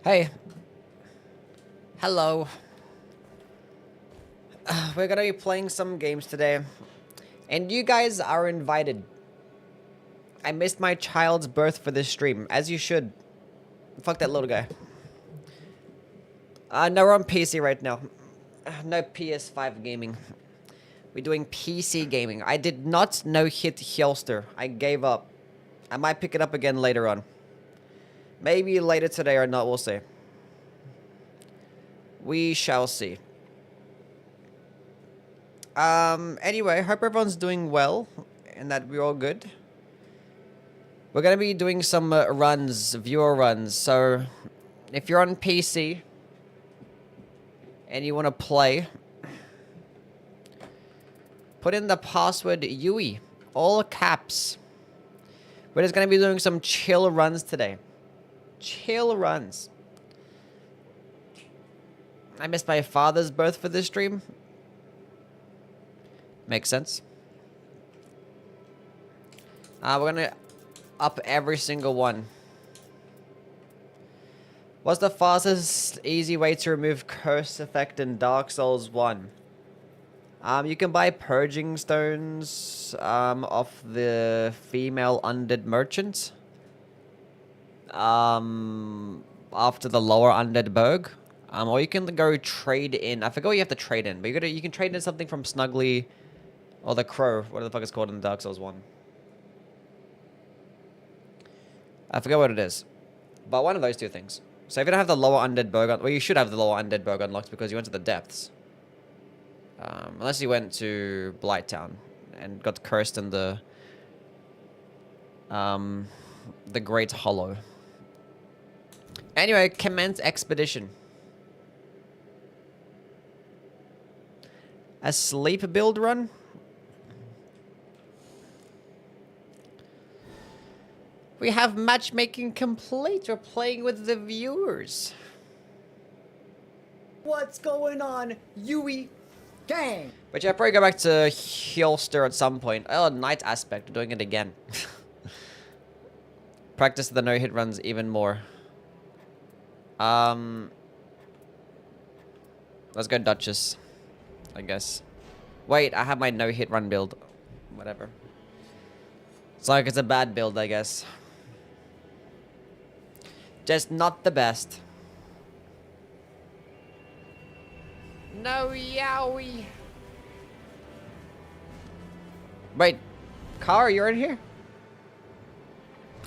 Hey. Hello. We're gonna be playing some games today. And you guys are invited. I missed my child's birth for this stream, as you should. Fuck that little guy. No, we're on PC right now. No PS5 gaming. We're doing PC gaming. I did not no-hit Hellster. I gave up. I might pick it up again later on. Maybe later today or not, we'll see. We shall see. Anyway, hope everyone's doing well and that we're all good. We're gonna be doing some runs, viewer runs. So, if you're on PC and you want to play, put in the password Yui, all caps. We're just gonna be doing some chill runs today. Chill runs. I missed my father's birth for this stream. Makes sense. We're gonna up every single one. What's the fastest easy way to remove curse effect in Dark Souls 1? You can buy purging stones off the female undead merchant. After the lower undead burg. Or you can go trade in. I forgot what you have to trade in, but you can trade in something from Snuggly or the Crow. What the fuck it's called in Dark Souls 1. I forget what it is. But one of those two things. So if you don't have the lower undead burg, well, you should have the lower undead burg unlocked because you went to the depths. Unless you went to Blighttown and got cursed in the Great Hollow. Anyway, commence expedition. A sleep build run? We have matchmaking complete. We're playing with the viewers. What's going on, Yui? Gang! But yeah, I'll probably go back to Hellster at some point. Oh, night aspect. We're doing it again. Practice the no-hit runs even more. Let's go Duchess, I guess. Wait, I have my no-hit run build. Whatever. It's like it's a bad build, I guess. Just not the best. No yowie. Wait, Kara, you're in here?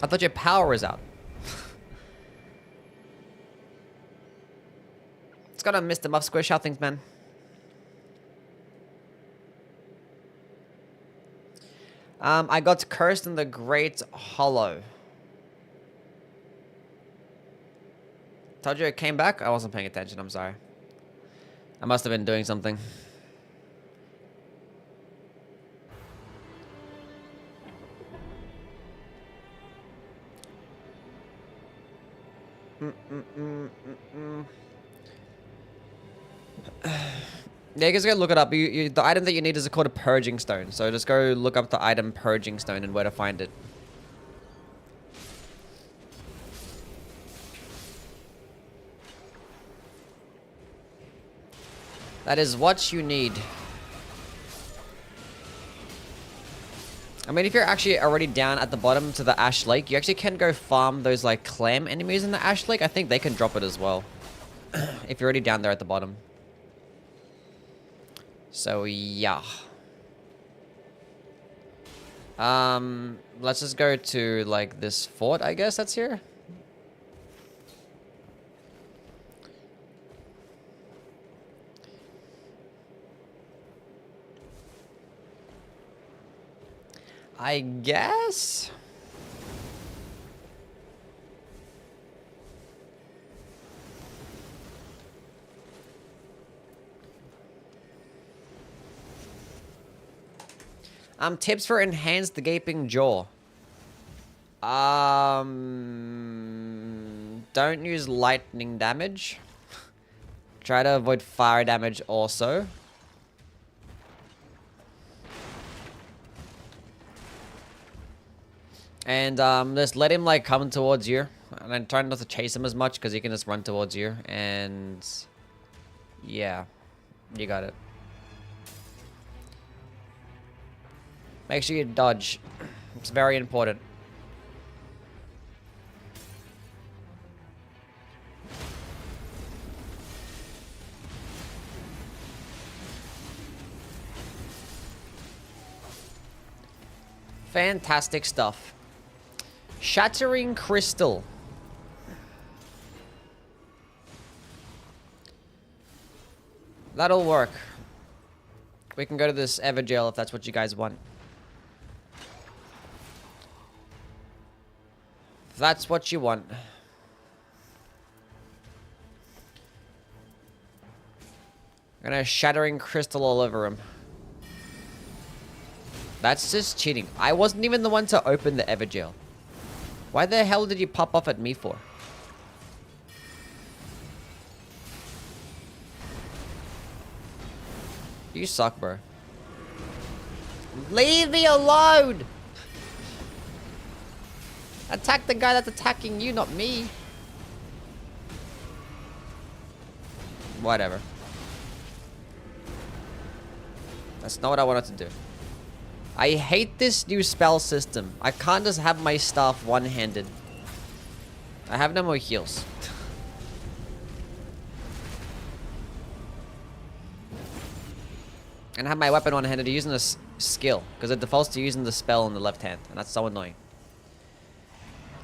I thought your power was out. It's got a Mr. Muff Squish. How things, man? I got cursed in the Great Hollow. Told you it came back? I wasn't paying attention, I'm sorry. I must have been doing something. Yeah, you guys gotta look it up. The item that you need is called a purging stone. So just go look up the item purging stone and where to find it. That is what you need. I mean, if you're actually already down at the bottom to the Ash Lake, you actually can go farm those, like, clam enemies in the Ash Lake. I think they can drop it as well. If you're already down there at the bottom. So, yeah. Let's just go to, like, this fort, I guess that's here. I guess? Tips for enhanced gaping jaw. Don't use lightning damage. Try to avoid fire damage also. And just let him like come towards you. And I'm trying not to chase him as much because he can just run towards you. And yeah, you got it. Make sure you dodge. It's very important. Fantastic stuff. Shattering Crystal. That'll work. We can go to this Everjail if that's what you guys want. If that's what you want. I'm gonna Shattering Crystal all over him. That's just cheating. I wasn't even the one to open the Everjail. Why the hell did you pop off at me for? You suck, bro. Leave me alone! Attack the guy that's attacking you, not me. Whatever. That's not what I wanted to do. I hate this new spell system. I can't just have my staff one-handed. I have no more heals. And I have my weapon one-handed using this skill. Because it defaults to using the spell in the left hand. And that's so annoying.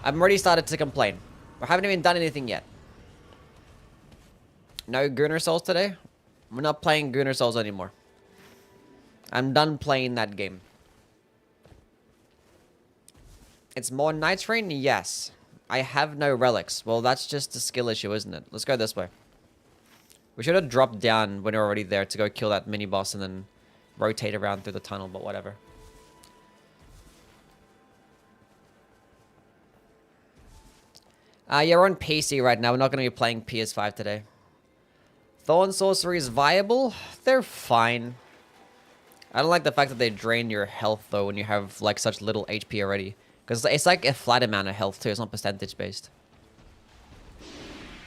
I've already started to complain. I haven't even done anything yet. No Gunner Souls today? We're not playing Gunner Souls anymore. I'm done playing that game. It's more Nightreign? Yes. I have no relics. Well, that's just a skill issue, isn't it? Let's go this way. We should have dropped down when we were already there to go kill that mini-boss and then rotate around through the tunnel, but whatever. Yeah, we're on PC right now. We're not going to be playing PS5 today. Thorn Sorcery is viable. They're fine. I don't like the fact that they drain your health, though, when you have, like, such little HP already. Because it's like a flat amount of health, too. It's not percentage-based.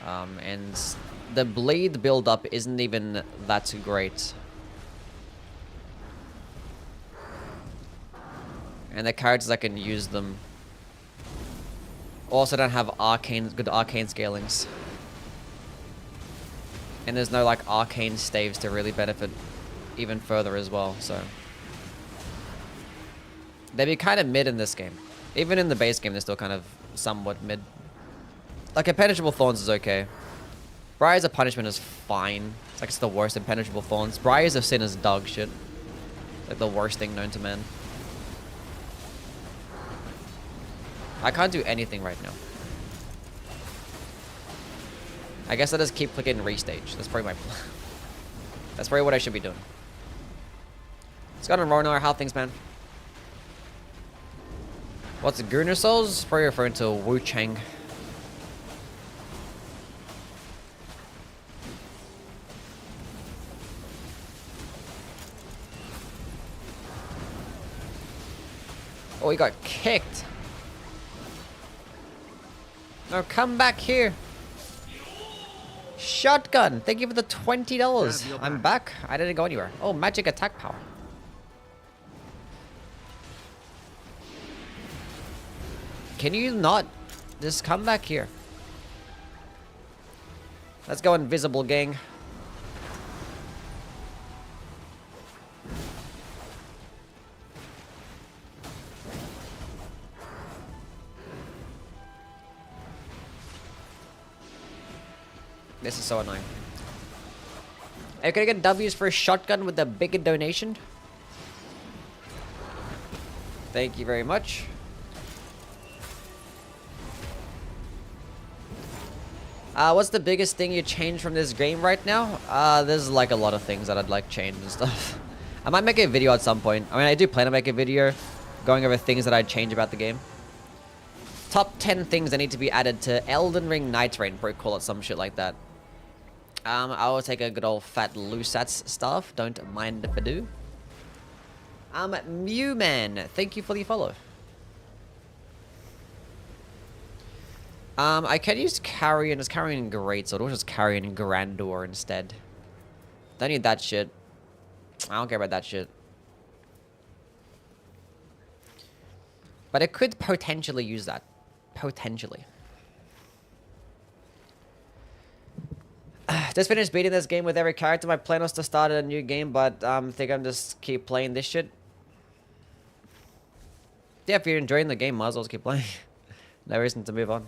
And the bleed build-up isn't even that great. And the characters that can use them also don't have good arcane scalings. And there's no, like, arcane staves to really benefit even further as well, so. They'd be kind of mid in this game. Even in the base game, they're still kind of somewhat mid. Like, Impenetrable Thorns is okay. Briars of Punishment is fine. It's like it's the worst Impenetrable Thorns. Briars of Sin is dog shit. Like the worst thing known to man. I can't do anything right now. I guess I just keep clicking restage. That's probably my plan. That's probably what I should be doing. Let's go to Ronar. How things, man? What's the Gunner Souls? Probably referring to Wu Chang. Oh, he got kicked. No, come back here. Shotgun. Thank you for the $20. I'm back. I didn't go anywhere. Oh, magic attack power. Can you not just come back here? Let's go invisible, gang. This is so annoying. Are you gonna get W's for a shotgun with a bigger donation? Thank you very much. What's the biggest thing you changed from this game right now? There's like a lot of things that I'd like changed and stuff. I might make a video at some point. I mean, I do plan to make a video going over things that I'd change about the game. Top 10 things that need to be added to Elden Ring Nightreign, probably call it some shit like that. I will take a good old fat Lusats stuff. Don't mind if I do. Mewman, thank you for the follow. I can use Carrion. It's Carrion Greatsword. We'll just Carrion Grandor instead. Don't need that shit. I don't care about that shit. But I could potentially use that. Potentially. Just finished beating this game with every character. My plan was to start a new game, but I think I'm just keep playing this shit. Yeah, if you're enjoying the game, might as well keep playing. No reason to move on.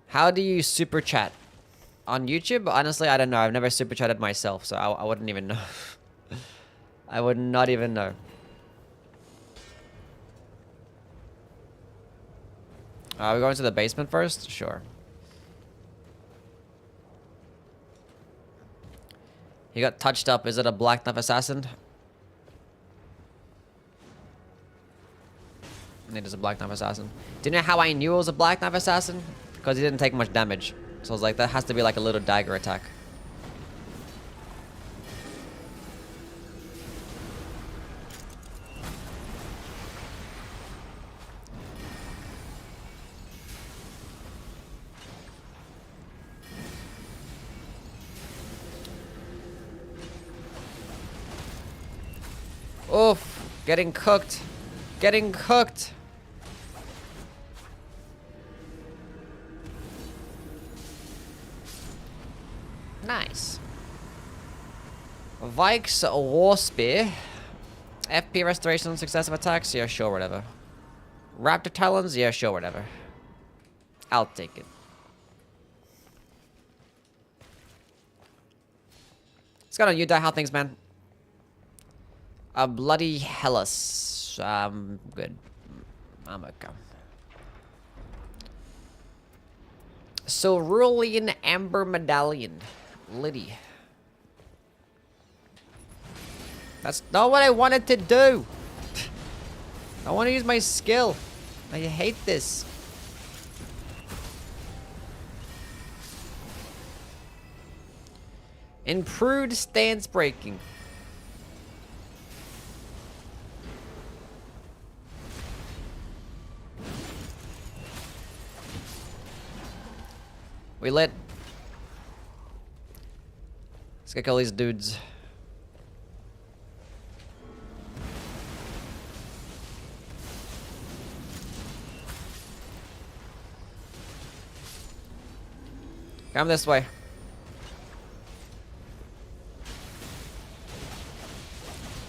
How do you super chat? On YouTube? Honestly, I don't know. I've never super chatted myself, so I wouldn't even know. I would not even know. Are we going to the basement first? Sure. He got touched up. Is it a Black Knife Assassin? It is a Black Knife Assassin. Do you know how I knew it was a Black Knife Assassin? Because he didn't take much damage. So I was like, that has to be like a little dagger attack. Oof. Getting cooked. Getting cooked. Nice. Vikes War Spear. FP restoration on successive attacks? Yeah, sure, whatever. Raptor Talons? Yeah, sure, whatever. I'll take it. What's going on, you die? How things, man? A bloody Hellas. Good. I'm okay. Cerulean Amber Medallion. Liddy. That's not what I wanted to do. I want to use my skill. I hate this. Improved stance breaking. We lit. Let's get all these dudes. Come this way.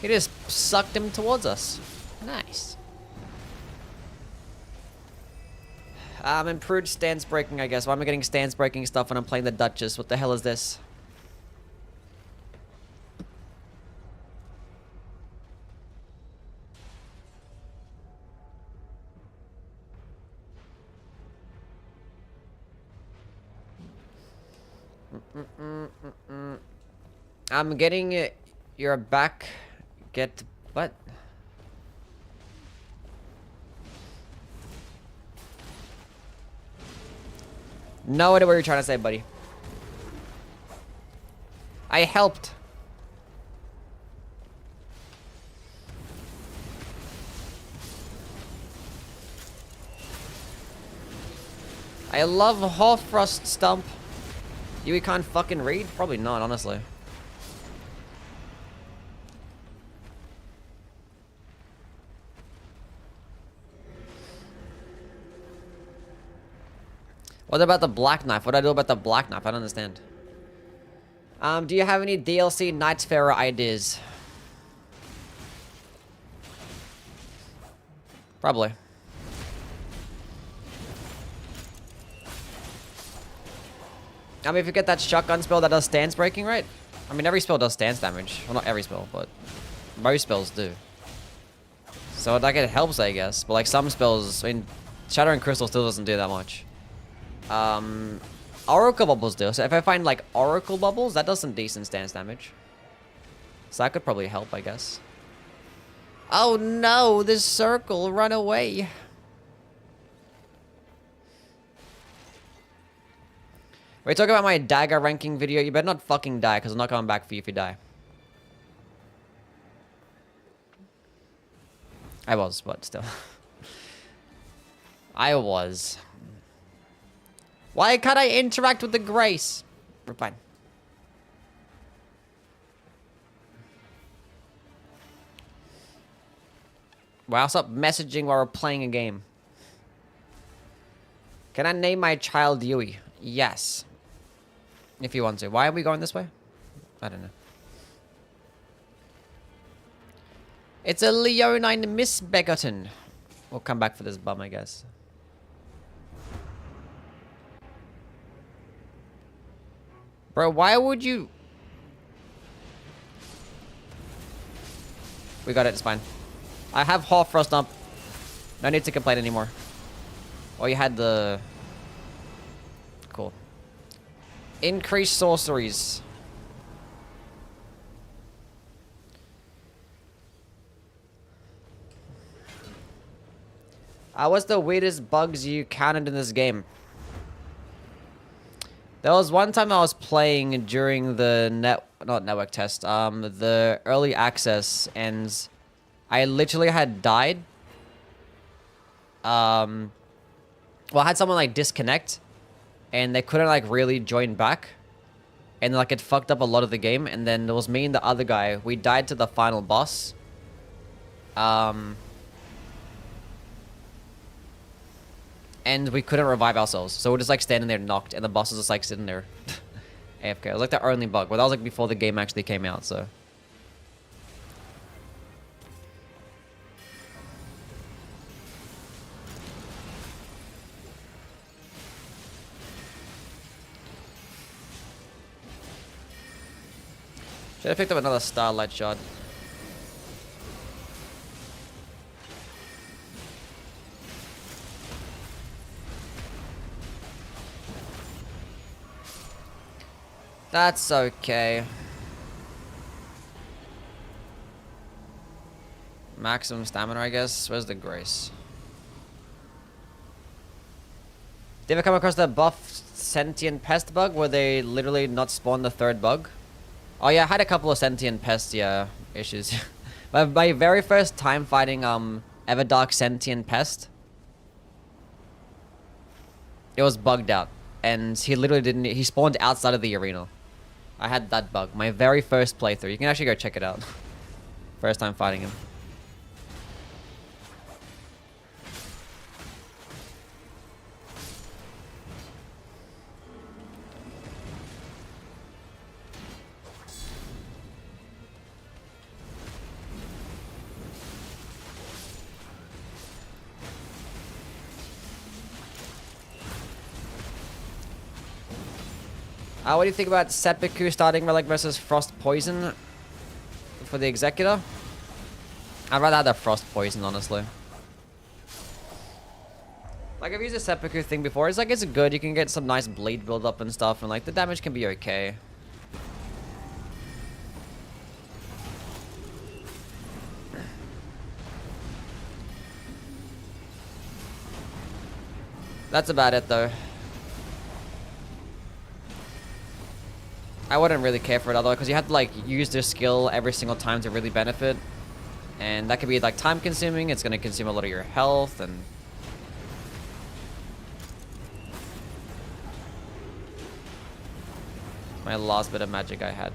He just sucked him towards us. Nice. Improved stance breaking, I guess. Why am I getting stance breaking stuff when I'm playing the Duchess? What the hell is this? I'm getting your back. Get what? No idea what you're trying to say, buddy. I helped. I love Hoffrost Stump. You can't fucking read? Probably not, honestly. What about the Black Knife? What do I do about the Black Knife? I don't understand. Do you have any DLC Nightfarer ideas? Probably. I mean, if you get that shotgun spell that does stance breaking, right? I mean, every spell does stance damage. Well, not every spell, but most spells do. So, like, it helps, I guess. But, like, some spells... I mean, Shattering Crystal still doesn't do that much. Oracle Bubbles do. So, if I find, like, Oracle Bubbles, that does some decent stance damage. So, that could probably help, I guess. Oh, no! This circle! Run away! We're talking about my dagger ranking video. You better not fucking die, because I'm not coming back for you if you die. I was, but still. I was. Why can't I interact with the Grace? We're fine. Wow, stop messaging while we're playing a game. Can I name my child Yui? Yes. If you want to. Why are we going this way? I don't know. It's a Leonine Miss Begotten. We'll come back for this bum, I guess. Bro, why would you... We got it, it's fine. I have half frost up. No need to complain anymore. Oh, you had the... Cool. Increased sorceries. What's the weirdest bugs you counted in this game? There was one time I was playing during the not network test, the early access, and I literally had died. Well, I had someone like disconnect, and they couldn't like really join back, and like it fucked up a lot of the game. And then there was me and the other guy. We died to the final boss. And we couldn't revive ourselves, so we're just like standing there knocked, and the boss was just like sitting there AFK. It was like the only bug, but that was like before the game actually came out, so. Should have picked up another starlight shot. That's okay. Maximum stamina, I guess. Where's the Grace? Did you ever come across that buff sentient pest bug where they literally not spawn the third bug? Oh yeah, I had a couple of sentient pest, issues. My very first time fighting Everdark sentient pest, it was bugged out, and he literally didn't. He spawned outside of the arena. I had that bug. My very first playthrough. You can actually go check it out. First time fighting him. What do you think about Seppuku starting Relic versus Frost Poison for the Executor? I'd rather have the Frost Poison, honestly. Like, I've used the Seppuku thing before. It's like, it's good. You can get some nice bleed build up and stuff, and like, the damage can be okay. That's about it, though. I wouldn't really care for it otherwise, because you have to like use their skill every single time to really benefit, and that could be like time consuming. It's going to consume a lot of your health, and my last bit of magic I had.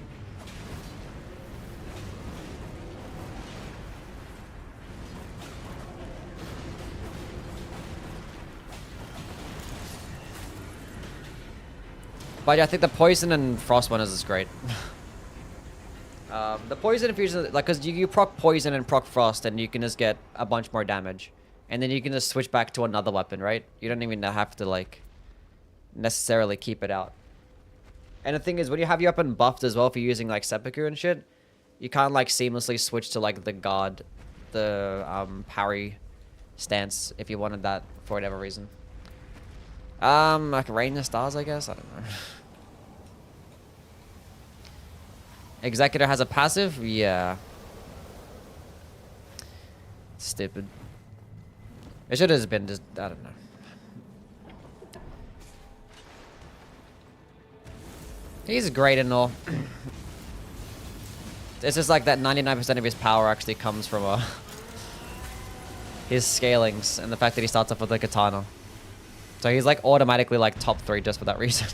But yeah, I think the poison and frost one is great. The poison infusion, like, cause you proc poison and proc frost, and you can just get a bunch more damage, and then you can just switch back to another weapon, right? You don't even have to like necessarily keep it out. And the thing is, when you have your weapon buffed as well, if you're using like seppuku and shit, you can't like seamlessly switch to like the guard, the parry stance if you wanted that for whatever reason. Like Rain the Stars, I guess? I don't know. Executor has a passive? Yeah. Stupid. It should have been just, I don't know. He's great and all. It's just like that 99% of his power actually comes from his scalings and the fact that he starts off with a katana. So he's like automatically like top 3 just for that reason.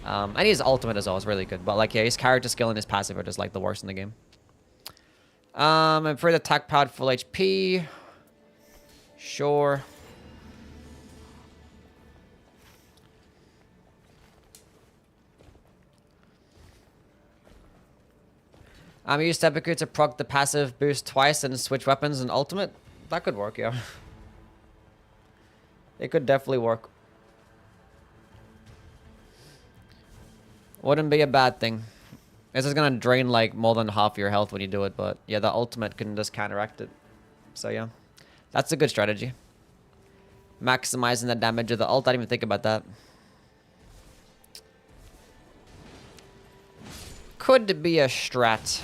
And his ultimate as well is really good. But like, yeah, his character skill and his passive are just like the worst in the game. And for the attack powered full HP. Sure. Use Seppuku to proc the passive boost twice and switch weapons and ultimate. That could work, yeah. It could definitely work. Wouldn't be a bad thing. This is gonna drain like more than half your health when you do it, but yeah, the ultimate can just counteract it. So yeah, that's a good strategy. Maximizing the damage of the ult. I didn't even think about that. Could be a strat.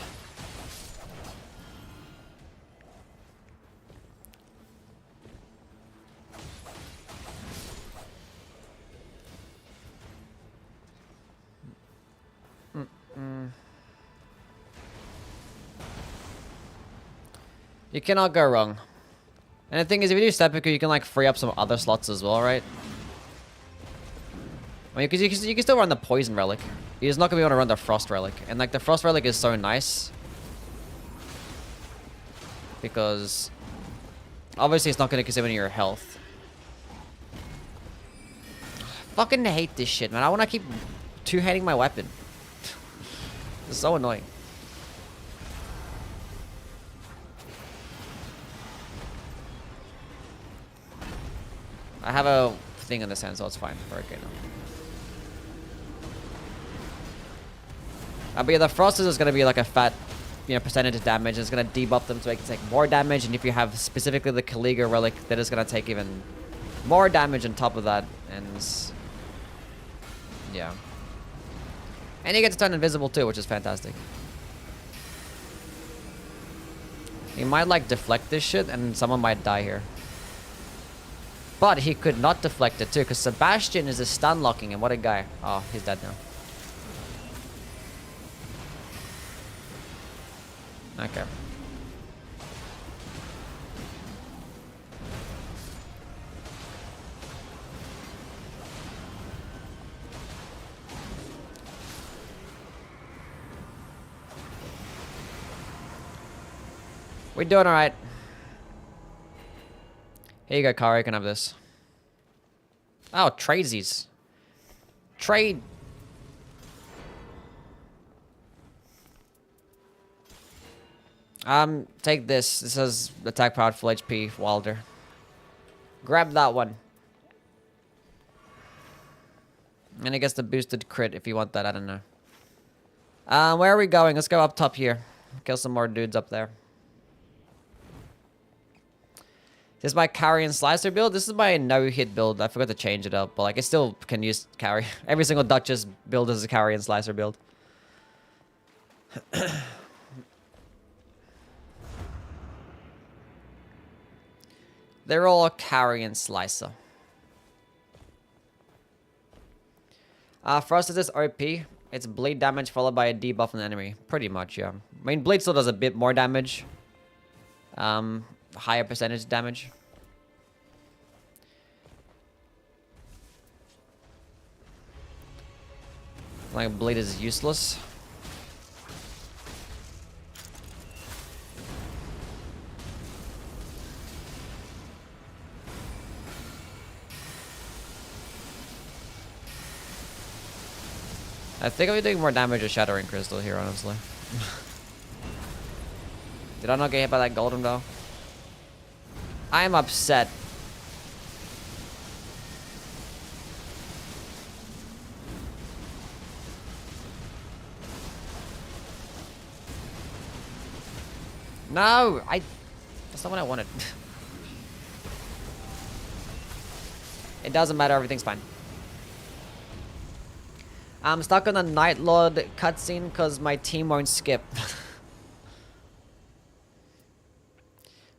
You cannot go wrong. And the thing is, if you do Seppuku, you can like free up some other slots as well, right? I mean, because you can still run the Poison Relic. You're just not going to be able to run the Frost Relic. And like the Frost Relic is so nice. Because obviously it's not going to consume any of your health. Fucking hate this shit, man. I want to keep two-handing my weapon. It's so annoying. I have a thing in this hand, so it's fine. We're okay now. But yeah, the Frost is going to be like a fat, percentage of damage. It's going to debuff them so they can take more damage. And if you have specifically the Caliga Relic, that is going to take even more damage on top of that. And yeah. And you get to turn invisible too, which is fantastic. He might like deflect this shit and someone might die here. But he could not deflect it too, because Sebastian is a stun locking him. What a guy. Oh, he's dead now. Okay. We're doing alright. Here you go, Kara. You can have this. Oh, tradesies. Trade. Take this. This has attack powered full HP Wilder. Grab that one. And I guess the boosted crit if you want that. I don't know. Where are we going? Let's go up top here. Kill some more dudes up there. This is my carry and slicer build. This is my no-hit build. I forgot to change it up, but like I still can use carry. Every single Duchess build is a carry and slicer build. They're all carry and slicer. Frost is this OP. It's bleed damage followed by a debuff on the enemy. Pretty much, yeah. I mean, bleed still does a bit more damage. Higher percentage damage. Like, bleed is useless. I think I'll be doing more damage with Shattering Crystal here, honestly. Did I not get hit by that golden though? I am upset. No! That's not what I wanted. It doesn't matter, everything's fine. I'm stuck on the Night Lord cutscene because my team won't skip.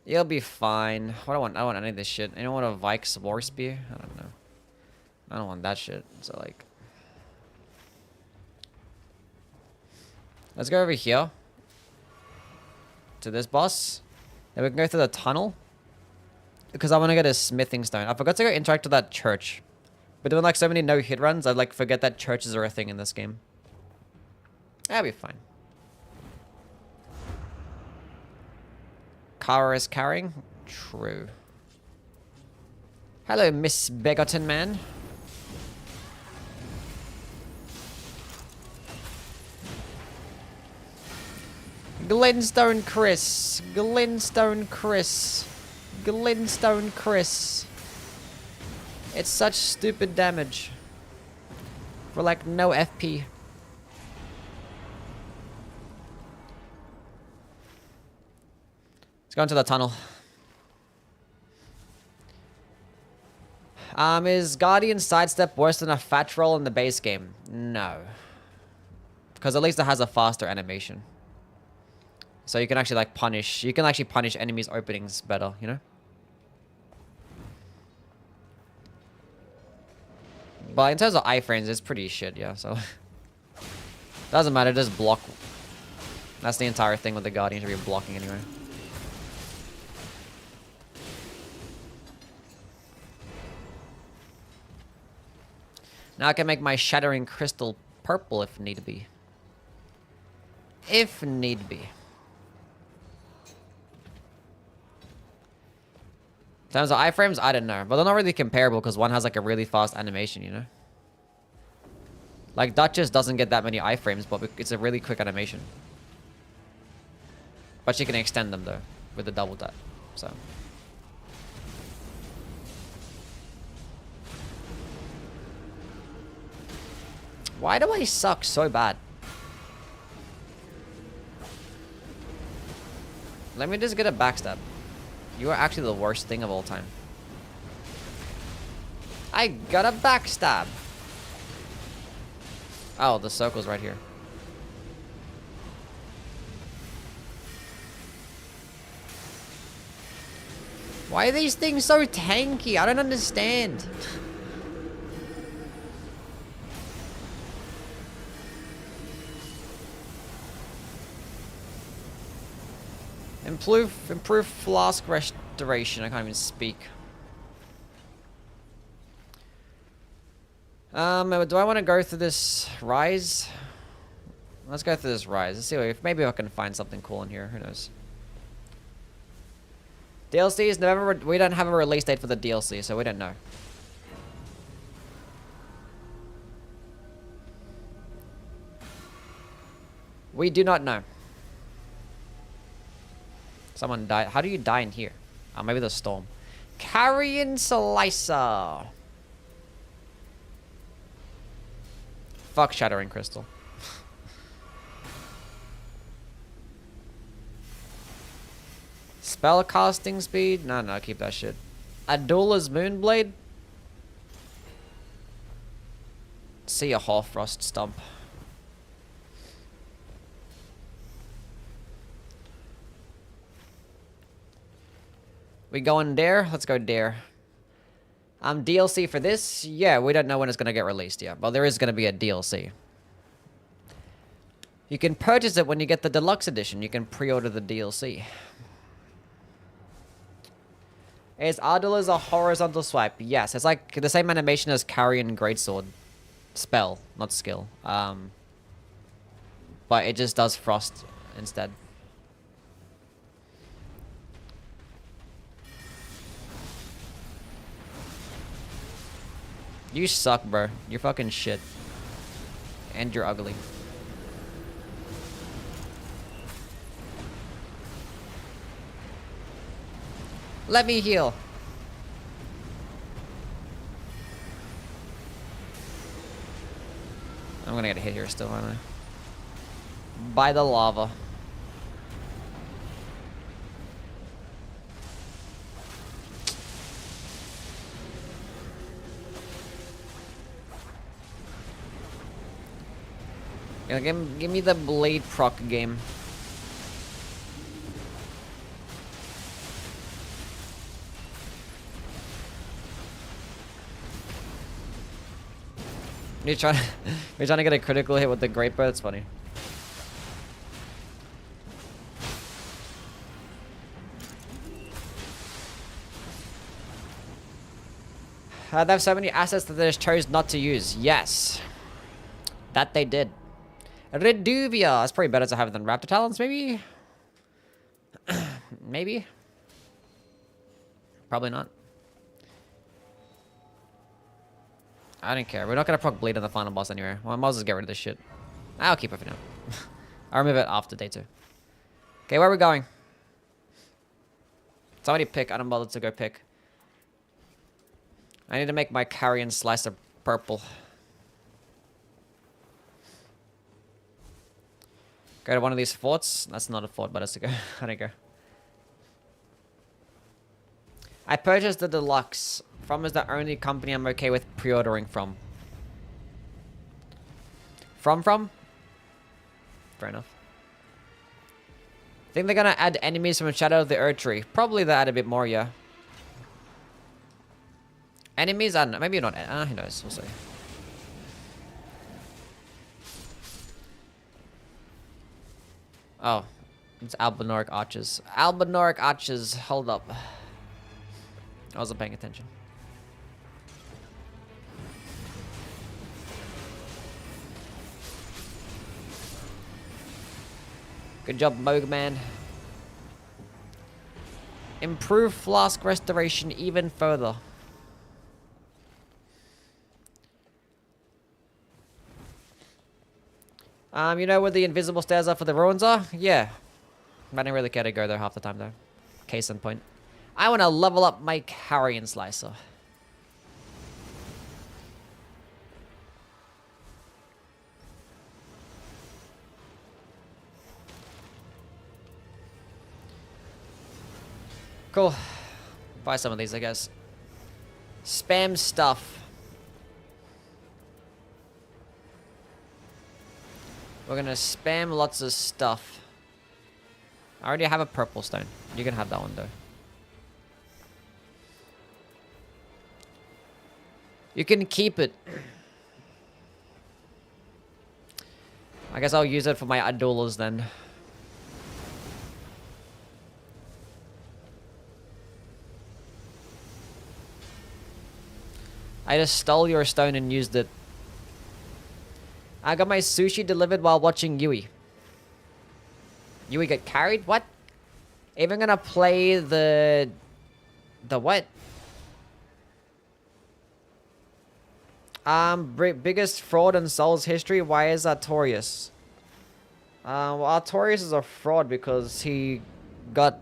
You'll be fine. What do I want? I don't want any of this shit. I don't want a Vike's War Spear. I don't know. I don't want that shit. So like, let's go over here to this boss. Then we can go through the tunnel. because I want to get a smithing stone. I forgot to go interact with that church. But doing like so many no-hit runs, I like forget that churches are a thing in this game. That'll be fine. Kara is carrying? True. Hello, Miss Begotten Man. Glintstone Chris. Glintstone Chris. Glintstone Chris. It's such stupid damage. For like no FP. Let's go into the tunnel. Is Guardian sidestep worse than a fat roll in the base game? No. Because at least it has a faster animation. So you can actually like punish, punish enemies' openings better, you know? But in terms of iframes, it's pretty shit, yeah, so. Doesn't matter, just block. That's the entire thing with the Guardian, should be blocking anyway. Now I can make my Shattering Crystal purple if need be. If need be. In terms of iframes, I don't know. But they're not really comparable because one has like a really fast animation, you know? Like Duchess doesn't get that many iframes, but it's a really quick animation. But she can extend them though, with the double tap, so. Why do I suck so bad? Let me just get a backstab. You are actually the worst thing of all time. I got a backstab. Oh, the circle's right here. Why are these things so tanky? I don't understand. Improve flask restoration. I can't even speak. Do I want to go through this rise? Let's go through this rise. Let's see if maybe I can find something cool in here. Who knows? DLC is November. We don't have a release date for the DLC, so we don't know. We do not know. Someone died. How do you die in here? Oh, maybe the storm. Carrion Slicer. Fuck Shattering Crystal. Spell casting speed? No, keep that shit. Adula's Moonblade? See a Hoarfrost stump. We going there? Let's go there. DLC for this? Yeah, we don't know when it's gonna get released yet, but there is gonna be a DLC. You can purchase it when you get the deluxe edition. You can pre-order the DLC. Is Ardula's a horizontal swipe? Yes, it's like the same animation as Carrion Greatsword. Spell, not skill. But it just does frost instead. You suck, bro. You're fucking shit. And you're ugly. Let me heal. I'm gonna get a hit here still, aren't I? By the lava. Yeah, give me the blade proc game. You're trying to get a critical hit with the great bow. That's funny. They have so many assets that they just chose not to use. Yes. That they did. Reduvia. It's probably better to have than Raptor Talons, maybe? Maybe? Probably not. I don't care. We're not going to proc bleed on the final boss anyway. Well, I might as well get rid of this shit. I'll keep it for now. I'll remove it after day 2. Okay, where are we going? Somebody pick. I don't bother to go pick. I need to make my carrion slicer purple. Go to one of these forts. That's not a fort, but it's a go. How do I go? I purchased the deluxe. From is the only company I'm okay with pre-ordering from. From? Fair enough. Think they're gonna add enemies from Shadow of the Erdtree. Probably they'll add a bit more, yeah. Enemies? I don't know. Maybe not. Who knows? We'll see. Oh. It's Albinoric Archers. Albinoric Archers. Hold up. I wasn't paying attention. Good job, Mogman. Improve flask restoration even further. You know where the invisible stairs are for the ruins are? Yeah. I don't really care to go there half the time though. Case in point. I want to level up my carrion slicer. Cool. Buy some of these, I guess. Spam stuff. We're gonna spam lots of stuff. I already have a purple stone. You can have that one though. You can keep it. I guess I'll use it for my Adulas then. I just stole your stone and used it. I got my sushi delivered while watching Yui. Yui got carried? What? Even gonna play the what? Biggest fraud in Soul's history. Why is Artorias? Well, Artorias is a fraud because he got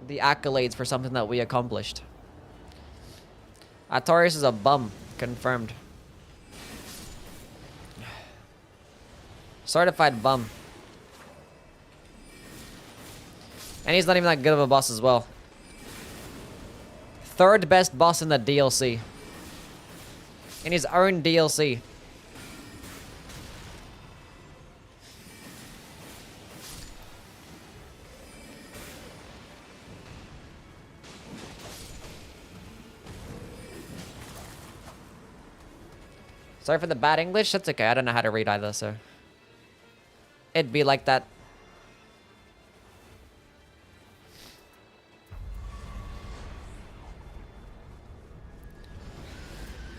the accolades for something that we accomplished. Artorias is a bum. Confirmed. Certified bum. And he's not even that good of a boss as well. Third best boss in the DLC. In his own DLC. Sorry for the bad English. That's okay. I don't know how to read either, so it'd be like that.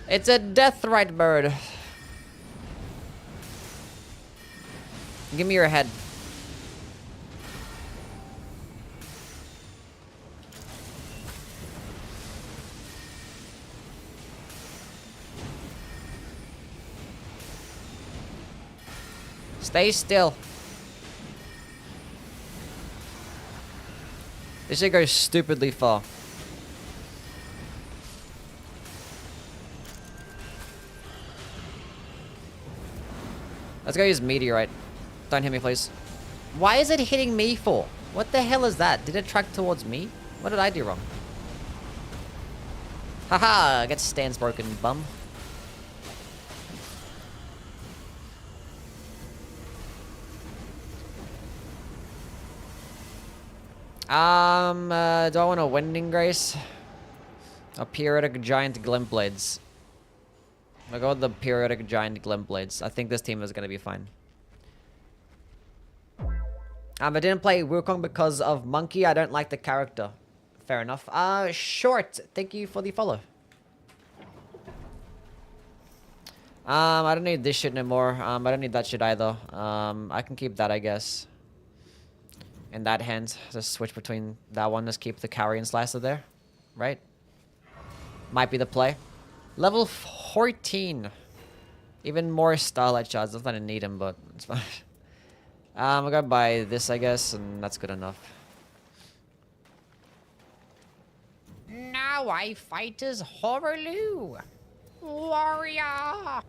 It's a deathrite bird. Give me your head. Stay still. This shit goes stupidly far. Let's go use meteorite. Don't hit me, please. Why is it hitting me for? What the hell is that? Did it track towards me? What did I do wrong? Haha, get stands broken, bum. Do I want a Winding Grace? A Periodic Giant Glint Blades. I'll go with the Periodic Giant Glint Blades. I think this team is going to be fine. I didn't play Wukong because of Monkey. I don't like the character. Fair enough. Short. Thank you for the follow. I don't need this shit anymore. I don't need that shit either. I can keep that, I guess. In that hand, just switch between that one. Just keep the carrion slicer there, right? Might be the play. Level 14. Even more starlight shards. Not that I need them, but it's fine. I'm gonna buy this, I guess, and that's good enough. Now I fight as Horaloo, warrior.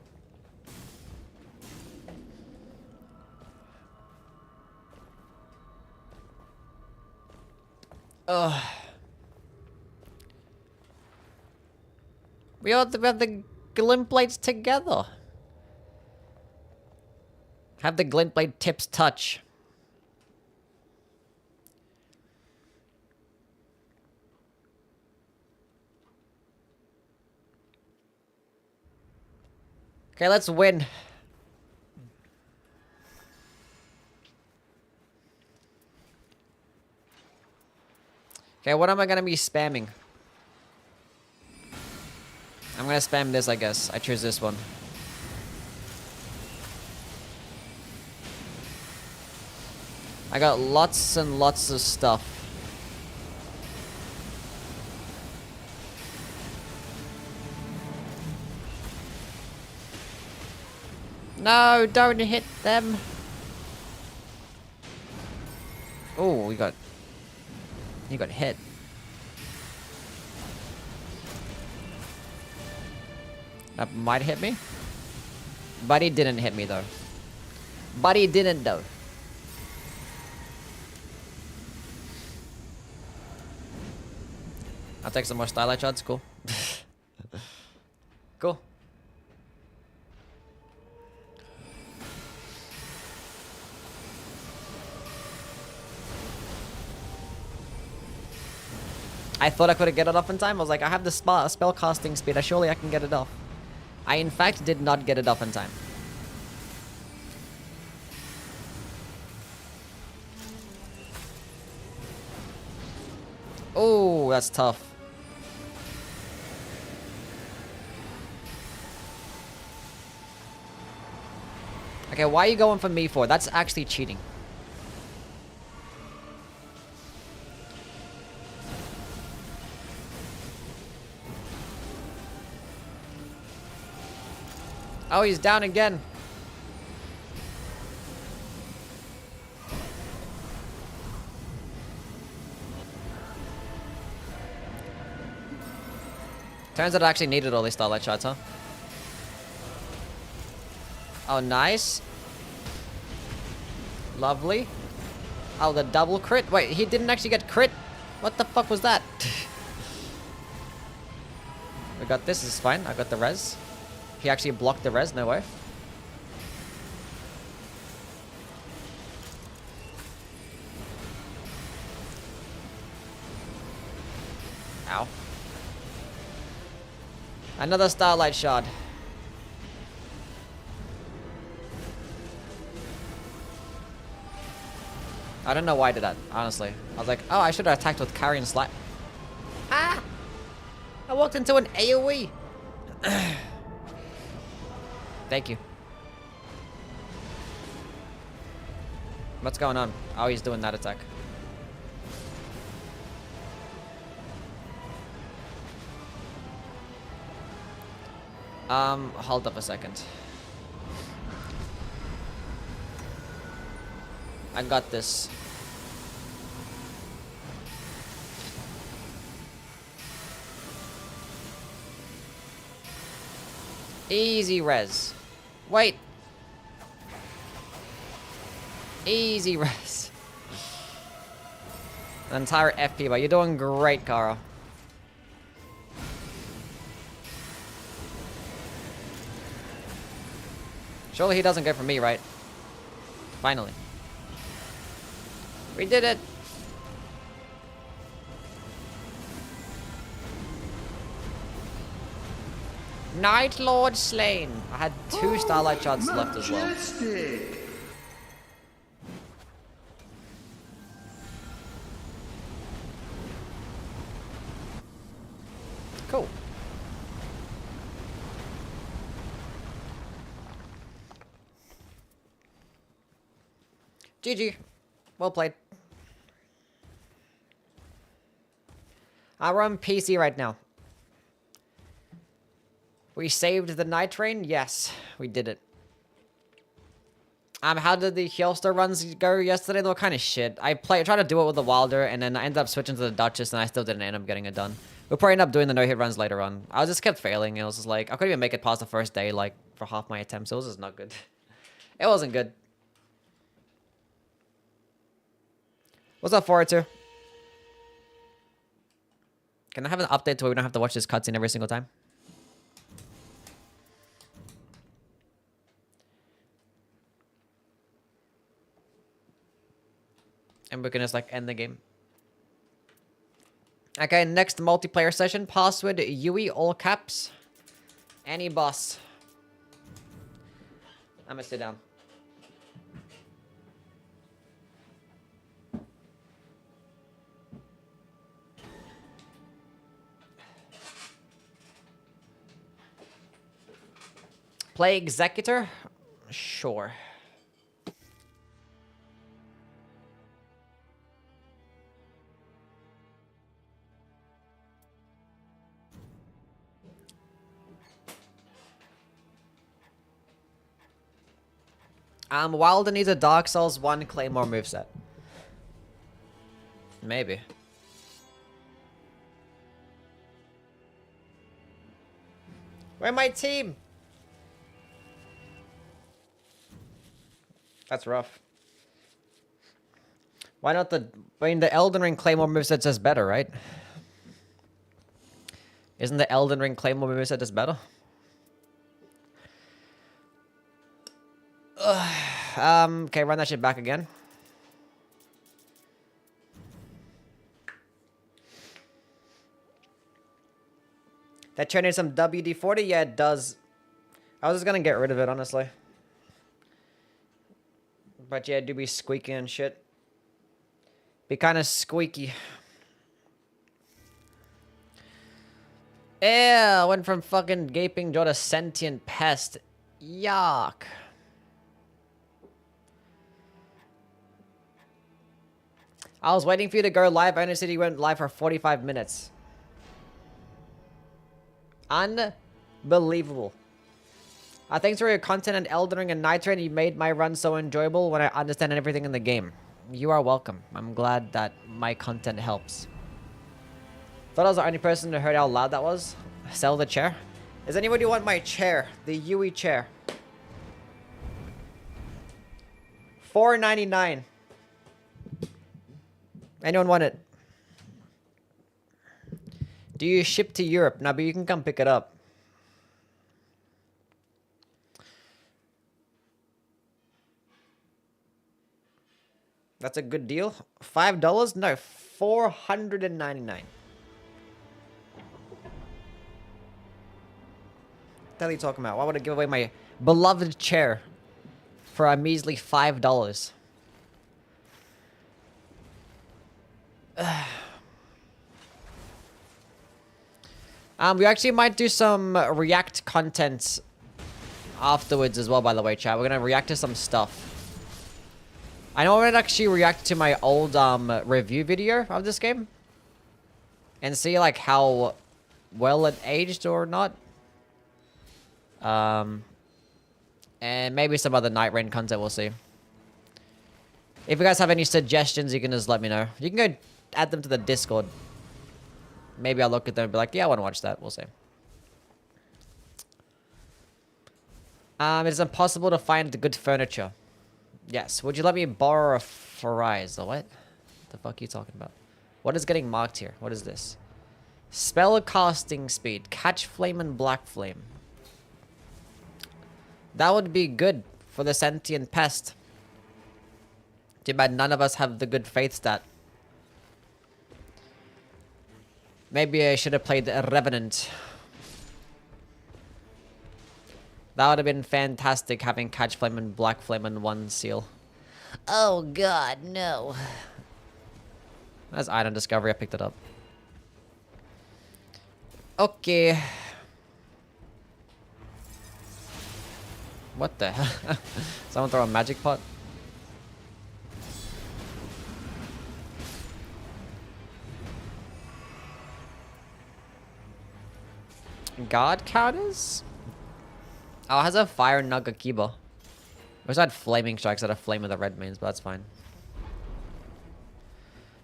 Ugh. We have the glint blades together. Have the glint blade tips touch. Okay, let's win. Okay, what am I gonna be spamming? I'm gonna spam this, I guess. I choose this one. I got lots and lots of stuff. No, don't hit them. Oh, he got hit. That might hit me. But he didn't hit me though. But he didn't though. I'll take some more starlight shots, cool. Cool. I thought I could get it off in time. I was like, I have the spell casting speed. Surely I can get it off. I in fact did not get it off in time. Oh, that's tough. Okay, why are you going for me for? That's actually cheating. Oh, he's down again. Turns out I actually needed all these starlight shots, huh? Oh, nice. Lovely. Oh, the double crit. Wait, he didn't actually get crit? What the fuck was that? We got this. This is fine. I got the res. He actually blocked the res. No way. Ow. Another starlight shard. I don't know why I did that, honestly. I was like, oh, I should have attacked with carrion slap. Ah! I walked into an AoE. Thank you. What's going on? Oh, he's doing that attack. Hold up a second. I got this. Easy res. Wait. Easy res. An entire FP, but you're doing great, Kara. Surely he doesn't go for me, right? Finally. We did it! Night Lord slain! I had 2 starlight shots left as well. Cool. GG. Well played. We're on PC right now. We saved the Nightreign? Yes, we did it. How did the Hellstar runs go yesterday? They were kind of shit. I tried to do it with the Wilder, and then I ended up switching to the Duchess, and I still didn't end up getting it done. We'll probably end up doing the no-hit runs later on. I just kept failing. It was just like, I couldn't even make it past the first day, like, for half my attempts. It was just not good. It wasn't good. What's up, forward to? Can I have an update to where we don't have to watch this cutscene every single time? And we can just, like, end the game. Okay, next multiplayer session. Password, Yui, all caps. Any boss. I'm gonna sit down. Play Executor? Sure. Wilder needs a Dark Souls 1 Claymore moveset. Maybe. Where's my team? That's rough. Why not the... I mean, the Elden Ring Claymore moveset just better, right? Isn't the Elden Ring Claymore moveset just better? Okay, run that shit back again. That turn in some WD-40? Yeah, it does. I was just gonna get rid of it, honestly. But yeah, it do be squeaky and shit. Be kind of squeaky. Yeah, went from fucking gaping jaw to sentient pest. Yuck. I was waiting for you to go live. I understood you went live for 45 minutes. Unbelievable. Thanks for your content and Elden Ring and Nightreign. You made my run so enjoyable when I understand everything in the game. You are welcome. I'm glad that my content helps. Thought I was the only person who heard how loud that was. Sell the chair. Does anybody want my chair? The Yui chair. $4.99. Anyone want it? Do you ship to Europe? No, but you can come pick it up. That's a good deal. $5? No, $499. What the hell are you talking about? Why would I give away my beloved chair for a measly $5? We actually might do some React content afterwards as well, by the way, chat. We're gonna react to some stuff. I know I would actually react to my old review video of this game and see like how well it aged or not. And maybe some other Nightreign content, we'll see. If you guys have any suggestions, you can just let me know. You can go add them to the Discord. Maybe I'll look at them and be like, yeah, I want to watch that. We'll see. It is impossible to find good furniture. Yes. Would you let me borrow a fries? What? The fuck are you talking about? What is getting marked here? What is this? Spell casting speed. Catch flame and black flame. That would be good for the sentient pest. Too bad none of us have the good faith stat. Maybe I should have played a Revenant. That would have been fantastic, having Catch Flame and Black Flame in one seal. Oh god, no. That's item discovery, I picked it up. Okay. What the hell? Someone throw a magic pot? God counters? Oh, it has a fire Nagakiba. Wish I had flaming strikes that a flame of the red mains, but that's fine.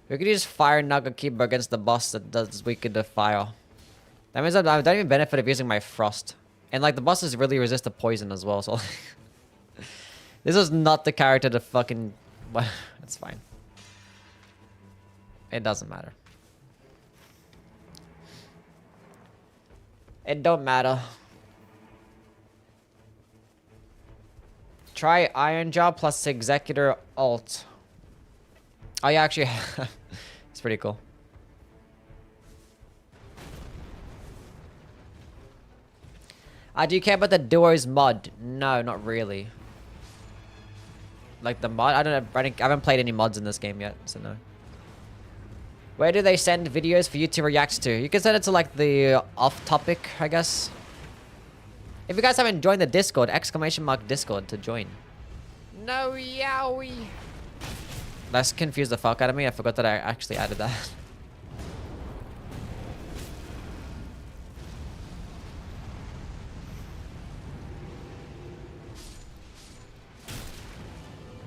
We could use fire Nagakiba against the boss that does weaken the fire. That means I don't even benefit of using my frost. And like the bosses really resist the poison as well, so this is not the character to fucking it's fine. It doesn't matter. It don't matter. Try Iron Jaw plus Executor Alt. Oh yeah, actually it's pretty cool. Do you care about the Duo's mod? No, not really. Like the mod? I don't know. I haven't played any mods in this game yet, so no. Where do they send videos for you to react to? You can send it to like the off-topic, I guess. If you guys haven't joined the Discord, !Discord to join. No, yowie. That's confused the fuck out of me. I forgot that I actually added that.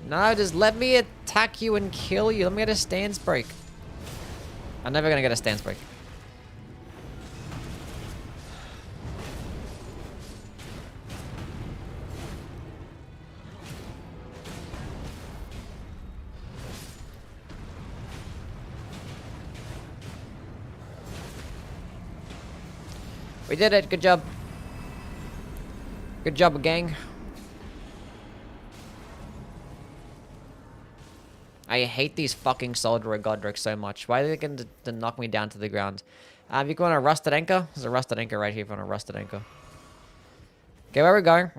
No, just let me attack you and kill you. Let me get a stance break. I'm never gonna get a stance break. We did it. Good job. Good job, gang. I hate these fucking Soldier Godric so much. Why are they going to knock me down to the ground? If you want a Rusted Anchor, there's a Rusted Anchor right here if you want a Rusted Anchor. Okay, where we going?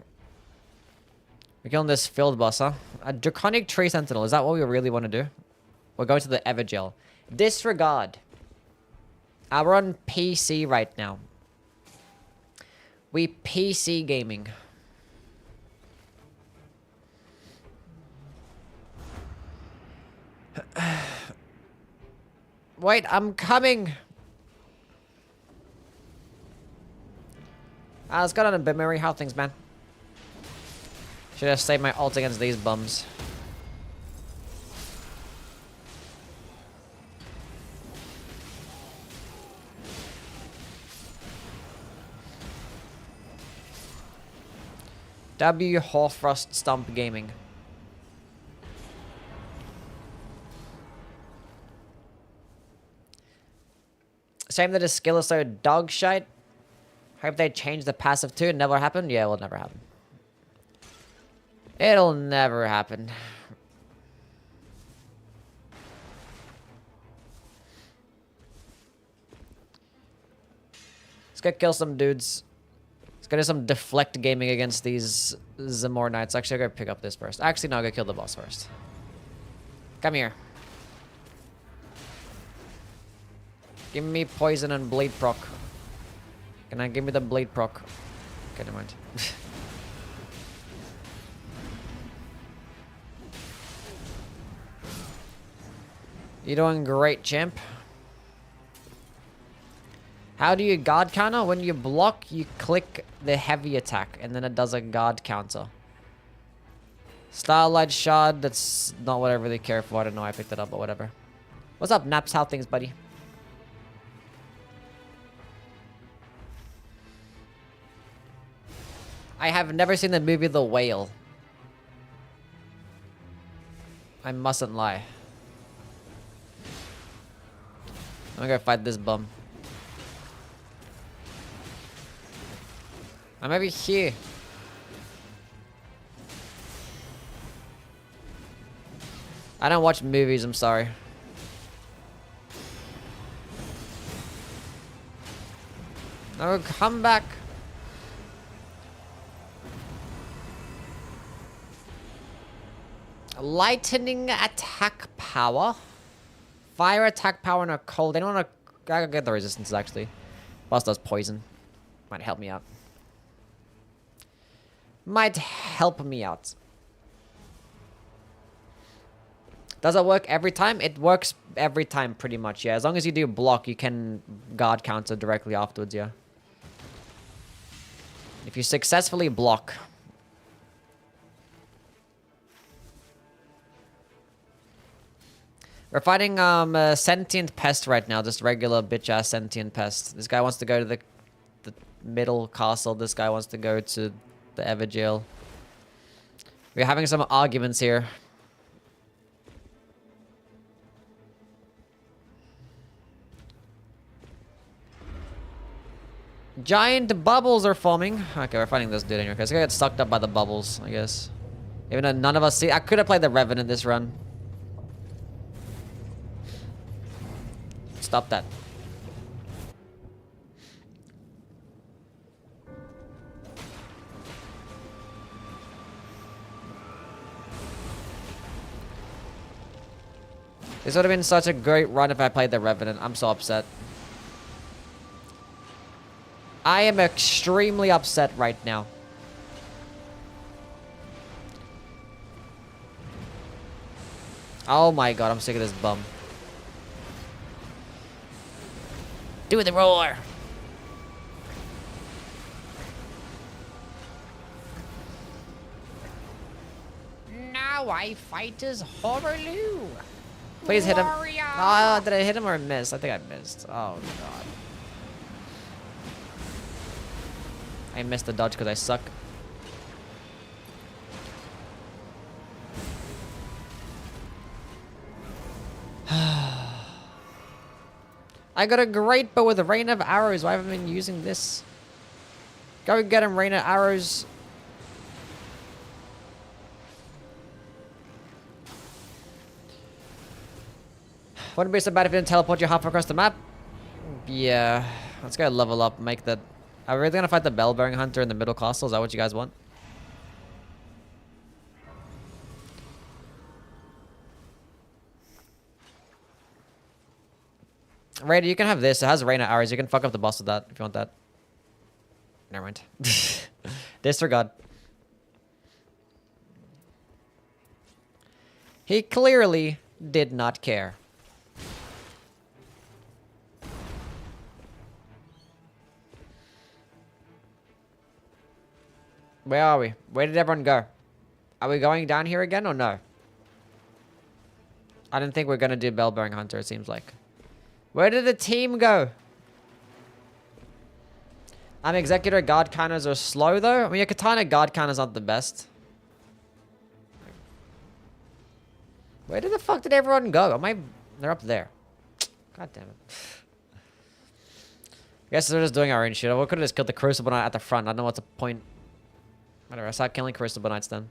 We're killing this field boss, huh? A Draconic Tree Sentinel. Is that what we really want to do? We're going to the Evergel. Disregard. We're on PC right now. We PC gaming. Wait, I'm coming. Let's go on a bit, Mary. How things, man? Should have saved my ult against these bums. W Horfrost Stomp Gaming. Shame that his skill is so dog shite. Hope they change the passive too. Never happened? Yeah, it will never happen. It'll never happen. Let's go kill some dudes. Let's go do some deflect gaming against these Zamor Knights. Actually, I'll go pick up this first. Actually, no, I'll go kill the boss first. Come here. Give me poison and blade proc. Can I give me the blade proc? Okay, never mind. You're doing great, champ. How do you guard counter? When you block, you click the heavy attack, and then it does a guard counter. Starlight Shard, that's not what I really care for. I don't know why I picked it up, but whatever. What's up, Naps? How things, buddy? I have never seen the movie The Whale. I mustn't lie. I'm gonna fight this bum. I'm over here. I don't watch movies, I'm sorry. No, come back. Lightning attack power. Fire attack power and a cold. Anyone want to... I can get the resistances, actually. Boss does poison. Might help me out. Might help me out. Does it work every time? It works every time, pretty much, yeah. As long as you do block, you can guard counter directly afterwards, yeah. If you successfully block. We're fighting a sentient pest right now, just regular bitch-ass sentient pest. This guy wants to go to the middle castle. This guy wants to go to the Everjail. We're having some arguments here. Giant bubbles are forming. Okay, we're fighting this dude anyway. This guy got sucked up by the bubbles, I guess. Even though none of us see. I could have played the Revenant this run. Stop that. This would have been such a great run if I played the Revenant. I'm so upset. I am extremely upset right now. Oh my god, I'm sick of this bum. Do the roar. Now I fight as Horaloo. Please hit him. Warrior. Ah, did I hit him or miss? I think I missed. Oh god. I missed the dodge because I suck. I got a great bow with a rain of arrows. Why haven't I been using this? Go get him, rain of arrows. Wouldn't be so bad if you didn't teleport you half across the map. Yeah. Let's go level up, make that. Are we really gonna fight the Bell-bearing Hunter in the middle castle? Is that what you guys want? Raider, you can have this. It has rain of arrows. You can fuck up the boss with that if you want that. Never mind. Disregard. He clearly did not care. Where are we? Where did everyone go? Are we going down here again or no? I didn't think we are gonna do Bell-bearing Hunter, it seems like. Where did the team go? Executor guard counters are slow though. I mean, your katana guard counters aren't the best. Where the fuck did everyone go? They're up there. God damn it. I guess they're just doing our own shit. We could have just killed the Crucible Knight at the front. I don't know what's the point. Whatever, I start killing Crucible Knights then.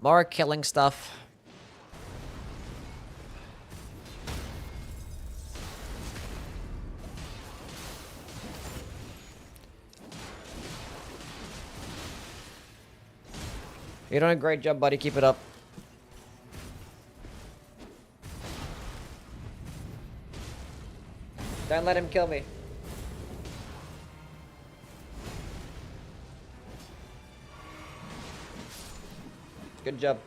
More killing stuff. You're doing a great job, buddy. Keep it up. Don't let him kill me. Good job.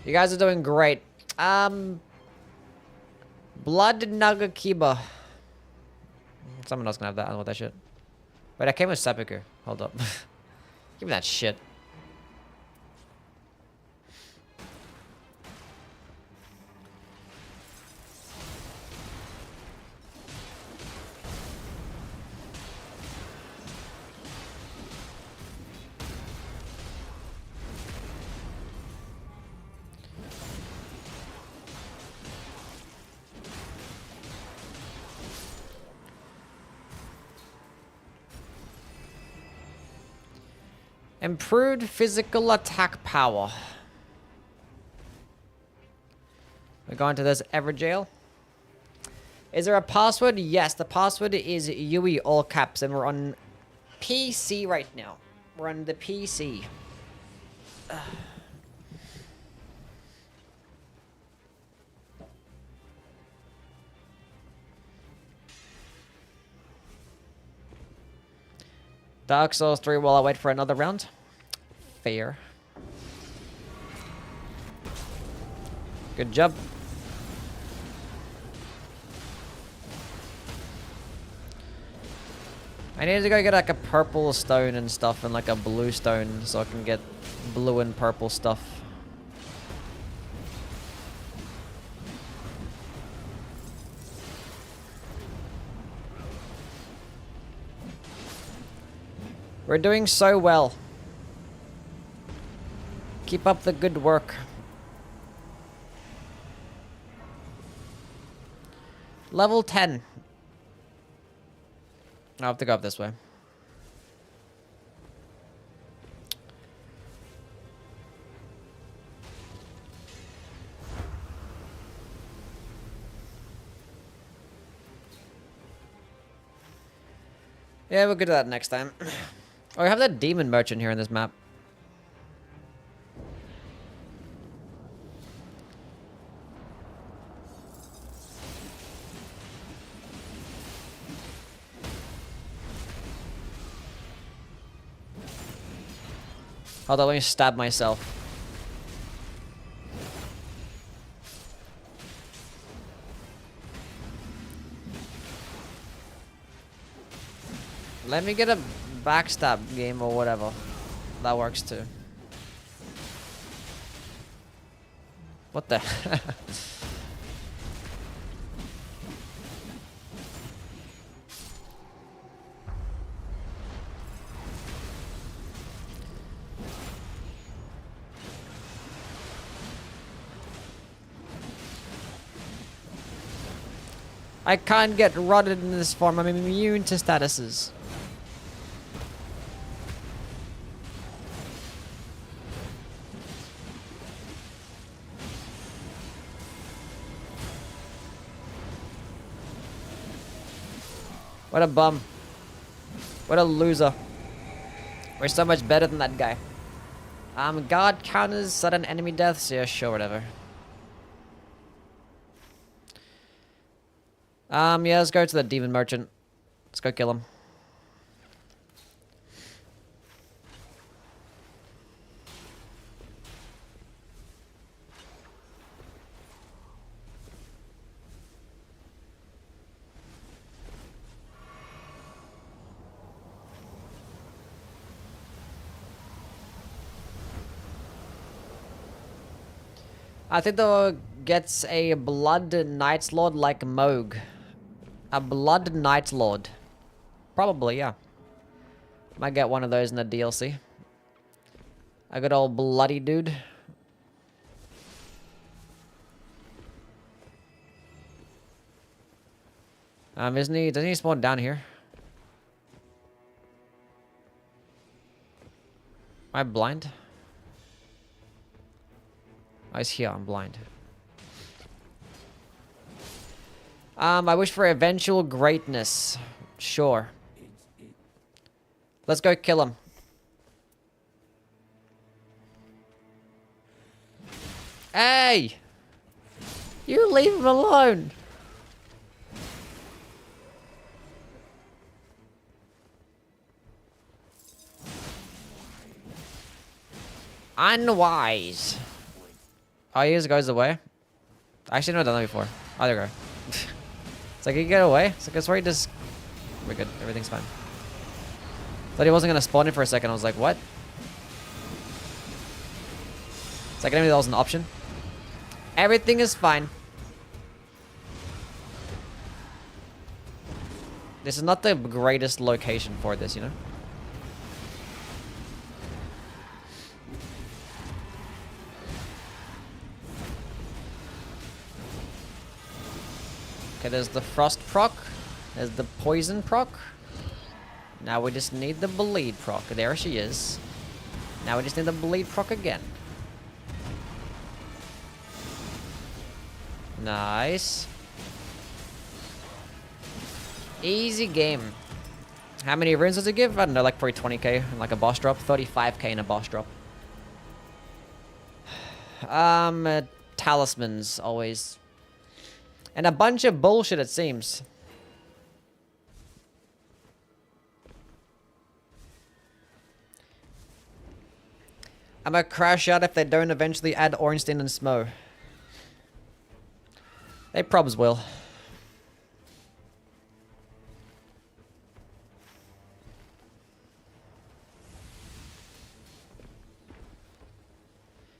You guys are doing great. Blood Nagakiba. Someone else can have that. I don't want that shit. Wait, I came with Seppuku. Hold up. Give me that shit. Improved physical attack power. We're going to this Everjail. Is there a password? Yes, the password is Yui all caps, and we're on PC right now. We're on the PC. Dark Souls 3 while I wait for another round. Fair. Good job. I need to go get like a purple stone and stuff and like a blue stone so I can get blue and purple stuff. We're doing so well. Keep up the good work. Level 10. I'll have to go up this way. Yeah, we'll get to that next time. Oh, we have that demon merchant here in this map. Hold on, let me stab myself. Let me get a backstab game or whatever. That works too. What the? I can't get rotted in this form. I'm immune to statuses. What a bum. What a loser. We're so much better than that guy. Guard counters, sudden enemy deaths. Yeah, sure, whatever. Yeah, let's go to the demon merchant. Let's go kill him. I think the gets a blood knight lord like Moog. A blood knight lord. Probably, yeah. Might get one of those in the DLC. A good old bloody dude. Doesn't he spawn down here? Am I blind? Oh, he's here, I'm blind. I wish for eventual greatness. Sure. Let's go kill him. Hey! You leave him alone! Unwise. Oh, he just goes away? I actually never done that before. Oh, there we go. It's like, he get away? It's like, I swear he just... We're good. Everything's fine. Thought he wasn't going to spawn in for a second. I was like, what? It's like, maybe that was an option. Everything is fine. This is not the greatest location for this, you know? Okay, there's the frost proc. There's the poison proc. Now we just need the bleed proc. There she is. Now we just need the bleed proc again. Nice. Easy game. How many runes does it give? I don't know, like probably 20k and like a boss drop. 35k in a boss drop. Talismans, always. And a bunch of bullshit, it seems. I'm gonna crash out if they don't eventually add Ornstein and Smo. They probs will.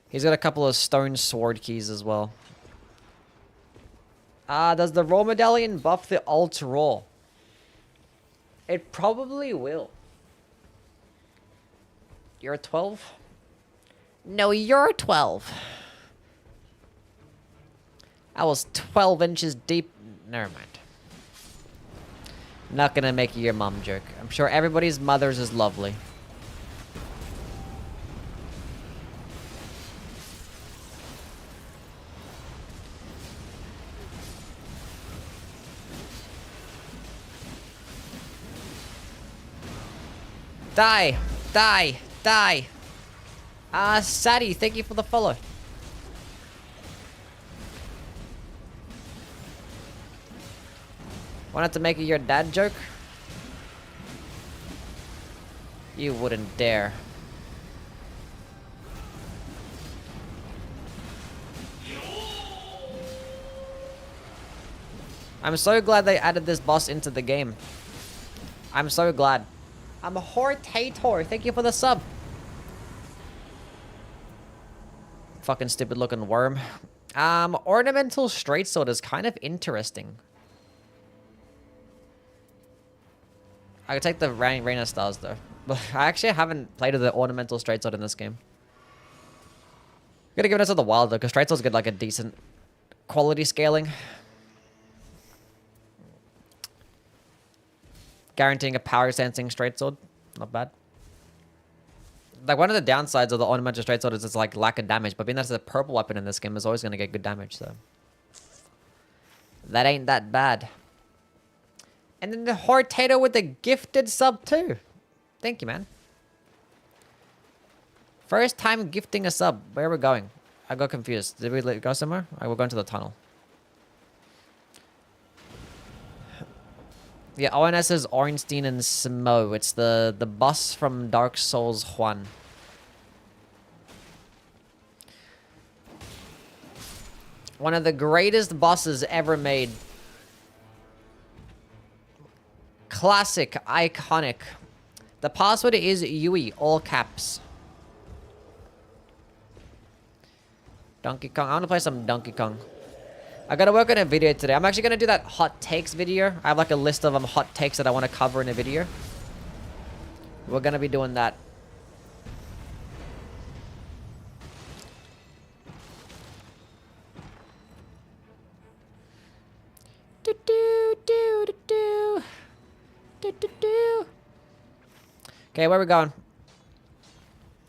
He's got a couple of stone sword keys as well. Does the raw medallion buff the alt raw? It probably will. You're a 12? No, you're 12. I was 12 inches deep. Never mind. Not gonna make you your mom joke. I'm sure everybody's mother's is lovely. Die! Die! Die! Sadie, thank you for the follow. Wanted to make it your dad joke? You wouldn't dare. I'm so glad they added this boss into the game. I'm so glad. I'm a Hortator. Thank you for the sub. Fucking stupid looking worm. Ornamental straight sword is kind of interesting. I could take the Rain of Stars though. But I actually haven't played with the ornamental straight sword in this game. Gotta give it to the wild though, because straight swords get like a decent quality scaling. Guaranteeing a power sensing straight sword. Not bad. Like, one of the downsides of the ornamental straight sword is it's like lack of damage, but being that it's a purple weapon in this game is always going to get good damage, so. That ain't that bad. And then the Hortator with the gifted sub too. Thank you, man. First time gifting a sub. Where are we going? I got confused. Did we go somewhere? We're going to the tunnel. Yeah, ONS is Ornstein and Smo. It's the boss from Dark Souls 1. One of the greatest bosses ever made. Classic, iconic. The password is Yui, all caps. Donkey Kong. I want to play some Donkey Kong. I gotta work on a video today. I'm actually gonna do that hot takes video. I have like a list of hot takes that I want to cover in a video. We're gonna be doing that. Do do do do do do do do. Okay, where are we going?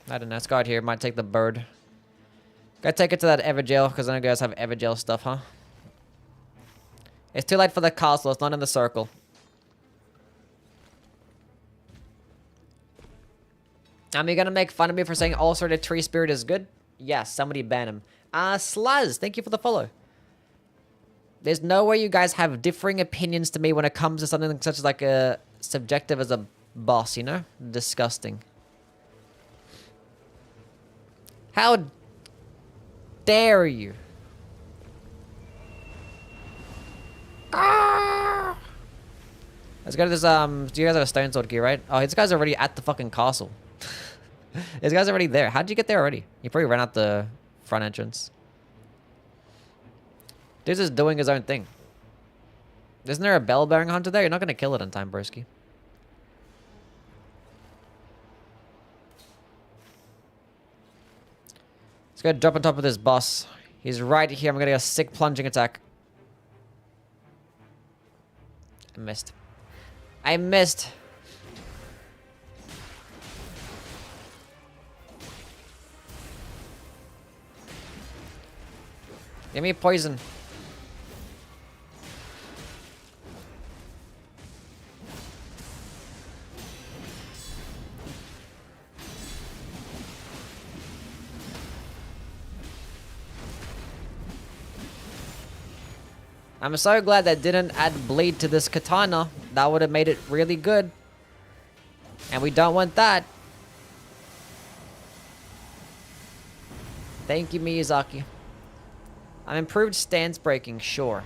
I don't know. Let's go out here. Might take the bird. Gotta take it to that Everjail because I know you guys have Everjail stuff, huh? It's too late for the castle. It's not in the circle. Are you gonna make fun of me for saying also the tree spirit is good? Yes, somebody ban him. Sluz, thank you for the follow. There's no way you guys have differing opinions to me when it comes to something such as like a subjective as a boss, you know? Disgusting. How dare you? Let's go to this, do you guys have a stone sword key, right? Oh, this guy's already at the fucking castle. This guy's already there. How'd you get there already? You probably ran out the front entrance. Dude's just doing his own thing. Isn't there a bell-bearing hunter there? You're not gonna kill it in time, broski. Let's go drop on top of this boss. He's right here. I'm gonna get a sick plunging attack. I missed. I missed. Give me poison. I'm so glad that didn't add bleed to this katana. That would have made it really good. And we don't want that. Thank you, Miyazaki. I'm improved stance breaking, sure.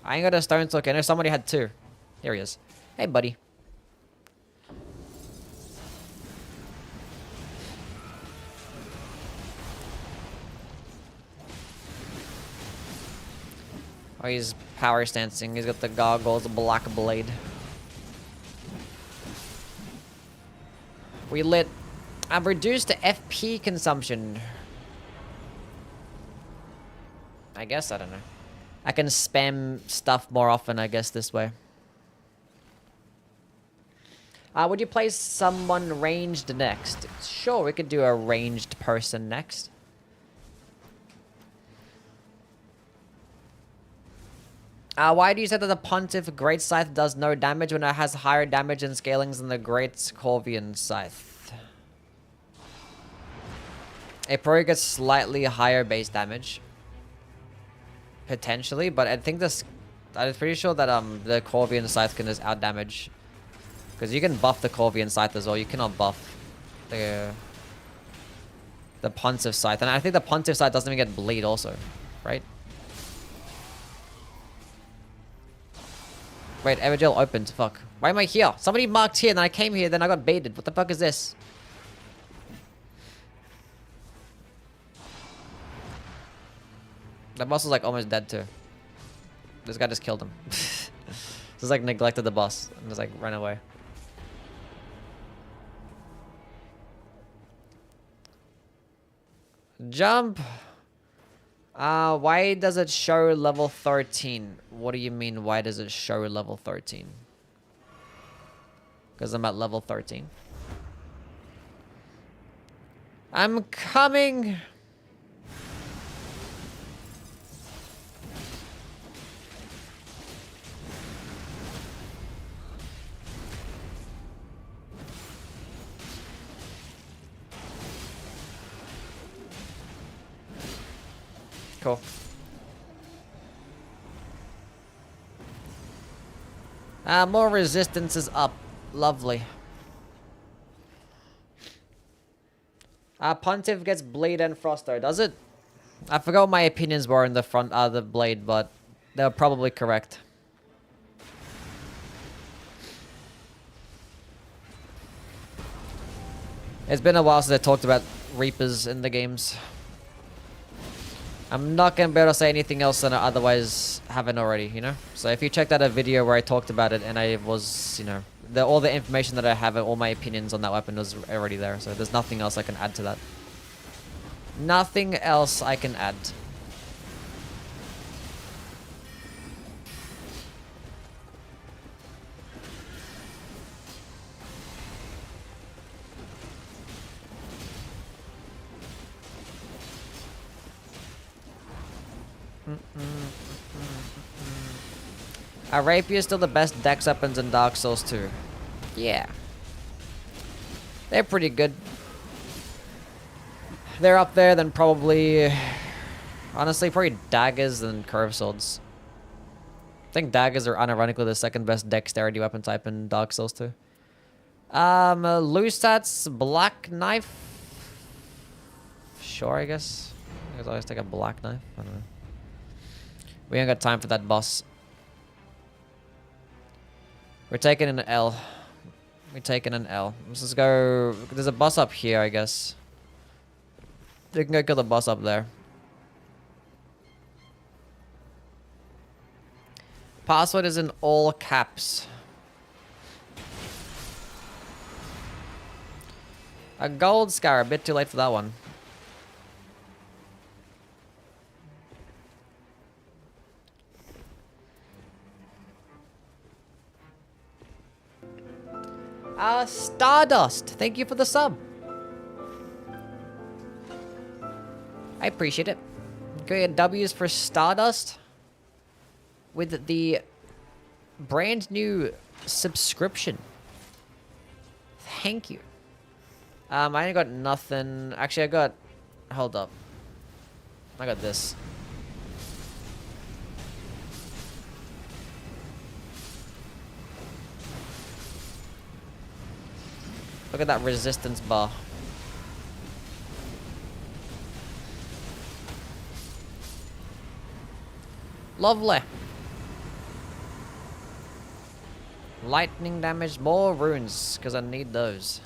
I ain't got a stone soak. I know somebody had two. Here he is. Hey, buddy. Oh, he's power stancing. He's got the goggles, the black blade. We lit. I've reduced the FP consumption. I guess, I don't know. I can spam stuff more often, I guess, this way. Would you play someone ranged next? Sure, we could do a ranged person next. Why do you say that the Pontiff Great Scythe does no damage when it has higher damage and scalings than the Great Corvian Scythe? It probably gets slightly higher base damage. Potentially, but I think this... I'm pretty sure that the Corvian Scythe can just outdamage. Because you can buff the Corvian Scythe as well. You cannot buff the Pontiff Scythe. And I think the Pontiff Scythe doesn't even get bleed also, right? Wait, Evangel opened. Fuck. Why am I here? Somebody marked here, and then I came here, then I got baited. What the fuck is this? The boss was like almost dead too. This guy just killed him. Just like neglected the boss and just like ran away. Jump. Why does it show level 13? What do you mean, why does it show level 13? Because I'm at level 13. I'm coming! Cool. More resistance is up. Lovely. Pontiff gets blade and frosto, does it? I forgot what my opinions were in the front the blade, but they were probably correct. It's been a while since I talked about Reapers in the games. I'm not going to be able to say anything else than I otherwise haven't already, you know? So if you checked out a video where I talked about it and I was, you know, all the information that I have, all my opinions on that weapon was already there. So there's nothing else I can add to that. Nothing else I can add. Rapier is still the best dex weapons in Dark Souls 2. Yeah. They're pretty good. They're up there than probably... Honestly, probably daggers and curved swords. I think daggers are unironically the second best dexterity weapon type in Dark Souls 2. Lusat's black knife? Sure, I guess. I guess I'll always take a black knife. I don't know. We ain't got time for that boss. We're taking an L. We're taking an L. Let's just go... There's a boss up here, I guess. We can go kill the boss up there. Password is in all caps. A gold scar. A bit too late for that one. Stardust, thank you for the sub. I appreciate it. Go W's for Stardust with the brand new subscription. Thank you. I ain't got nothing. Actually, I got... Hold up. I got this. Look at that resistance bar. Lovely. Lightning damage, more runes, because I need those.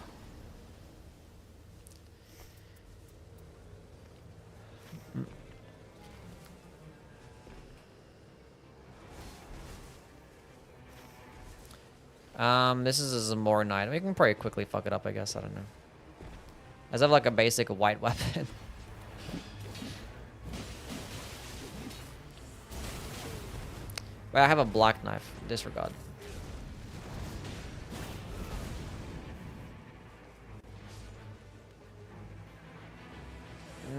This is a Zamora item. We can probably quickly fuck it up, I guess. I don't know. As I have like a basic white weapon. Wait, I have a black knife. Disregard.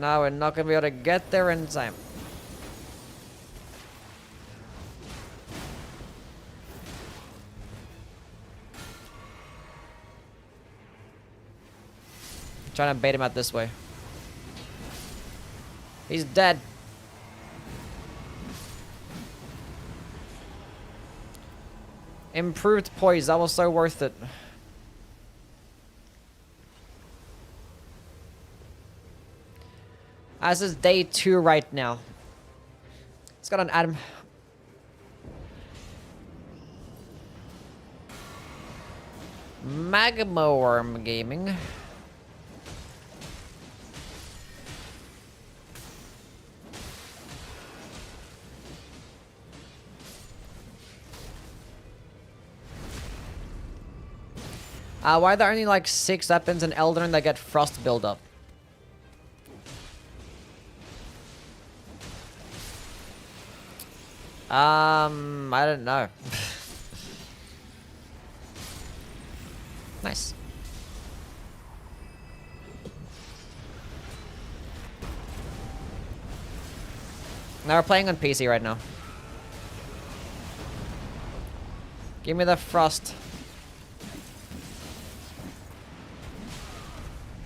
No, we're not gonna be able to get there in time. Trying to bait him out this way. He's dead. Improved poise. That was so worth it. This is day 2 right now. Let's go on, Adam. Magma Worm Gaming. Why are there only like 6 weapons in Elden that get frost buildup? I don't know. Nice. Now we're playing on PC right now. Give me the frost.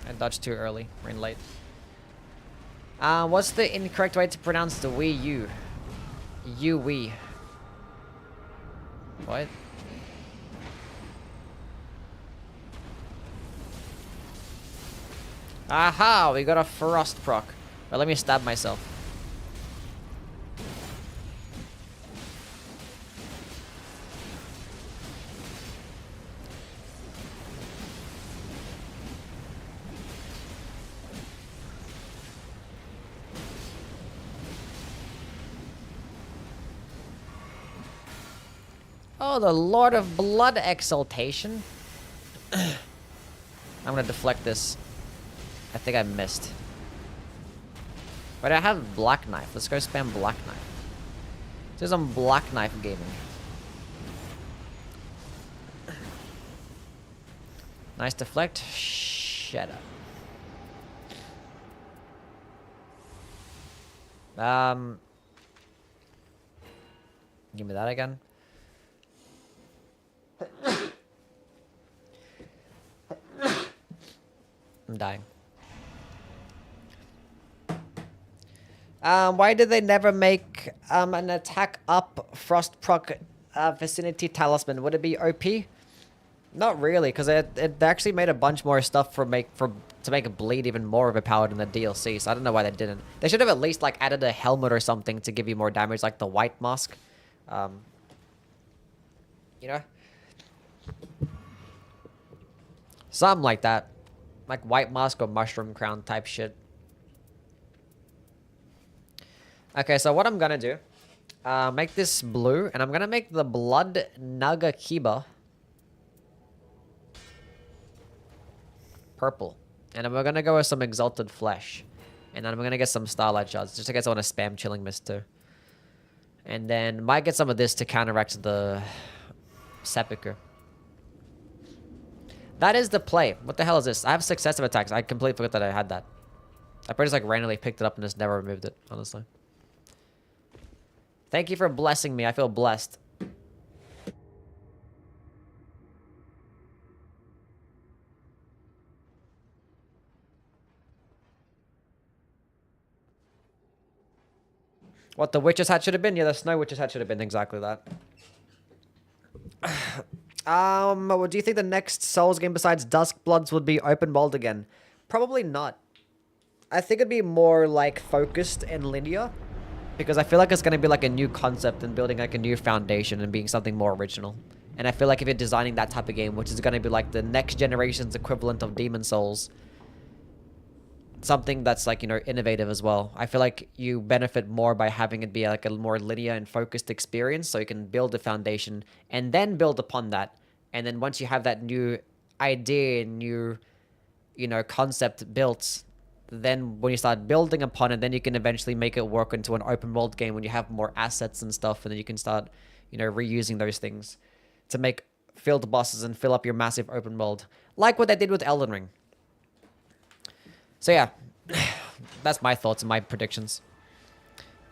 I dodged too early. Ran late. What's the incorrect way to pronounce the Wii U? Wii. What? Aha! We got a frost proc. Well, let me stab myself. Oh, the Lord of Blood Exaltation. I'm gonna deflect this. I think I missed. But I have Black Knife. Let's go spam Black Knife. This is on Black Knife Gaming. Nice deflect. Shut up. Give me that again. I'm dying. Why did they never make an attack up frost proc vicinity talisman? Would it be OP? Not really, because it actually made a bunch more stuff to make bleed even more overpowered in the DLC. So I don't know why they didn't. They should have at least like added a helmet or something to give you more damage, like the white mask. You know, something like that, like white mask or mushroom crown type shit. Okay, so what I'm gonna do, make this blue, and I'm gonna make the Blood Naga Kiba purple. And then we're gonna go with some Exalted Flesh. And then I'm gonna get some Starlight Shards, just in case I want to spam Chilling Mist too. And then might get some of this to counteract the Sepulchre. That is the play. What the hell is this? I have successive attacks. I completely forgot that I had that. I probably just like randomly picked it up and just never removed it, honestly. Thank you for blessing me. I feel blessed. What the witch's hat should have been? Yeah, the snow witch's hat should have been exactly that. What do you think the next Souls game besides Duskbloods would be open world again? Probably not. I think it'd be more like focused and linear, because I feel like it's gonna be like a new concept and building like a new foundation and being something more original. And I feel like if you're designing that type of game, which is gonna be like the next generation's equivalent of Demon Souls, something that's like, you know, innovative as well. I feel like you benefit more by having it be like a more linear and focused experience, so you can build a foundation and then build upon that. And then once you have that new idea, new, you know, concept built, then when you start building upon it, then you can eventually make it work into an open world game when you have more assets and stuff, and then you can start, you know, reusing those things to make filled bosses and fill up your massive open world, like what they did with Elden Ring. So yeah, that's my thoughts and my predictions.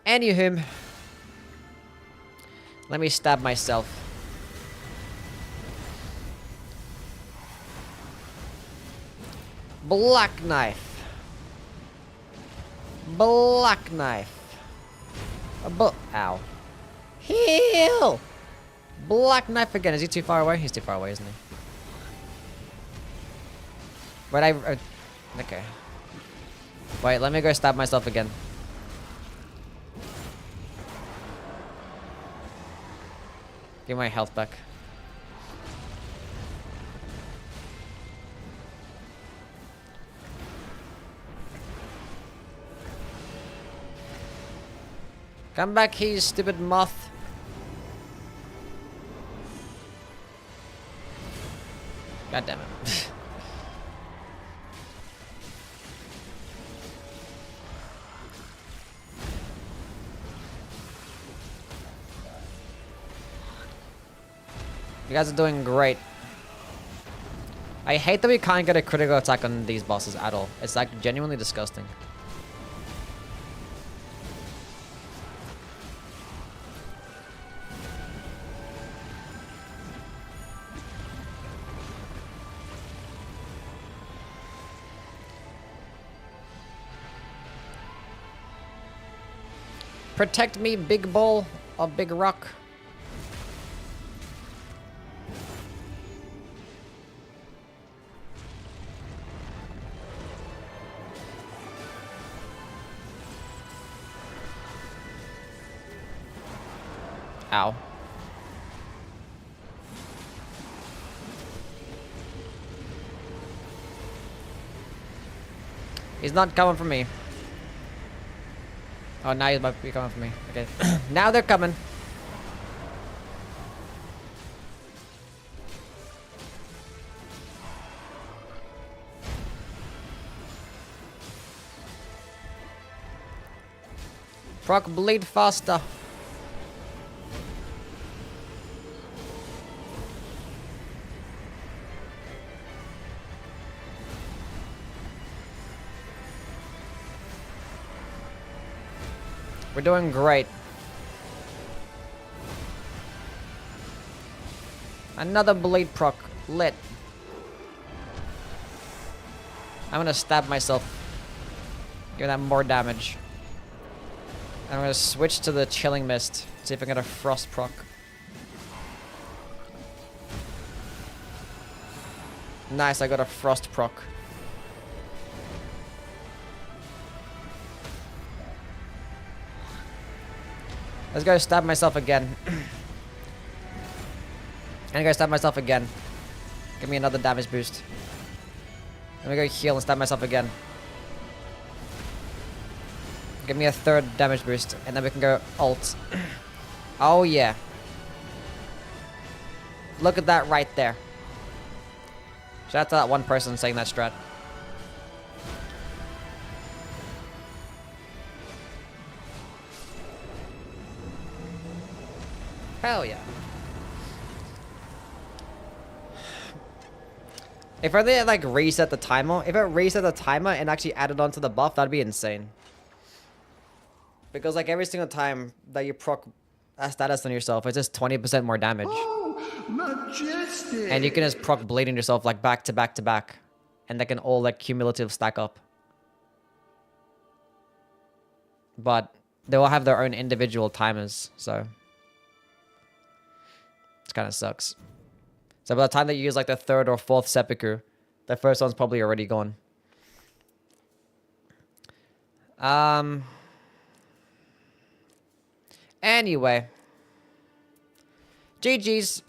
Anywho, let me stab myself. Black knife. Black knife. Ow. Heal! Black knife again. Is he too far away? He's too far away, isn't he? Wait, okay. Wait, let me go stab myself again. Give my health back. Come back here, you stupid moth. God damn it. You guys are doing great. I hate that we can't get a critical attack on these bosses at all. It's like genuinely disgusting. Protect me, big ball or big rock. Ow. He's not coming for me. Oh, now he's about to be coming for me. Okay. Now they're coming. Proc, bleed faster. We're doing great. Another bleed proc. Lit. I'm gonna stab myself. Give that more damage. And I'm gonna switch to the chilling mist. See if I can get a frost proc. Nice, I got a frost proc. Let's go stab myself again. And go stab myself again. Give me another damage boost. Let me go heal and stab myself again. Give me a third damage boost. And then we can go ult. Oh yeah. Look at that right there. Shout out to that one person saying that strat. Hell yeah. If they like reset the timer, if it reset the timer and actually added onto the buff, that'd be insane. Because like every single time that you proc a status on yourself, it's just 20% more damage. Oh, majestic. And you can just proc bleeding yourself like back to back to back. And they can all like cumulative stack up. But they will have their own individual timers, so it kind of sucks. So by the time that you use like the third or fourth seppuku, the first one's probably already gone. Anyway. GG's.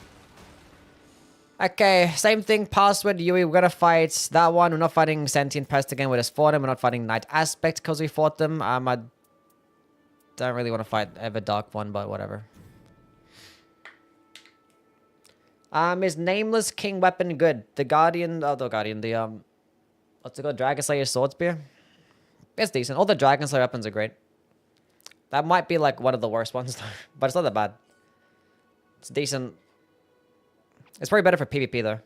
Okay, same thing, password, Yui, we're gonna fight that one. We're not fighting Sentient Pest again, we just fought him. We're not fighting Night Aspect because we fought them. I don't really want to fight Ever Dark one, but whatever. Is Nameless King Weapon good? The Guardian, the, what's it called? Dragon Slayer Sword Spear? It's decent. All the Dragon Slayer weapons are great. That might be like one of the worst ones, but it's not that bad. It's decent. It's probably better for PvP though.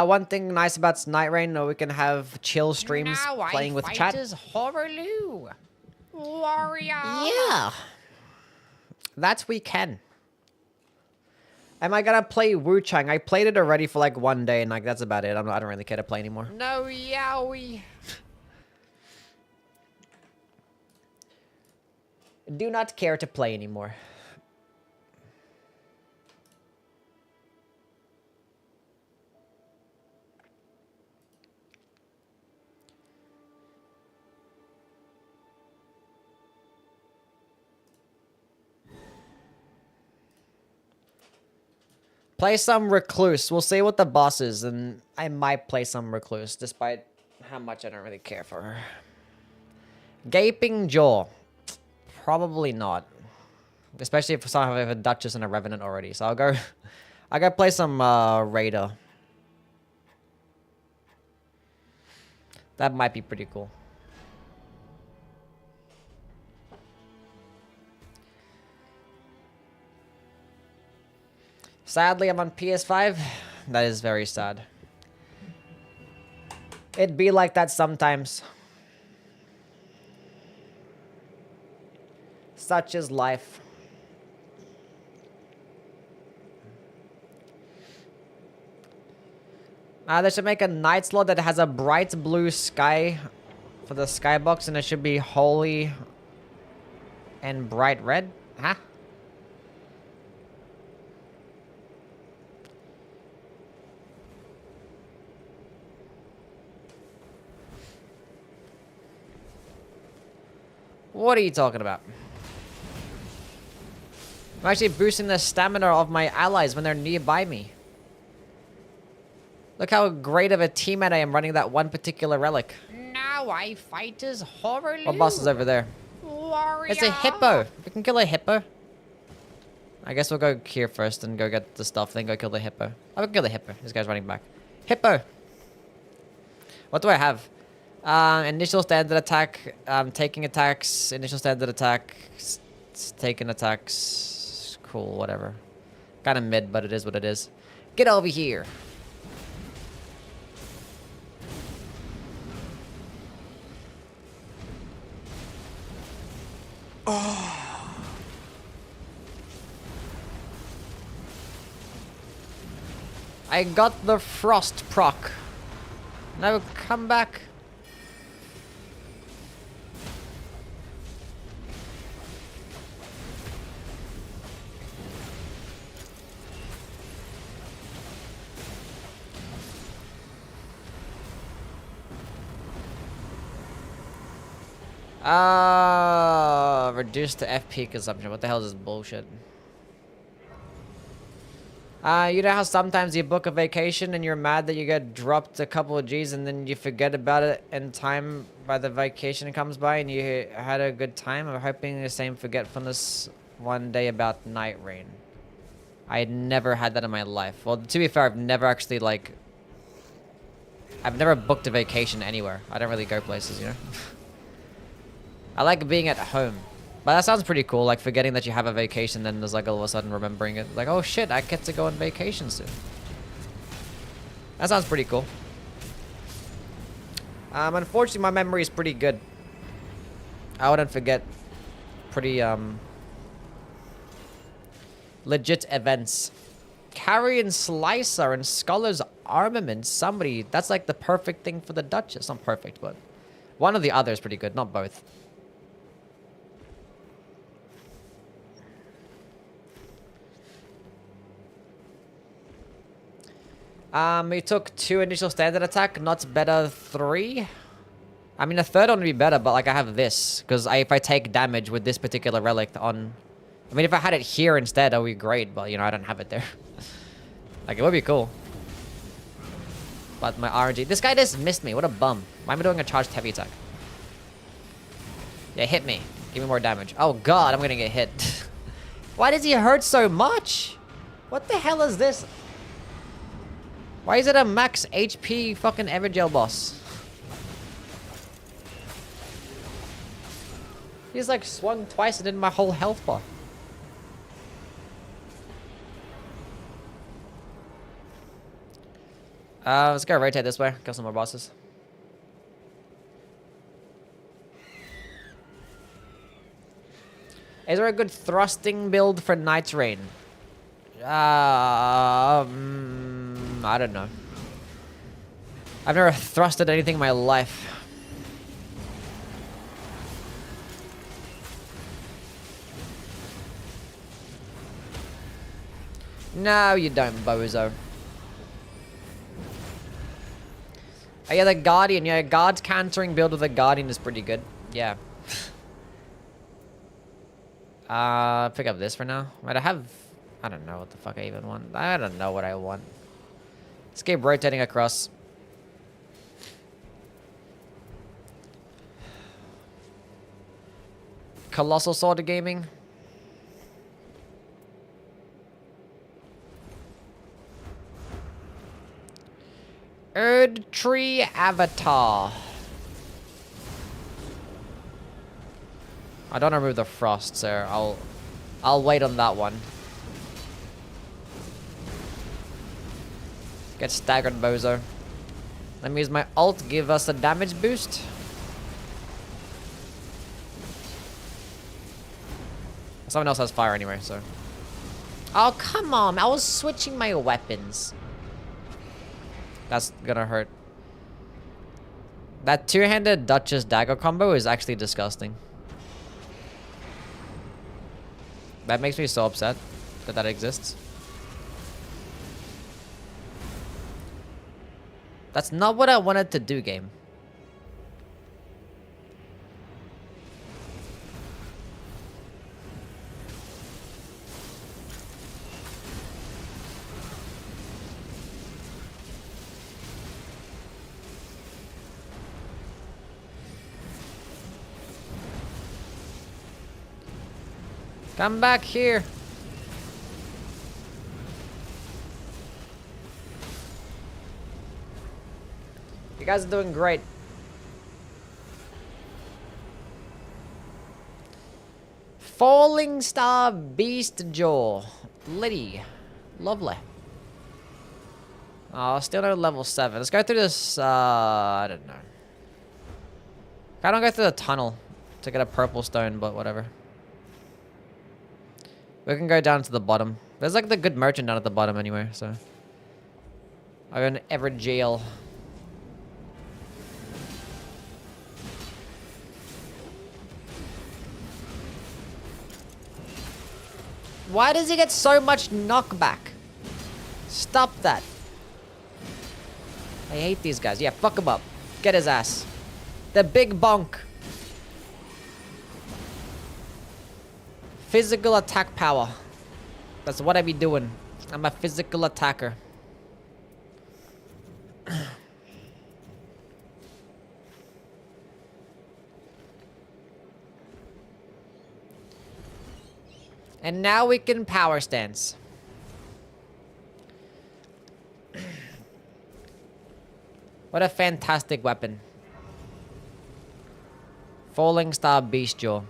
One thing nice about Nightreign, we can have chill streams playing with chat. Horrorloo. Warrior. Yeah. That we can. Am I gonna play Wu Chang? I played it already for like one day and like that's about it. I don't really care to play anymore. No, yowie. Do not care to play anymore. Play some Recluse. We'll see what the boss is, and I might play some Recluse, despite how much I don't really care for her. Gaping Jaw. Probably not. Especially if I have a Duchess and a Revenant already. So I'll go play some Raider. That might be pretty cool. Sadly, I'm on PS5. That is very sad. It'd be like that sometimes. Such is life. They should make a night slot that has a bright blue sky for the skybox, and it should be holy and bright red. Huh? What are you talking about? I'm actually boosting the stamina of my allies when they're nearby me. Look how great of a teammate I am running that one particular relic. Now I fight as Horrorloo. What boss is over there? Warrior. It's a hippo. We can kill a hippo. I guess we'll go here first and go get the stuff, then go kill the hippo. I will kill the hippo. This guy's running back. Hippo. What do I have? Initial standard attack, taking attacks, initial standard attack, taking attacks. Cool, whatever. Kind of mid, but it is what it is. Get over here. Oh. I got the frost proc. Now come back. Reduce the FP consumption. What the hell is this bullshit? You know how sometimes you book a vacation and you're mad that you get dropped a couple of G's and then you forget about it in time by the vacation comes by and you had a good time? I'm hoping the same forgetfulness one day about Nightreign. I had never had that in my life. Well, to be fair, I've never actually, like... I've never booked a vacation anywhere. I don't really go places, you know? I like being at home. But that sounds pretty cool, like forgetting that you have a vacation, then there's like all of a sudden remembering it. Like, oh shit, I get to go on vacation soon. That sounds pretty cool. Unfortunately, my memory is pretty good. I wouldn't forget pretty, legit events. Carrion Slicer and Scholar's Armament. Somebody, that's like the perfect thing for the Duchess. Not perfect, but one of the other is pretty good, not both. We took 2 initial standard attack, not better 3. I mean, a third one would be better, but like I have this. Because if I take damage with this particular relic on... I mean, if I had it here instead, that would be great, but you know, I don't have it there. Like, it would be cool. But my RNG... This guy just missed me, what a bum. Why am I doing a charged heavy attack? Yeah, hit me. Give me more damage. Oh god, I'm gonna get hit. Why does he hurt so much? What the hell is this? Why is it a max HP fucking Evergel boss? He's like swung twice and did my whole health bar. Let's go rotate this way. Kill some more bosses. Is there a good thrusting build for Nightreign? I don't know. I've never thrusted anything in my life. No, you don't, bozo. Oh yeah, the Guardian. Yeah, Guard's countering build with the Guardian is pretty good. Yeah. Pick up this for now. Might I have... I don't know what the fuck I even want. I don't know what I want. Let's keep rotating across. Colossal Sword of Gaming. Erd Tree Avatar. I don't remove the frost, so I'll wait on that one. Get staggered, bozo. Let me use my ult, give us a damage boost. Someone else has fire anyway, so. Oh, come on. I was switching my weapons. That's gonna hurt. That two-handed Duchess dagger combo is actually disgusting. That makes me so upset that that exists. That's not what I wanted to do, game. Come back here. You guys are doing great. Falling Star Beast Jaw. Liddy. Lovely. Oh, still no level 7. Let's go through this, I don't know. I don't go through the tunnel to get a purple stone, but whatever. We can go down to the bottom. There's like the good merchant down at the bottom anyway, so. I'm in ever jail. Why does he get so much knockback? Stop that. I hate these guys. Yeah, fuck him up. Get his ass. The big bonk. Physical attack power. That's what I be doing. I'm a physical attacker. And now we can power stance. What a fantastic weapon. Falling Star Beast Jaw.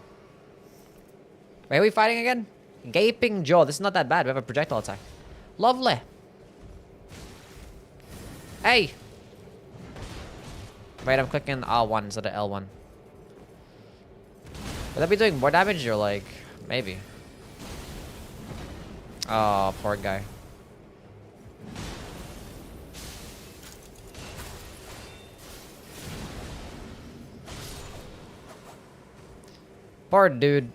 Wait, are we fighting again? Gaping Jaw. This is not that bad. We have a projectile attack. Lovely. Hey! Wait, I'm clicking R1 instead of L1. Would that be doing more damage or like... Maybe. Oh, poor guy. Poor dude.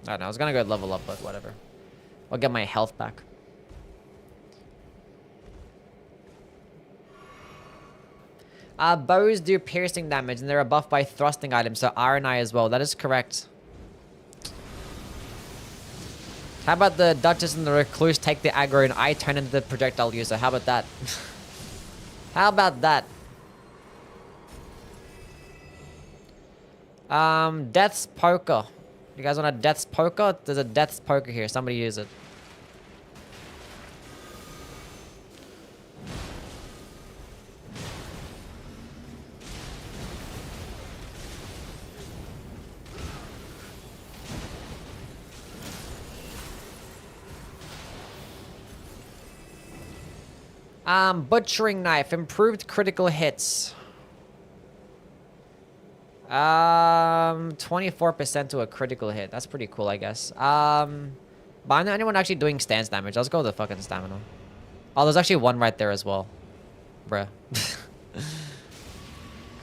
I don't know, I was gonna go level up, but whatever. I'll get my health back. Bows do piercing damage, and they're buffed by thrusting items, so R and I as well. That is correct. How about the Duchess and the Recluse take the aggro and I turn into the projectile user? How about that? How about that? Death's Poker. You guys want a Death's Poker? There's a Death's Poker here. Somebody use it. Butchering Knife. Improved critical hits. 24% to a critical hit. That's pretty cool, I guess. But I don't know anyone actually doing stance damage. Let's go with the fucking stamina. Oh, there's actually one right there as well. Bruh.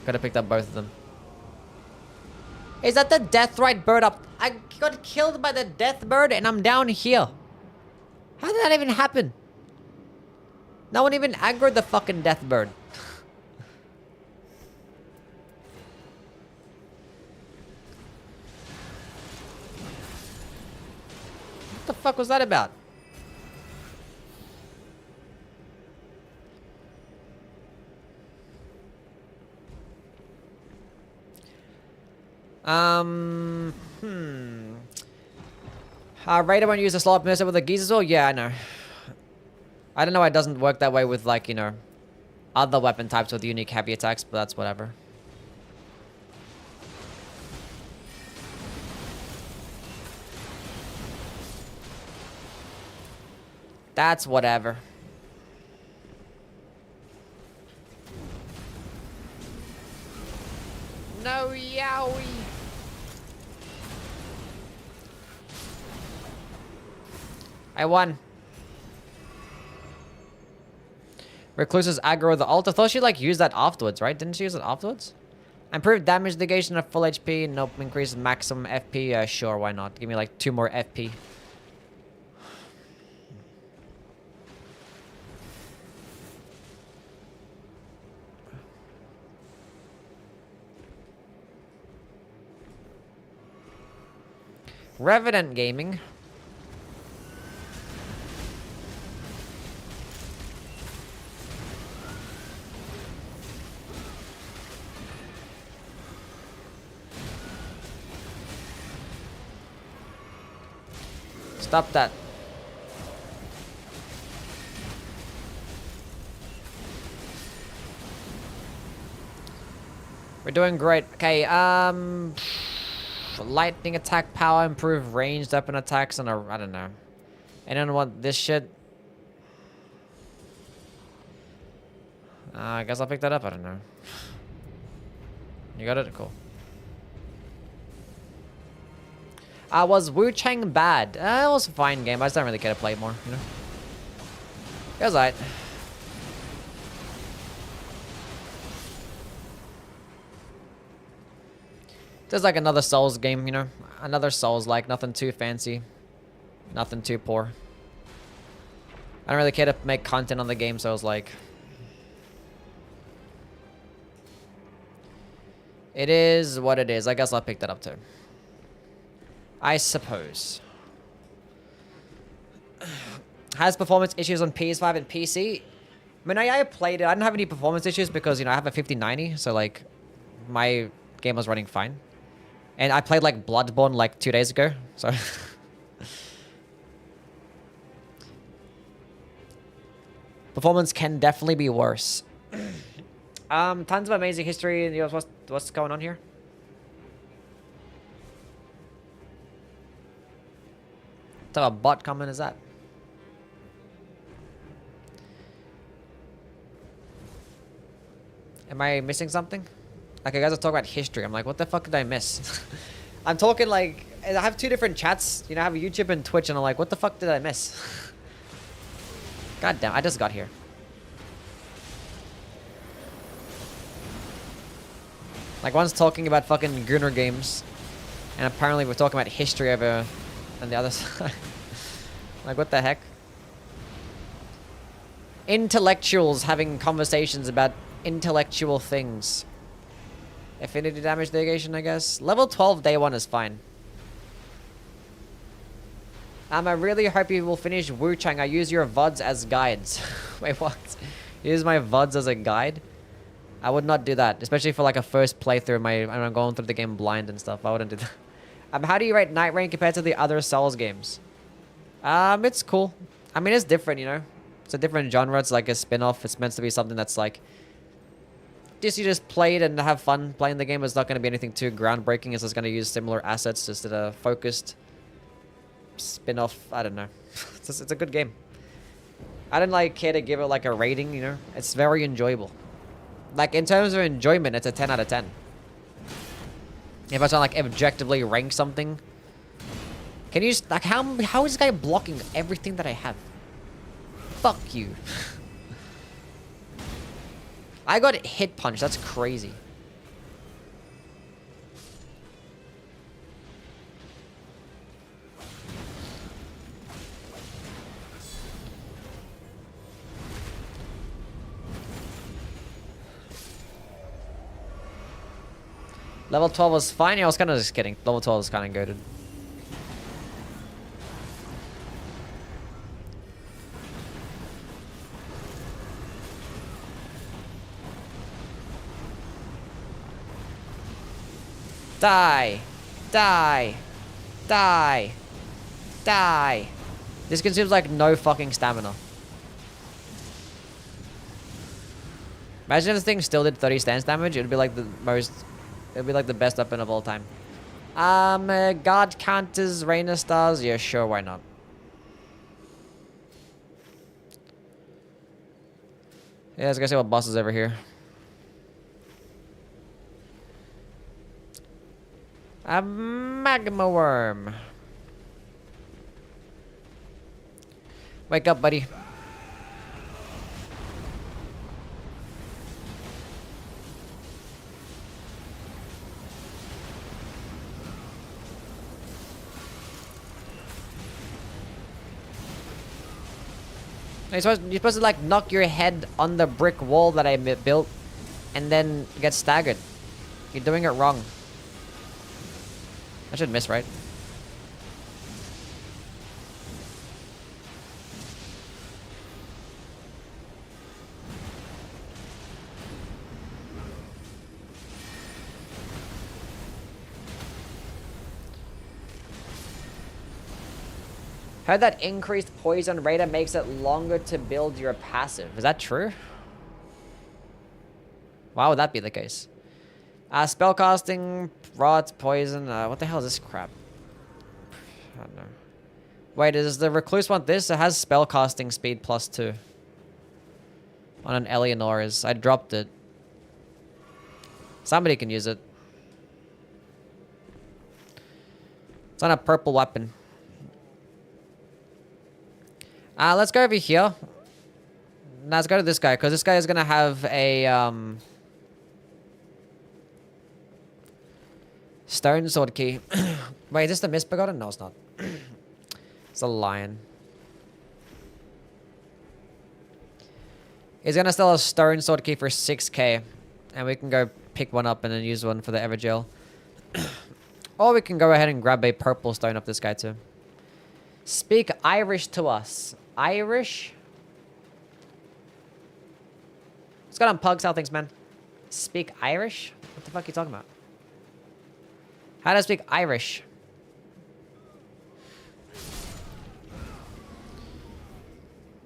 Could have picked up both of them. Is that the Deathrite bird up? I got killed by the death bird and I'm down here. How did that even happen? No one even aggroed the fucking death bird. What the fuck was that about? Raider won't use a slot mercer with a geese as well? Yeah, I know. I don't know why it doesn't work that way with, like, you know, other weapon types with unique heavy attacks, but that's whatever. That's whatever. No, yowie. I won. Recluse's aggro the ult. I thought she like used that afterwards, right? Didn't she use it afterwards? Improved damage negation of full HP. Nope. Increase maximum FP. Sure, why not? Give me like 2 more FP. Revenant Gaming. Stop that. We're doing great. Okay, lightning attack power, improve ranged weapon attacks, and I don't know. Anyone want this shit? I guess I'll pick that up. I don't know. You got it? Cool. Was Wu Chang bad? It was a fine game. I just don't really care to play more, you know? It was alright. There's like another Souls game, you know? Another Souls-like. Nothing too fancy. Nothing too poor. I don't really care to make content on the game, so I was like... It is what it is. I guess I'll pick that up too. I suppose. Has performance issues on PS5 and PC? I mean, I played it. I didn't have any performance issues because, you know, I have a 5090. So, like, my game was running fine. And I played, like, Bloodborne, like, 2 days ago. So... Performance can definitely be worse. Tons of amazing history. What's going on here? What type of bot comment is that? Am I missing something? Like, you guys are talking about history. I'm like, what the fuck did I miss? I'm talking like, I have two different chats. You know, I have YouTube and Twitch, and I'm like, what the fuck did I miss? God damn, I just got here. Like, one's talking about fucking Gunner games, and apparently we're talking about history over on the other side. Like, what the heck? Intellectuals having conversations about intellectual things. Affinity damage negation, I guess. Level 12 day 1 is fine. I really hope you will finish Wu Chang. I use your VODs as guides. Wait, what? Use my VODs as a guide? I would not do that, especially for like a first playthrough. I'm going through the game blind and stuff. I wouldn't do that. How do you rate Nightreign compared to the other Souls games? It's cool. I mean, it's different, you know. It's a different genre. It's like a spin-off. It's meant to be something that's like, you just play it and have fun playing the game. It's not going to be anything too groundbreaking. It's just going to use similar assets, just at a focused spin-off. I don't know. It's a good game. I don't like care to give it like a rating, you know. It's very enjoyable. Like, in terms of enjoyment, it's a 10 out of 10. If I was to like objectively rank something, can you like how is this guy blocking everything that I have? Fuck you. I got hit punch. That's crazy. Level 12 was fine. Yeah, I was kind of just kidding. Level 12 was kind of goated. Die. Die. Die. Die. This consumes like no fucking stamina. Imagine if this thing still did 30 stance damage. It would be like the most... It would be like the best weapon of all time. God counters, Rainer stars. Yeah, sure, why not? Yeah, let's go see what boss is over here. A magma worm. Wake up, buddy. You're supposed to like knock your head on the brick wall that I built and then get staggered. You're doing it wrong. I should miss, right? Heard that increased poison rate makes it longer to build your passive. Is that true? Why would that be the case? Spellcasting, rot, poison. What the hell is this crap? I don't know. Wait, does the recluse want this? It has spellcasting speed +2 on an Eleanor's. I dropped it. Somebody can use it. It's on a purple weapon. Let's go over here. Now let's go to this guy, because this guy is gonna have a stone sword key. Wait, is this the misbegotten? No, it's not. It's a lion. He's gonna sell a stone sword key for 6k, and we can go pick one up and then use one for the Evergel. Or we can go ahead and grab a purple stone off this guy too. Speak Irish to us. Irish? What's going on, Pugs? How things, man? Speak Irish? What the fuck are you talking about? How do I speak Irish?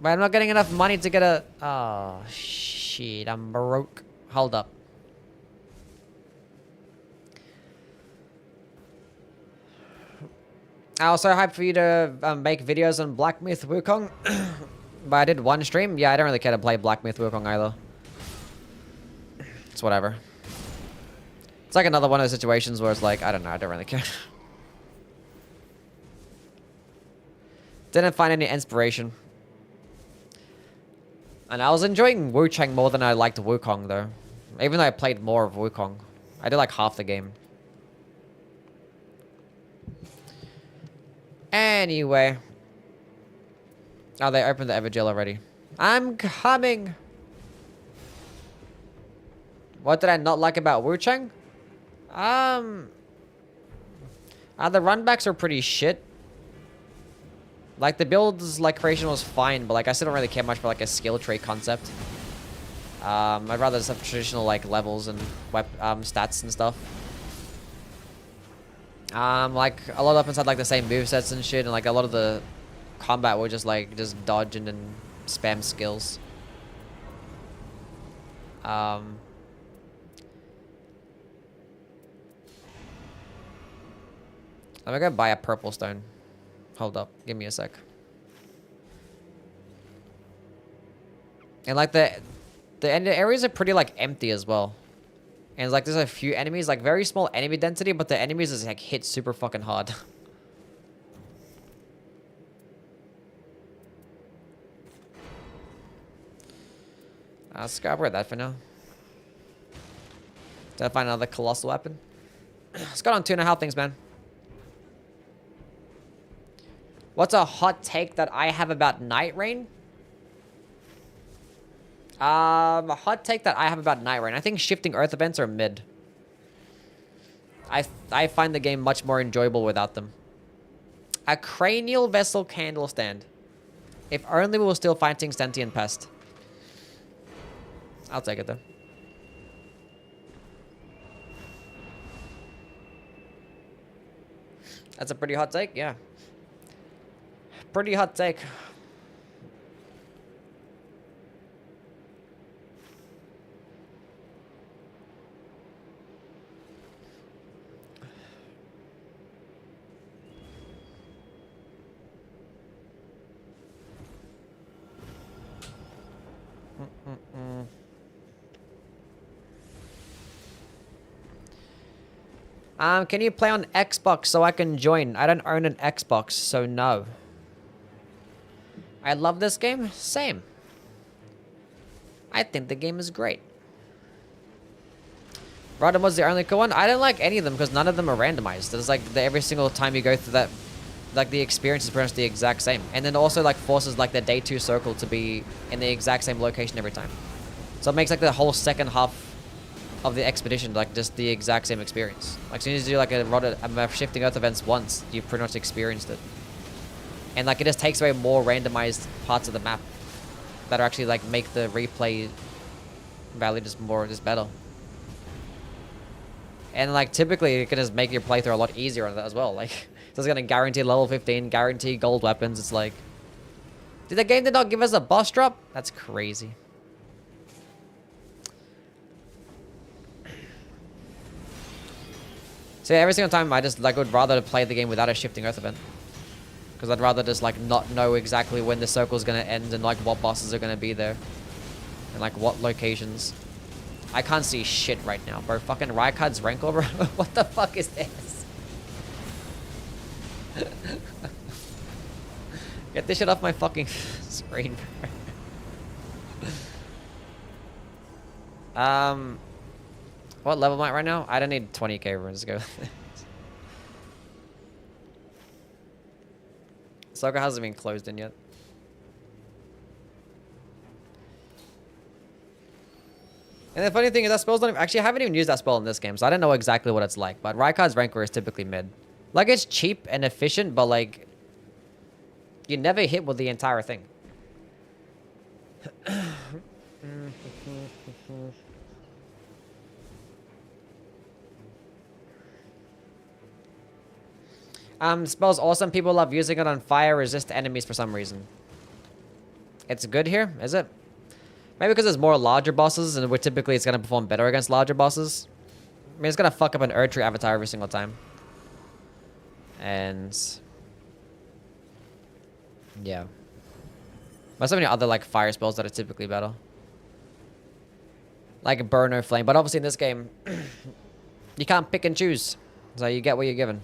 But I'm not getting enough money to get a... Oh, shit. I'm broke. Hold up. I also hyped for you to make videos on Black Myth Wukong. But I did one stream. Yeah, I don't really care to play Black Myth Wukong either. It's whatever. It's like another one of those situations where it's like, I don't know, I don't really care. Didn't find any inspiration. And I was enjoying Wu Chang more than I liked Wukong though. Even though I played more of Wukong. I did like half the game. Anyway. Oh, they opened the Everjail already. I'm coming! What did I not like about Wu Chang? The runbacks are pretty shit. Like, the build's, like, creation was fine, but, like, I still don't really care much for, like, a skill tree concept. I'd rather just have traditional, like, levels and stats and stuff. Like, a lot of weapons had, like, the same movesets and shit, and, like, a lot of the combat were just, like, just dodging and spam skills. I'm gonna go buy a purple stone. Hold up, give me a sec. And like the areas are pretty like empty as well. And it's like there's a few enemies, like very small enemy density, but the enemies is like hit super fucking hard. Let's go upgrade that for now. Did I find another colossal weapon? Let's go on 2.5 things, man. What's a hot take that I have about Nightreign? A hot take that I have about Nightreign. I think shifting earth events are mid. I find the game much more enjoyable without them. A cranial vessel candle stand. If only we were still fighting sentient pest. I'll take it though. That's a pretty hot take, yeah. Pretty hot take. Can you play on Xbox so I can join? I don't own an Xbox, so no. I love this game. Same. I think the game is great. Rodham was the only cool one. I don't like any of them because none of them are randomized. It's like every single time you go through that, like the experience is pretty much the exact same. And then also like forces like the day 2 circle to be in the exact same location every time. So it makes like the whole second half of the expedition like just the exact same experience. Like as soon as you do like a shifting earth events once, you've pretty much experienced it. And like it just takes away more randomized parts of the map that are actually like make the replay value just better. And like typically it can just make your playthrough a lot easier on that as well. Like it's gonna guarantee level 15, guarantee gold weapons. It's like, did the game not give us a boss drop? That's crazy. So yeah, every single time I just like would rather play the game without a shifting earth event. Because I'd rather just like not know exactly when the circle's gonna end and like what bosses are gonna be there. And like what locations. I can't see shit right now, bro. Fucking Raikard's Rancor, bro. What the fuck is this? Get this shit off my fucking screen, bro. What level am I at right now? I don't need 20k runes to go. Soccer hasn't been closed in yet. And the funny thing is that spell's not even, actually I haven't even used that spell in this game, so I don't know exactly what it's like, but Raikard's Rancor is typically mid. Like it's cheap and efficient, but like you never hit with the entire thing. Spell's awesome. People love using it on fire resist enemies for some reason. It's good here, is it? Maybe because there's more larger bosses, and where typically it's gonna perform better against larger bosses. I mean, it's gonna fuck up an Erdtree avatar every single time. And Yeah. But so many other like fire spells that are typically better. Like burn or flame. But obviously in this game, you can't pick and choose. So you get what you're given.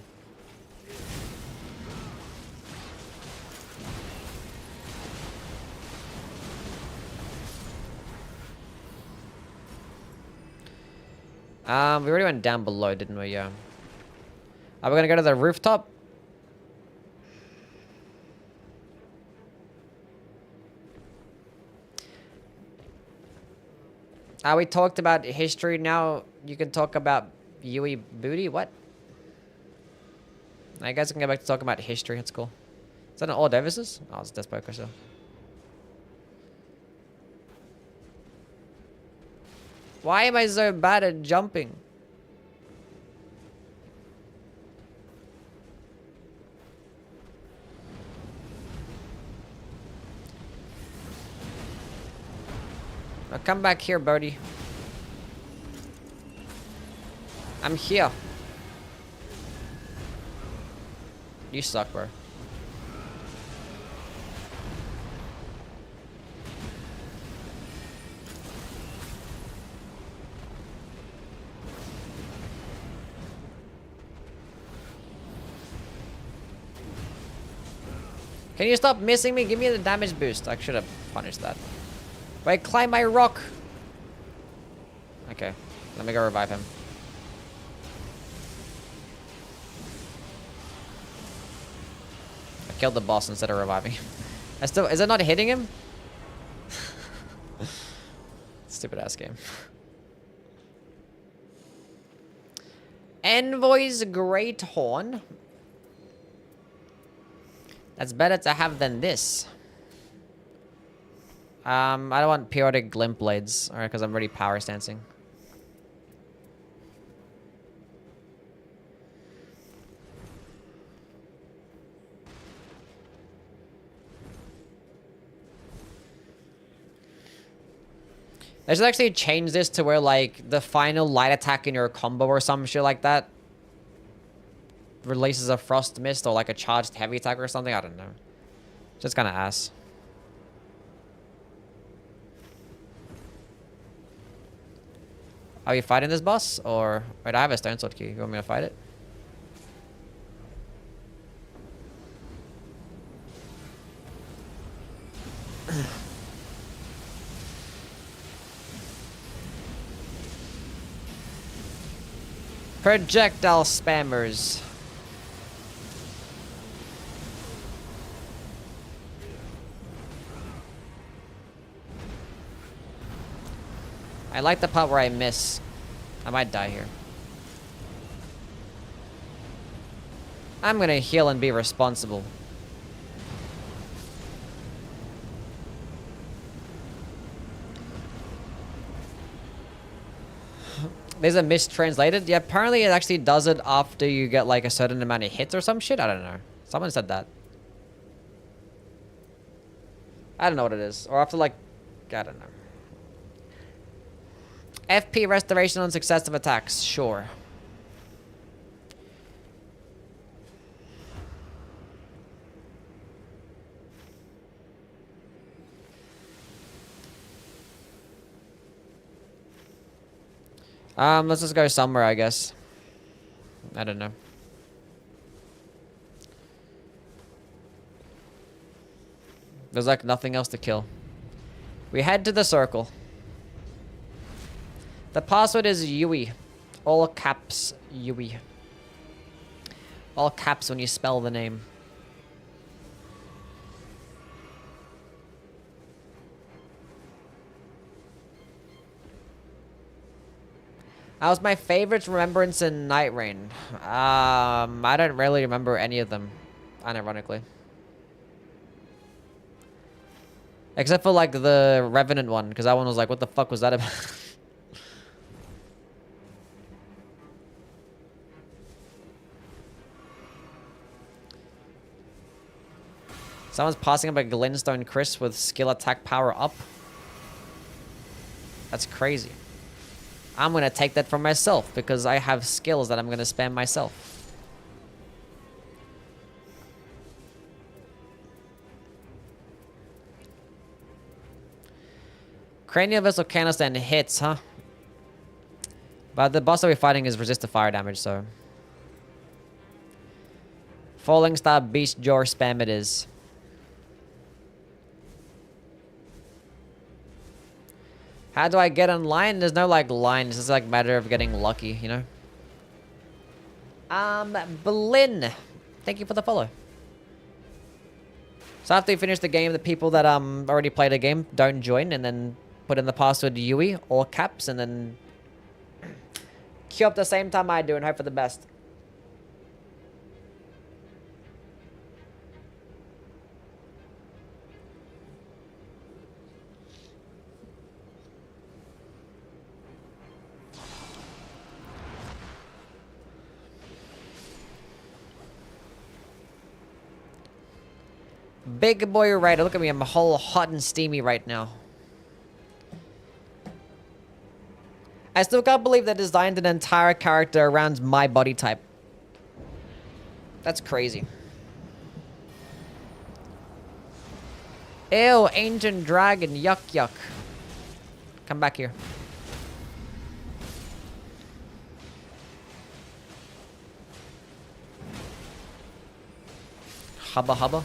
We already went down below, didn't we? Yeah. Are we gonna go to the rooftop? We talked about history. Now you can talk about Yui booty. What? I guys can go back to talking about history. That's cool. Is that an all Davises? Oh, it's Death Poker still. Why am I so bad at jumping? Now come back here, Birdie. I'm here. You suck, bro. Can you stop missing me? Give me the damage boost. I should have punished that. Wait, climb my rock. Okay, let me go revive him. I killed the boss instead of reviving him. Is it not hitting him? Stupid ass game. Envoy's Great Horn. That's better to have than this. I don't want periodic glint blades, alright, because I'm already power stancing. They should actually change this to where, like, the final light attack in your combo or some shit like that releases a frost mist or like a charged heavy attack or something. I don't know. Just kind of ass. Are you fighting this boss? Or... Wait, I have a stone sword key. You want me to fight it? Projectile spammers. I like the part where I miss. I might die here. I'm gonna heal and be responsible. There's a mistranslated. Yeah, apparently it actually does it after you get like a certain amount of hits or some shit. I don't know. Someone said that. I don't know what it is. Or after like... I don't know. FP restoration on successive attacks. Sure. Let's just go somewhere, I guess. I don't know. There's like nothing else to kill. We head to the circle. The password is Yui. All caps Yui. All caps when you spell the name. That was my favorite remembrance in Nightreign. I don't really remember any of them, unironically. Except for like the Revenant one, because that one was like, what the fuck was that about? Someone's passing up a Glintstone Chris with skill attack power up. That's crazy. I'm gonna take that for myself because I have skills that I'm gonna spam myself. Cranial Vessel Canister and hits, huh? But the boss that we're fighting is resist to fire damage, so... Falling Star Beast Jaw spam it is. How do I get online? There's no, like, line. It's just, like, matter of getting lucky, you know? Blinn. Thank you for the follow. So after you finish the game, the people that, already played the game don't join, and then put in the password Yui or caps, and then... queue up the same time I do and hope for the best. Big boy rider, look at me, I'm whole hot and steamy right now. I still can't believe they designed an entire character around my body type. That's crazy. Ew, ancient dragon, yuck yuck. Come back here. Hubba hubba.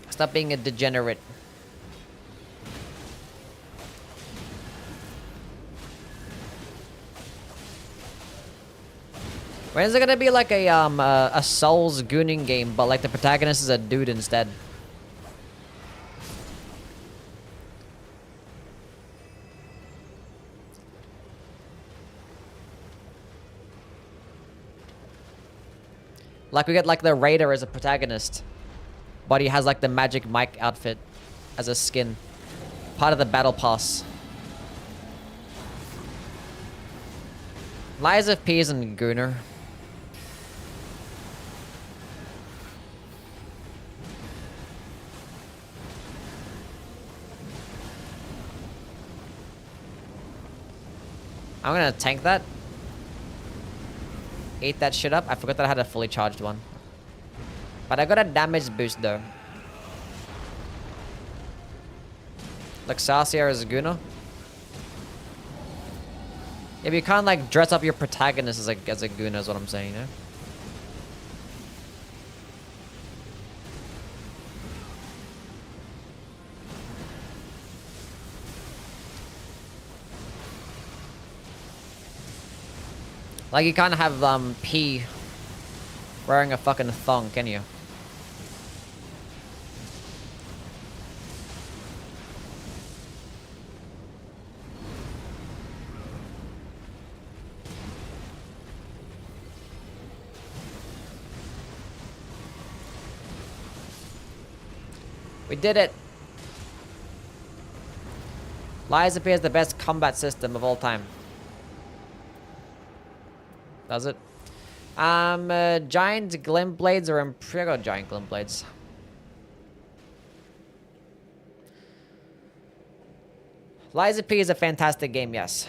Stop being a degenerate. When is it gonna be like a Souls gooning game, but like the protagonist is a dude instead? Like we get like the Raider as a protagonist, but he has like the Magic Mike outfit as a skin, part of the battle pass. Lies of P and Gooner. I'm gonna tank that. Eat that shit up. I forgot that I had a fully charged one. But I got a damage boost though. Luxasia is a Guna. Yeah, but you can't like dress up your protagonist as a Guna is what I'm saying, you know? Like you can't have P wearing a fucking thong, can you? We did it! Lies appears the best combat system of all time. Does it? Giant glint blades or Imperial giant glint blades? Lies P is a fantastic game, yes.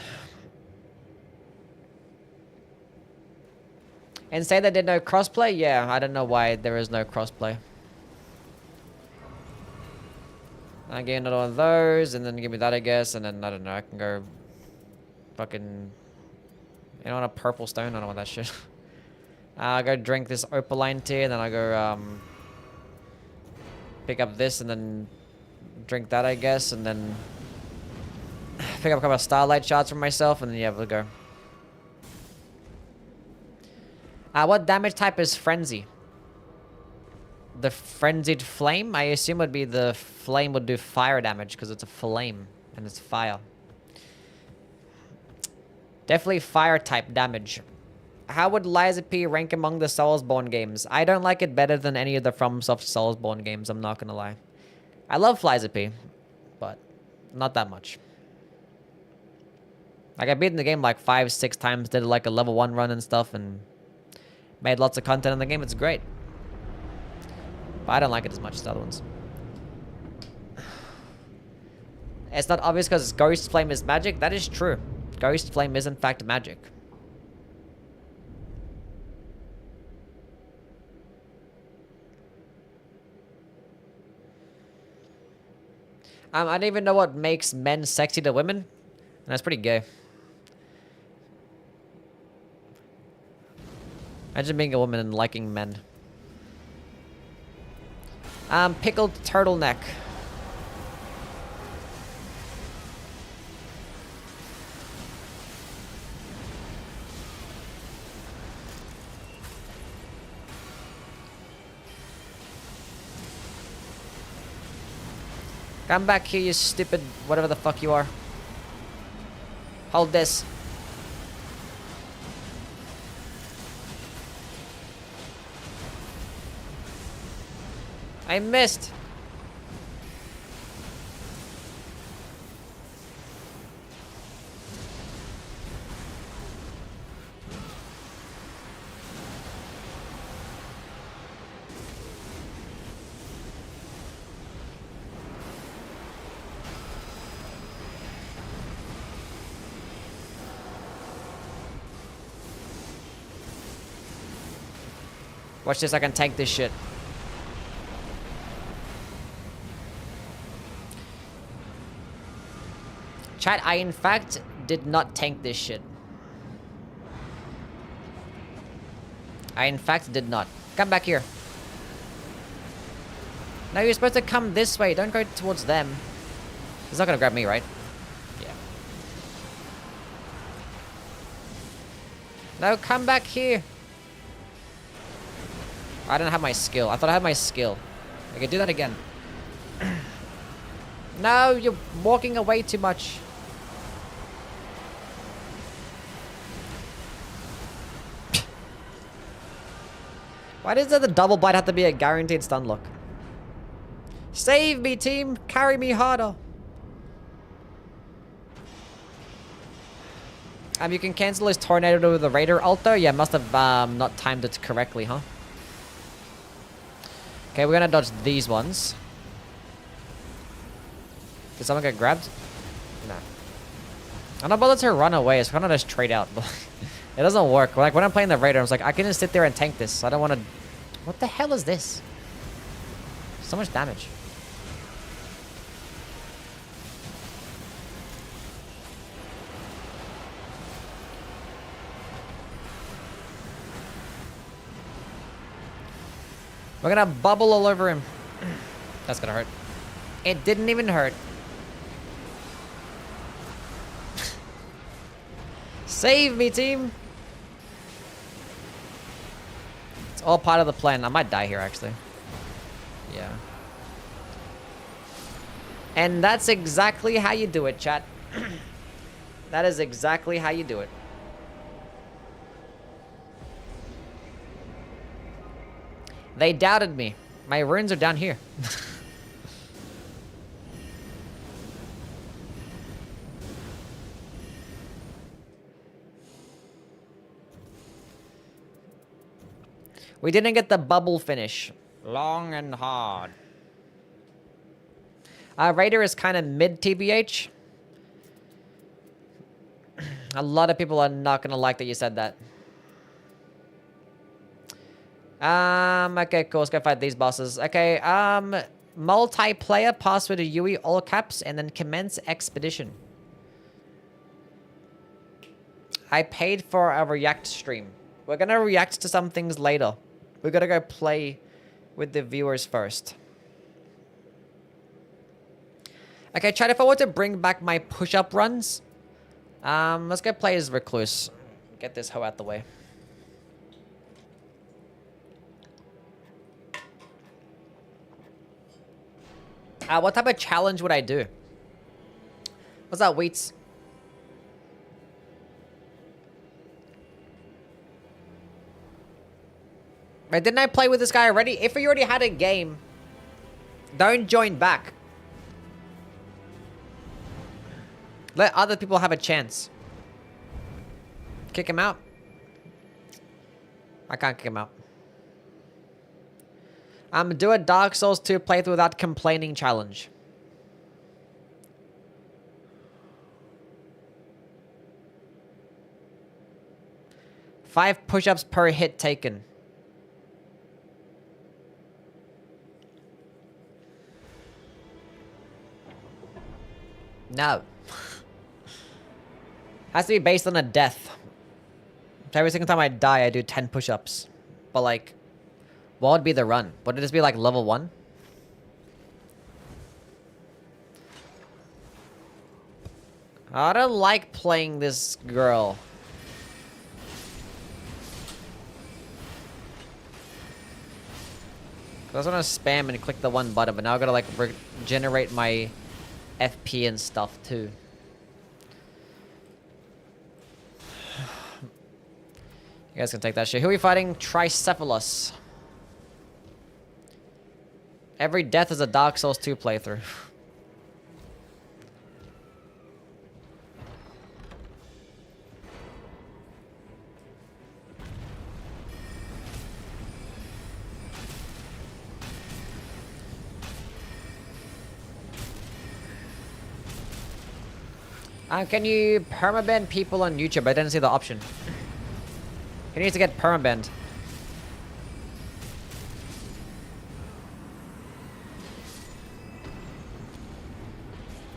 And say they did no crossplay? Yeah, I don't know why there is no crossplay. I get another one of those, and then give me that, I guess, and then, I don't know, I can go fucking... You know, on a purple stone? I don't want that shit. I'll go drink this opaline tea, and then I'll go, pick up this, and then drink that, I guess, and then pick up a couple of starlight shots for myself, and then, yeah, we'll go. What damage type is Frenzy? The Frenzied Flame? I assume would be the flame would do fire damage, because it's a flame, and it's fire. Definitely fire type damage. How would Liza P rank among the Soulsborne games? I don't like it better than any of the FromSoft Soulsborne games, I'm not gonna lie. I love Liza P, but not that much. Like I beat the game like 5-6 times, did like a level 1 run and stuff, and made lots of content in the game, it's great. But I don't like it as much as the other ones. It's not obvious because Ghost Flame is magic, that is true. Ghost Flame is in fact magic. I don't even know what makes men sexy to women. And that's pretty gay. Imagine being a woman and liking men. Pickled turtleneck. Come back here, you stupid whatever the fuck you are. Hold this. I missed. Watch this, I can tank this shit. Chat, I in fact did not tank this shit. I in fact did not. Come back here. No, you're supposed to come this way. Don't go towards them. He's not gonna grab me, right? Yeah. No, come back here. I don't have my skill. I thought I had my skill. I could do that again. No, you're walking away too much. Why does the double bite have to be a guaranteed stun lock? Save me, team! Carry me harder! You can cancel his tornado with the Raider ult though? Yeah, must have not timed it correctly, huh? Okay, we're gonna dodge these ones. Did someone get grabbed? No. I'm not bothered to run away, so why not just trade out? It doesn't work. Like, when I'm playing the Raider, I was like, I can just sit there and tank this. I don't want to... What the hell is this? So much damage. We're gonna bubble all over him. That's gonna hurt. It didn't even hurt. Save me, team! It's all part of the plan. I might die here, actually. Yeah. And that's exactly how you do it, chat. That is exactly how you do it. They doubted me. My runes are down here. We didn't get the bubble finish. Long and hard. Raider is kind of mid TBH. A lot of people are not gonna like that you said that. Okay, cool. Let's go fight these bosses. Okay, multiplayer password to Yui, all caps, and then commence expedition. I paid for a react stream. We're gonna react to some things later. We're gonna go play with the viewers first. Okay, chat, if I want to bring back my push-up runs, let's go play as Recluse. Get this hoe out the way. What type of challenge would I do? What's that, Wheats? Wait, didn't I play with this guy already? If we already had a game, don't join back. Let other people have a chance. Kick him out. I can't kick him out. Do a Dark Souls 2 playthrough without complaining challenge. Five push-ups per hit taken. No. Has to be based on a death. So every single time I die, I do 10 push-ups. But like, what would be the run? Would it just be like level 1? I don't like playing this girl. I was gonna spam and click the one button, but now I gotta like regenerate my FP and stuff too. You guys can take that shit. Who are we fighting? Tricephalus. Every death is a Dark Souls 2 playthrough. Can you permaban people on YouTube? I didn't see the option. He needs to get permabanned.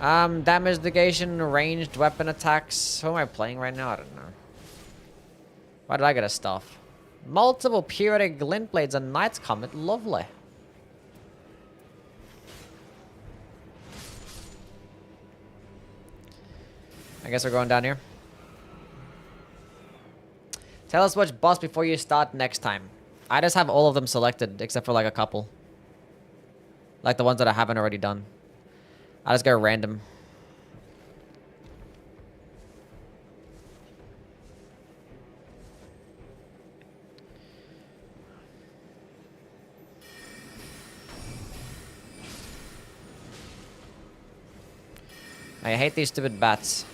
Damage negation, ranged weapon attacks. Who am I playing right now? I don't know. Why did I get a stuff? Multiple periodic glint blades and Knight's Comet. Lovely. I guess we're going down here. Tell us which boss before you start next time. I just have all of them selected, except for like a couple. Like the ones that I haven't already done. I just go random. I hate these stupid bats.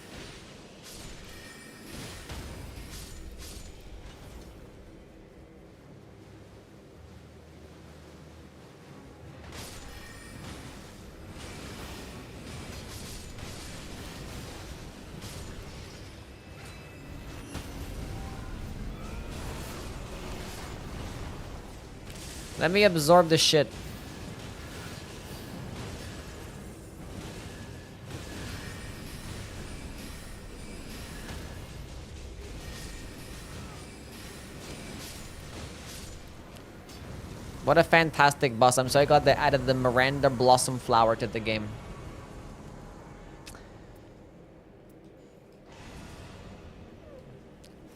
Let me absorb this shit. What a fantastic boss. I'm so glad they added the Miranda Blossom Flower to the game.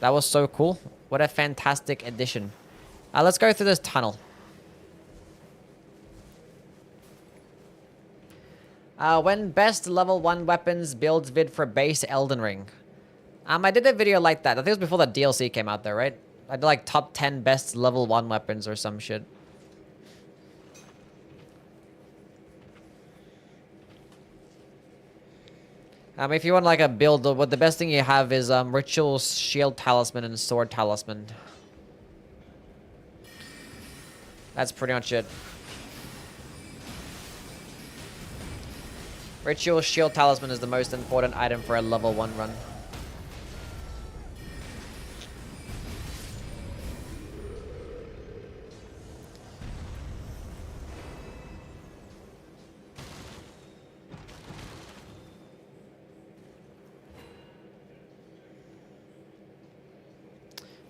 That was so cool. What a fantastic addition. Let's go through this tunnel. When best level 1 weapons builds vid for base Elden Ring. I did a video like that. I think it was before the DLC came out there, right? I did like top 10 best level 1 weapons or some shit. If you want like a build, what the best thing you have is Ritual Shield Talisman and Sword Talisman. That's pretty much it. Ritual Shield Talisman is the most important item for a level 1 run.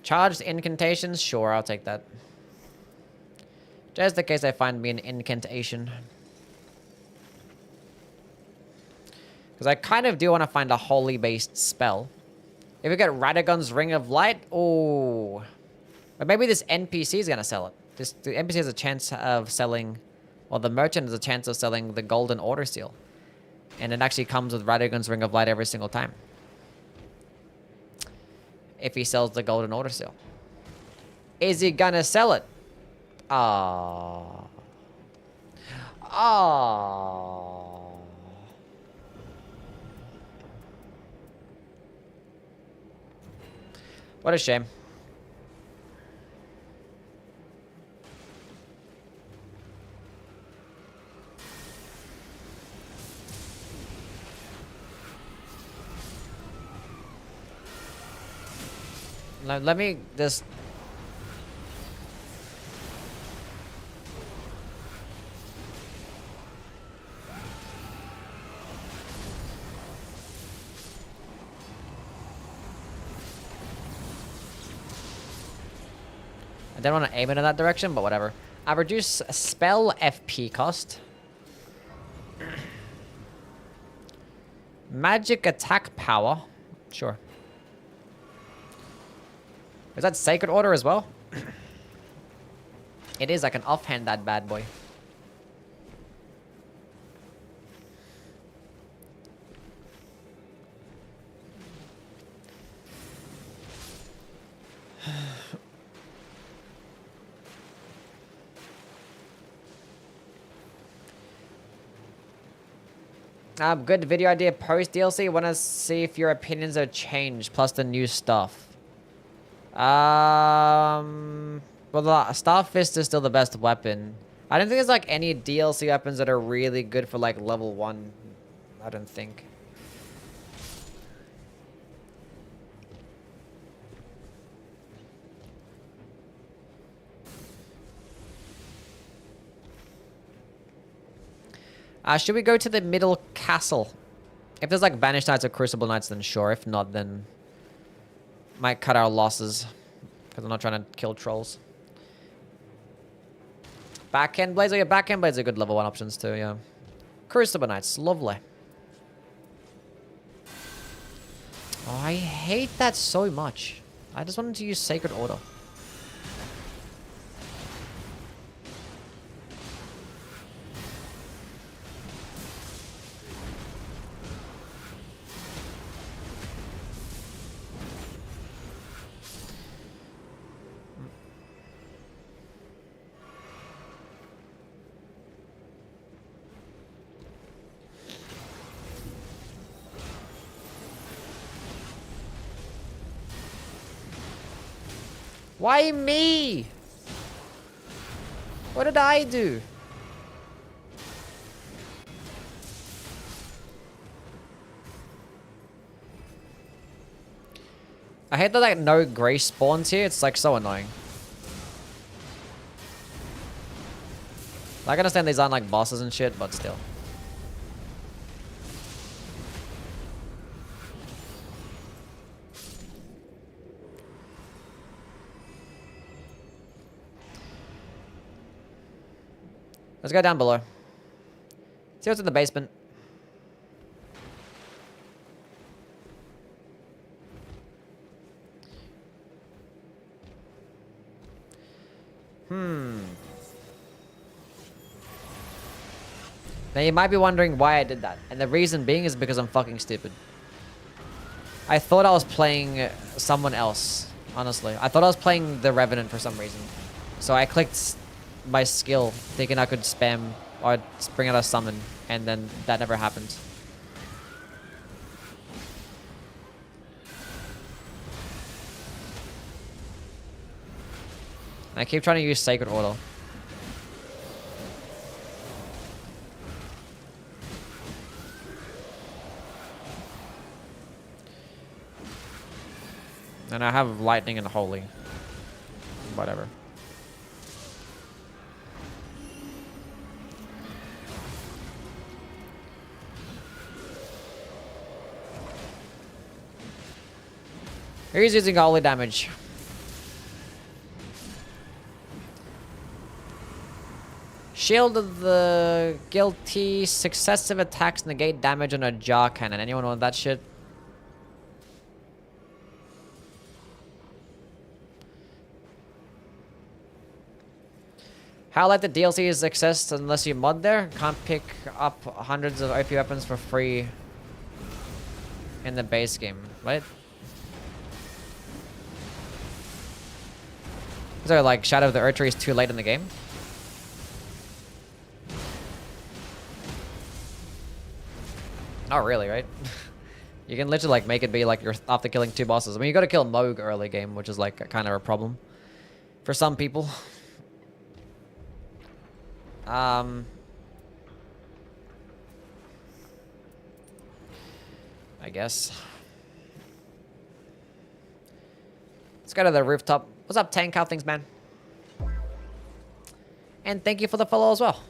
Charged incantations? Sure, I'll take that. Just in case I find me an incantation. Because I kind of do want to find a holy-based spell. If we get Radagon's Ring of Light, oh. But maybe this NPC is going to sell it. The NPC has a chance of selling, or the merchant has a chance of selling the Golden Order Seal. And it actually comes with Radagon's Ring of Light every single time. If he sells the Golden Order Seal. Is he gonna sell it? Ah. Ah. What a shame. Let me just... I didn't want to aim it in that direction, but whatever. I reduce spell FP cost. Magic attack power. Sure. Is that Sacred Order as well? It is. I can offhand that bad boy. Good video idea post DLC. Want to see if your opinions have changed, plus the new stuff. Well, the Star Fist is still the best weapon. I don't think there's like any DLC weapons that are really good for like level 1. I don't think. Should we go to the middle castle? If there's like Banished Knights or Crucible Knights, then sure. If not, then might cut our losses. Because I'm not trying to kill trolls. Backhand Blades? Oh yeah, Backhand Blades are good level 1 options too, yeah. Crucible Knights, lovely. Oh, I hate that so much. I just wanted to use Sacred Order. Why me? What did I do? I hate that like no grace spawns here. It's like so annoying. Like, I understand these aren't like bosses and shit, but still. Let's go down below. See what's in the basement. Now you might be wondering why I did that. And the reason being is because I'm fucking stupid. I thought I was playing someone else, honestly. I thought I was playing the Revenant for some reason. So I clicked my skill, thinking I could spam or bring out a summon, and then that never happened. I keep trying to use Sacred Order. And I have Lightning and Holy. Whatever. He's using Holy damage. Shield of the Guilty. Successive attacks negate damage on a jaw cannon. Anyone want that shit? How like the DLCs exist unless you mod there? Can't pick up hundreds of OP weapons for free in the base game. What? So like Shadow of the Erdtree is too late in the game? Oh really, right? You can literally like make it be like you're after killing 2 bosses. I mean, you gotta kill Moog early game, which is like kind of a problem for some people. I guess. Let's go to the rooftop. What's up, Tank? How things, man? And thank you for the follow as well.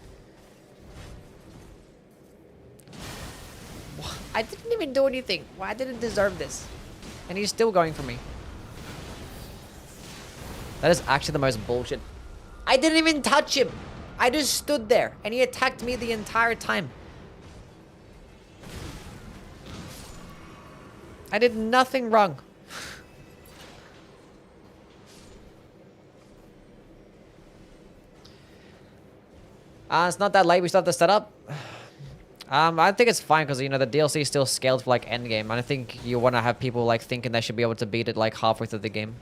I didn't even do anything. Why didn't deserve this? And he's still going for me. That is actually the most bullshit. I didn't even touch him. I just stood there and he attacked me the entire time. I did nothing wrong. It's not that late. We still have to set up. I think it's fine because, you know, the DLC is still scaled for, like, endgame. I don't think you want to have people, like, thinking they should be able to beat it, like, halfway through the game.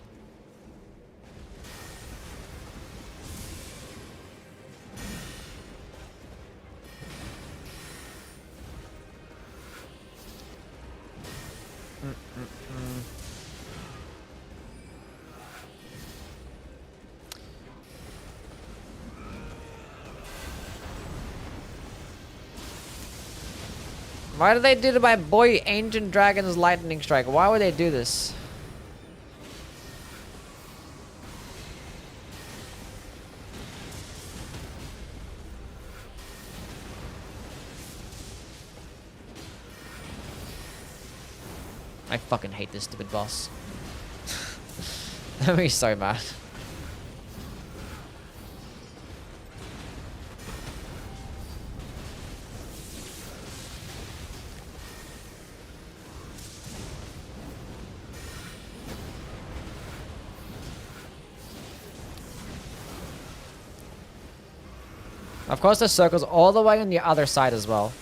Why did they do to my boy Ancient Dragon's Lightning Strike? Why would they do this? I fucking hate this stupid boss. That makes me so mad. Of course, the circle's all the way on the other side as well.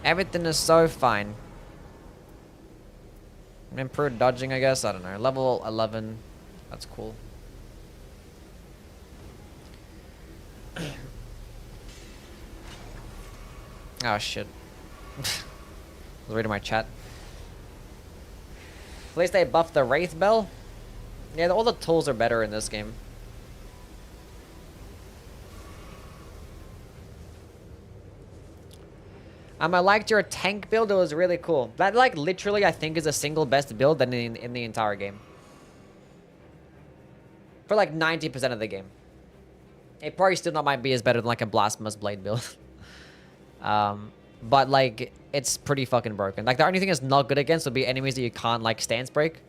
Everything is so fine. Improved dodging, I guess. I don't know. Level 11. That's cool. Oh shit. I was reading my chat. At least they buffed the Wraith Bell. Yeah, all the tools are better in this game. I liked your tank build. It was really cool. That, like, literally, I think is the single best build in the entire game. For, like, 90% of the game. It probably still not might be as better than, like, a Blasphemous Blade build. But, like, it's pretty fucking broken. Like, the only thing it's not good against would be enemies that you can't, like, stance break.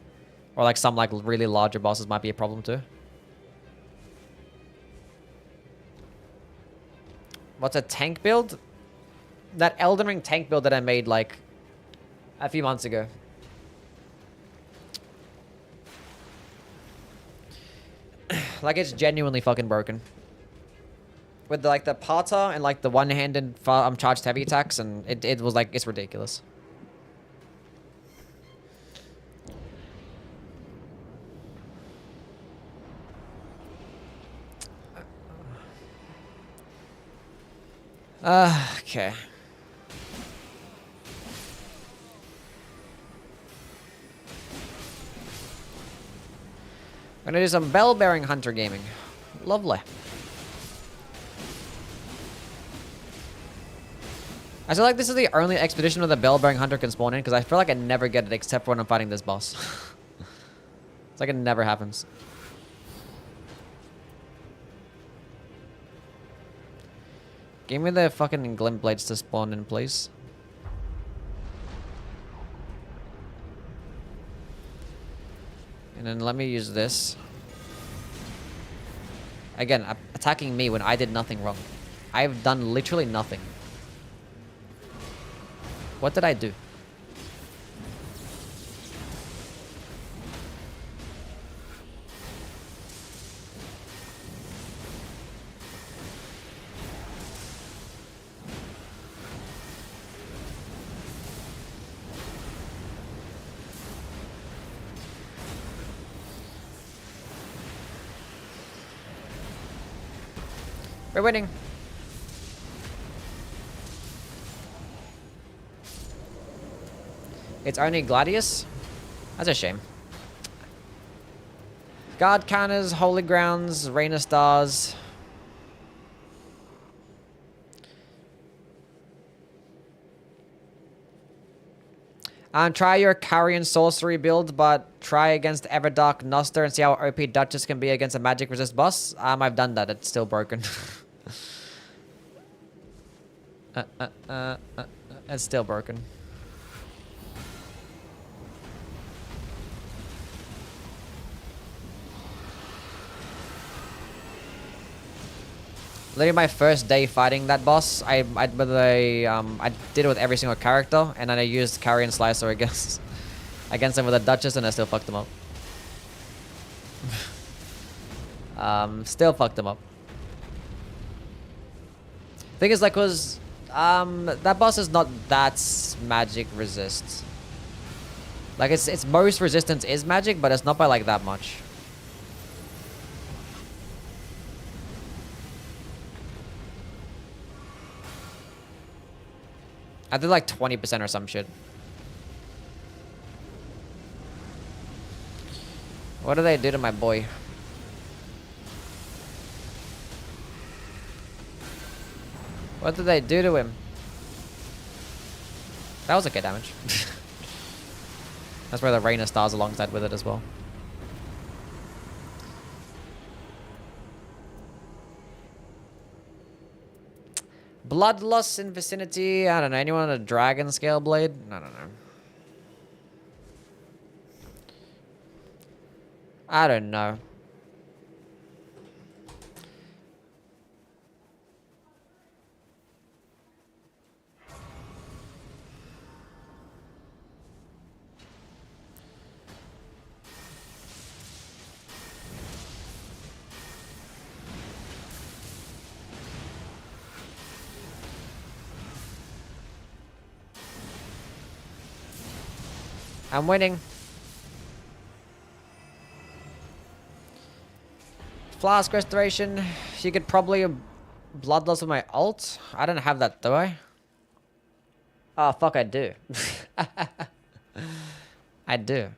Or, like, some, like, really larger bosses might be a problem, too. What's a tank build? That Elden Ring tank build that I made, like, a few months ago. Like, it's genuinely fucking broken. With, like, the Pata and, like, the one-handed charged heavy attacks, and it was, like, it's ridiculous. Okay. We're gonna do some bell-bearing hunter gaming. Lovely. I feel like this is the only expedition where the bell-bearing hunter can spawn in, because I feel like I never get it except for when I'm fighting this boss. It's like it never happens. Give me the fucking glint blades to spawn in, please. And then let me use this. Again, attacking me when I did nothing wrong. I've done literally nothing. What did I do? We're winning. It's only Gladius? That's a shame. Guard counters, Holy Grounds, Rain of Stars. Try your Carrion Sorcery build, but try against Everdark Noster and see how OP Duchess can be against a magic resist boss. I've done that. It's still broken. It's still broken. Literally my first day fighting that boss, I did it with every single character, and then I used Carrion Slicer against him with a Duchess, and I still fucked him up. Still fucked him up. Thing is, like, that boss is not that magic resist. Like, its most resistance is magic, but it's not by like that much. I did like 20% or some shit. What do they do to my boy? What did they do to him? That was okay damage. That's where the Rain of Stars alongside with it as well. Bloodlust in vicinity. I don't know. Anyone on a dragon scale blade? I don't know. I don't know. I'm winning. Flask restoration. You could probably bloodlust with my ult. I don't have that, do I? Oh fuck, I do. I do.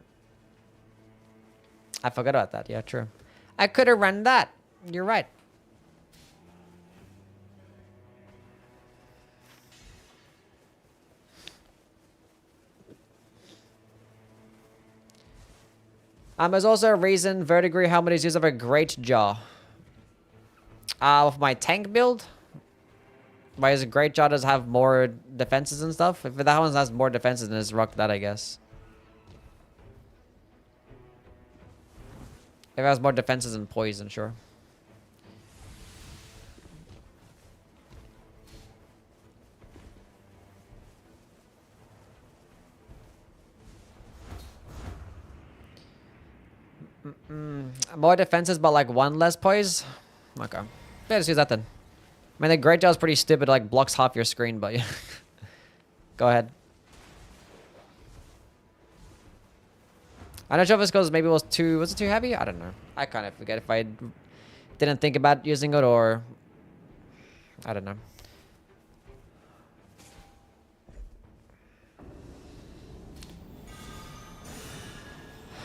I forgot about that. Yeah, true. I could have run that. You're right. There's also a reason Verdigris helmet is used of a great jaw. With my tank build, why is a great jaw does have more defenses and stuff? If that one has more defenses, then it's rock that, I guess. If it has more defenses than poison, sure. More defenses, but like one less poise. Okay, yeah, just use that then. I mean, the great jaw is pretty stupid. Like blocks half your screen, but yeah. Go ahead. I'm not sure if it's because maybe it was too. Was it too heavy? I don't know. I kind of forget if I didn't think about using it or I don't know.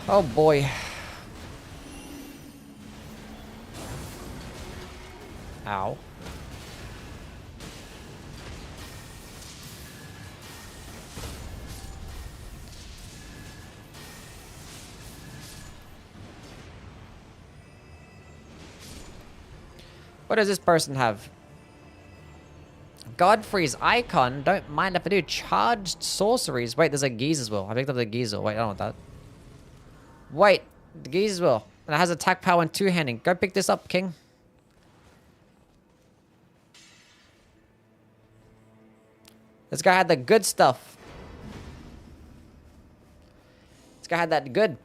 Oh boy. Ow. What does this person have? Godfrey's icon. Don't mind if I do. Charged sorceries. Wait, there's a Geese as well. I picked up the Geese. Wait, I don't want that. Wait, the Geese as well. And it has attack power and two-handing. Go pick this up, King. This guy had the good stuff. This guy had that good.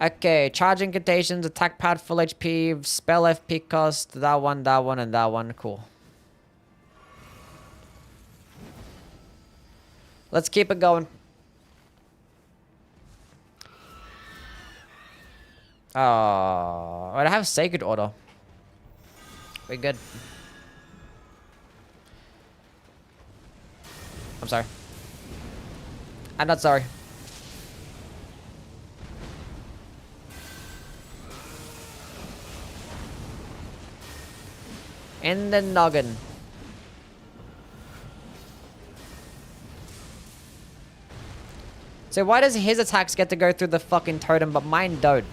Okay, charge incantations, attack pad, full HP, spell FP cost, that one, and that one. Cool. Let's keep it going. Oh, I have Sacred Order. We're good. I'm sorry. I'm not sorry. In the noggin. So why does his attacks get to go through the fucking totem, but mine don't?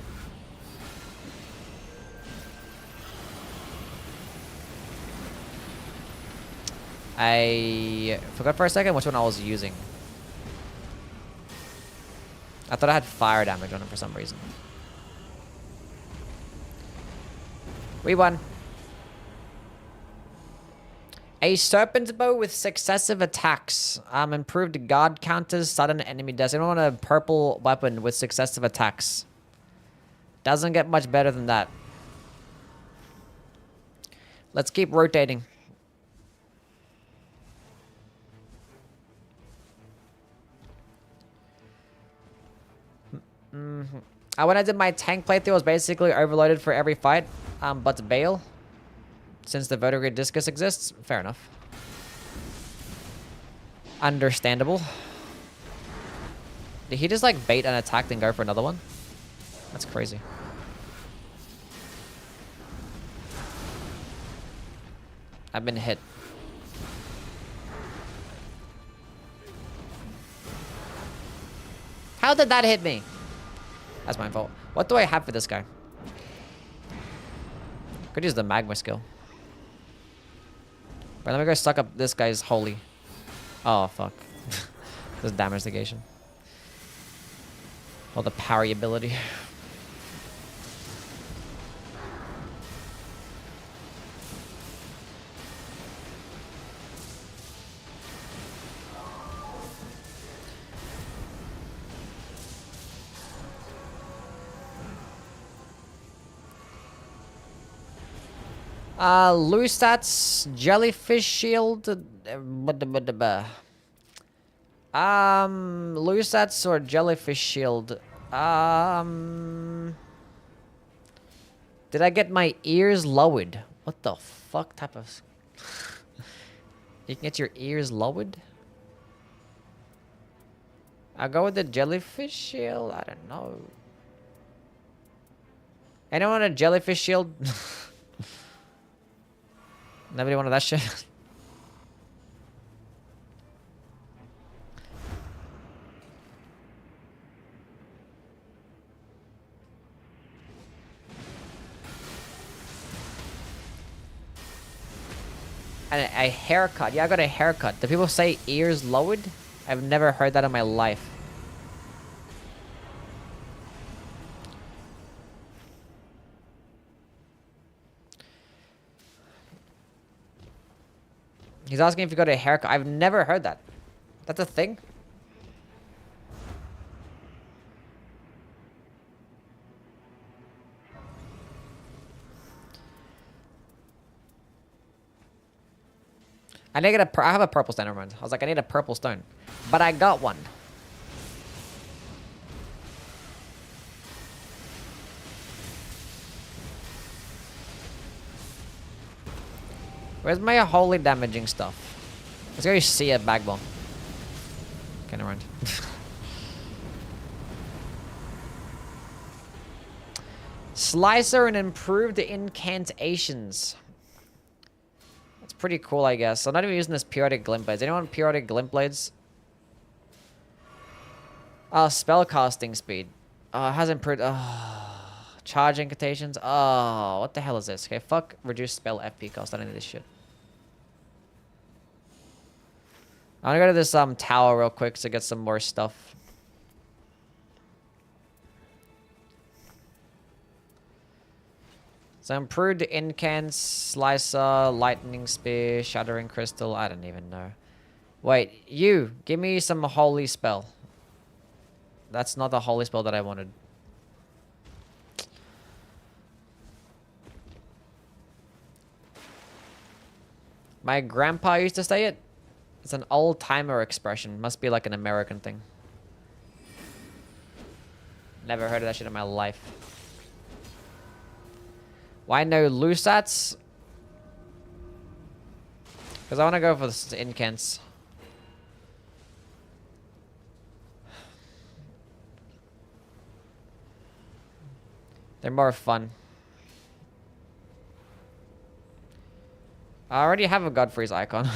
I forgot for a second which one I was using. I thought I had fire damage on him for some reason. We won. A serpent bow with successive attacks. Improved guard counters, sudden enemy deaths. Anyone want a purple weapon with successive attacks? Doesn't get much better than that. Let's keep rotating. When I did my tank playthrough, I was basically overloaded for every fight. But Bale, since the vertigrade discus exists, fair enough. Understandable. Did he just like bait an attack then go for another one? That's crazy. I've been hit. How did that hit me? That's my fault. What do I have for this guy? Could use the magma skill. But let me go suck up this guy's holy. Oh, fuck. This damage negation. Or the parry ability. Lusat's jellyfish shield. Lusat's or jellyfish shield. Did I get my ears lowered? What the fuck type of... You can get your ears lowered? I'll go with the jellyfish shield. I don't know. Anyone want a jellyfish shield? Nobody wanted that shit. And a haircut. Yeah, I got a haircut. Do people say ears lowered? I've never heard that in my life. He's asking if you got a haircut. I've never heard that. That's a thing? I need to get I have a purple stone. Never mind. I was like, I need a purple stone. But I got one. Where's my holy damaging stuff? Let's go see a backbone. Okay, never mind. Slicer and improved incantations. That's pretty cool, I guess. I'm not even using this periodic glint blades. Anyone want periodic glint blades? Oh, spellcasting speed. Oh, it has improved. Oh, charge incantations. Oh, what the hell is this? Okay, fuck reduce spell FP cost. I don't need this shit. I'm gonna go to this tower real quick to get some more stuff. So improved incans, slicer, lightning spear, shattering crystal. I don't even know. Wait, you give me some holy spell. That's not the holy spell that I wanted. My grandpa used to say it. It's an old-timer expression. Must be like an American thing. Never heard of that shit in my life. Why no Lusats? Because I want to go for the incants. They're more fun. I already have a Godfrey's icon.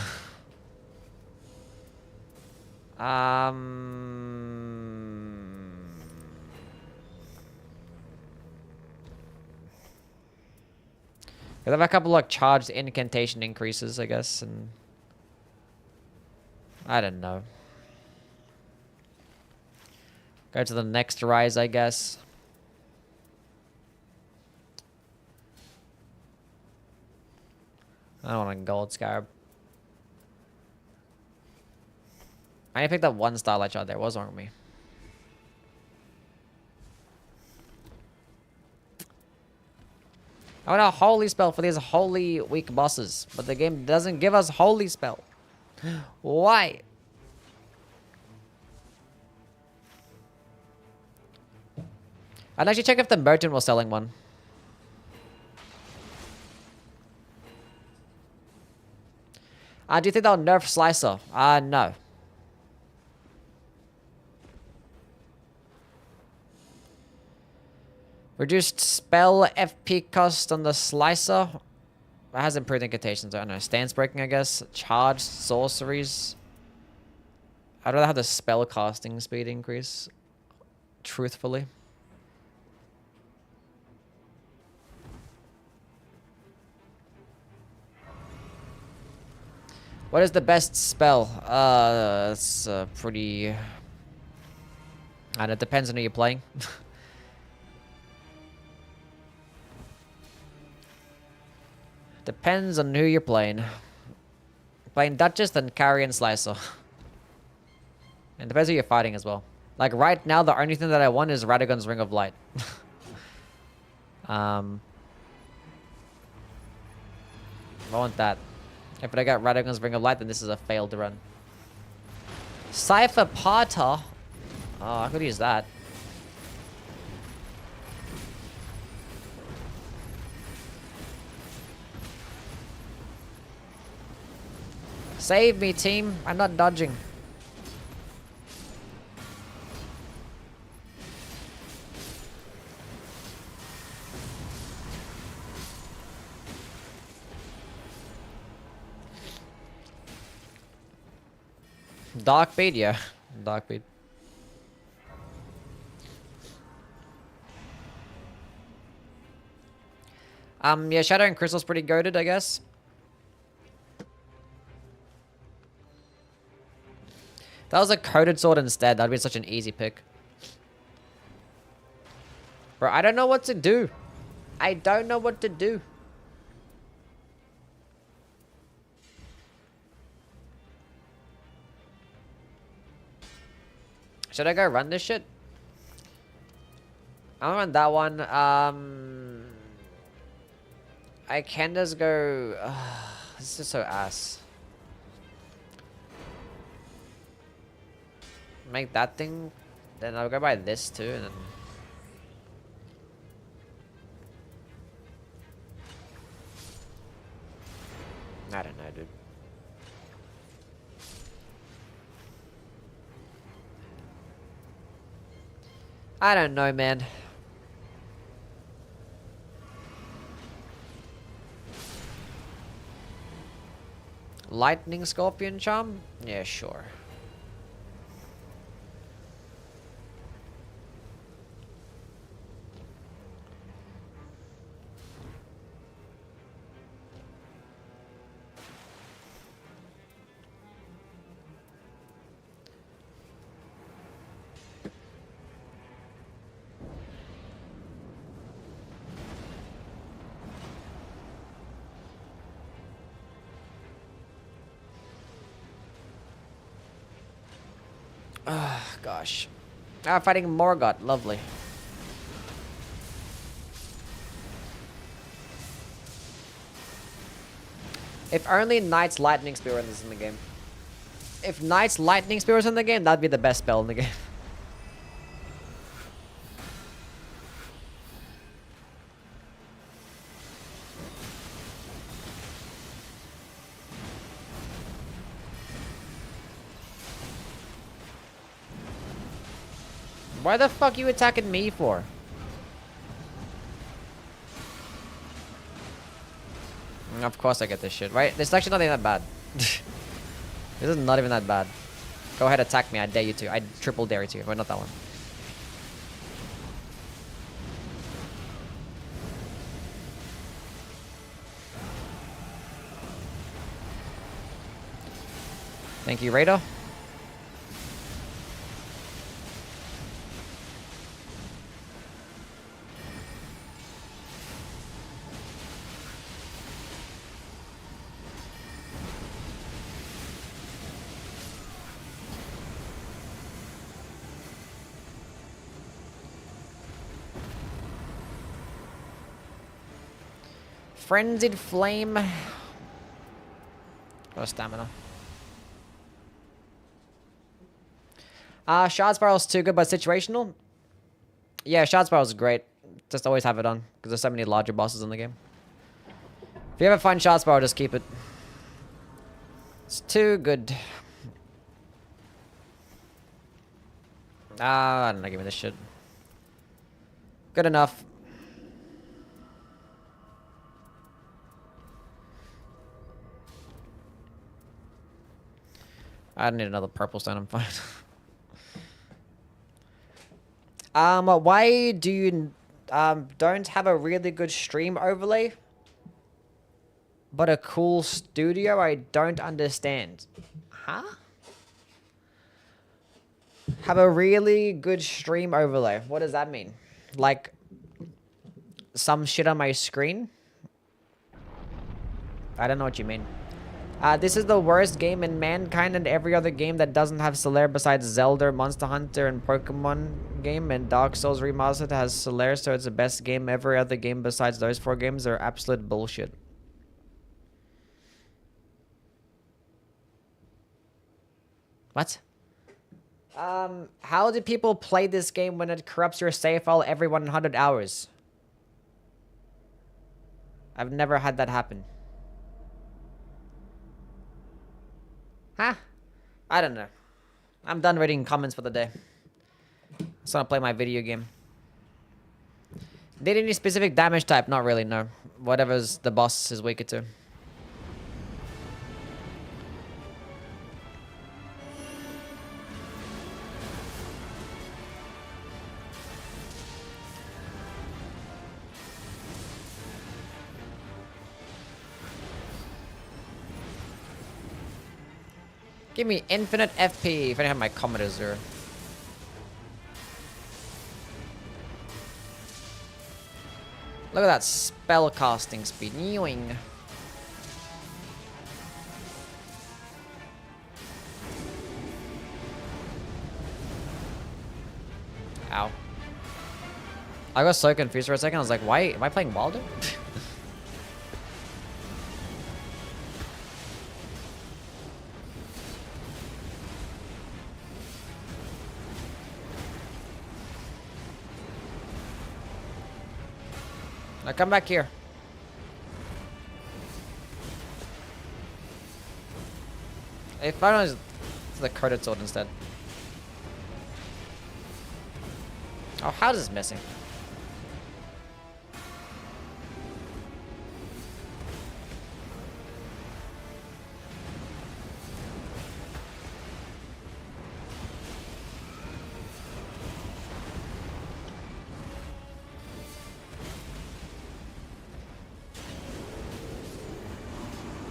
They have a couple like charged incantation increases, I guess, and I don't know. Go to the next rise, I guess. I don't want a gold scarab. I only picked up one starlight shot there. What's wrong with me? I want a holy spell for these holy weak bosses, but the game doesn't give us holy spell. Why? I'd actually check if the merchant was selling one. Do you think they'll nerf Slicer? No. Reduced spell FP cost on the Slicer. That has improved incantations. I don't know. Stance breaking, I guess. Charged sorceries. I'd rather have the spell casting speed increase. Truthfully. What is the best spell? It's pretty... And it depends on who you're playing. Depends on who you're playing. Playing Duchess, then Carrion Slicer. And depends who you're fighting as well. Like right now, the only thing that I want is Radagon's Ring of Light. I want that. If I got Radagon's Ring of Light, then this is a failed run. Cypher Parter. Oh, I could use that. Save me, team. I'm not dodging. Dark bead, yeah. Dark bead. Yeah, Shadow and Crystal's pretty goated, I guess. That was a coated sword instead. That'd be such an easy pick. Bro, I don't know what to do. I don't know what to do. Should I go run this shit? I don't run that one. I can just go... this is so ass. Make that thing, then I'll go buy this too, and then I don't know, dude. I don't know, man. Lightning Scorpion Charm? Yeah, sure. Gosh. Fighting Morgoth. Lovely. If only Knight's Lightning Spear was in the game. If Knight's Lightning Spear was in the game, that'd be the best spell in the game. Why the fuck are you attacking me for? Of course I get this shit, right? This is actually not even that bad. This is not even that bad. Go ahead, attack me. I dare you to. I triple dare you to. But not that one. Thank you, Raider. Frenzied Flame. Or stamina. Shard Spiral's too good, but situational? Yeah, Shard Spiral's great. Just always have it on, because there's so many larger bosses in the game. If you ever find Shard Spiral, just keep it. It's too good. I don't know, give me this shit. Good enough. I don't need another purple stone, I'm fine. Why do you don't have a really good stream overlay, but a cool studio? I don't understand. Huh? Have a really good stream overlay. What does that mean? Like some shit on my screen? I don't know what you mean. This is the worst game in Mankind and every other game that doesn't have Solaire besides Zelda, Monster Hunter, and Pokemon game. And Dark Souls Remastered has Solaire, so it's the best game. Every other game besides those 4 games are absolute bullshit. What? How do people play this game when it corrupts your save file every 100 hours? I've never had that happen. Huh? I don't know. I'm done reading comments for the day. I just want to play my video game. Did any specific damage type? Not really, no. Whatever's the boss is weaker to. Give me infinite FP if I have my Commodore Zero. Look at that spell casting speed. Newing. Ow. I got so confused for a second. I was like, why am I playing Wilder? Now come back here. If I don't, it's the coded sword instead. Oh, how is this missing?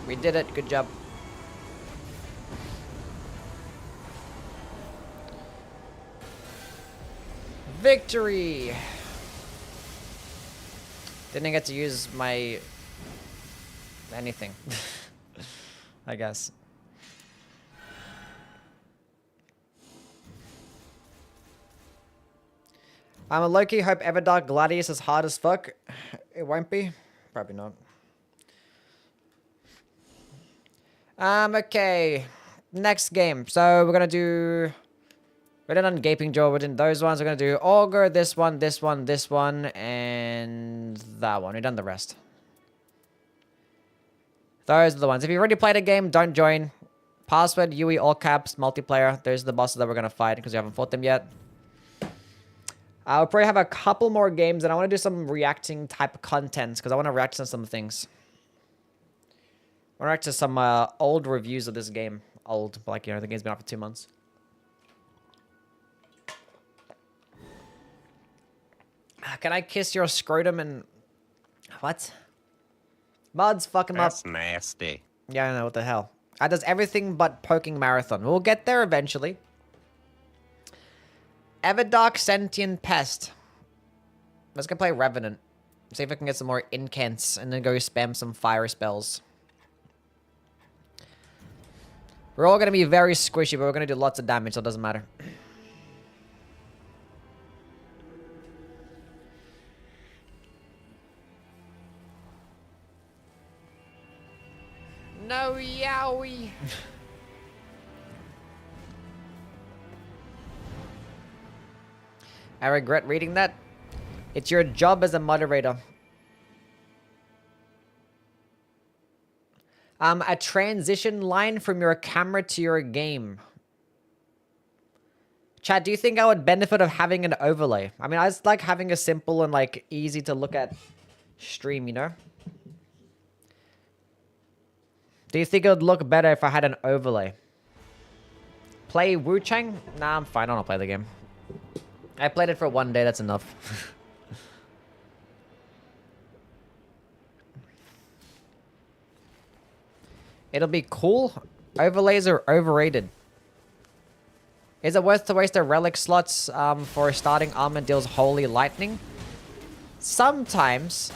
We did it. Good job. Victory! Didn't get to use my... anything. I guess. I'm a low-key hope Everdark Gladius is hard as fuck. It won't be. Probably not. Okay. Next game. So we're gonna do... we did on Gaping Jaw, we did those ones. We're gonna do Augur, this one, this one, this one, and that one. We've done the rest. Those are the ones. If you've already played a game, don't join. Password, UE, all caps, multiplayer. Those are the bosses that we're gonna fight because we haven't fought them yet. I'll probably have a couple more games, and I want to do some reacting type content because I want to react to some things. I want to react to some old reviews of this game. Old, like, you know, the game's been out for 2 months. Can I kiss your scrotum and... what? Buds, fuck him up. That's nasty. Yeah, I know, what the hell. That does everything but poking marathon. We'll get there eventually. Everdark Sentient Pest. Let's go play Revenant. See if I can get some more incants and then go spam some fire spells. We're all going to be very squishy, but we're going to do lots of damage, so it doesn't matter. No, yowie. I regret reading that. It's your job as a moderator. A transition line from your camera to your game. Chad, do you think I would benefit of having an overlay? I mean, I just like having a simple and like easy to look at stream, you know? Do you think it would look better if I had an overlay? Play Wu Chang? Nah, I'm fine. I don't want to play the game. I played it for one day. That's enough. It'll be cool. Overlays are overrated. Is it worth to waste a relic slots for starting armor deals holy lightning? Sometimes.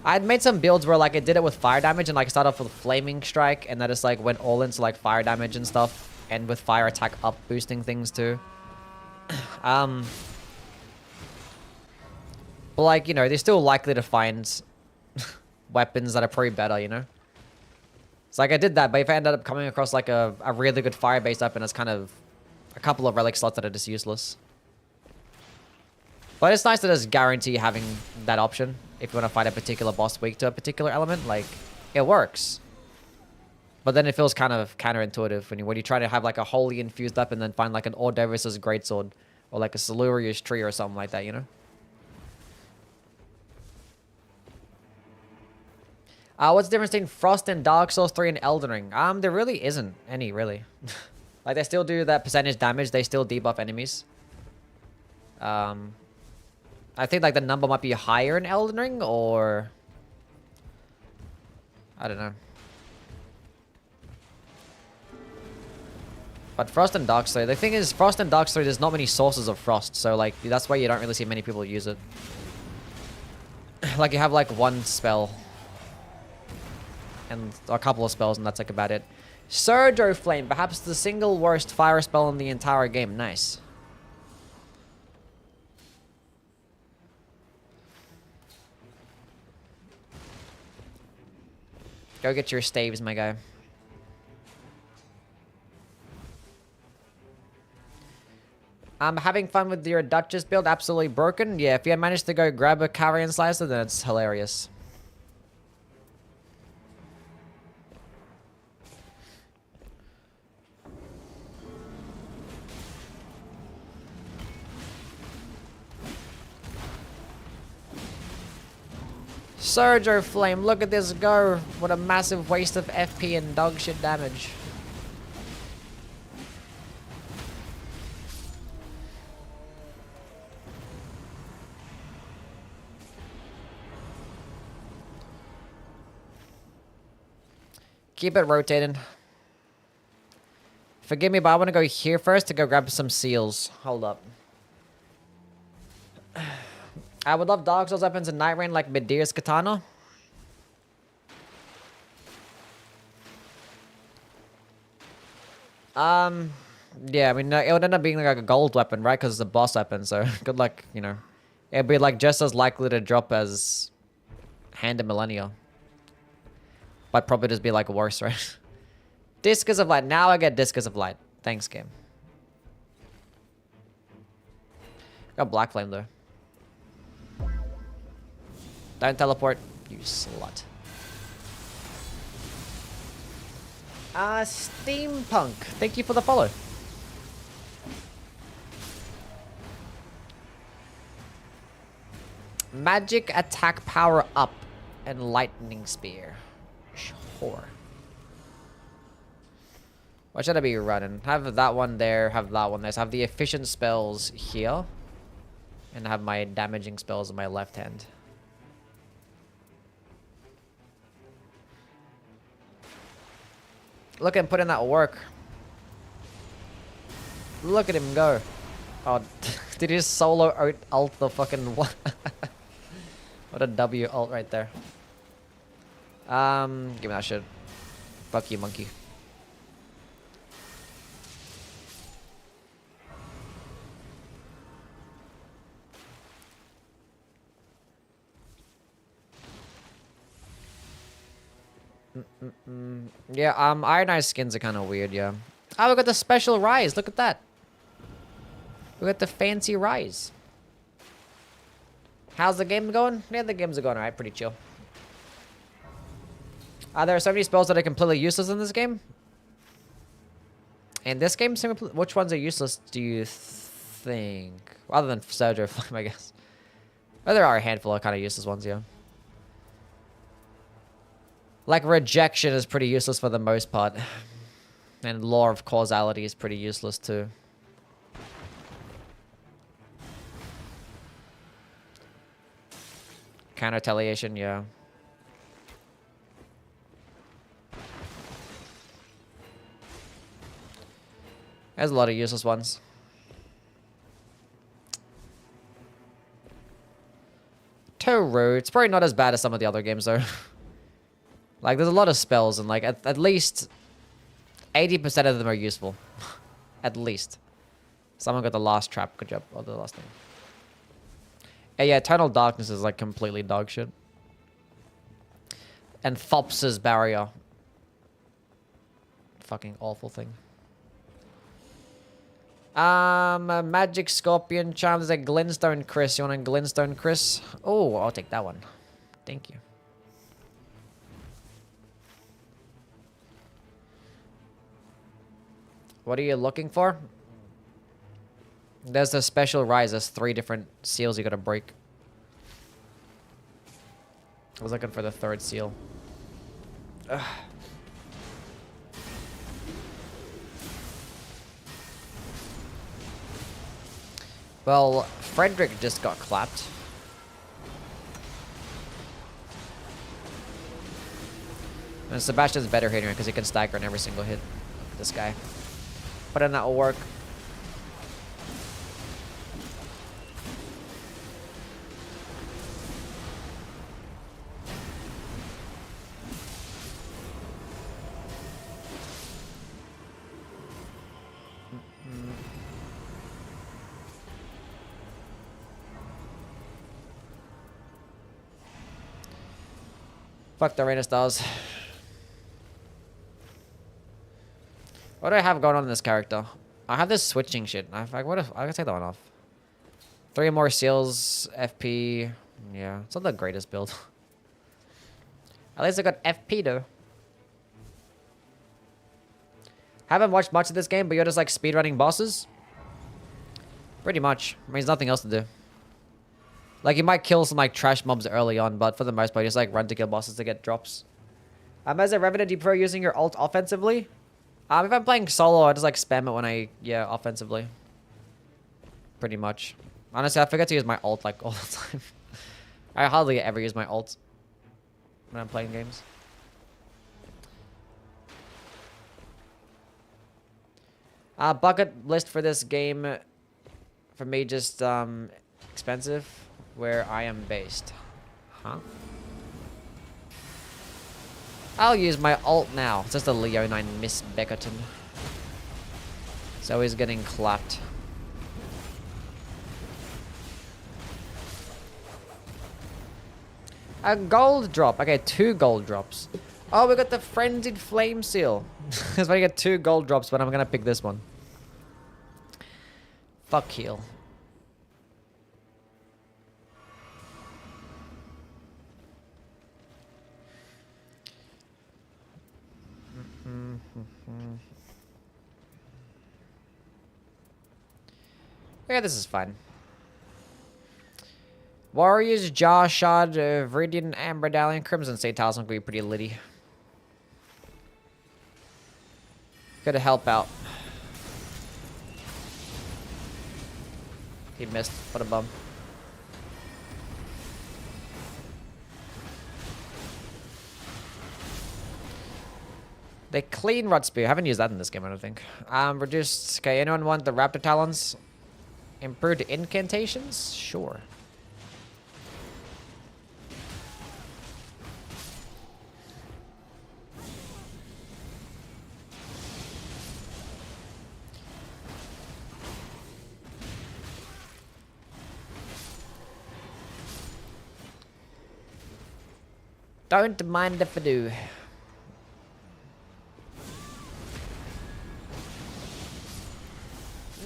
I'd made some builds where like I did it with fire damage and like started off with flaming strike and then just like went all into like fire damage and stuff and with fire attack up boosting things too. But like, you know, they're still likely to find weapons that are probably better, you know? It's like I did that, but if I ended up coming across like a really good fire-based weapon, it's kind of a couple of relic slots that are just useless. But it's nice to just guarantee having that option if you want to fight a particular boss weak to a particular element. Like, it works. But then it feels kind of counterintuitive when you try to have like a holy infused weapon and then find like an Ordovis's greatsword or like a Siluria's tree or something like that, you know? What's the difference between Frost and Dark Souls 3 and Elden Ring? There really isn't any, really. Like, they still do that percentage damage. They still debuff enemies. I think, like, the number might be higher in Elden Ring, or... I don't know. But Frost and Dark Souls, the thing is, Frost and Dark Souls, there's not many sources of Frost. So, like, that's why you don't really see many people use it. Like, you have, like, one spell. And a couple of spells, and that's like about it. Surge Flame, perhaps the single worst fire spell in the entire game. Nice. Go get your staves, my guy. I'm having fun with your Duchess build. Absolutely broken. Yeah, if you managed to go grab a Carrion Slicer, then it's hilarious. Surge Flame, look at this go. What a massive waste of FP and dog shit damage. Keep it rotating. Forgive me, but I want to go here first to go grab some seals. Hold up. I would love Dark Souls weapons in Nightreign like Medea's Katana. Yeah, I mean, it would end up being like a gold weapon, right? Because it's a boss weapon, so good luck, you know. It'd be like just as likely to drop as Hand of Millennia. But probably just be like worse, right? Discus of Light. Now I get Discus of Light. Thanks, game. Got Black Flame, though. Don't teleport, you slut. Steampunk. Thank you for the follow. Magic attack power up and lightning spear. Sure. What should I be running? Have that one there, have that one there. So have the efficient spells here. And have my damaging spells in my left hand. Look at him put in that work. Look at him go. Oh, did he just solo ult the fucking what? What a W ult right there. Give me that shit. Fuck you, monkey. Yeah, Ironized skins are kind of weird, yeah. Oh, we got the special rise. Look at that. We got the fancy rise. How's the game going? Yeah, the games are going alright, pretty chill. There are so many spells that are completely useless in this game. In this game, which ones are useless, do you think? Other than Surge or Flame, I guess. But there are a handful of kind of useless ones, yeah. Like, Rejection is pretty useless for the most part. And Law of Causality is pretty useless too. Counter Retaliation, yeah. There's a lot of useless ones. Toru, it's probably not as bad as some of the other games though. Like, there's a lot of spells, and like, at least 80% of them are useful. At least. Someone got the last trap. Good job. Oh, the last thing. Yeah, Eternal Darkness is like completely dog shit. And Thops's Barrier. Fucking awful thing. A Magic Scorpion Charm. There's a Glintstone Chris. You want a Glintstone Chris? Oh, I'll take that one. Thank you. What are you looking for? There's a special rise. There's 3 different seals you gotta break. I was looking for the 3rd seal. Ugh. Well, Frederick just got clapped. And Sebastian's better hitting because he can stagger on every single hit. This guy. But then that will work. Fuck the Rain Stars. What do I have going on in this character? I have this switching shit. What if I can take that one off? 3 more seals, FP. Yeah, it's not the greatest build. At least I got FP though. Haven't watched much of this game, but you're just like speedrunning bosses? Pretty much. I mean, there's nothing else to do. Like, you might kill some like trash mobs early on, but for the most part, you just like run to kill bosses to get drops. As a Revenant, do you prefer using your ult offensively? If I'm playing solo, I just like spam it when offensively. Pretty much. Honestly, I forget to use my ult like all the time. I hardly ever use my ult when I'm playing games. Bucket list for this game, for me, just expensive. Where I am based. Huh? I'll use my ult now. It's just a Leonine Miss Beckerton. So he's getting clapped. A gold drop. Okay, 2 gold drops. Oh, we got the Frenzied Flame Seal. That's why you get 2 gold drops, but I'm gonna pick this one. Fuck heal. Yeah, this is fine. Warriors, Jaw Shard, Viridian, Amber Dalian, Crimson Satals will be pretty litty. Gotta help out. He missed. What a bum. They clean Rod Spear. I haven't used that in this game, I don't think. Reduced... Okay, anyone want the Raptor Talons? Improved incantations? Sure. Don't mind if I do.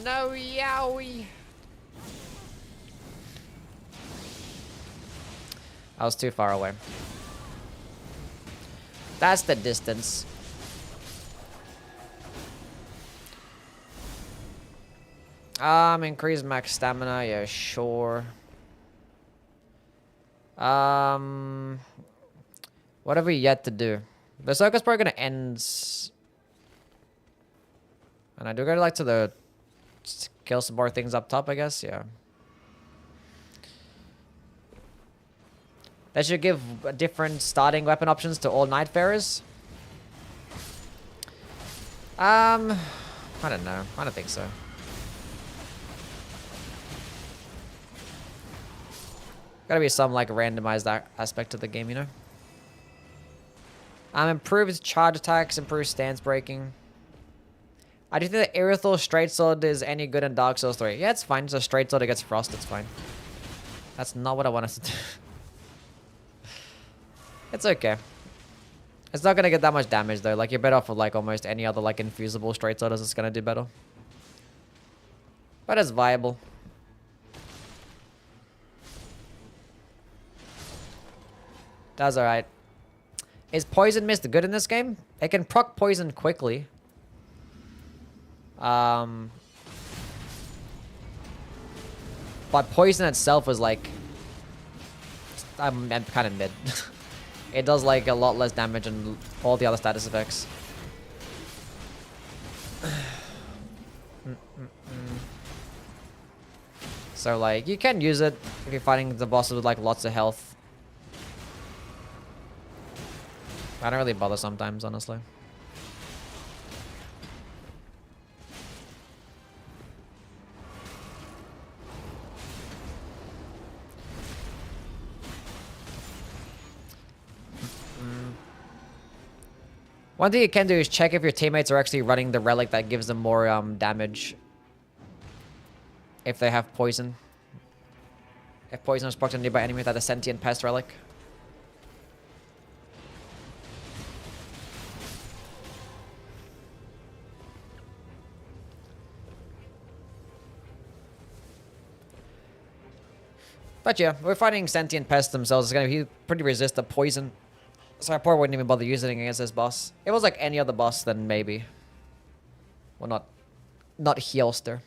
No, yowie. I was too far away. That's the distance. Increase max stamina. Yeah, sure. What have we yet to do? The circus probably gonna end. And I do go like to the kill some more things up top, I guess. Yeah. They should give different starting weapon options to all Nightfarers. I don't know. I don't think so. Gotta be some like randomized aspect to the game, you know. Improved charge attacks, improved stance breaking. I do think the Irithel Straight Sword is any good in Dark Souls 3. Yeah, it's fine. It's a Straight Sword against Frost. It's fine. That's not what I want us to do. It's okay. It's not gonna get that much damage though. Like you're better off with like almost any other like infusible Straight Sword as it's gonna do better. But it's viable. That's alright. Is Poison Mist good in this game? It can proc poison quickly. But poison itself is like... I'm kind of mid. It does like a lot less damage than all the other status effects. So like, you can use it if you're fighting the bosses with like lots of health. I don't really bother sometimes, honestly. One thing you can do is check if your teammates are actually running the relic that gives them more damage. If they have poison. If poison is procced on a nearby enemy without a sentient pest relic. But yeah, we're fighting sentient pests themselves. It's gonna be pretty resistant to poison. So I probably wouldn't even bother using it against this boss. If it was like any other boss, then maybe. Well, not Heelster.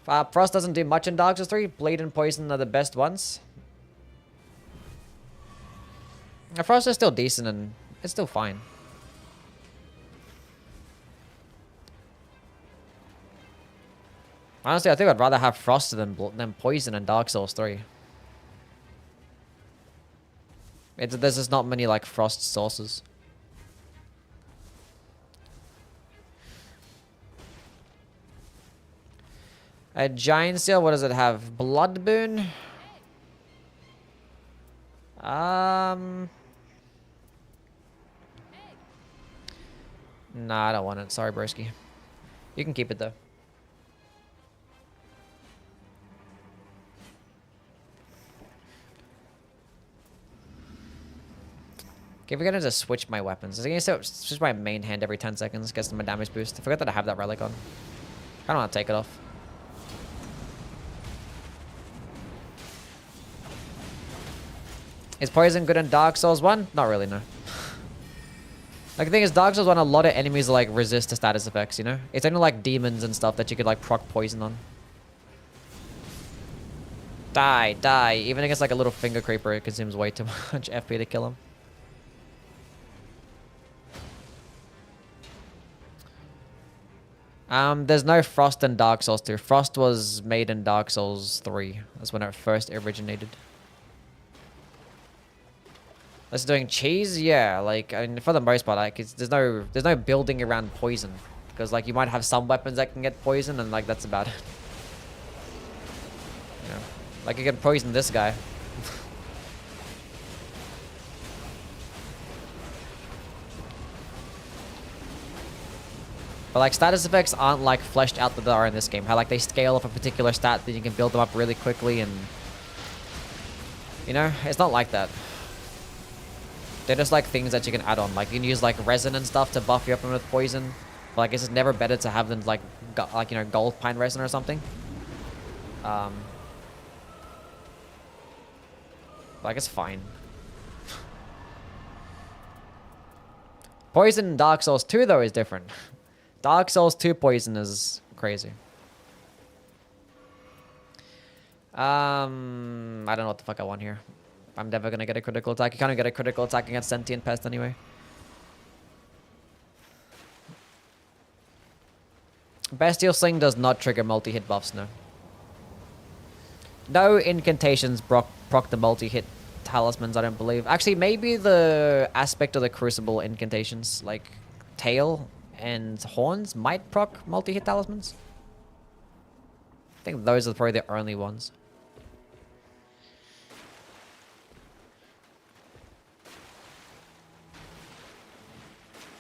Frost doesn't do much in Dark Souls 3. Bleed and Poison are the best ones. Frost is still decent and it's still fine. Honestly, I think I'd rather have Frost than Poison in Dark Souls 3. There's just not many like Frost sources. A Giant Seal, what does it have? Blood Boon? Nah, I don't want it. Sorry, broski. You can keep it though. Okay, we're gonna just switch my weapons. I'm gonna switch my main hand every 10 seconds, gets them a damage boost. I forgot that I have that relic on. I don't want to take it off. Is Poison good in Dark Souls 1? Not really, no. Like, the thing is, Dark Souls 1, a lot of enemies like resist to status effects, you know? It's only like demons and stuff that you could like proc Poison on. Die. Even against like a little finger creeper, it consumes way too much FP to kill him. There's no Frost in Dark Souls 2. Frost was made in Dark Souls 3. That's when it first originated. Let's doing cheese, yeah. Like, I mean, for the most part, like, there's no building around poison, because like you might have some weapons that can get poison, and like that's about it. You know, like you can poison this guy. But like status effects aren't like fleshed out that they are in this game. How like they scale up a particular stat, then you can build them up really quickly, and you know, it's not like that. They're just like things that you can add on. Like you can use like resin and stuff to buff your weapon with poison. But like, it's never better to have them like you know, gold pine resin or something. Like it's fine. Poison in Dark Souls 2 though is different. Dark Souls 2 poison is crazy. I don't know what the fuck I want here. I'm never gonna get a critical attack. You can't get a critical attack against Sentient Pest anyway. Bestial Sling does not trigger multi-hit buffs, no. No incantations proc the multi-hit talismans, I don't believe. Actually, maybe the aspect of the Crucible incantations, like Tail and Horns, might proc multi-hit talismans. I think those are probably the only ones.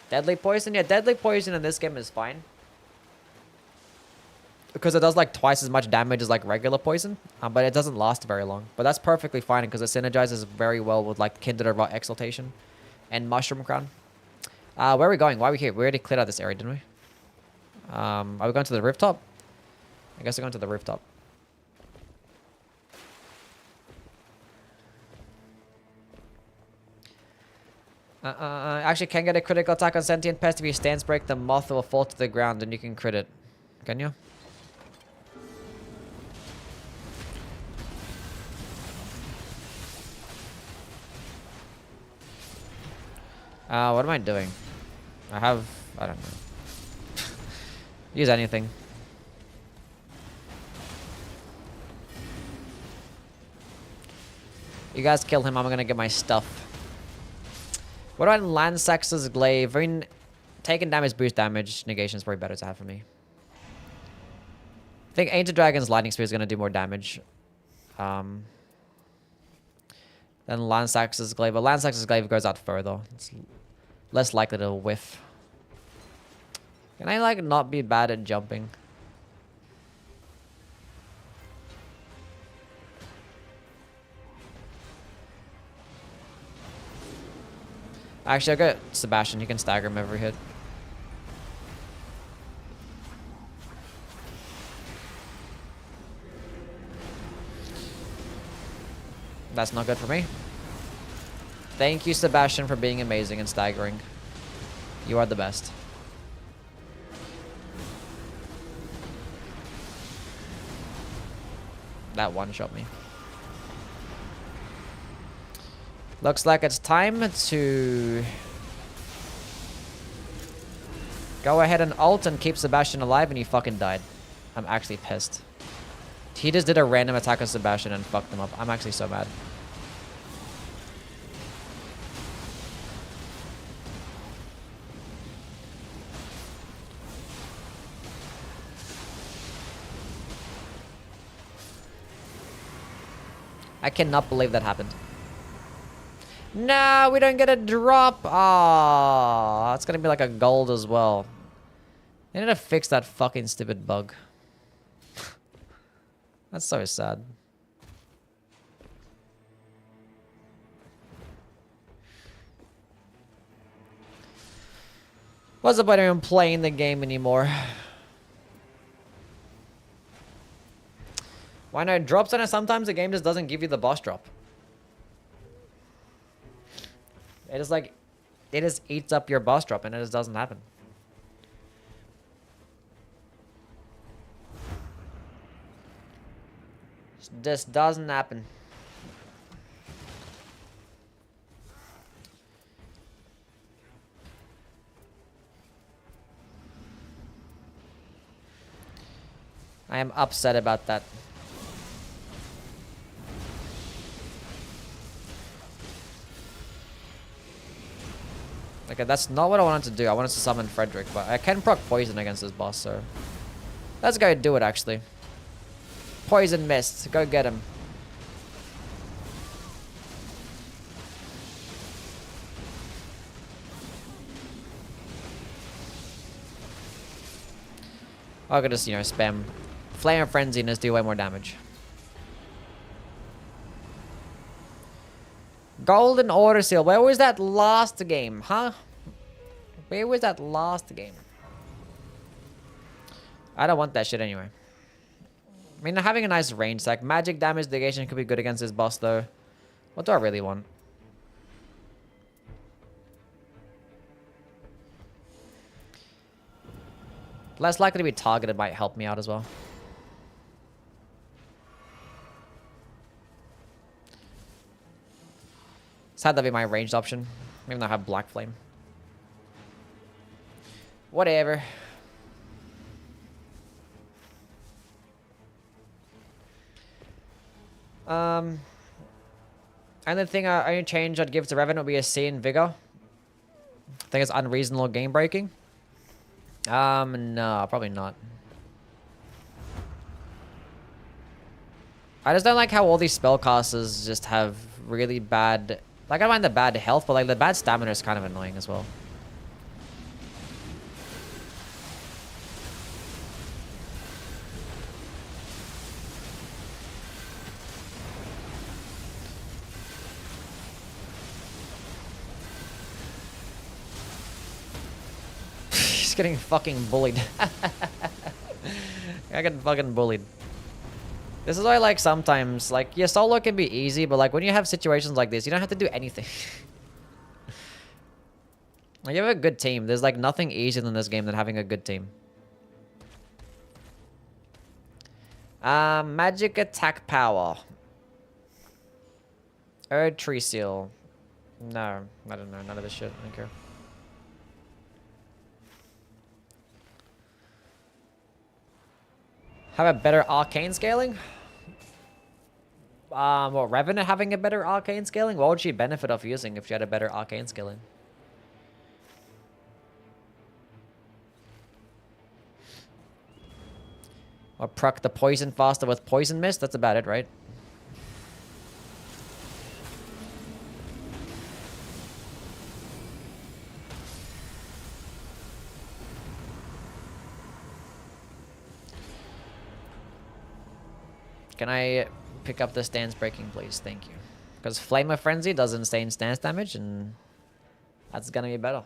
Deadly Poison? Yeah, Deadly Poison in this game is fine. Because it does like twice as much damage as like regular poison, but it doesn't last very long. But that's perfectly fine because it synergizes very well with like Kindred of Exaltation and Mushroom Crown. Where are we going? Why are we here? We already cleared out this area, didn't we? Are we going to the rooftop? I guess we're going to the rooftop. Actually, can get a critical attack on Sentient Pest if you stance break. The moth will fall to the ground and you can crit it. Can you? What am I doing? I don't know. Use anything. You guys kill him, I'm gonna get my stuff. What about Lansax's Glaive? I mean, taking damage boost damage. Negation is probably better to have for me. I think Ancient Dragon's Lightning Spear is gonna do more damage. Than Lansax's Glaive. But Lansax's Glaive goes out further. It's less likely to whiff. Can I, like, not be bad at jumping? Actually, I'll get Sebastian. He can stagger him every hit. That's not good for me. Thank you, Sebastian, for being amazing and staggering. You are the best. That one-shot me. Looks like it's time to go ahead and ult and keep Sebastian alive, and he fucking died. I'm actually pissed. He just did a random attack on Sebastian and fucked him up. I'm actually so mad. I cannot believe that happened. No, we don't get a drop. Ah, it's gonna be like a gold as well. They need to fix that fucking stupid bug. That's so sad. What's the point of even playing the game anymore? Why not? Drops on it sometimes the game just doesn't give you the boss drop. It is like, it just eats up your boss drop and it just doesn't happen. This doesn't happen. I am upset about that. Okay, that's not what I wanted to do. I wanted to summon Frederick, but I can proc poison against this boss, so let's go do it actually. Poison mist, go get him. I could just, you know, spam Flame of Frenzy and just do way more damage. Golden Order Seal. Where was that last game, huh? Where was that last game? I don't want that shit anyway. I mean, having a nice range, like magic damage negation could be good against this boss though. What do I really want? Less likely to be targeted might help me out as well. It's had to be my ranged option, even though I have Black Flame. Whatever. And the thing only change I'd give to Revenant would be a C in Vigor. I think it's unreasonable game breaking. No, probably not. I just don't like how all these spellcasters just have really bad... Like, I don't mind the bad health, but like the bad stamina is kind of annoying as well. He's getting fucking bullied. I get fucking bullied. This is why, like, sometimes, like, your solo can be easy, but, like, when you have situations like this, you don't have to do anything. Like, you have a good team. There's, like, nothing easier than this game than having a good team. Magic attack power. Erd tree seal. No, I don't know. None of this shit. I don't care. Have a better arcane scaling? What, Revenant having a better arcane scaling? What would she benefit off using if she had a better arcane scaling? Or proc the poison faster with poison mist? That's about it, right? Can I pick up the stance breaking, please? Thank you. Because Flame of Frenzy does insane stance damage, and that's gonna be better.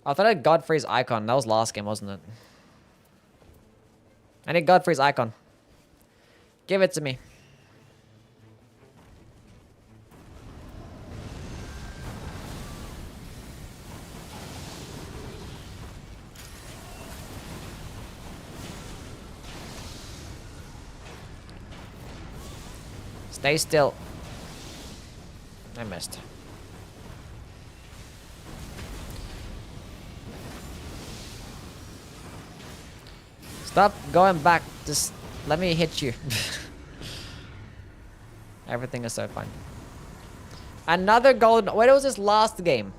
I thought I had Godfrey's icon. That was last game, wasn't it? I need Godfrey's icon. Give it to me. Stay still. I missed. Stop going back. Just let me hit you. Everything is so fine. Another golden... Wait, it was this last game.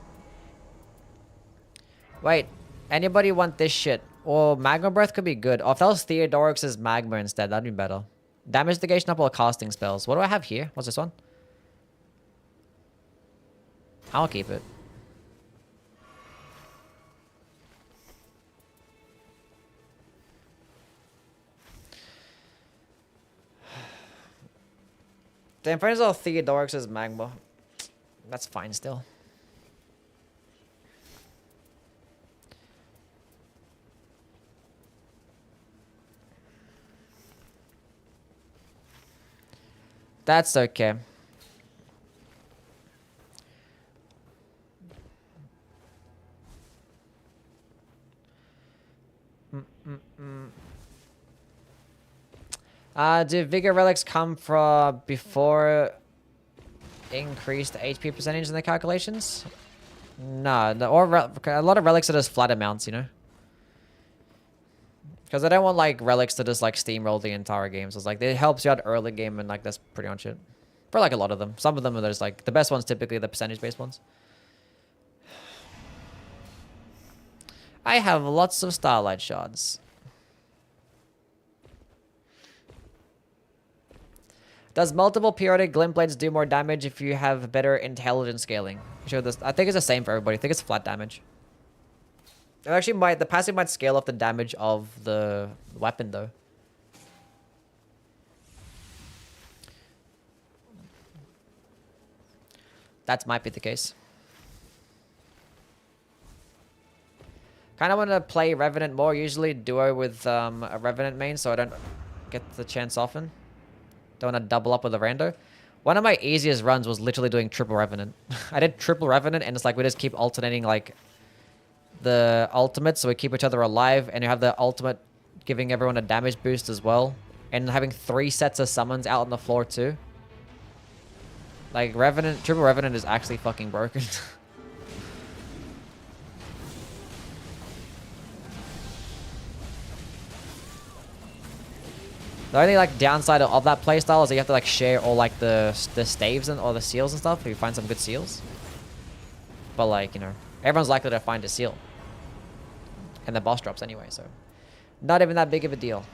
Wait. Anybody want this shit? Or Magma Breath could be good. Or if that was Theodorix's Magma instead, that'd be better. Damage negation up all casting spells. What do I have here? What's this one? I'll keep it. The Infernals of Theodorix's Magma. That's fine still. That's okay. Do Vigor Relics come from before increased HP percentage in the calculations? No, a lot of relics are just flat amounts, you know? Because I don't want, like, relics to just, like, steamroll the entire game. So it's like, it helps you out early game, and, like, that's pretty much it. For, like, a lot of them. Some of them are just, like, the best ones typically are the percentage-based ones. I have lots of Starlight Shards. Does multiple periodic glint blades do more damage if you have better intelligence scaling? Sure, this I think it's the same for everybody. I think it's flat damage. It actually might, the passive might scale up the damage of the weapon though. That might be the case. Kind of want to play Revenant more. Usually duo with a Revenant main, so I don't get the chance often. Don't want to double up with a rando. One of my easiest runs was literally doing triple Revenant. I did triple Revenant, and it's like we just keep alternating like the ultimate, so we keep each other alive, and you have the ultimate giving everyone a damage boost as well, and having 3 sets of summons out on the floor too. Like Revenant, triple Revenant is actually fucking broken. The only like downside of that playstyle is that you have to like share all like the staves and or the seals and stuff if you find some good seals. But like, you know, everyone's likely to find a seal. And the boss drops anyway, so not even that big of a deal.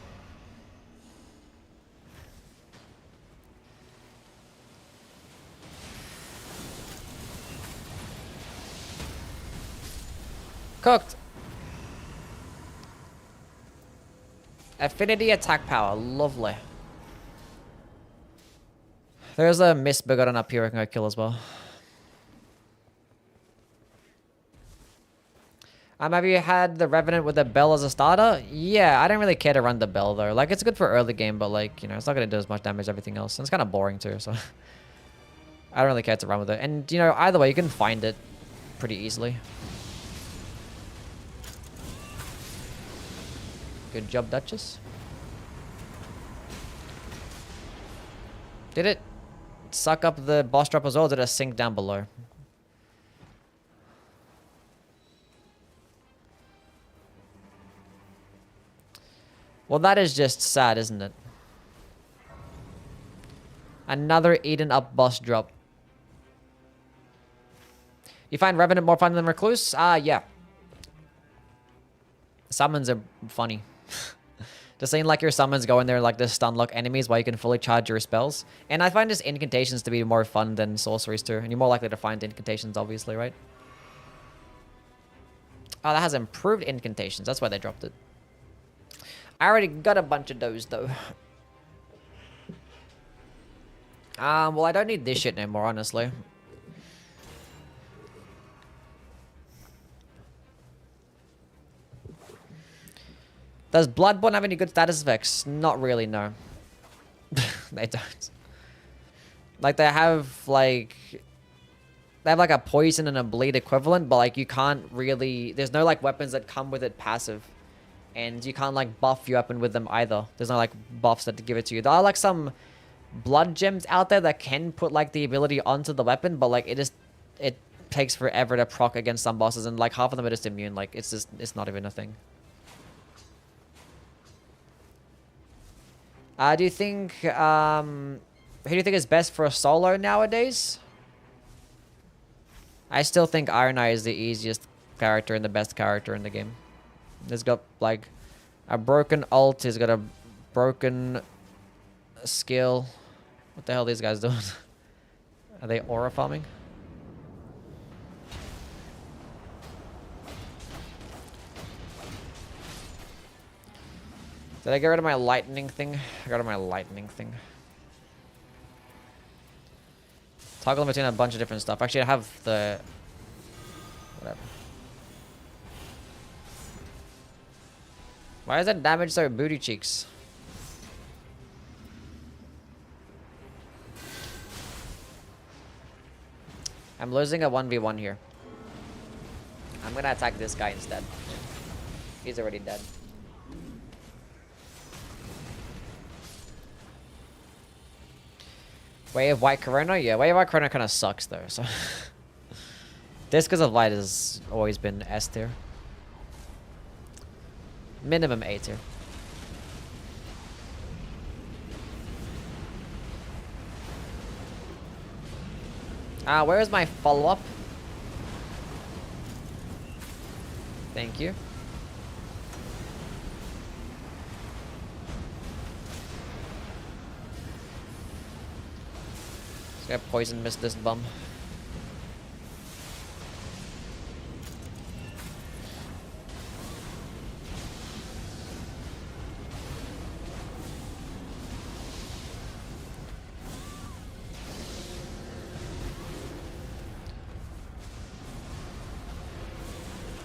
Cooked. Affinity attack power. Lovely. There's a Mist Begotten up here I can go kill as well. Have you had the Revenant with the Bell as a starter? Yeah, I don't really care to run the Bell though. Like, it's good for early game, but like, you know, it's not going to do as much damage as everything else. And it's kind of boring too, so I don't really care to run with it. And, you know, either way, you can find it pretty easily. Good job, Duchess. Did it suck up the boss drop as well, or did it sink down below? Well, that is just sad, isn't it? Another eaten up boss drop. You find Revenant more fun than Recluse? Yeah. Summons are funny. Just seeing like your summons go in there like this stun lock enemies while you can fully charge your spells. And I find just incantations to be more fun than sorceries too. And you're more likely to find incantations, obviously, right? Oh, that has improved incantations. That's why they dropped it. I already got a bunch of those though. Well, I don't need this shit anymore, honestly. Does Bloodborne have any good status effects? Not really, no. They don't. Like, they have, like... They have, like, a poison and a bleed equivalent, but, like, you can't really... There's no, like, weapons that come with it passive. And you can't, like, buff your weapon with them either. There's no, like, buffs that give it to you. There are, like, some blood gems out there that can put, like, the ability onto the weapon, but, like, it takes forever to proc against some bosses, and, like, half of them are just immune. Like, it's not even a thing. Do you think, who do you think is best for a solo nowadays? I still think Iron Eye is the easiest character and the best character in the game. He's got, like, a broken ult, he's got a broken skill. What the hell are these guys doing? Are they aura farming? Did I get rid of my lightning thing? I got rid of my lightning thing. Toggle between a bunch of different stuff. Actually, I have the... Whatever. Why is that damage so booty cheeks? I'm losing a 1v1 here. I'm gonna attack this guy instead. He's already dead. Wave White Corona? Yeah, Wave White Corona kind of sucks though, so... Discus of Light has always been S tier. Minimum A tier. Where is my follow-up? Thank you. Just gonna poison mist this bum.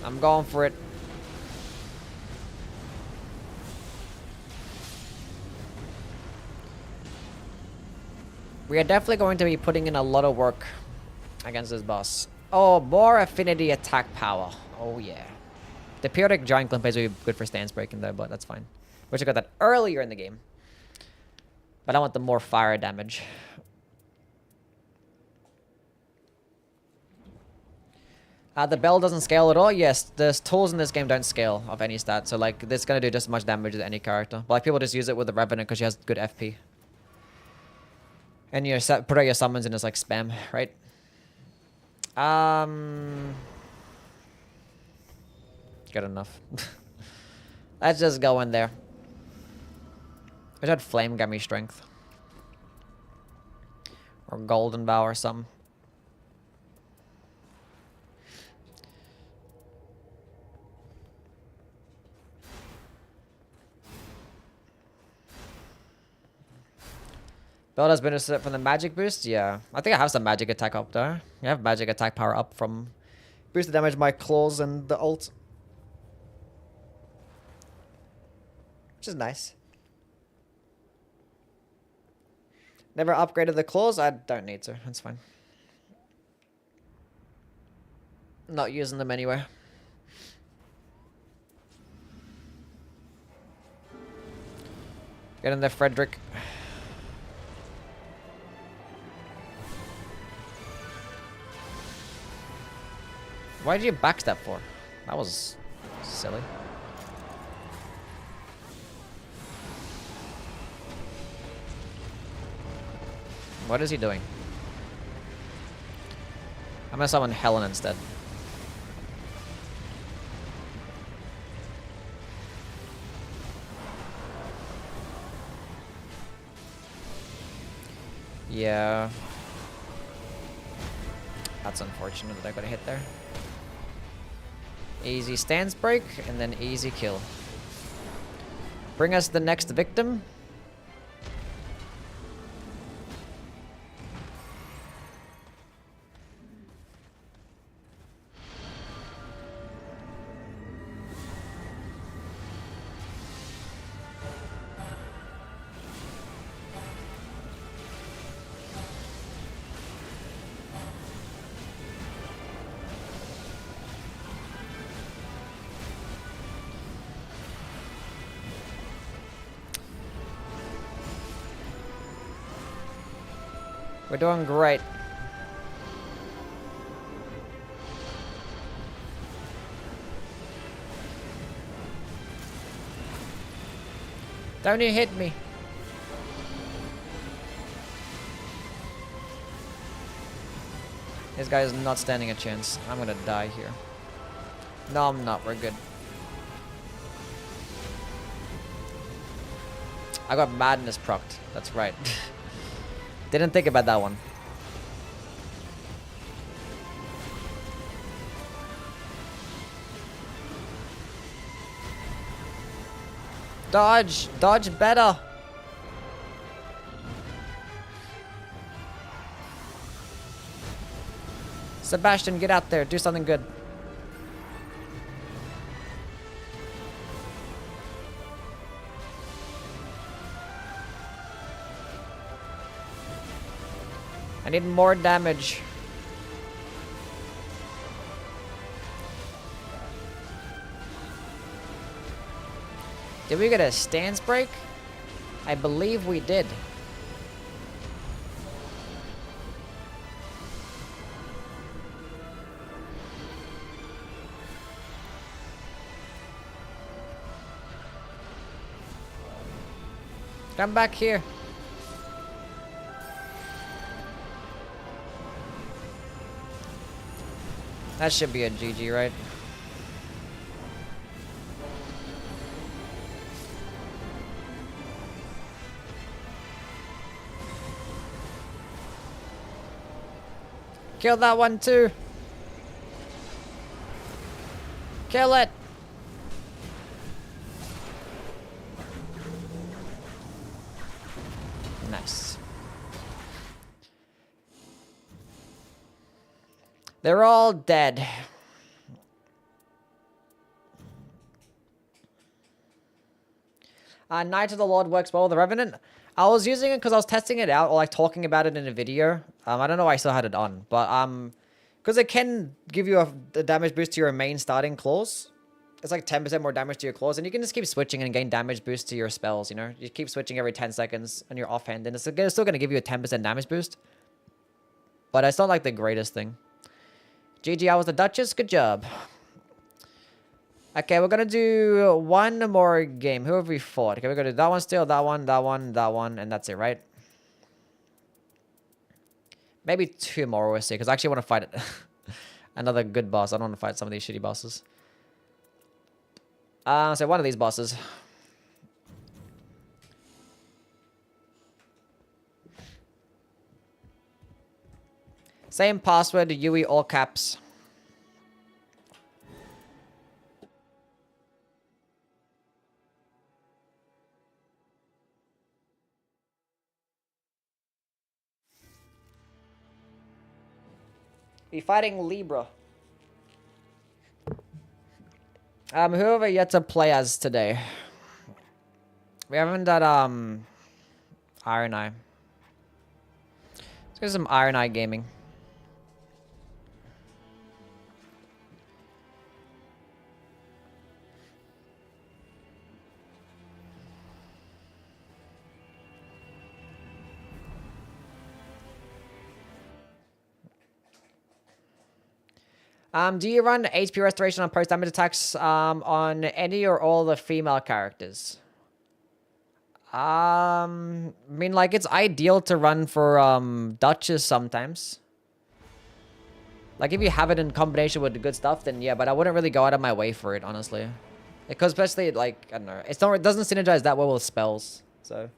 I'm going for it. We are definitely going to be putting in a lot of work against this boss. Oh, more affinity attack power. Oh yeah. The periodic giant climb plays will be good for stance breaking though, but that's fine. Wish I got that earlier in the game. But I want the more fire damage. The bell doesn't scale at all. Yes, the tools in this game don't scale of any stat. So like, this is gonna do just as much damage as any character. But like, people just use it with the Revenant because she has good FP. And you put out your summons and it's like spam, right? Good enough. Let's just go in there. I had Flame got me strength. Or Golden Bow or something. Build has benefited from the magic boost? Yeah. I think I have some magic attack up there. You have magic attack power up from boost the damage my claws and the ult. Which is nice. Never upgraded the claws? I don't need to. That's fine. Not using them anyway. Get in there, Frederick. Why did you backstep for? That was silly. What is he doing? I'm gonna summon Helen instead. Yeah. That's unfortunate that I got a hit there. Easy stance break, and then easy kill. Bring us the next victim. We're doing great. Don't you hit me. This guy is not standing a chance. I'm gonna die here. No, I'm not. We're good. I got madness procced. That's right. Didn't think about that one. Dodge! Dodge better! Sebastian, get out there. Do something good. I need more damage. Did we get a stance break? I believe we did. Come back here. That should be a GG, right? Kill that one too. Kill it. Nice. They're all dead. Knight of the Lord works well with the Revenant. I was using it because I was testing it out or like talking about it in a video. I don't know why I still had it on, but because it can give you a damage boost to your main starting claws. It's like 10% more damage to your claws, and you can just keep switching and gain damage boost to your spells, you know? You keep switching every 10 seconds on your offhand, and it's still going to give you a 10% damage boost. But it's not like the greatest thing. GG, I was the Duchess. Good job. Okay, we're going to do one more game. Who have we fought? Okay, we're going to do that one still, that one, that one, that one, and that's it, right? Maybe two more, we'll see, because I actually want to fight another good boss. I don't want to fight some of these shitty bosses. So one of these bosses. Same password, Yui, all caps. Be fighting Libra. Who have I yet to play as today? We haven't done Iron Eye. Let's get some Iron Eye gaming. Do you run HP restoration on post damage attacks on any or all the female characters? I mean, like, it's ideal to run for Duchess sometimes. Like, if you have it in combination with the good stuff, then yeah, but I wouldn't really go out of my way for it, honestly. Because especially, like, I don't know, it doesn't synergize that well with spells. So,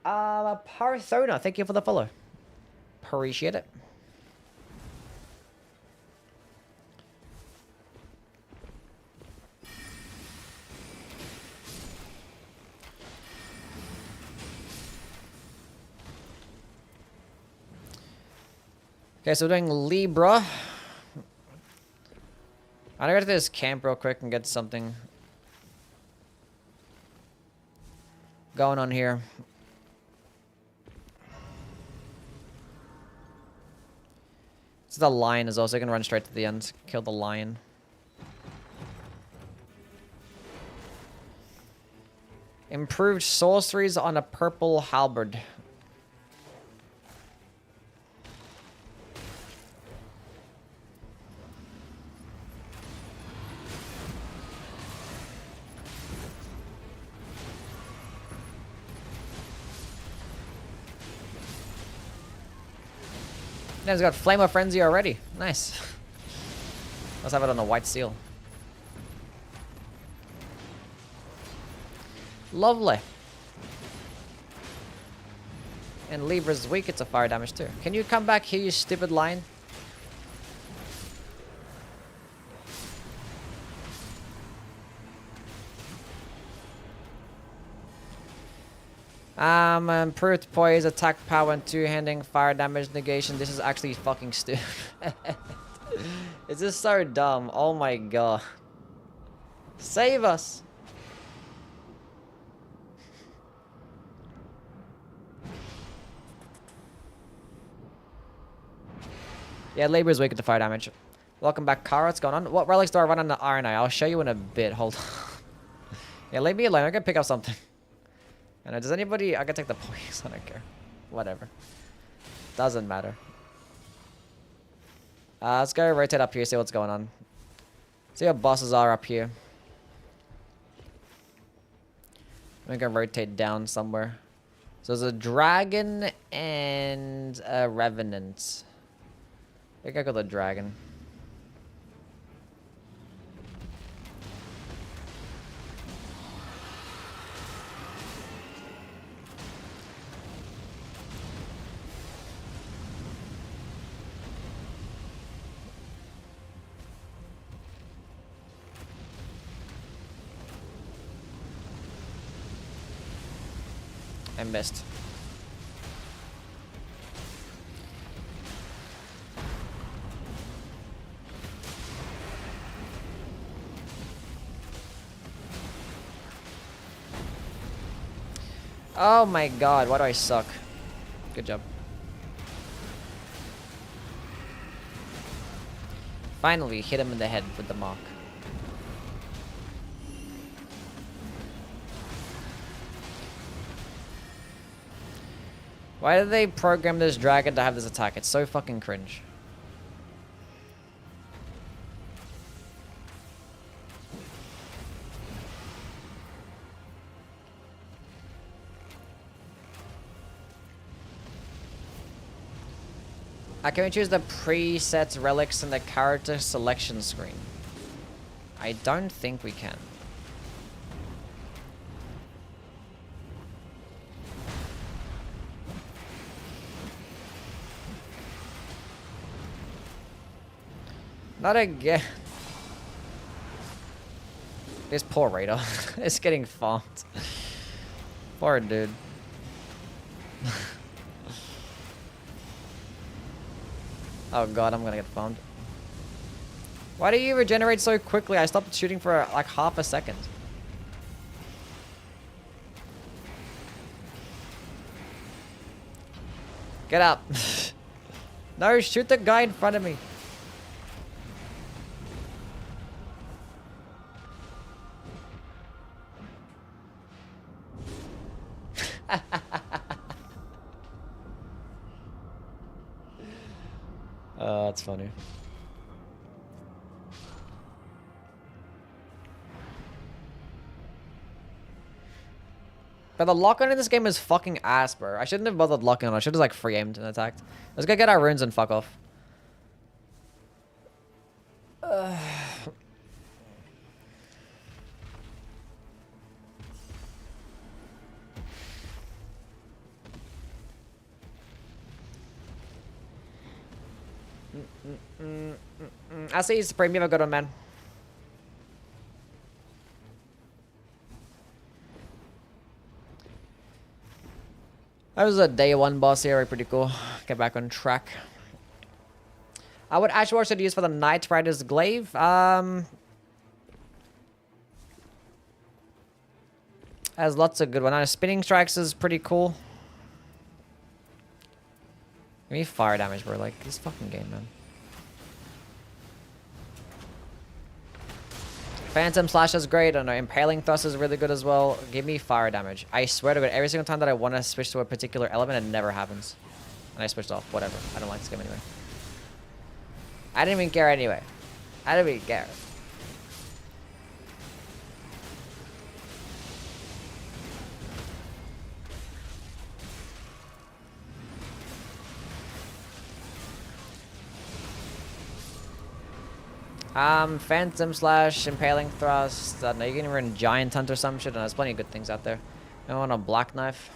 Parthona, thank you for the follow. Appreciate it. Okay, so we're doing Libra. I'm gonna go to this camp real quick and get something going on here. It's the lion as well, so I can run straight to the end. Kill the lion. Improved sorceries on a purple halberd. It's got Flame of Frenzy already. Nice. Let's have it on the white seal. Lovely. And Libra's weak. It's a fire damage too. Can you come back here, you stupid lion? Improved poise, attack power, and two-handing fire damage negation. This is actually fucking stupid. It's just so dumb. Oh my god. Save us. Yeah, Labor's weak to fire damage. Welcome back, Kara. What's going on? What relics do I run on the Iron Eye? I'll show you in a bit. Hold on. Yeah, leave me alone. I'm gonna pick up something. And does anybody... I can take the points. I don't care. Whatever. Doesn't matter. Let's go rotate up here, see what's going on. See what bosses are up here. I'm gonna rotate down somewhere. So there's a dragon and a revenant. I think I got the dragon. I missed. Oh my god, why do I suck? Good job. Finally, hit him in the head with the mark. Why did they program this dragon to have this attack? It's so fucking cringe. Can we choose the preset relics in the character selection screen? I don't think we can. Not again. This poor Raider. It's getting farmed. Poor dude. Oh god, I'm gonna get farmed. Why do you regenerate so quickly? I stopped shooting for like half a second. Get up. No, shoot the guy in front of me. That's funny. But the lock-on in this game is fucking ass, bro. I shouldn't have bothered locking on. I should have like free aimed and attacked. Let's go get our runes and fuck off. I see you, Supreme. You have a good one, man. That was a day one boss area, pretty cool. Get back on track. What Ashwar should use for the Night Rider's glaive? Has lots of good ones. Spinning strikes is pretty cool. Give me fire damage, bro. Like this fucking game, man. Phantom Slash is great. I don't know. Impaling Thrust is really good as well. Give me fire damage. I swear to God, every single time that I want to switch to a particular element, it never happens. And I switched off. Whatever. I don't like this game anyway. I didn't even care anyway. I didn't even care. Phantom Slash, Impaling Thrust. I don't know, you can even run Giant Hunt or some shit, and there's plenty of good things out there. I want a Black Knife.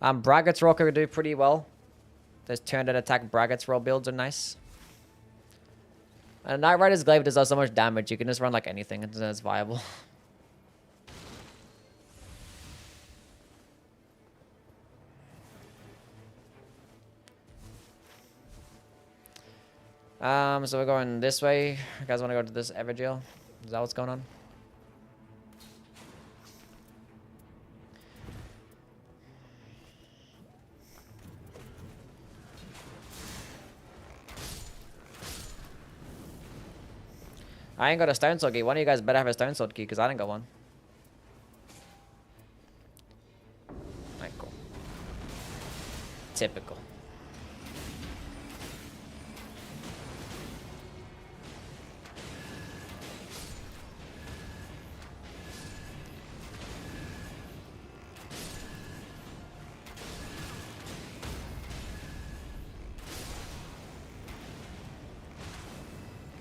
Braggart's Roll could do pretty well. Those turn and attack Braggart's Roll builds are nice. And Night Rider's Glaive does so much damage, you can just run like anything, and it's viable. So we're going this way. You guys want to go to this Everjail? Is that what's going on? I ain't got a stone sword key. One of you guys better have a stone sword key, because I didn't got one. Alright, cool. Typical.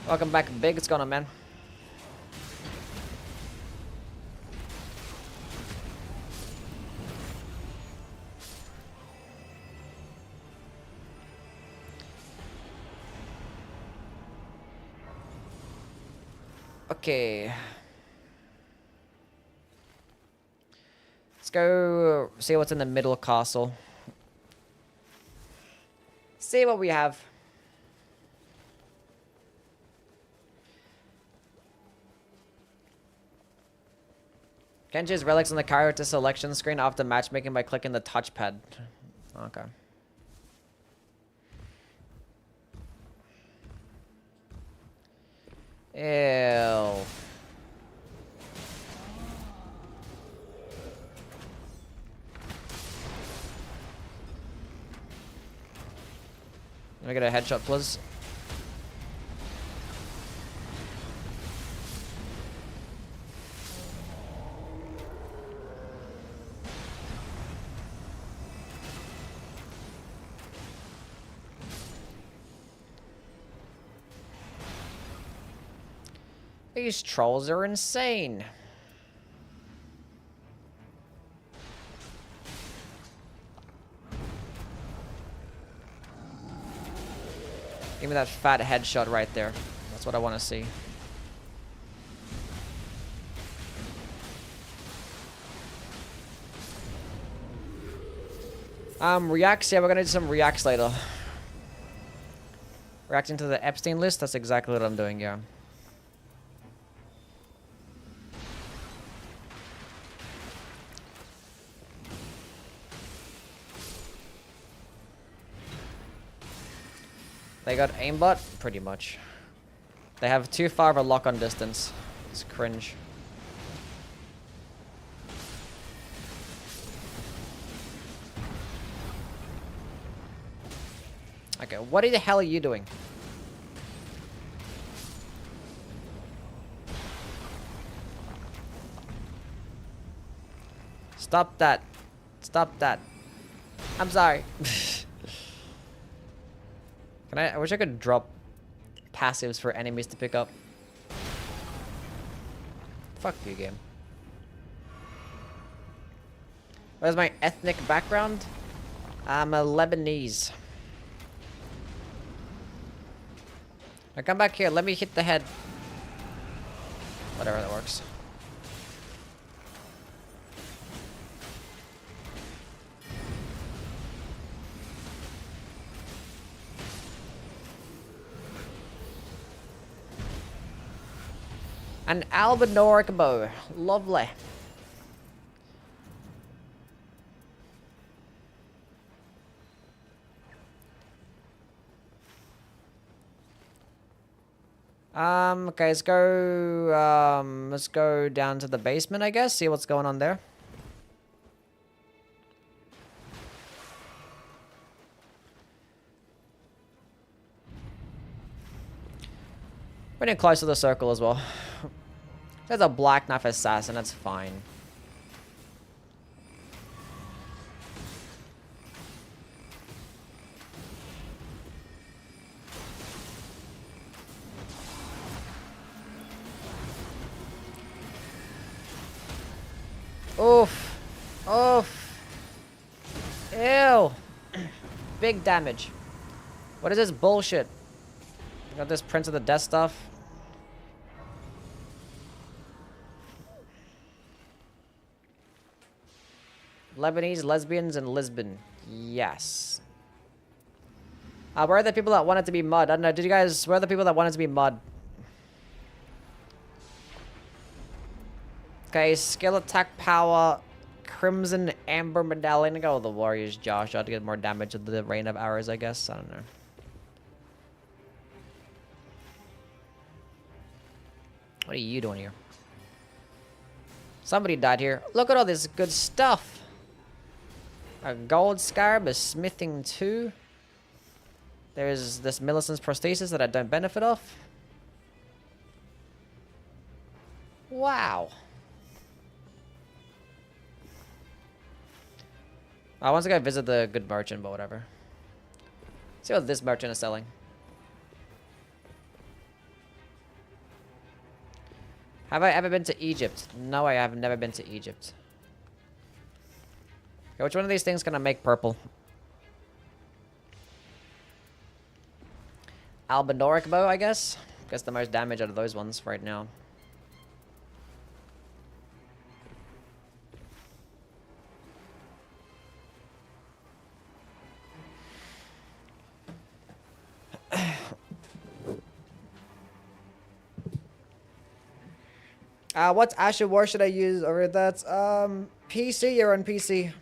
Welcome back, Big. What's going on, man? Okay. Let's go see what's in the middle castle. See what we have. Can't choose relics on the character selection screen after matchmaking by clicking the touchpad. Okay. Ew. Let me get a headshot, please. These trolls are insane. Give me that fat headshot right there. That's what I want to see. Reacts. Yeah, we're gonna do some reacts later. Reacting to the Epstein list. That's exactly what I'm doing. Yeah. They got aimbot? Pretty much. They have too far of a lock-on distance. It's cringe. Okay, what the hell are you doing? Stop that. Stop that. I'm sorry. I wish I could drop passives for enemies to pick up. Fuck you, game. What is my ethnic background? I'm a Lebanese. Now come back here, let me hit the head. Whatever, that works. An Albinoric bow. Lovely. Okay, let's go down to the basement, I guess, see what's going on there. We're getting close to the circle as well. There's a black knife assassin, that's fine. Oof. Oof. Ew. Big damage. What is this bullshit? Got this Prince of the Death stuff. Lebanese, lesbians, and Lisbon. Yes. Where are the people that wanted to be mud? I don't know. Did you guys... Where are the people that wanted to be mud? Okay, skill attack power. Crimson Amber Medallion. I go with the Warriors, Josh. I ought to get more damage with the Rain of Arrows, I guess. I don't know. What are you doing here? Somebody died here. Look at all this good stuff. A gold scarab, a smithing 2. There's this Millicent's prosthesis that I don't benefit off. Wow. I want to go visit the good merchant, but whatever. See what this merchant is selling. Have I ever been to Egypt? No, I have never been to Egypt. Okay, which one of these things can I make purple? Albinoric bow, I guess? Gets the most damage out of those ones right now. What Asher War should I use over that? PC, you're on PC.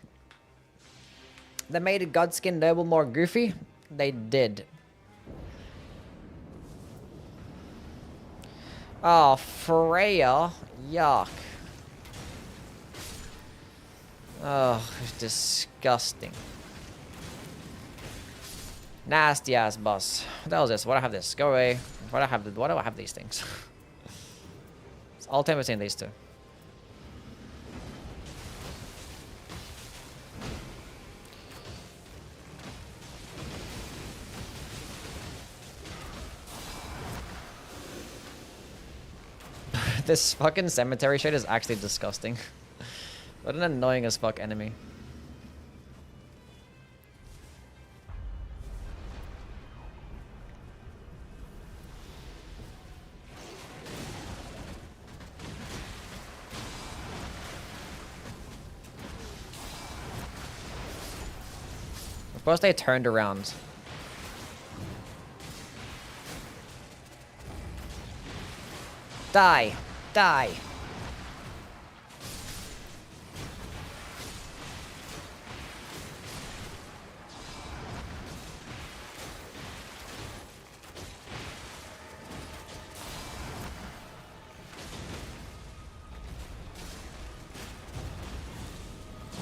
They made Godskin Noble more goofy? They did. Oh, Freya. Yuck. Oh, it's disgusting. Nasty ass boss. What the hell is this? Why do I have this? Go away. Why do I have these things? It's all time between these two. This fucking cemetery shit is actually disgusting. What an annoying as fuck enemy. Suppose they turned around. Die! Die!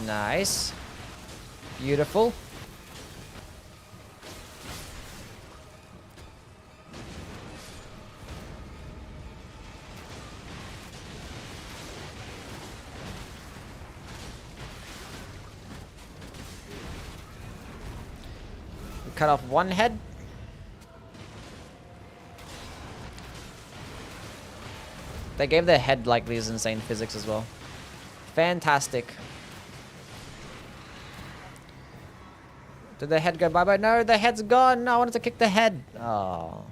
Nice. Beautiful. Cut off one head. They gave the head like these insane physics as well. Fantastic. Did the head go bye-bye? No, the head's gone. No, I wanted to kick the head. Oh.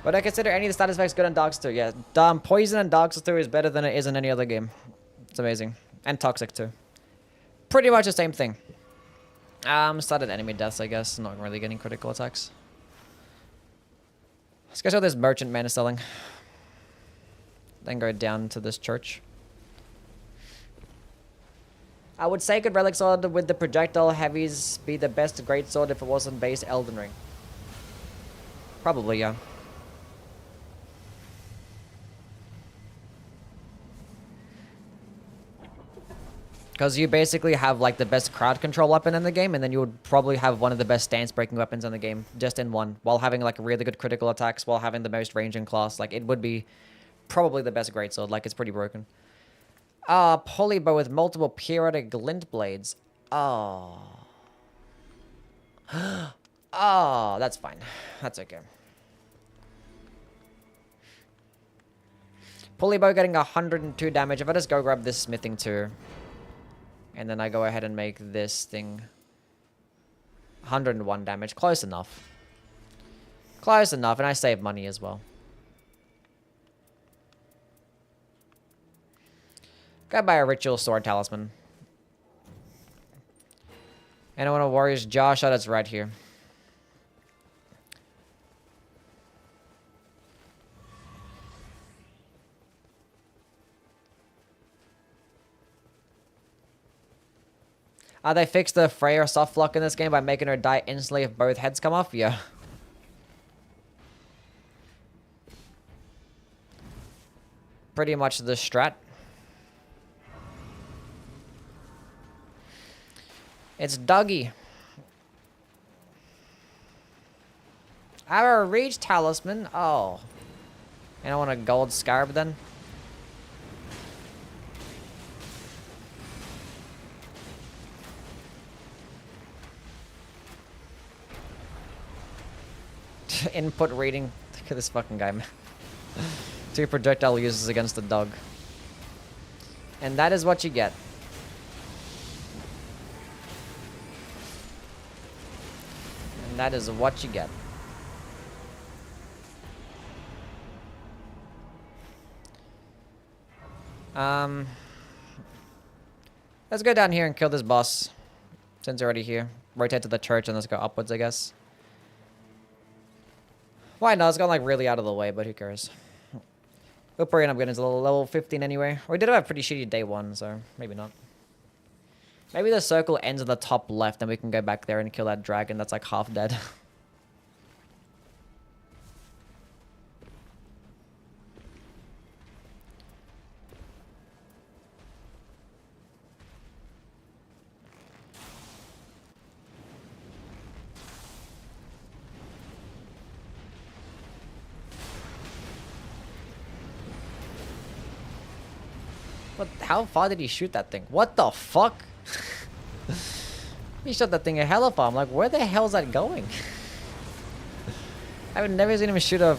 But I consider any of the status effects good on Dark Souls 2. Yeah, Poison and Dark Souls 2 is better than it is in any other game. It's amazing. And Toxic too. Pretty much the same thing. Started enemy deaths, I guess. Not really getting critical attacks. Let's go see what this merchant man is selling. Then go down to this church. I would say good relic sword with the projectile heavies be the best great sword if it wasn't base Elden Ring. Probably, yeah. Because you basically have like the best crowd control weapon in the game, and then you would probably have one of the best stance breaking weapons in the game, just in one, while having like really good critical attacks, while having the most range in class. Like it would be probably the best greatsword. Like it's pretty broken. Polybow with multiple periodic glint blades. Oh. Oh, that's fine. That's okay. Polybow getting 102 damage. If I just go grab this smithing too. And then I go ahead and make this thing 101 damage. Close enough. Close enough. And I save money as well. Go buy a ritual sword talisman. Anyone a warrior's jaw shot? It's right here. They fixed the Freya soft block in this game by making her die instantly if both heads come off? Yeah. Pretty much the strat. It's Dougie. Our reach talisman. Oh. And I want a gold scarab then. Input reading. Look at this fucking guy, man. 2 projectile uses against the dog. And that is what you get. And that is what you get. Let's go down here and kill this boss. Since we're already here. Rotate to the church and let's go upwards, I guess. Why not? It's gone like really out of the way, but who cares? We'll probably end up getting to level 15 anyway. We did have a pretty shitty day 1, so maybe not. Maybe the circle ends in the top left and we can go back there and kill that dragon that's like half dead. What? How far did he shoot that thing? What the fuck? He shot that thing a hella far. I'm like, where the hell is that going? I would never seen him shoot a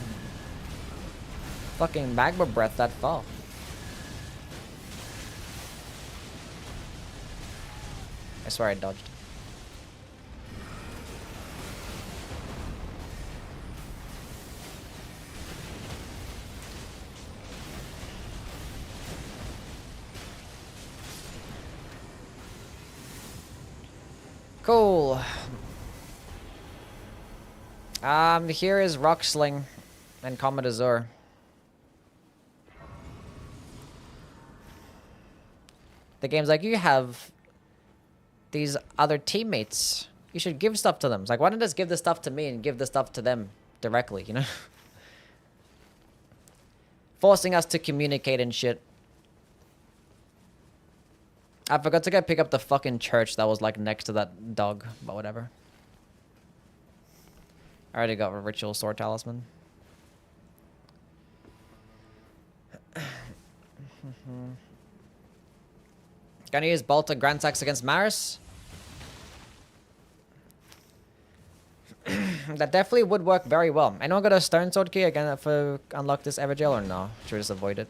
fucking magma breath that far. I swear I dodged. Cool. Here is Rock Sling and Comet Azure. The game's like, you have these other teammates. You should give stuff to them. It's like, why don't you just give the stuff to me and give the stuff to them directly, you know? Forcing us to communicate and shit. I forgot to go pick up the fucking church that was like next to that dog, but whatever. I already got a ritual sword talisman. Gonna use Bolt and Grand Axe against Maris. That definitely would work very well. Anyone got a stone sword key again for unlock this Evergel or no? Should we just avoid it?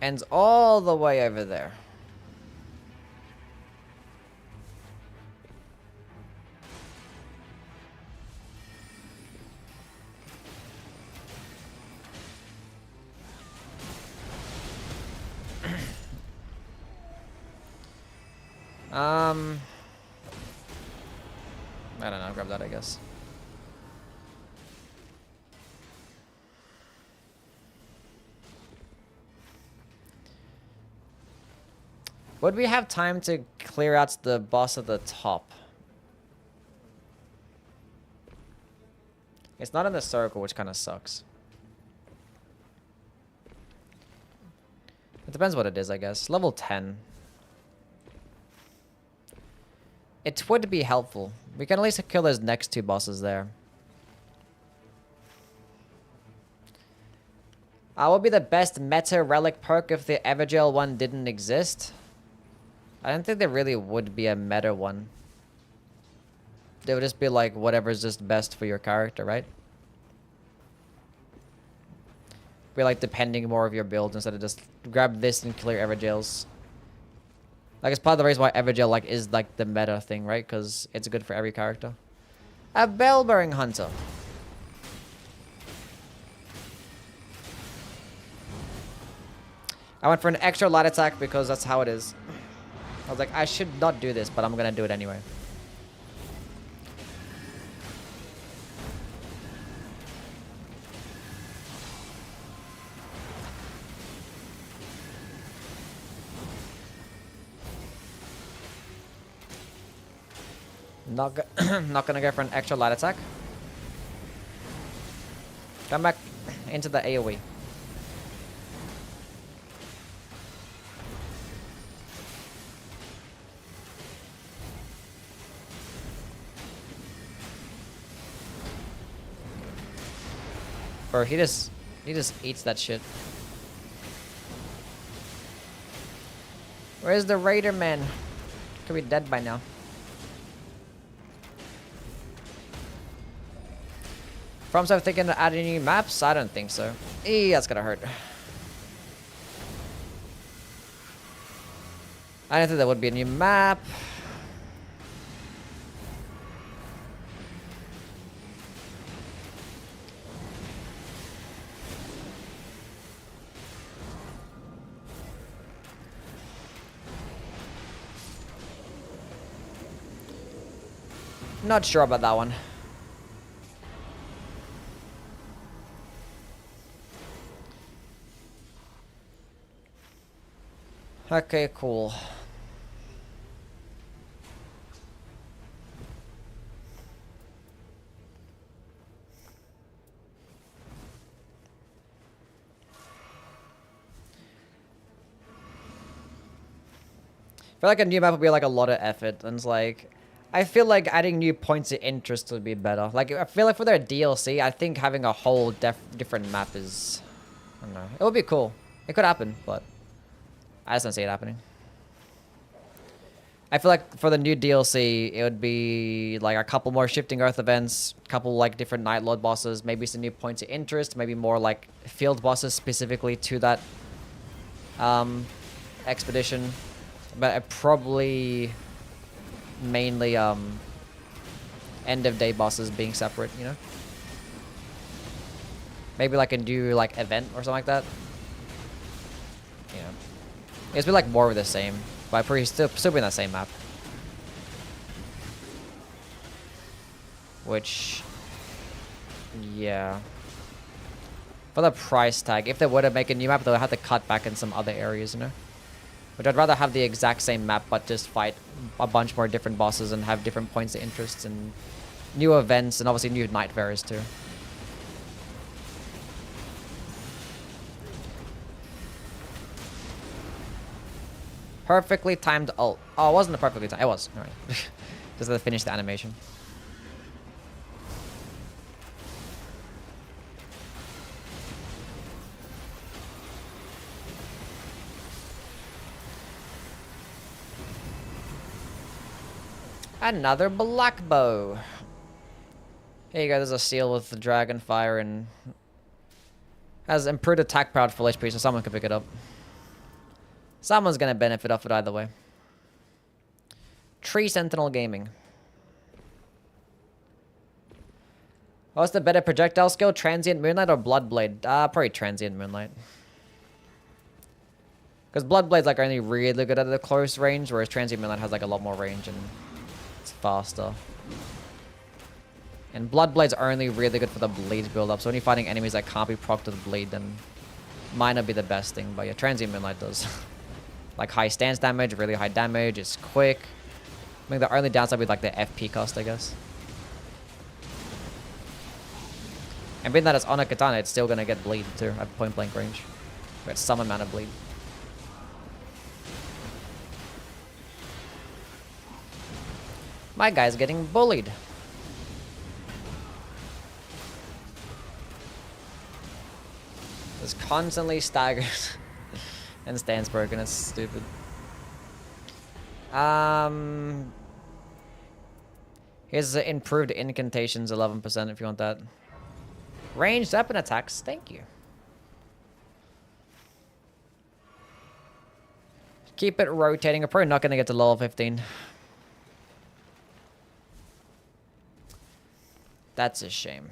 Ends all the way over there. I don't know, grab that, I guess. Would we have time to clear out the boss at the top? It's not in the circle, which kind of sucks. It depends what it is, I guess. Level 10. It would be helpful. We can at least kill those next 2 bosses there. What would be the best meta relic perk if the Evergel one didn't exist? I don't think there really would be a meta one. They would just be like whatever's just best for your character, right? Be like depending more of your build instead of just grab this and clear Evergels. Like it's part of the reason why Evergel like is like the meta thing, right? Because it's good for every character. A bell-bearing hunter. I went for an extra light attack because that's how it is. I was like, I should not do this, but I'm gonna do it anyway. Not gonna go for an extra light attack. Come back into the AoE. Bro, he just eats that shit. Where's the Raider man? Could be dead by now. From so thinking to add any new maps? I don't think so. That's gonna hurt. I don't think there would be a new map. Not sure about that one. Okay, cool. I feel like a new map would be like a lot of effort, and it's like, I feel like adding new points of interest would be better. Like, I feel like for their DLC, I think having a whole different map is, I don't know, it would be cool. It could happen, but I just don't see it happening. I feel like for the new DLC, it would be like a couple more Shifting Earth events, a couple like different Night Lord bosses, maybe some new points of interest, maybe more like field bosses specifically to that expedition. But probably mainly end of day bosses being separate, you know? Maybe like a new like event or something like that. You know. It's been like more of the same. But pretty still be in that same map. Which, yeah. For the price tag, if they were to make a new map, they'll have to cut back in some other areas, you know? Which I'd rather have the exact same map, but just fight a bunch more different bosses and have different points of interest and new events and obviously new night bearers too. Perfectly timed ult. Oh, it wasn't a perfectly timed. It was. Alright. Just to finish the animation. Another black bow. Here you go. There's a seal with the dragon fire and has improved attack power for HP, so someone can pick it up. Someone's gonna benefit off it either way. Tree Sentinel Gaming. What's the better projectile skill? Transient Moonlight or Bloodblade? Probably Transient Moonlight. Because Bloodblade's like only really good at the close range, whereas Transient Moonlight has like a lot more range and it's faster. And Bloodblade's only really good for the bleed build up, so when you're fighting enemies that can't be procced with bleed, then might not be the best thing, but yeah, Transient Moonlight does. Like high stance damage, really high damage, it's quick. I think the only downside would be like the FP cost, I guess. And being that it's on a katana, it's still gonna get bleed too at point blank range. But some amount of bleed. My guy's getting bullied. Just constantly staggers. And stands broken, it's stupid. Here's the improved incantations, 11% if you want that. Ranged weapon attacks, thank you. Keep it rotating. I'm probably not going to get to level 15. That's a shame.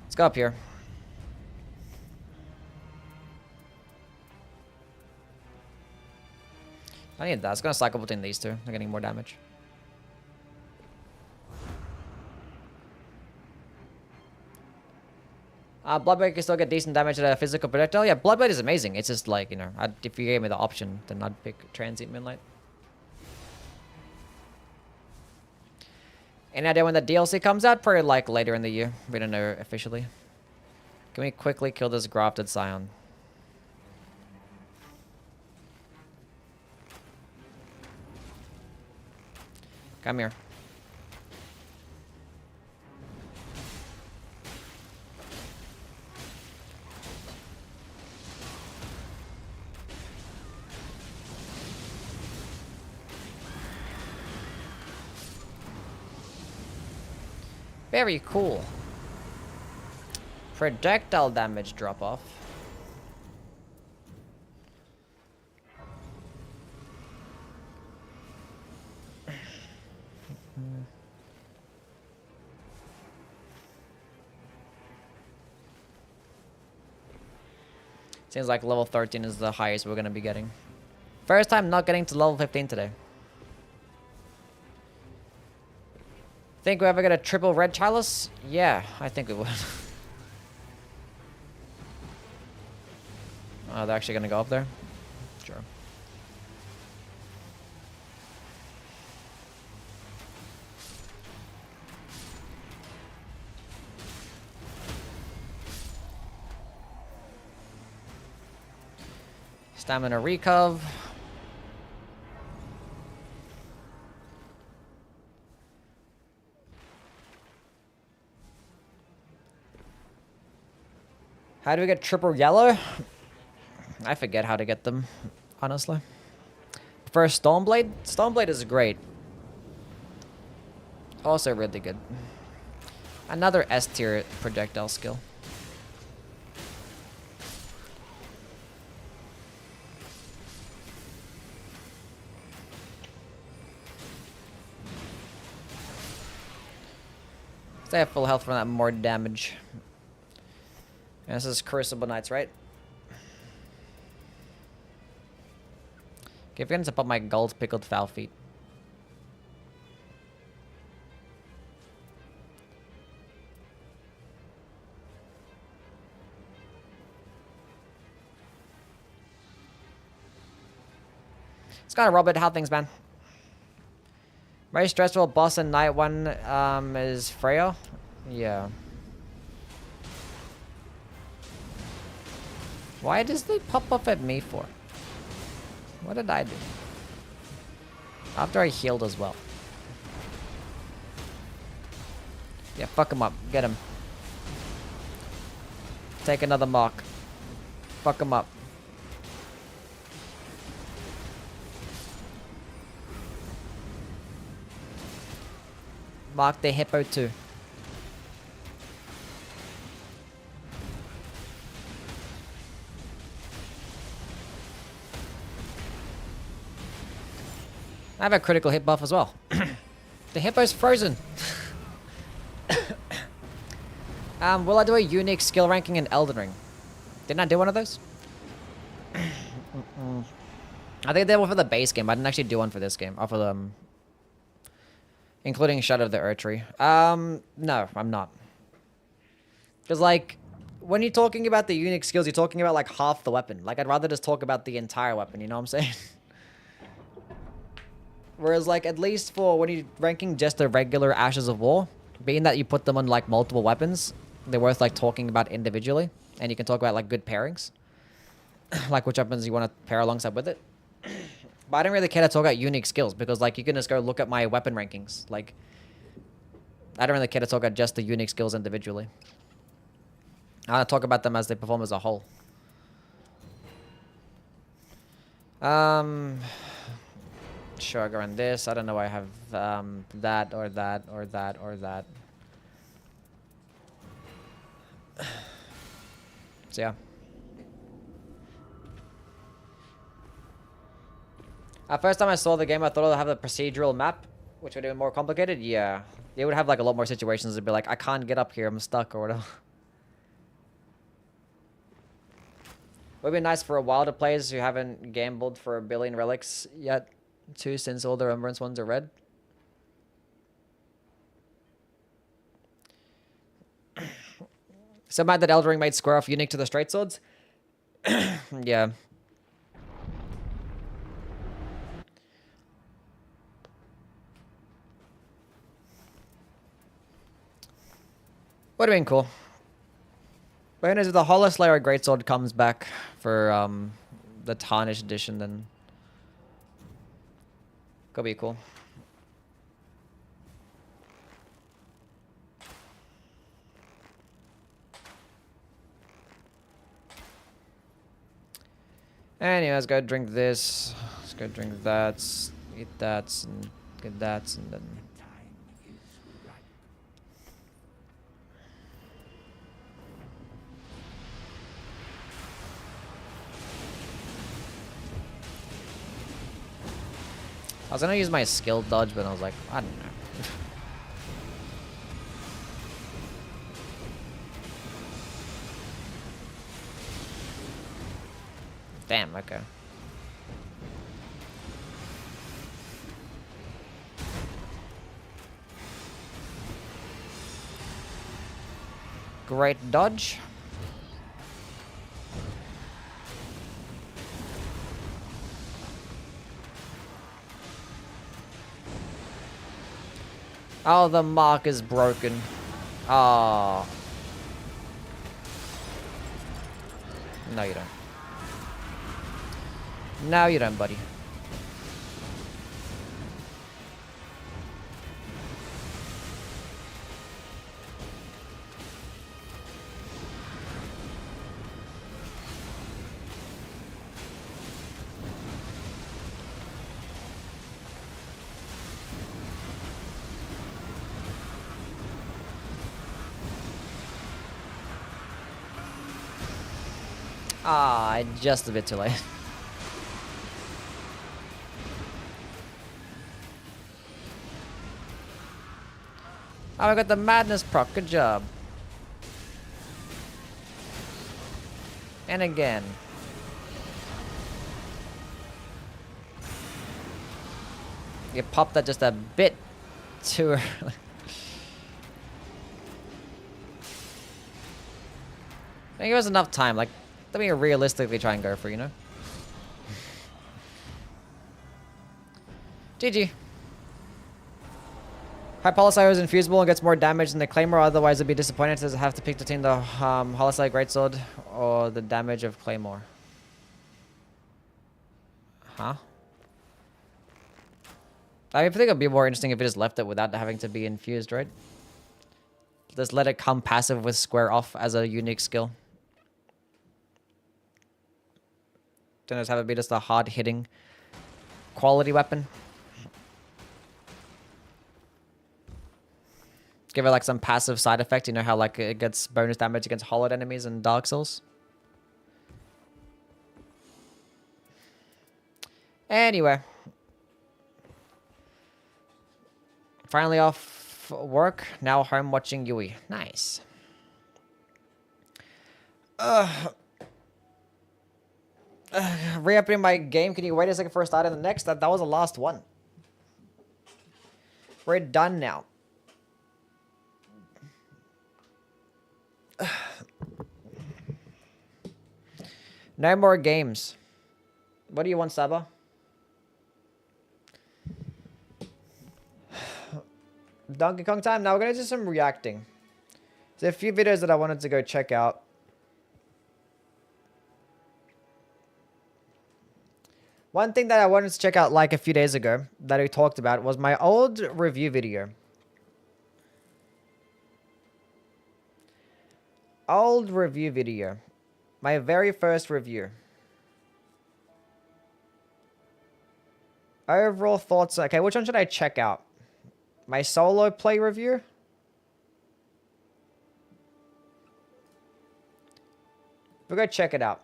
Let's go up here. I need that. It's going to cycle between these two. They're getting more damage. Bloodblade can still get decent damage at a physical projectile. Yeah, Bloodblade is amazing. It's just like, you know, if you gave me the option, then I'd pick Transient Moonlight. Any idea when the DLC comes out? Probably like later in the year. We don't know officially. Can we quickly kill this grafted scion? Come here. Very cool. Projectile damage drop off. Seems like level 13 is the highest we're gonna be getting. First time not getting to level 15 today. Think we ever get a triple red chalice? Yeah, I think we would. Oh, they're actually gonna go up there? Sure. Stamina recov. How do we get triple yellow? I forget how to get them, honestly. First, Stoneblade. Stoneblade is great. Also really good. Another S tier projectile skill. Stay at full health for that more damage. And this is Crucible Knights, right? Okay, forgetting to put my gold pickled foul feet. It's kind of Robert, how things, man? Very stressful boss and night one is Freya. Yeah. Why does they pop up at me for? What did I do? After I healed as well. Yeah, fuck him up. Get him. Take another mark. Fuck him up. Mark the hippo too. I have a critical hit buff as well. The hippo's frozen. Will I do a unique skill ranking in Elden Ring? Didn't I do one of those? I think they were for the base game. I didn't actually do one for this game. Or for the, including Shadow of the Erdtree. No, I'm not. Because, like, when you're talking about the unique skills, you're talking about, like, half the weapon. Like, I'd rather just talk about the entire weapon, you know what I'm saying? Whereas, like, at least for when you're ranking just the regular Ashes of War, being that you put them on, like, multiple weapons, they're worth, like, talking about individually. And you can talk about, like, good pairings. Like, which weapons you want to pair alongside with it. But I don't really care to talk about unique skills, because, like, you can just go look at my weapon rankings. Like, I don't really care to talk about just the unique skills individually. I want to talk about them as they perform as a whole. Sure, I'll go on this. I don't know why I have that or that or that or that. So yeah. First time I saw the game, I thought it would have a procedural map, which would be more complicated. Yeah. They would have like a lot more situations. It'd be like, I can't get up here, I'm stuck or whatever. Would be nice for a while to players who haven't gambled for 1 billion relics yet, too, since all the remembrance ones are red. So mad that Elden Ring made square off unique to the straight swords. Yeah. Would have been cool. But anyways, if the Hollow Slayer Greatsword comes back for the Tarnished edition, then could be cool. Anyway, let's go drink this. Let's go drink that. Eat that and get that, and then I was gonna use my skill dodge, but I was like, I don't know. Damn, okay. Great dodge. Oh, the mark is broken. Oh. No, you don't. No, you don't, buddy. Ah, just a bit too late. Oh, I got the madness proc. Good job. And again. You popped that just a bit too early. I think it was enough time. Like, let me realistically try and go for, you know? GG. Hypolicide is infusible and gets more damage than the Claymore, otherwise it'd be disappointed to have to pick between the Holicide Greatsword or the damage of Claymore. Huh? I think it'd be more interesting if it just left it without having to be infused, right? Just let it come passive with Square Off as a unique skill. Then just have it be just a hard-hitting quality weapon. Give it like some passive side effect, you know how like it gets bonus damage against hollowed enemies in Dark Souls. Anyway. Finally off work, now home watching Yui. Nice. Reopening my game. Can you wait a second for a start in the next? That was the last one. We're done now. No more games. What do you want, Saba? Donkey Kong time. Now we're gonna do some reacting. There's a few videos that I wanted to go check out. One thing that I wanted to check out like a few days ago that we talked about was my old review video. Old review video. My very first review. Overall thoughts. Okay, which one should I check out? My solo play review? We'll go check it out.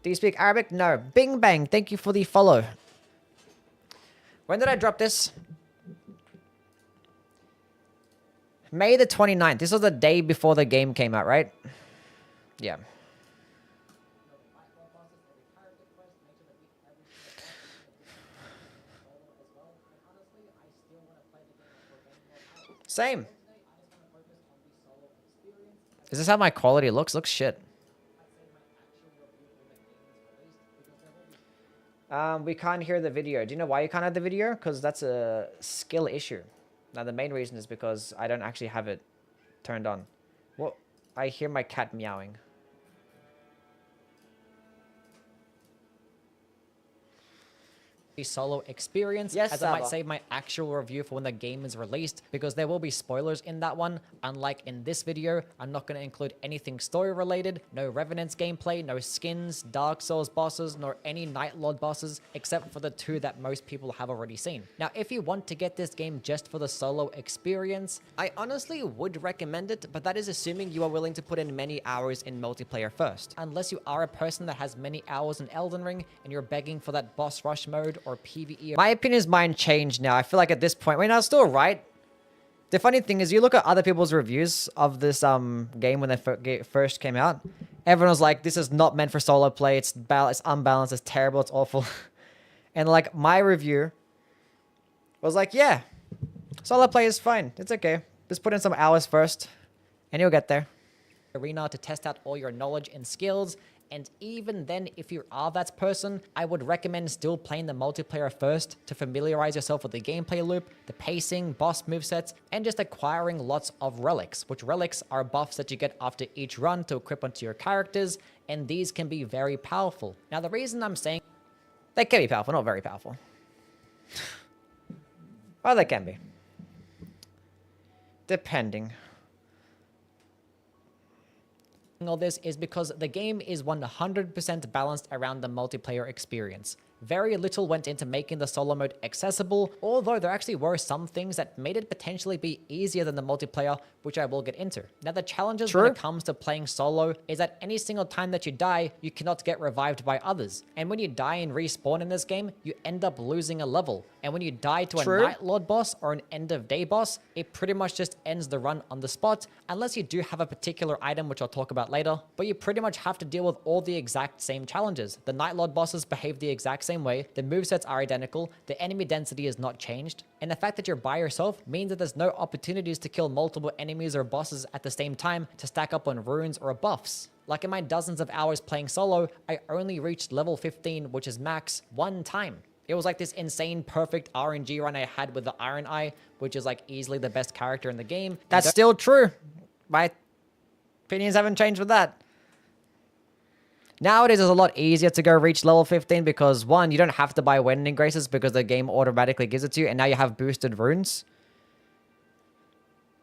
Do you speak Arabic? No. Bing Bang, thank you for the follow. When did I drop this? May the 29th. This was the day before the game came out, right? Yeah. Same. Is this how my quality looks? Looks shit. We can't hear the video. Do you know why you can't have the video? Because that's a skill issue. Now, the main reason is because I don't actually have it turned on. Well, I hear my cat meowing. solo experience, Yes, as I might Saba. save my actual review for when the game is released, because there will be spoilers in that one. Unlike in this video, I'm not going to include anything story related, no Revenants gameplay, no skins, Dark Souls bosses, nor any Night Lord bosses, except for the 2 that most people have already seen. Now, if you want to get this game just for the solo experience, I honestly would recommend it, but that is assuming you are willing to put in many hours in multiplayer first. unless you are a person that has many hours in Elden Ring and you're begging for that boss rush mode or PvE. My opinion's mind changed now. I feel like at this point, wait, no, it's still right. The funny thing is, you look at other people's reviews of this game when they first came out. Everyone was like, "This is not meant for solo play. It's unbalanced. It's terrible. It's awful." And like my review was like, "Yeah, solo play is fine. It's okay. Just put in some hours first, and you'll get there." Arena to test out all your knowledge and skills. And even then, if you are that person, I would recommend still playing the multiplayer first to familiarize yourself with the gameplay loop, the pacing, boss movesets, and just acquiring lots of relics, which relics are buffs that you get after each run to equip onto your characters, and these can be very powerful. Now, the reason I'm saying They can be powerful, not very powerful. Or they can be. Depending. all this is because the game is 100% balanced around the multiplayer experience. Very little went into making the solo mode accessible, although there actually were some things that made it potentially be easier than the multiplayer, which I will get into. Now, the challenges when it comes to playing solo is that any single time that you die, you cannot get revived by others. And when you die and respawn in this game, you end up losing a level. And when you die to a Night Lord boss or an end of day boss, it pretty much just ends the run on the spot, unless you do have a particular item, which I'll talk about later. But you pretty much have to deal with all the exact same challenges. The Night Lord bosses behave the exact same way, the movesets are identical, the enemy density is not changed, and the fact that you're by yourself means that there's no opportunities to kill multiple enemies or bosses at the same time to stack up on runes or buffs. Like in my dozens of hours playing solo, I only reached level 15, which is max, one time. It was like this insane perfect RNG run I had with the Iron Eye, which is like easily the best character in the game. That's still true. My opinions haven't changed with that. Nowadays, it's a lot easier to go reach level 15 because, one, you don't have to buy Wedding Graces because the game automatically gives it to you, and now you have boosted runes.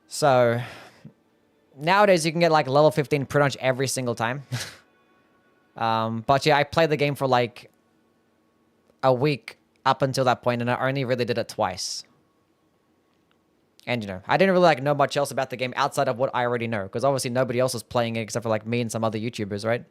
So, nowadays, you can get, like, level 15 pretty much every single time. But, yeah, I played the game for, like, a week up until that point, and I only really did it twice. And, you know, I didn't really, like, know much else about the game outside of what I already know, because obviously nobody else was playing it except for, like, me and some other YouTubers, right?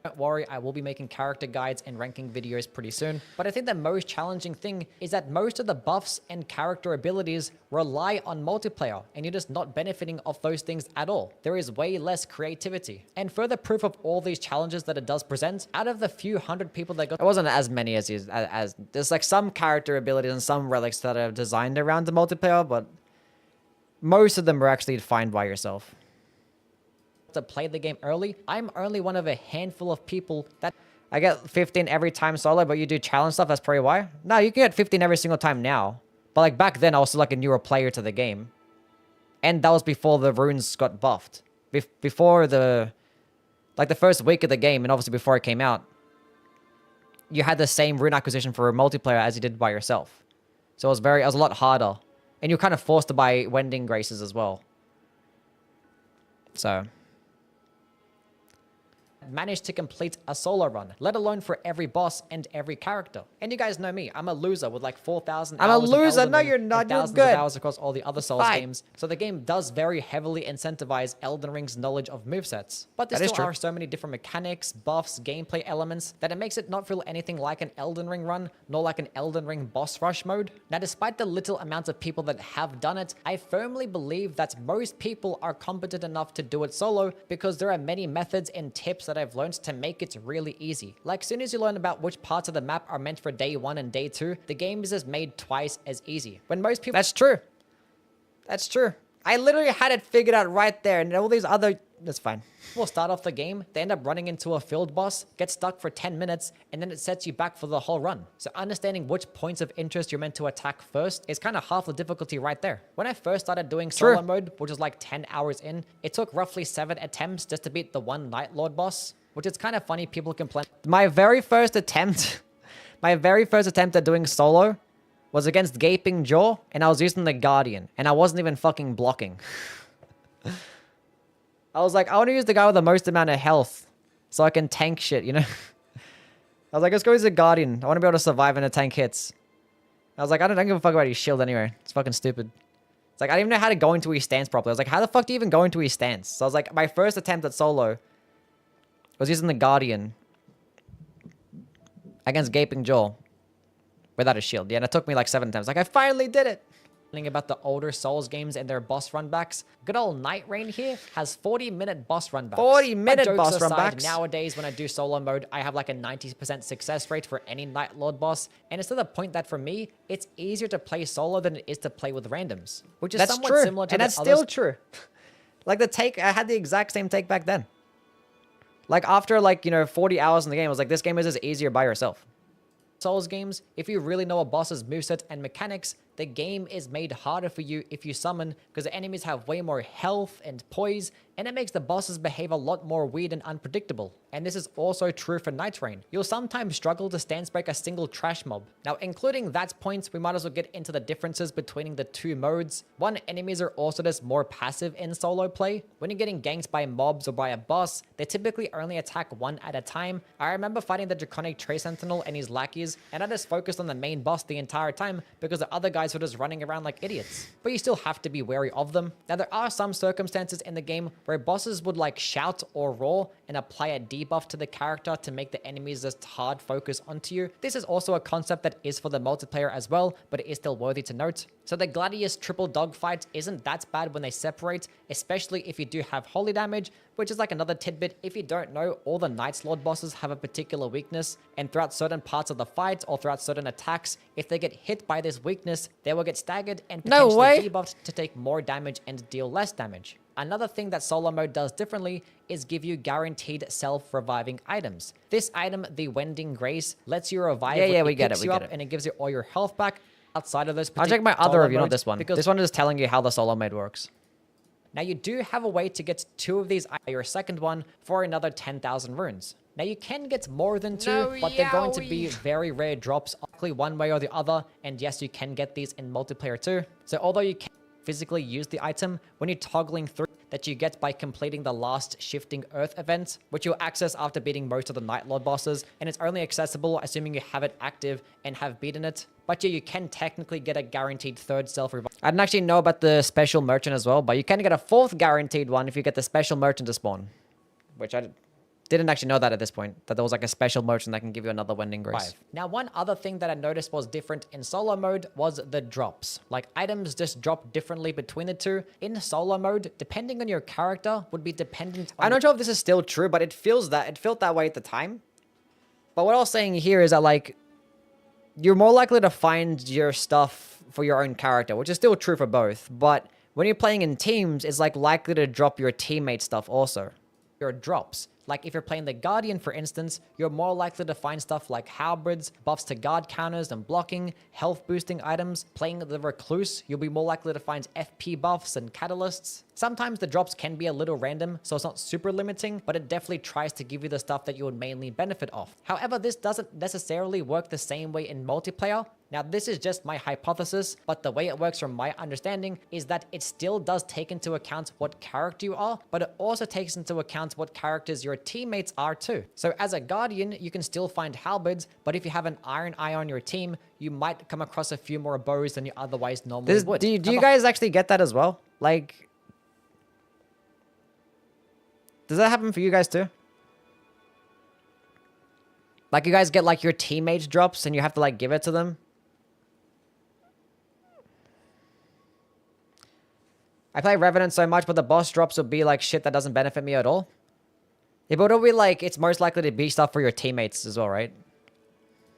Don't worry, I will be making character guides and ranking videos pretty soon. But I think the most challenging thing is that most of the buffs and character abilities rely on multiplayer, and you're just not benefiting off those things at all. There is way less creativity. And further proof of all these challenges that it does present, out of the few hundred people that got... It wasn't as many as there's like some character abilities and some relics that are designed around the multiplayer, but most of them are actually fine by yourself. To play the game early, I'm only one of a handful of people that... I get 15 every time solo, but you do challenge stuff, that's probably why. No, you can get 15 every single time now. But like back then, I was still like a newer player to the game. And that was before the runes got buffed. Before the... Like the first week of the game, and obviously before it came out, you had the same rune acquisition for a multiplayer as you did by yourself. So it was a lot harder. And you're kind of forced to buy Wending Graces as well. So... managed to complete a solo run, let alone for every boss and every character. And you guys know me, I'm a loser with like 4,000 hours. I'm a loser. Elden No, Ring you're not. and You're thousands good. of hours across all the other Souls Fine. games. So the game does very heavily incentivize Elden Ring's knowledge of movesets. But there That is still true. are so many different mechanics, buffs, gameplay elements that it makes it not feel anything like an Elden Ring run, nor like an Elden Ring boss rush mode. Now, despite the little amounts of people that have done it, I firmly believe that most people are competent enough to do it solo because there are many methods and tips that I've learned to make it really easy. Like, as soon as you learn about which parts of the map are meant for day 1 and day 2, the game is just made twice as easy. When most people... That's true. That's true. I literally had it figured out right there, and all these other... That's fine. People start off the game, they end up running into a field boss, get stuck for 10 minutes, and then it sets you back for the whole run. So understanding which points of interest you're meant to attack first is kind of half the difficulty right there. When I first started doing solo mode, which was like 10 hours in, it took roughly 7 attempts just to beat the one Night Lord boss, which is kind of funny people complain. My very first attempt... My very first attempt at doing solo was against Gaping Jaw, and I was using the Guardian, and I wasn't even fucking blocking. I was like, I want to use the guy with the most amount of health so I can tank shit, you know? I was like, let's go use the Guardian. I want to be able to survive when a tank hits. I was like, I don't give a fuck about his shield anyway. It's fucking stupid. It's like, I didn't even know how to go into his stance properly. I was like, how the fuck do you even go into his stance? So I was like, my first attempt at solo was using the Guardian against Gaping Jaw without a shield. Yeah, and it took me like 7 attempts. Like, I finally did it. About the older Souls games and their boss runbacks. Good old Nightreign here has 40-minute boss runbacks. 40-minute boss runbacks. Nowadays, when I do solo mode, I have like a 90% success rate for any Night Lord boss, and it's to the point that for me, it's easier to play solo than it is to play with randoms, which is That's somewhat true. similar to And the that's other still true. Like the take, I had the exact same take back then. Like after like, 40 hours in the game, I was like, this game is just easier by yourself. Souls games, if you really know a boss's moveset and mechanics, the game is made harder for you if you summon, because the enemies have way more health and poise, and it makes the bosses behave a lot more weird and unpredictable. And this is also true for Nightreign. You'll sometimes struggle to stance break a single trash mob. Now, including that points, we might as well get into the differences between the two modes. One, enemies are also just more passive in solo play. When you're getting ganked by mobs or by a boss, they typically only attack one at a time. I remember fighting the Draconic Tree Sentinel and his lackeys, and I just focused on the main boss the entire time because the other guys were just running around like idiots. But you still have to be wary of them. Now, there are some circumstances in the game where bosses would like shout or roar and apply a debuff to the character to make the enemies just hard focus onto you. This is also a concept that is for the multiplayer as well, but it is still worthy to note. So the Gladius triple dogfight isn't that bad when they separate, especially if you do have holy damage, which is like another tidbit. If you don't know, all the Knights Lord bosses have a particular weakness, and throughout certain parts of the fight or throughout certain attacks, if they get hit by this weakness, they will get staggered and potentially debuffed to take more damage and deal less damage. Another thing that solo mode does differently is give you guaranteed self-reviving items. This item, the Wending Grace, lets you revive. Yeah, we get it. And it gives you all your health back outside of those. I'll check my other review, not this one. This one is telling you how the solo mode works. Now, you do have a way to get 2 of these, your second one, for another 10,000 runes. Now, you can get more than 2, but they're going to be very rare drops, likely one way or the other. And yes, you can get these in multiplayer too. So although you can physically use the item, when you're toggling through that you get by completing the last Shifting Earth event, which you'll access after beating most of the Night Lord bosses, and it's only accessible assuming you have it active and have beaten it. But yeah, you can technically get a guaranteed 3rd self-revive. I didn't actually know about the special merchant as well, but you can get a 4th guaranteed one if you get the special merchant to spawn. Which I didn't actually know that at this point, that there was like a special merchant that can give you another Wending Grace. Now, one other thing that I noticed was different in solo mode was the drops. Like, items just drop differently between the two. In solo mode, depending on your character, would be dependent on... I'm not sure if this is still true, but it felt that way at the time. But what I was saying here is that, like, you're more likely to find your stuff for your own character, which is still true for both. But when you're playing in teams, it's, like, likely to drop your teammate stuff also. Your drops. Like if you're playing the Guardian, for instance, you're more likely to find stuff like halberds, buffs to guard counters and blocking, health boosting items. Playing the Recluse, you'll be more likely to find FP buffs and catalysts. Sometimes the drops can be a little random, so it's not super limiting, but it definitely tries to give you the stuff that you would mainly benefit off. However, this doesn't necessarily work the same way in multiplayer. Now, this is just my hypothesis, but the way it works from my understanding is that it still does take into account what character you are, but it also takes into account what characters your teammates are too. So as a Guardian, you can still find halberds, but if you have an Iron Eye on your team, you might come across a few more bows than you otherwise normally would. Do you guys actually get that as well? Like, does that happen for you guys too? Like, you guys get, like, your teammates drops and you have to, like, give it to them? I play Revenant so much, but the boss drops will be, like, shit that doesn't benefit me at all. Yeah, but it'll be, like, it's most likely to be stuff for your teammates as well, right?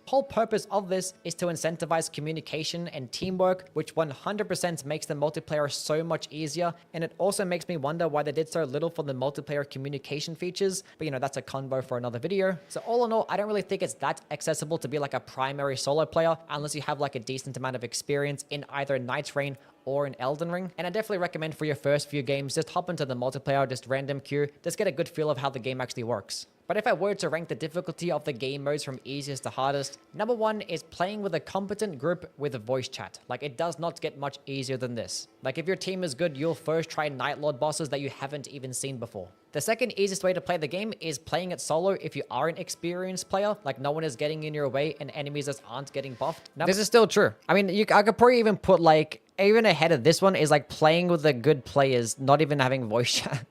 Whole purpose of this is to incentivize communication and teamwork, which 100% makes the multiplayer so much easier, and it also makes me wonder why they did so little for the multiplayer communication features, but you know, that's a convo for another video. So all in all, I don't really think it's that accessible to be like a primary solo player unless you have like a decent amount of experience in either Nightreign or in Elden Ring. And I definitely recommend for your first few games, just hop into the multiplayer, just random queue, just get a good feel of how the game actually works. But if I were to rank the difficulty of the game modes from easiest to hardest, number 1 is playing with a competent group with a voice chat. Like, it does not get much easier than this. Like, if your team is good, you'll first try Night Lord bosses that you haven't even seen before. The second easiest way to play the game is playing it solo if you are an experienced player, like no one is getting in your way and enemies just aren't getting buffed. This is still true. I mean, I could probably even put like, even ahead of this one is like playing with the good players, not even having voice chat.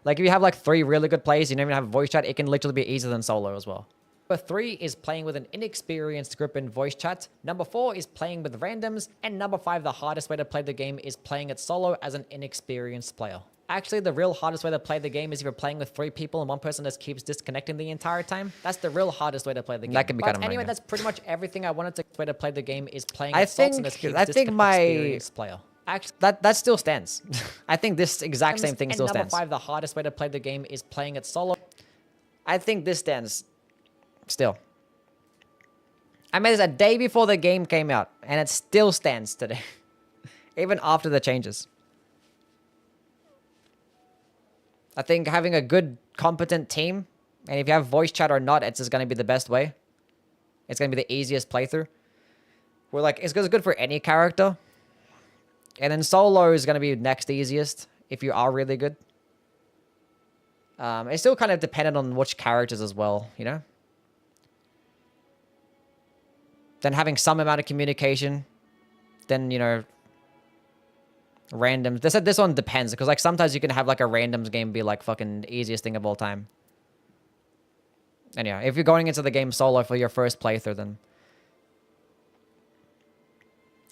Like if you have like 3 really good players, you don't even have voice chat, it can literally be easier than solo as well. Number 3 is playing with an inexperienced group in voice chat. Number 4 is playing with randoms. And number 5, the hardest way to play the game is playing it solo as an inexperienced player. Actually, the real hardest way to play the game is if you're playing with 3 people and one person just keeps disconnecting the entire time. That's the real hardest way to play the game. That can be kind of anyway, annoying. that's pretty much everything I wanted to way to play the game is playing I it solo and think- just keeps I think my- experienced player. Actually, That still stands. I think this exact same thing and still number stands. 5, the hardest way to play the game is playing it solo. I think this stands still. I made this a day before the game came out, and it still stands today. Even after the changes. I think having a good, competent team, and if you have voice chat or not, it's just going to be the best way. It's going to be the easiest playthrough. We're like, it's good for any character. And then solo is going to be next easiest, if you are really good. It's still kind of dependent on which characters as well, you know? Then having some amount of communication. Then, you know, randoms. This one depends, because like sometimes you can have like a randoms game be like fucking easiest thing of all time. And yeah, if you're going into the game solo for your first playthrough, then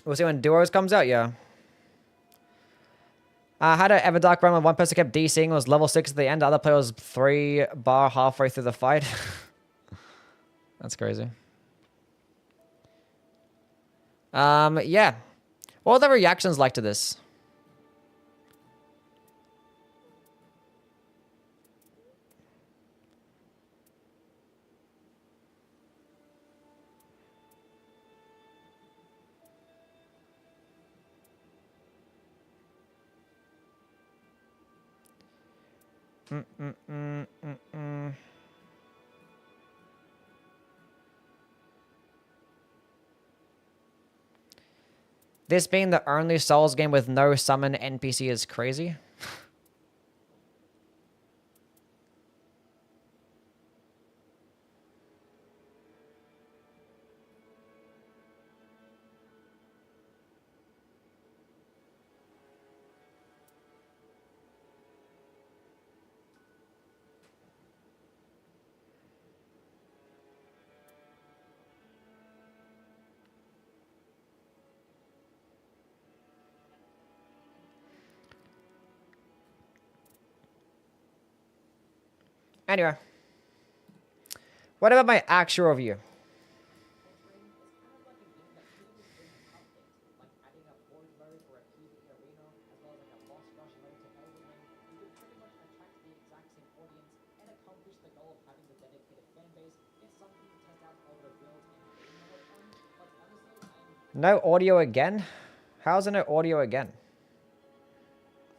we'll see when Duos comes out, yeah. I had an Everdark run when one person kept DCing, was level 6 at the end, the other player was 3 bar halfway through the fight. That's crazy. Yeah. What are the reactions like to this? This being the only Souls game with no summon NPC is crazy. Anyway. What about my actual review? No audio again? How's there no audio again?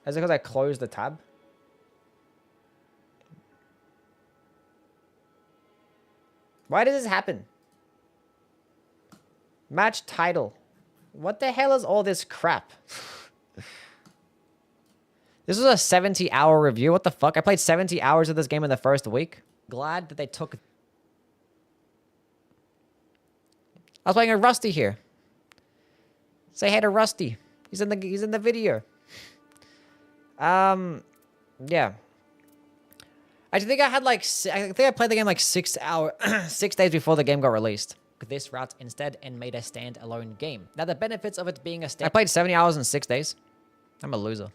Is it because I closed the tab? Why does this happen? Match title. What the hell is all this crap? This was a 70-hour review. What the fuck? I played 70 hours of this game in the first week. Glad that they took... I was playing a Rusty here. Say hey to Rusty. He's in the video. Yeah. I think I had like, I think I played the game like 6 days before the game got released. This route instead and made a standalone game. Now the benefits of it being a I played 70 hours in 6 days. I'm a loser.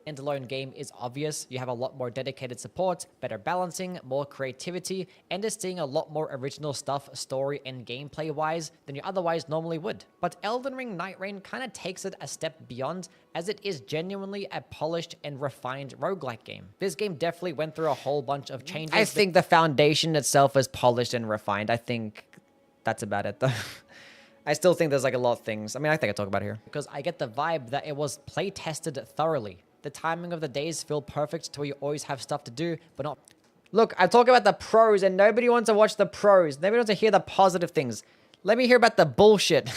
Standalone game is obvious. You have a lot more dedicated support, better balancing, more creativity, and is seeing a lot more original stuff story and gameplay wise than you otherwise normally would. But Elden Ring Nightreign kind of takes it a step beyond, as it is genuinely a polished and refined roguelike game. This game definitely went through a whole bunch of changes. I think the foundation itself is polished and refined. I think that's about it though. I still think there's like a lot of things. I mean, I think I talk about it here. Because I get the vibe that it was play tested thoroughly. The timing of the days feel perfect to where you always have stuff to do, but not... Look, I talk about the pros and nobody wants to watch the pros. Nobody wants to hear the positive things. Let me hear about the bullshit.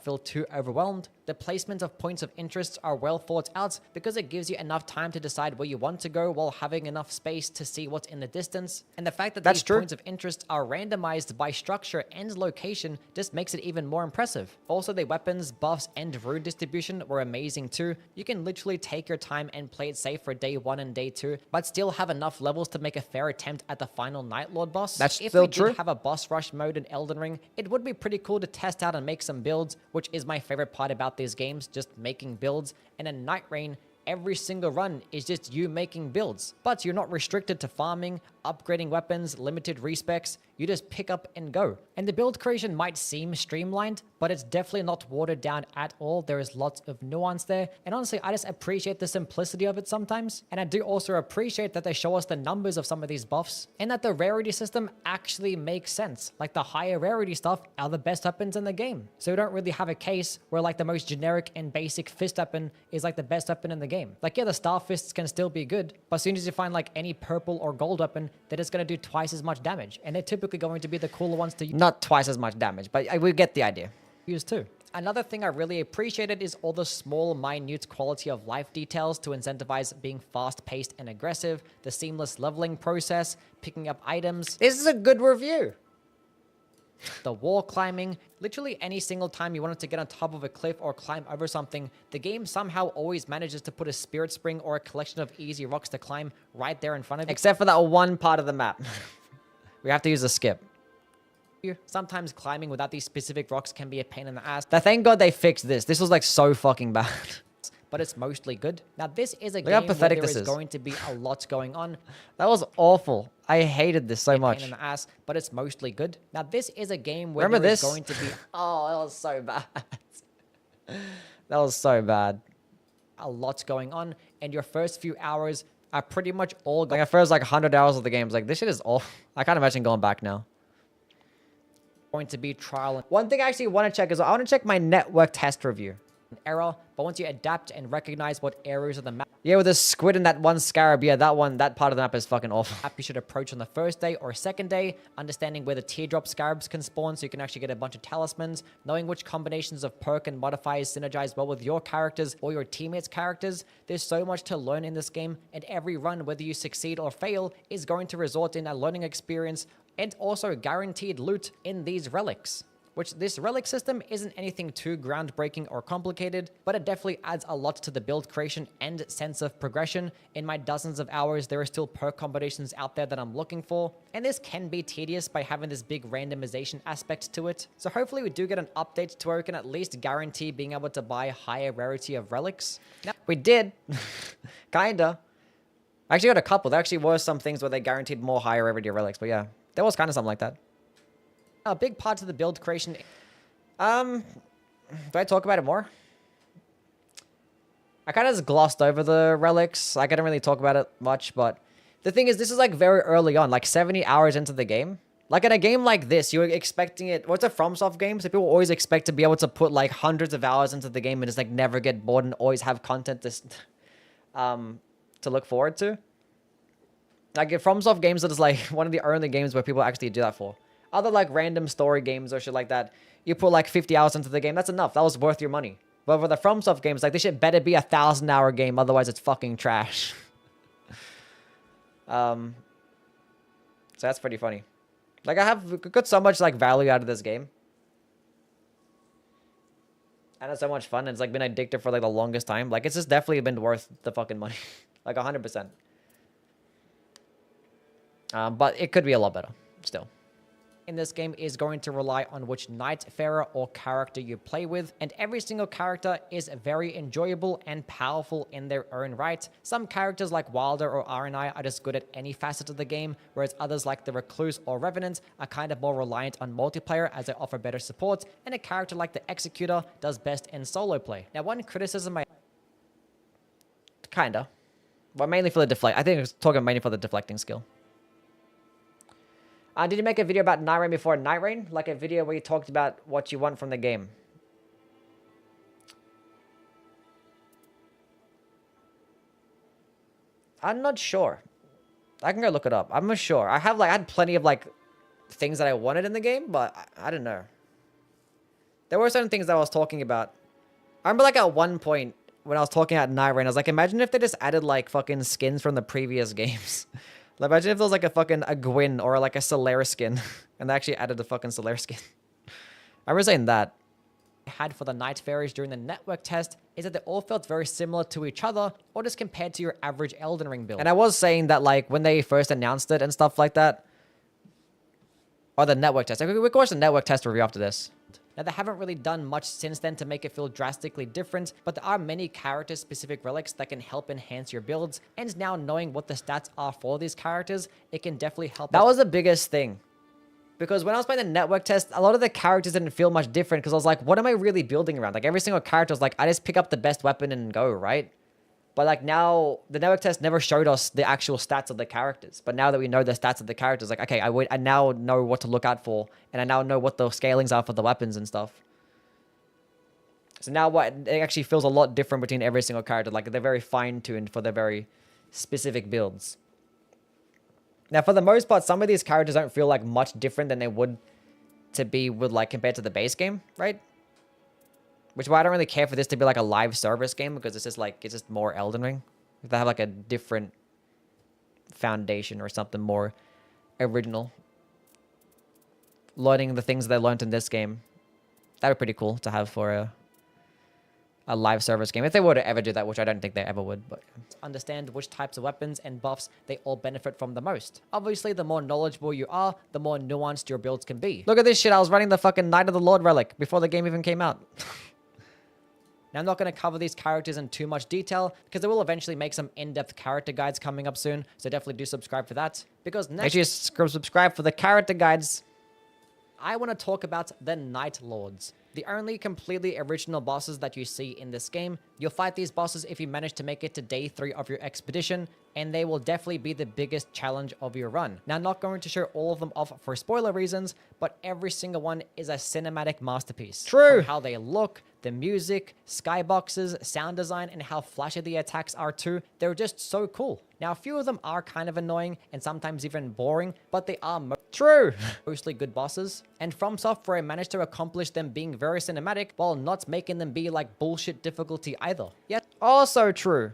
Feel too overwhelmed. The placement of points of interest are well thought out because it gives you enough time to decide where you want to go while having enough space to see what's in the distance. And the fact that That's these true. points of interest are randomized by structure and location just makes it even more impressive. Also, the weapons, buffs, and rune distribution were amazing too. You can literally take your time and play it safe for day 1 and day 2, but still have enough levels to make a fair attempt at the final Night Lord boss. That's if still we true. did have a boss rush mode in Elden Ring, it would be pretty cool to test out and make some builds, which is my favorite part about these games, just making builds. And in Nightreign, every single run is just you making builds, but you're not restricted to farming, upgrading weapons, limited respecs. You just pick up and go. And the build creation might seem streamlined, but it's definitely not watered down at all. There is lots of nuance there. And honestly, I just appreciate the simplicity of it sometimes. And I do also appreciate that they show us the numbers of some of these buffs and that the rarity system actually makes sense. Like the higher rarity stuff are the best weapons in the game. So we don't really have a case where like the most generic and basic fist weapon is like the best weapon in the game. Like yeah, the star fists can still be good, but as soon as you find like any purple or gold weapon, that is going to do twice as much damage. And they're typically going to be the cooler ones to use. Not twice as much damage, but we get the idea. Use too. Another thing I really appreciated is all the small, minute quality of life details to incentivize being fast-paced and aggressive, the seamless leveling process, picking up items. This is a good review. The wall climbing, literally any single time you wanted to get on top of a cliff or climb over something, the game somehow always manages to put a spirit spring or a collection of easy rocks to climb right there in front of you. Except for that one part of the map. We have to use a skip. Sometimes climbing without these specific rocks can be a pain in the ass. Thank God they fixed this. This was like so fucking bad. But it's mostly good. Now, this is a Look how game where pathetic there this is is. going to be a lot going on. That was awful. I hated this so Pain much. in the ass, but it's mostly good. Now, this is a game where Remember there is this? going to be Oh, that was so bad. That was so bad. a lot going on, and your first few hours are pretty much all Like going at first, like 100 hours of the game, I was like, this shit is awful. I can't imagine going back now. to be trial and One thing I actually want to check is I want to check my network test review. error, but once you adapt and recognize what areas of the map Yeah, with the squid and that one scarab. Yeah, that part of the map is fucking awful. you should approach on the first day or second day, understanding where the teardrop scarabs can spawn so you can actually get a bunch of talismans, knowing which combinations of perk and modifiers synergize well with your characters or your teammates' characters. There's so much to learn in this game, and every run, whether you succeed or fail, is going to result in a learning experience and also guaranteed loot in these relics. Which this relic system isn't anything too groundbreaking or complicated, but it definitely adds a lot to the build creation and sense of progression. In my dozens of hours, there are still perk combinations out there that I'm looking for, and this can be tedious by having this big randomization aspect to it. So hopefully we do get an update to where we can at least guarantee being able to buy a higher rarity of relics. Now, We did. Kinda. I actually got a couple. There actually were some things where they guaranteed more higher rarity relics, but yeah. There was kind of something like that. a big part of the build creation. Do I talk about it more? I kind of just glossed over the relics. I didn't really talk about it much, but the thing is, this is like very early on, like 70 hours into the game. Like in a game like this, you're expecting it. What's a FromSoft game? So people always expect to be able to put like hundreds of hours into the game and just like never get bored and always have content to look forward to. Like FromSoft games are just like one of the only games where people actually do that for. Other like random story games or shit like that, you put like 50 hours into the game, that's enough. That was worth your money. But for the FromSoft games, like this shit better be 1,000-hour game, otherwise it's fucking trash. So that's pretty funny. Like I have got so much like value out of this game. And it's so much fun. And it's like been addictive for like the longest time. Like it's just definitely been worth the fucking money. Like 100%. But it could be a lot better still. In this game is going to rely on which Nightfarer or character you play with, and every single character is very enjoyable and powerful in their own right. Some characters like Wilder or RNI are just good at any facet of the game, whereas others like the Recluse or Revenant are kind of more reliant on multiplayer as they offer better support, and a character like the Executor does best in solo play. Now, one criticism I Kinda. But mainly for the deflect. I think I was talking mainly for the deflecting skill. Did you make a video about Nightreign before Nightreign? Like a video where you talked about what you want from the game? I'm not sure. I can go look it up. I'm not sure. I had plenty of like things that I wanted in the game, but I don't know. There were certain things that I was talking about. I remember like at one point when I was talking about Nightreign, I was like, imagine if they just added like fucking skins from the previous games. Like, imagine if there was like a Gwyn or like a Solaire skin, and they actually added the fucking Solaire skin. I was saying that. Had for the Night Fairies during the network test is that they all felt very similar to each other, or just compared to your average Elden Ring build. And I was saying that like when they first announced it and stuff like that, or the network test. We can watch the network test review after this. Now, they haven't really done much since then to make it feel drastically different, but there are many character-specific relics that can help enhance your builds, and now knowing what the stats are for these characters, it can definitely help. That was the biggest thing. Because when I was playing the network test, a lot of the characters didn't feel much different because I was like, what am I really building around? Like, every single character was like, I just pick up the best weapon and go, right? But like now, the network test never showed us the actual stats of the characters. But now that we know the stats of the characters, like, okay, I now know what to look out for. And I now know what the scalings are for the weapons and stuff. So now it actually feels a lot different between every single character. Like, they're very fine-tuned for their very specific builds. Now, for the most part, some of these characters don't feel like much different than they would to be with like compared to the base game, right? Which is why I don't really care for this to be like a live service game, because it's just more Elden Ring. If they have like a different foundation or something more original, learning the things they learned in this game, that would be pretty cool to have for a live service game, if they were to ever do that, which I don't think they ever would. But understand which types of weapons and buffs they all benefit from the most. Obviously, the more knowledgeable you are, the more nuanced your builds can be. Look at this shit. I was running the fucking Knight of the Lord relic before the game even came out. Now, I'm not going to cover these characters in too much detail, because they will eventually make some in-depth character guides coming up soon, so definitely do subscribe for that. Because next, make sure you subscribe for the character guides. I want to talk about the Night Lords. The only completely original bosses that you see in this game. You'll fight these bosses if you manage to make it to day 3 of your expedition, and they will definitely be the biggest challenge of your run. Now, I'm not going to show all of them off for spoiler reasons, but every single one is a cinematic masterpiece. True. From how they look, the music, skyboxes, sound design, and how flashy the attacks are too, they're just so cool. Now, a few of them are kind of annoying and sometimes even boring, but they are mostly good bosses. And From Software managed to accomplish them being very cinematic while not making them be like bullshit difficulty either. Yet, Also true.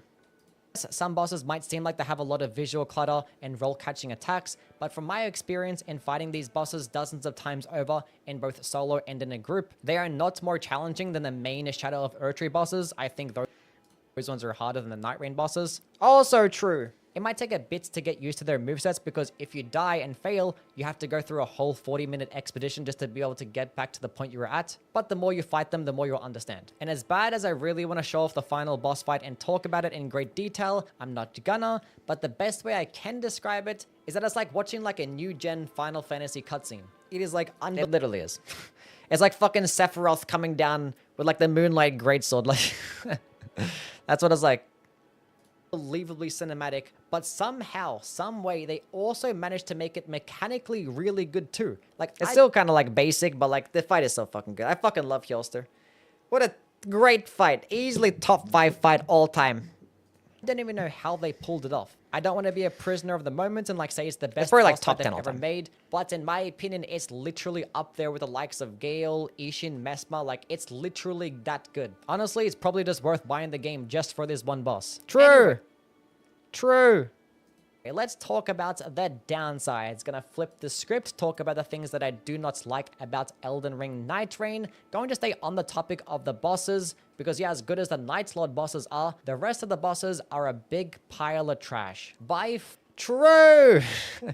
some bosses might seem like they have a lot of visual clutter and roll-catching attacks, but from my experience in fighting these bosses dozens of times over in both solo and in a group, they are not more challenging than the main Shadow of Erdtree bosses. I think those ones are harder than the Nightreign bosses. Also true. It might take a bit to get used to their movesets, because if you die and fail, you have to go through a whole 40-minute expedition just to be able to get back to the point you were at. But the more you fight them, the more you'll understand. And as bad as I really want to show off the final boss fight and talk about it in great detail, I'm not gonna, but the best way I can describe it is that it's like watching like a new-gen Final Fantasy cutscene. It is like It literally is. It's like fucking Sephiroth coming down with like the Moonlight Greatsword. Like, that's what it's like. Unbelievably cinematic, but somehow, some way, they also managed to make it mechanically really good too. Like, It's still kind of like basic, but like the fight is so fucking good. I fucking love Hjolster. What a great fight. Easily top 5 fight all time. I don't even know how they pulled it off. I don't want to be a prisoner of the moment and like say it's the best probably, like, boss top fight 10 they've all ever time. made, but in my opinion, it's literally up there with the likes of Gale, Ishin, Mesmer. Like, it's literally that good. Honestly, it's probably just worth buying the game just for this one boss. True. Anyway, True. okay, let's talk about the downsides. Gonna flip the script, talk about the things that I do not like about Elden Ring Nightreign. Going to stay on the topic of the bosses, because yeah, as good as the Night Lord bosses are, the rest of the bosses are a big pile of trash. True.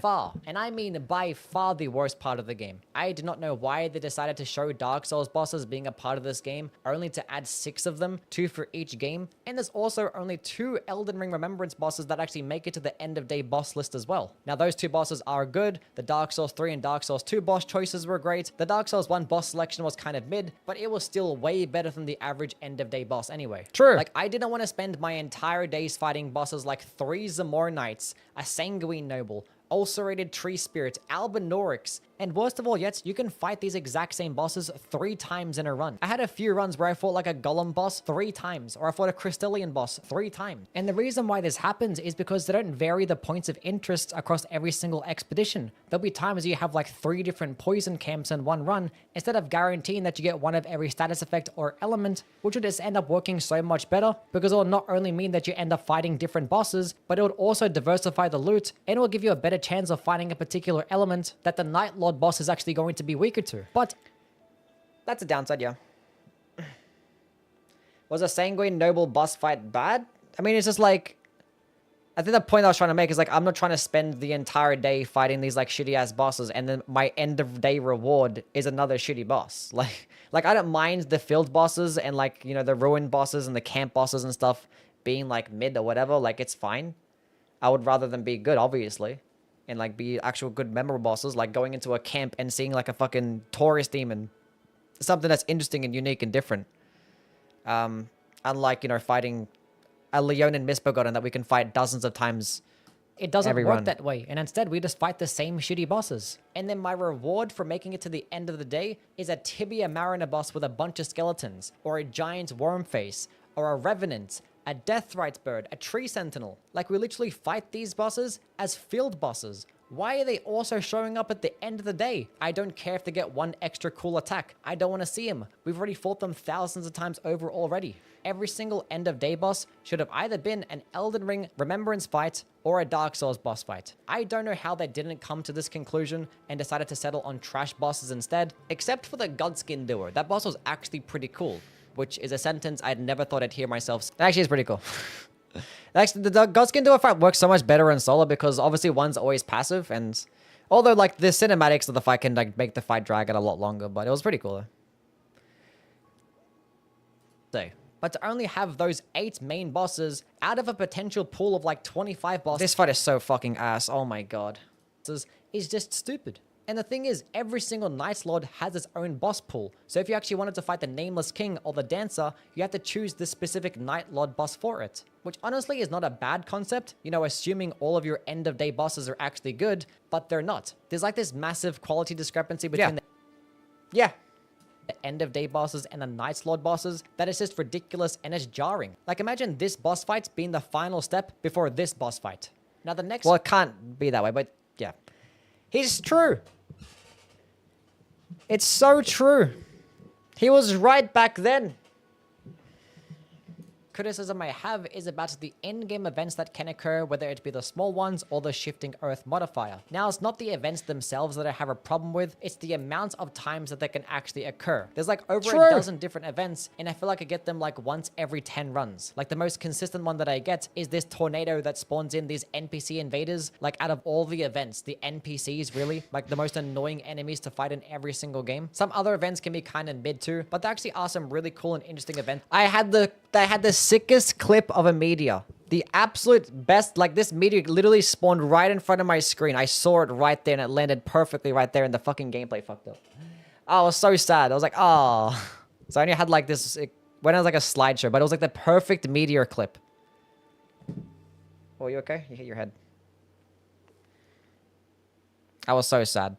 Far, and I mean by far, the worst part of the game. I do not know why they decided to show Dark Souls bosses being a part of this game, only to add 6 of them, 2 for each game. And there's also only 2 Elden Ring Remembrance bosses that actually make it to the end of day boss list as well. Now, those 2 bosses are good. The Dark Souls 3 and Dark Souls 2 boss choices were great. The Dark Souls 1 boss selection was kind of mid, but it was still way better than the average end of day boss anyway. True. Like, I didn't want to spend my entire days fighting bosses like 3 Zamor Knights, a Sanguine Noble, Ulcerated Tree Spirit, Albinorix, And worst of all yet, you can fight these exact same bosses 3 times in a run. I had a few runs where I fought like a golem boss 3 times, or I fought a crystallian boss 3 times. And the reason why this happens is because they don't vary the points of interest across every single expedition. There'll be times you have like 3 different poison camps in one run, instead of guaranteeing that you get one of every status effect or element, which would just end up working so much better, because it will not only mean that you end up fighting different bosses, but it would also diversify the loot, and it will give you a better chance of finding a particular element that the Night Lord boss is actually going to be weaker to. But That's a downside, yeah. Was a Sanguine Noble boss fight bad? I mean, it's just like... I think the point I was trying to make is like, I'm not trying to spend the entire day fighting these like shitty ass bosses and then my end of day reward is another shitty boss. Like I don't mind the field bosses and like, you know, the ruined bosses and the camp bosses and stuff being like mid or whatever. Like it's fine. I would rather them be good, obviously. And like be actual good memorable bosses, like going into a camp and seeing like a fucking Taurus demon. Something that's interesting and unique and different. Unlike, you know, fighting a Leonin Misbegotten that we can fight dozens of times. it doesn't every work run. that way, and instead we just fight the same shitty bosses. And then my reward for making it to the end of the day is a Tibia Mariner boss with a bunch of skeletons, or a giant worm face, or a revenant, a deathrite bird, a tree sentinel. Like, we literally fight these bosses as field bosses. Why are they also showing up at the end of the day? I don't care if they get one extra cool attack. I don't want to see them. We've already fought them thousands of times over already. Every single end of day boss should have either been an Elden Ring Remembrance fight or a Dark Souls boss fight. I don't know how they didn't come to this conclusion and decided to settle on trash bosses instead, except for the Godskin Doer. That boss was actually pretty cool, which is a sentence I'd never thought I'd hear myself. Actually, it's pretty cool. Actually, the Godskin Doer fight works so much better in solo because obviously one's always passive, and although like the cinematics of the fight can like make the fight drag out a lot longer, but it was pretty cool though. But to only have those 8 main bosses out of a potential pool of like 25 bosses. This fight is so fucking ass. Oh my god. Is just stupid. And the thing is, every single Night Lord has its own boss pool. So if you actually wanted to fight the Nameless King or the Dancer, you have to choose this specific Night Lord boss for it. Which honestly is not a bad concept, you know, assuming all of your end of day bosses are actually good, but they're not. There's like this massive quality discrepancy between the end of day bosses and the Night Lord bosses that is just ridiculous and it's jarring. Like, imagine this boss fight being the final step before this boss fight. Now the next— Well, it can't be that way, but yeah. He's true. It's so true. He was right back then. Criticism I have is about the in-game events that can occur, whether it be the small ones or the shifting earth modifier. Now, it's not the events themselves that I have a problem with, it's the amount of times that they can actually occur. There's like over a dozen different events, and I feel like I get them like once every 10 runs. Like, the most consistent one that I get is this tornado that spawns in these NPC invaders. Like, out of all the events, the NPCs really, like the most annoying enemies to fight in every single game. Some other events can be kind of mid too, but there actually are some really cool and interesting events. I had the sickest clip of a meteor. The absolute best. Like, this meteor literally spawned right in front of my screen. I saw it right there and it landed perfectly right there and the fucking gameplay fucked up. Oh, I was so sad. I was like, oh. So I only had like this, it went as like a slideshow, but it was like the perfect meteor clip. Oh, you okay? You hit your head. I was so sad.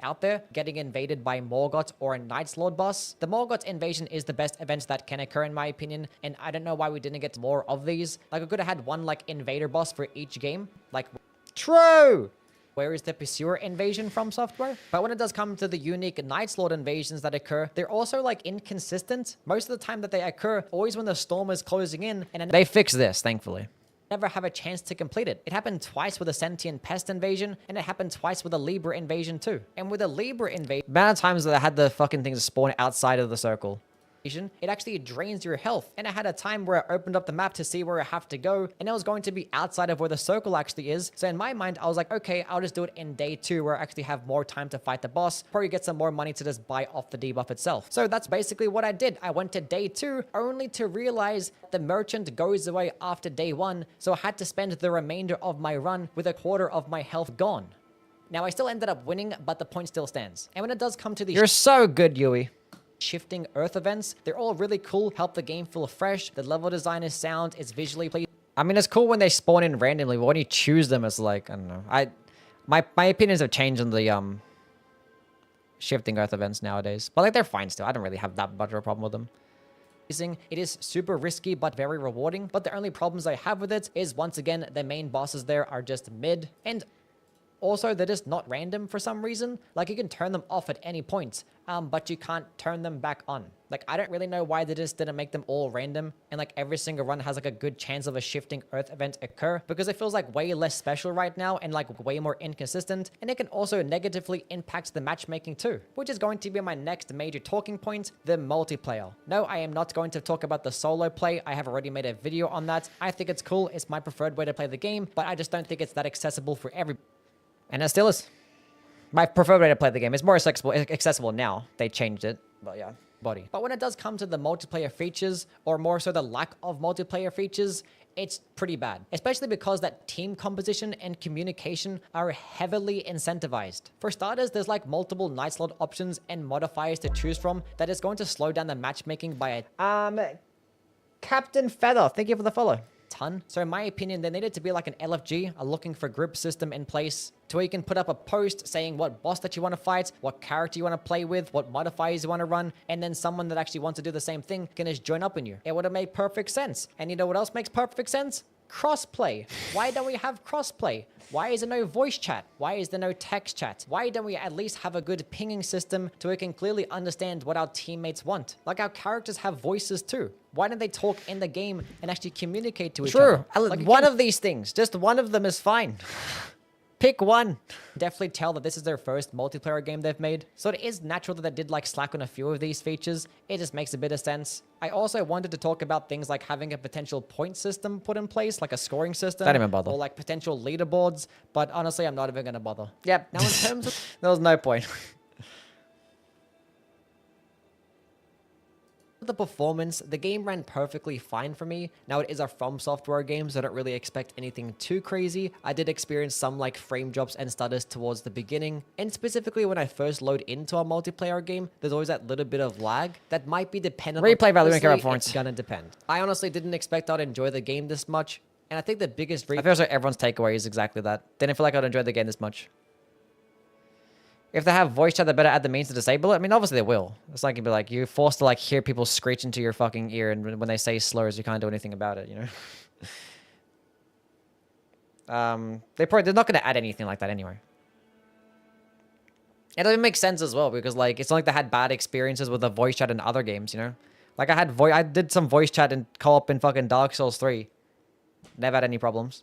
Out there getting invaded by Morgott or a Night Lord boss. The Morgott invasion is the best event that can occur in my opinion, and I don't know why we didn't get more of these. Like, we could have had one like invader boss for each game. Like, True! where is the Pursuer invasion from software? But when it does come to the unique Night Lord invasions that occur, they're also like inconsistent. Most of the time that they occur, always when the storm is closing in, and They fixed this, thankfully. never have a chance to complete it. It happened twice with a Sentient Pest invasion, and it happened twice with a Libra invasion too. And with a Libra invasion, The amount of times that I had the fucking things spawn outside of the circle. it actually drains your health. And I had a time where I opened up the map to see where I have to go, and it was going to be outside of where the circle actually is. So in my mind, I was like, okay, I'll just do it in day 2 where I actually have more time to fight the boss, probably get some more money to just buy off the debuff itself. So that's basically what I did. I went to day 2 only to realize the merchant goes away after day 1, so I had to spend the remainder of my run with a quarter of my health gone. Now, I still ended up winning, but the point still stands. And when it does come to the You're so good, Yui. shifting earth events, they're all really cool, help the game feel fresh, the level design is sound, it's visually pleasing. I mean, it's cool when they spawn in randomly, but when you choose them, it's like, I don't know. My opinions have changed on the shifting Earth events nowadays. But like they're fine still. I don't really have that much of a problem with them. It is super risky but very rewarding. But the only problems I have with it is once again the main bosses there are just mid, and also they're just not random for some reason. Like you can turn them off at any point, but you can't turn them back on. Like I don't really know why they just didn't make them all random and like every single run has like a good chance of a shifting Earth event occur, because it feels like way less special right now and like way more inconsistent, and it can also negatively impact the matchmaking too, which is going to be my next major talking point, the multiplayer. No, I am not going to talk about the solo play. I have already made a video on that. I think it's cool. It's my preferred way to play the game, but I just don't think it's that accessible for everybody. And it still is my preferred way to play the game. It's more accessible now. They changed it, but yeah, body. But when it does come to the multiplayer features, or more so the lack of multiplayer features, it's pretty bad. Especially because that team composition and communication are heavily incentivized. For starters, there's like multiple night slot options and modifiers to choose from that is going to slow down the matchmaking by a... Captain Feather, thank you for the follow. Ton. So in my opinion, there needed to be like an LFG, a looking for group system in place to where you can put up a post saying what boss that you want to fight, what character you want to play with, what modifiers you want to run, and then someone that actually wants to do the same thing can just join up in you. It would have made perfect sense. And you know what else makes perfect sense? Crossplay. Why don't we have crossplay? Why is there no voice chat? Why is there no text chat? Why don't we at least have a good pinging system so we can clearly understand what our teammates want? Like our characters have voices too. Why don't they talk in the game and actually communicate to each other? Like one of these things, just one of them is fine. Pick one. Definitely tell that this is their first multiplayer game they've made, so it is natural that they did like slack on a few of these features. It just makes a bit of sense. I also wanted to talk about things like having a potential point system put in place, like a scoring system. Don't even bother. Or like potential leaderboards, but honestly, I'm not even gonna bother. Yep. Now in terms of... There was no point. The performance, the game ran perfectly fine for me. Now it is a From Software game, so I don't really expect anything too crazy. I did experience some like frame drops and stutters towards the beginning, and specifically when I first load into a multiplayer game, there's always that little bit of lag that might be dependent on replay value and camera performance. It's gonna depend. I honestly didn't expect I'd enjoy the game this much, and I think the biggest reason... I feel like everyone's takeaway is exactly that. Didn't feel like I'd enjoy the game this much. If they have voice chat, they better add the means to disable it. I mean, obviously they will. It's like you'd be like, you're forced to like hear people screech into your fucking ear, and when they say slurs, you can't do anything about it, you know? They're not going to add anything like that anyway. It doesn't make sense as well, because like it's not like they had bad experiences with the voice chat in other games, you know? Like I did some voice chat and co-op in fucking Dark Souls 3. Never had any problems.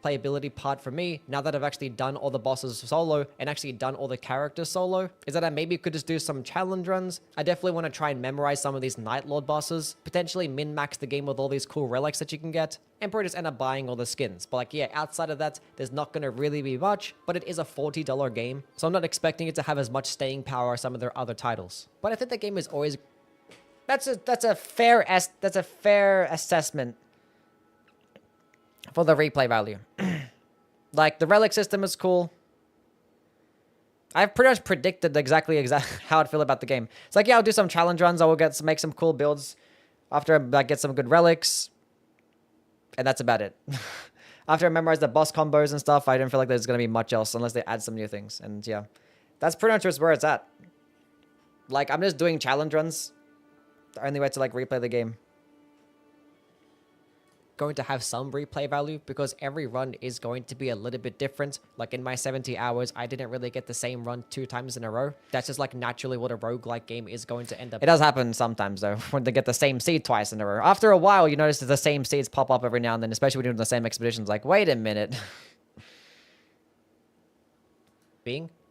Playability part for me, now that I've actually done all the bosses solo and actually done all the characters solo, is that I maybe could just do some challenge runs. I definitely want to try and memorize some of these Night Lord bosses, potentially min-max the game with all these cool relics that you can get, and probably just end up buying all the skins. But like, yeah, outside of that, there's not going to really be much, but it is a $40 game, so I'm not expecting it to have as much staying power as some of their other titles. But I think the game is always... That's a fair assessment for the replay value. Like, the relic system is cool. I've pretty much predicted exactly how I'd feel about the game. It's like, yeah, I'll do some challenge runs. I will make some cool builds after I like, get some good relics. And that's about it. After I memorize the boss combos and stuff, I don't feel like there's going to be much else unless they add some new things. And yeah, that's pretty much just where it's at. Like, I'm just doing challenge runs. The only way to like replay the game. Going to have some replay value because every run is going to be a little bit different. Like in my 70 hours, I didn't really get the same run 2 times in a row. That's just like naturally what a roguelike game is going to end up. It does happen sometimes though, when they get the same seed twice in a row. After a while, you notice that the same seeds pop up every now and then, especially when you're doing the same expeditions. Like, wait a minute.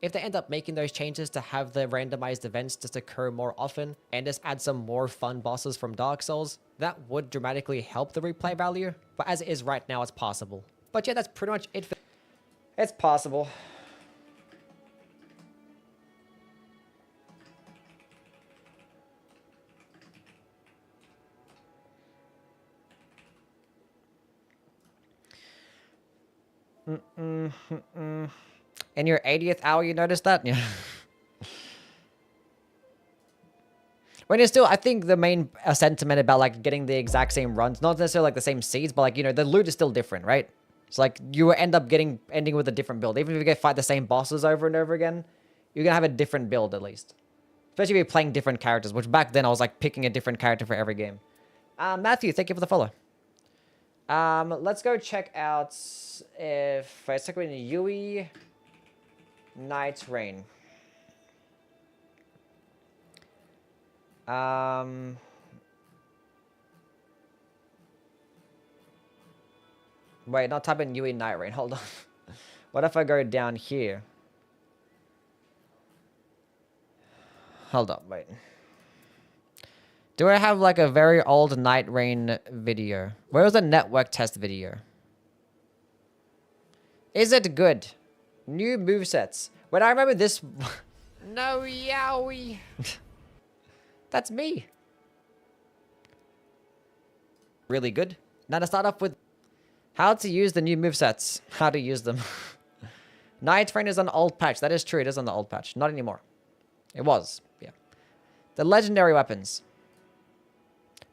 If they end up making those changes to have the randomized events just occur more often and just add some more fun bosses from Dark Souls, that would dramatically help the replay value. But as it is right now, it's possible. But yeah, that's pretty much it. It's possible. In your 80th hour, you noticed that? Yeah. When it's still, I think the main sentiment about like getting the exact same runs, not necessarily like the same seeds, but like, you know, the loot is still different, right? It's like you will end up ending with a different build. Even if you fight the same bosses over and over again, you're gonna have a different build at least. Especially if you're playing different characters, which back then I was like picking a different character for every game. Matthew, thank you for the follow. Let's go check out if I check with Yui Nightreign. Wait, not type in Yui Nightreign. Hold on. What if I go down here? Hold up, wait. Do I have like a very old Nightreign video? Where was the network test video? Is it good? New movesets. Wait, I remember this. No yowie. That's me. Really good. Now to start off with how to use the new movesets. How to use them. Nightreign is on the old patch. That is true. It is on the old patch. Not anymore. It was. Yeah. The legendary weapons.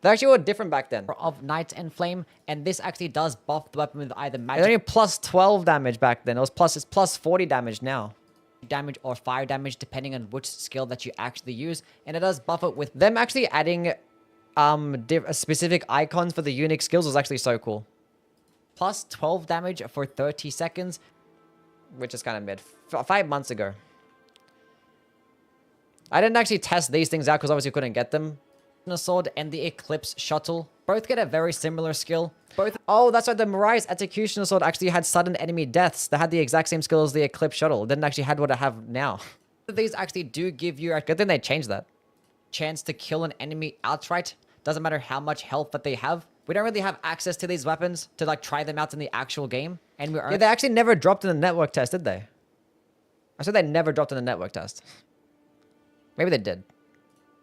They actually were different back then. Of Night and Flame, and this actually does buff the weapon with either It's magic only plus 12 damage back then. It's plus 40 damage now. damage or fire damage depending on which skill that you actually use, and it does buff it with Them actually adding specific icons for the unique skills was actually so cool. plus 12 damage for 30 seconds. Which is kind of mid. 5 months ago. I didn't actually test these things out because obviously couldn't get them. The sword and the Eclipse shuttle both get a very similar skill. Both Oh, that's right. The Mariah's Executioner Sword actually had sudden enemy deaths. They had the exact same skill as the Eclipse Shuttle. It didn't actually have what I have now. of these actually do give you a Good thing they changed that. chance to kill an enemy outright. Doesn't matter how much health that they have. We don't really have access to these weapons to like try them out in the actual game, and we're Yeah, they actually never dropped in the network test, did they? I said they never dropped in the network test. Maybe they did.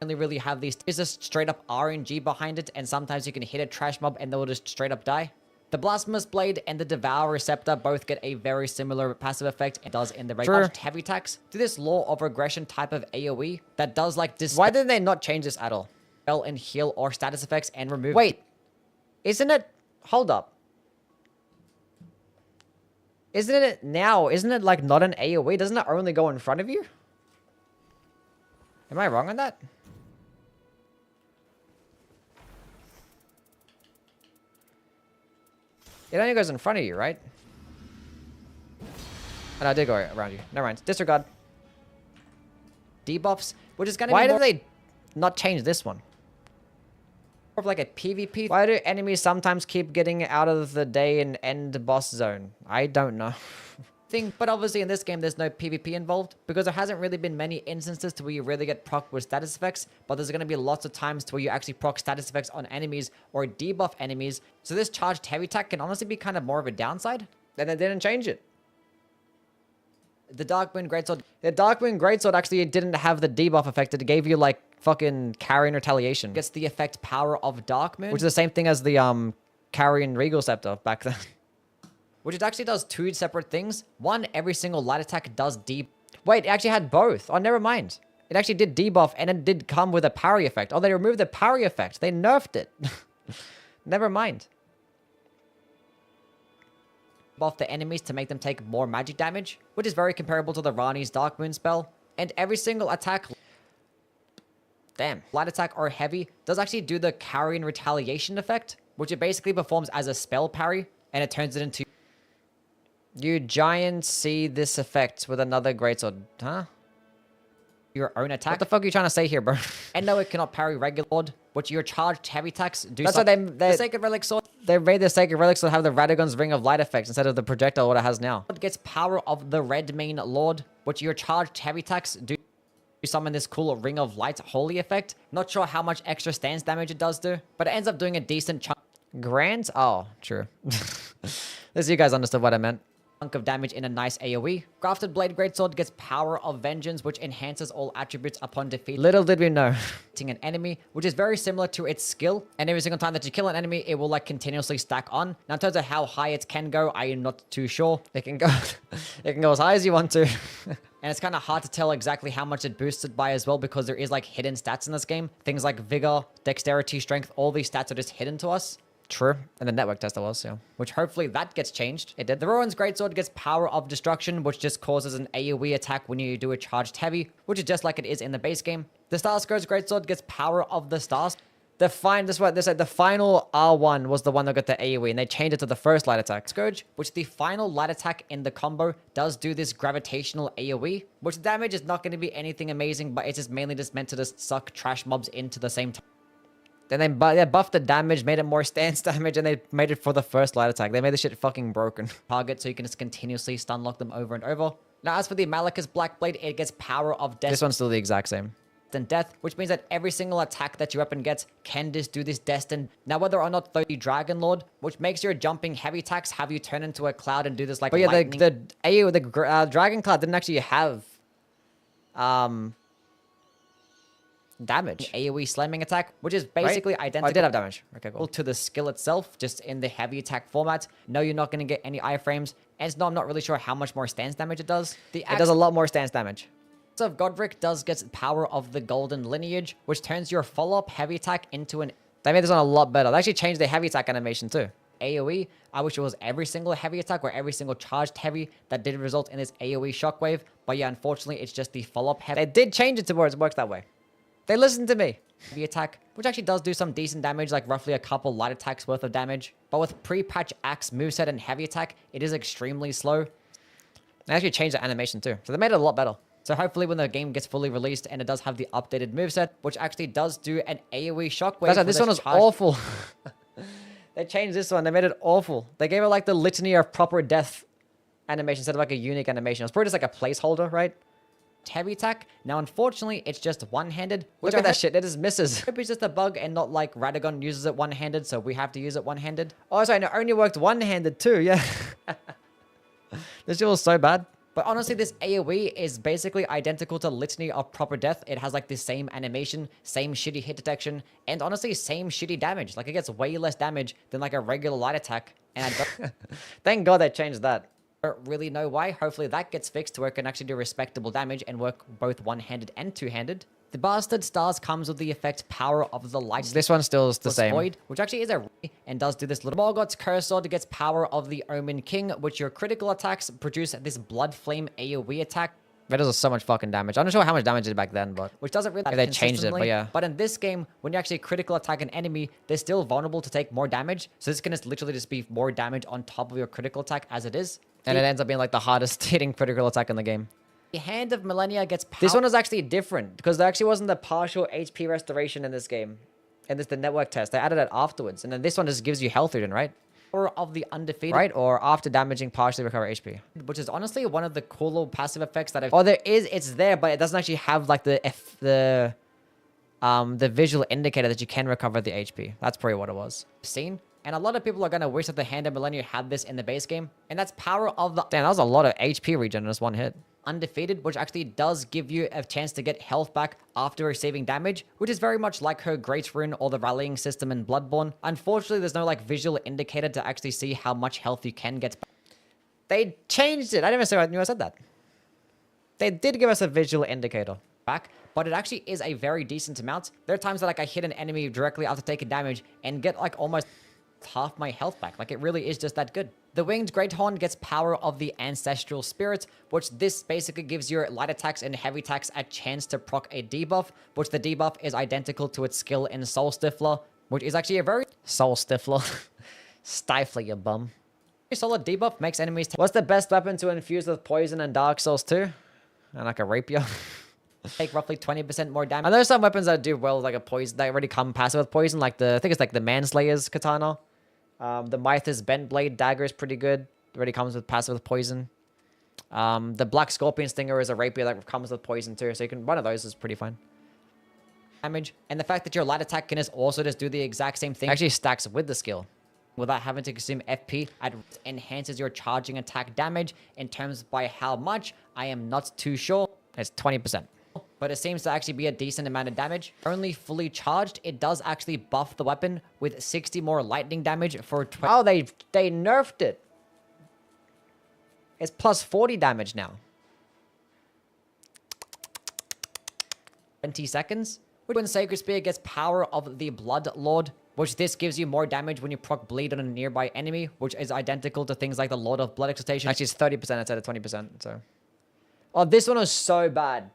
only really have these. Is just straight up RNG behind it, and sometimes you can hit a trash mob and they'll just straight up die. The Blasphemous Blade and the Devour Receptor both get a very similar passive effect it does in the regular heavy attacks. To this law of regression type of AoE that does like this. Why didn't they not change this at all? Spell and heal or status effects and remove. Wait. Isn't it... Hold up. Isn't it now? Isn't it like not an AoE? Doesn't it only go in front of you? Am I wrong on that? It only goes in front of you, right? And I did go around you. Never mind. Disregard. Debuffs, which is gonna Why be did they not change this one? more of like a PvP Why do enemies sometimes keep getting out of the day and end boss zone? I don't know. thing, but obviously in this game there's no PvP involved because there hasn't really been many instances to where you really get proc with status effects, but there's going to be lots of times to where you actually proc status effects on enemies or debuff enemies. So this charged heavy attack can honestly be kind of more of a downside. Then they didn't change it. The Darkmoon Greatsword, The Darkmoon Greatsword actually didn't have the debuff effect. It gave you like fucking Carrion Retaliation. gets the effect Power of Darkmoon, Which is the same thing as the Carrion Regal Scepter back then. which it actually does two separate things. One, every single light attack does deep. Wait, it actually had both. Oh, never mind. It actually did debuff and it did come with a parry effect. Oh, they removed the parry effect. They nerfed it. Never mind. Buff the enemies to make them take more magic damage, which is very comparable to the Rani's Darkmoon spell. And every single attack, Damn. light attack or heavy, does actually do the Carrion Retaliation effect, which it basically performs as a spell parry, and it turns it into... You giants see this effect with another greatsword. Huh? your own attack. What the fuck are you trying to say here, bro? And no, it cannot parry regular sword, which your charged heavy attacks do. That's why the Sacred Relic sword They made the Sacred Relics to have the Radagon's Ring of Light effect instead of the projectile what it has now. gets power of the Red Mane Lord, which your charged heavy attacks do. You summon this cool Ring of Light holy effect. Not sure how much extra stance damage it does do, but it ends up doing a decent chunk Grant? Oh, true. This you guys understood what I meant. of damage in a nice AoE. Grafted Blade Greatsword gets Power of Vengeance, which enhances all attributes upon defeating Little did we know. an enemy, which is very similar to its skill. And every single time that you kill an enemy, it will like continuously stack on. Now, in terms of how high it can go, I am not too sure. It can go it can go as high as you want to. And it's kind of hard to tell exactly how much it boosted by as well, because there is like hidden stats in this game. Things like Vigor, Dexterity, Strength, all these stats are just hidden to us. True. And the network tester was, yeah. Which hopefully that gets changed. It did. The Rowan's Greatsword gets Power of Destruction, which just causes an AoE attack when you do a charged heavy, which is just like it is in the base game. The Starscourge Greatsword gets Power of the Stars. The final R1 was the one that got the AoE, and they changed it to the first light attack. Scourge, which the final light attack in the combo does do this gravitational AoE, which damage is not going to be anything amazing, but it's just mainly just meant to just suck trash mobs into the same time. Then they buffed the damage, made it more stance damage, and they made it for the first light attack. They made the shit fucking broken. Target, so you can just continuously stun lock them over and over. Now, as for the Malachus Blackblade, it gets Power of Death. This one's still the exact same. And death, which means that every single attack that your weapon gets can just do this destined. Now, whether or not the Dragon Lord, which makes your jumping heavy attacks have you turn into a cloud and do this like lightning. The Dragon Cloud didn't actually have damage. AoE slamming attack, which is basically identical. I did have damage. Okay, cool. To the skill itself, just in the heavy attack format. No, you're not going to get any iframes. And no, I'm not really sure how much more stance damage it does. It does a lot more stance damage. Of Godric does get Power of the Golden Lineage, which turns your follow-up heavy attack into an... They made this one a lot better. They actually changed the heavy attack animation too. AoE, I wish it was every single heavy attack or every single charged heavy that did result in this AoE shockwave. But yeah, unfortunately, it's just the follow-up heavy. They did change it to where it works that way. They listened to me. Heavy attack, which actually does do some decent damage, like roughly a couple light attacks worth of damage. But with pre-patch axe moveset and heavy attack, it is extremely slow. They actually changed the animation too. So they made it a lot better. So hopefully when the game gets fully released and it does have the updated moveset, which actually does do an AoE shockwave. That's this one was awful. They changed this one. They made it awful. They gave it like the litany of proper death animation instead of like a unique animation. It was probably just like a placeholder, right? Heavy attack. Now, unfortunately, it's just one-handed. Look at that shit. It just misses. Maybe it's just a bug and not like Radagon uses it one-handed, so we have to use it one-handed. Oh, sorry. No, it only worked one-handed too. Yeah. This shit was so bad. But honestly, this AoE is basically identical to Litany of Proper Death. It has like the same animation, same shitty hit detection, and honestly, same shitty damage. Like it gets way less damage than like a regular light attack. And thank God they changed that. I don't really know why. Hopefully that gets fixed to where it can actually do respectable damage and work both one-handed and two-handed. The Bastard Stars comes with the effect Power of the Light. This one still is the same. Void, which actually is and does do this little... Morgoth's Curse Sword gets Power of the Omen King, which your critical attacks produce this Blood Flame AoE attack. That does so much fucking damage. I'm not sure how much damage it did back then, but... Which doesn't really... They changed it, but yeah. But in this game, when you actually critical attack an enemy, they're still vulnerable to take more damage. So this can just literally just be more damage on top of your critical attack as it is. And it ends up being like the hardest hitting critical attack in the game. The Hand of Millennia gets power. This one is actually different because there actually wasn't the partial HP restoration in this game. And this the network test. They added it afterwards. And then this one just gives you health regen, right? Power of the Undefeated. Right? Or after damaging partially recover HP. Which is honestly one of the cool little passive effects that I've... Oh, there is. It's there, but it doesn't actually have like the visual indicator that you can recover the HP. That's probably what it was. Seen? And a lot of people are going to wish that the Hand of Millennia had this in the base game. And that's Power of the... Damn, that was a lot of HP regen in this one hit. Undefeated, which actually does give you a chance to get health back after receiving damage, which is very much like her Great Rune or the rallying system in Bloodborne. Unfortunately, there's no like visual indicator to actually see how much health you can get back. They changed it. I didn't even say I knew I said that. They did give us a visual indicator back, but it actually is a very decent amount. There are times that like I hit an enemy directly after taking damage and get like almost half my health back. Like it really is just that good. The Winged Greathorn gets Power of the Ancestral Spirit, which this basically gives your light attacks and heavy attacks a chance to proc a debuff, which the debuff is identical to its skill in Soul Stifler, which is actually a very... Soul Stifler. Stifler, you bum. A solid debuff makes enemies... What's the best weapon to infuse with poison in Dark Souls 2? And like a rapier. Take roughly 20% more damage. And there's some weapons that do well with like a poison, that already come passive with poison, like the... I think it's like the Manslayer's Katana. The Mythos Bent Blade Dagger is pretty good. It already comes with passive with poison. The Black Scorpion Stinger is a rapier that comes with poison too. So you can... One of those is pretty fine. Damage. And the fact that your light attack can also just do the exact same thing actually stacks with the skill. Without having to consume FP, it enhances your charging attack damage. In terms by how much, I am not too sure. It's 20%. But it seems to actually be a decent amount of damage. Only fully charged, it does actually buff the weapon with 60 more lightning damage for 20. Oh, they nerfed it. It's plus 40 damage now. 20 seconds. When Sacred Spear gets Power of the Blood Lord, which this gives you more damage when you proc bleed on a nearby enemy, which is identical to things like the Lord of Blood excitation. Actually, it's 30% instead of 20%, so. Oh, this one was so bad.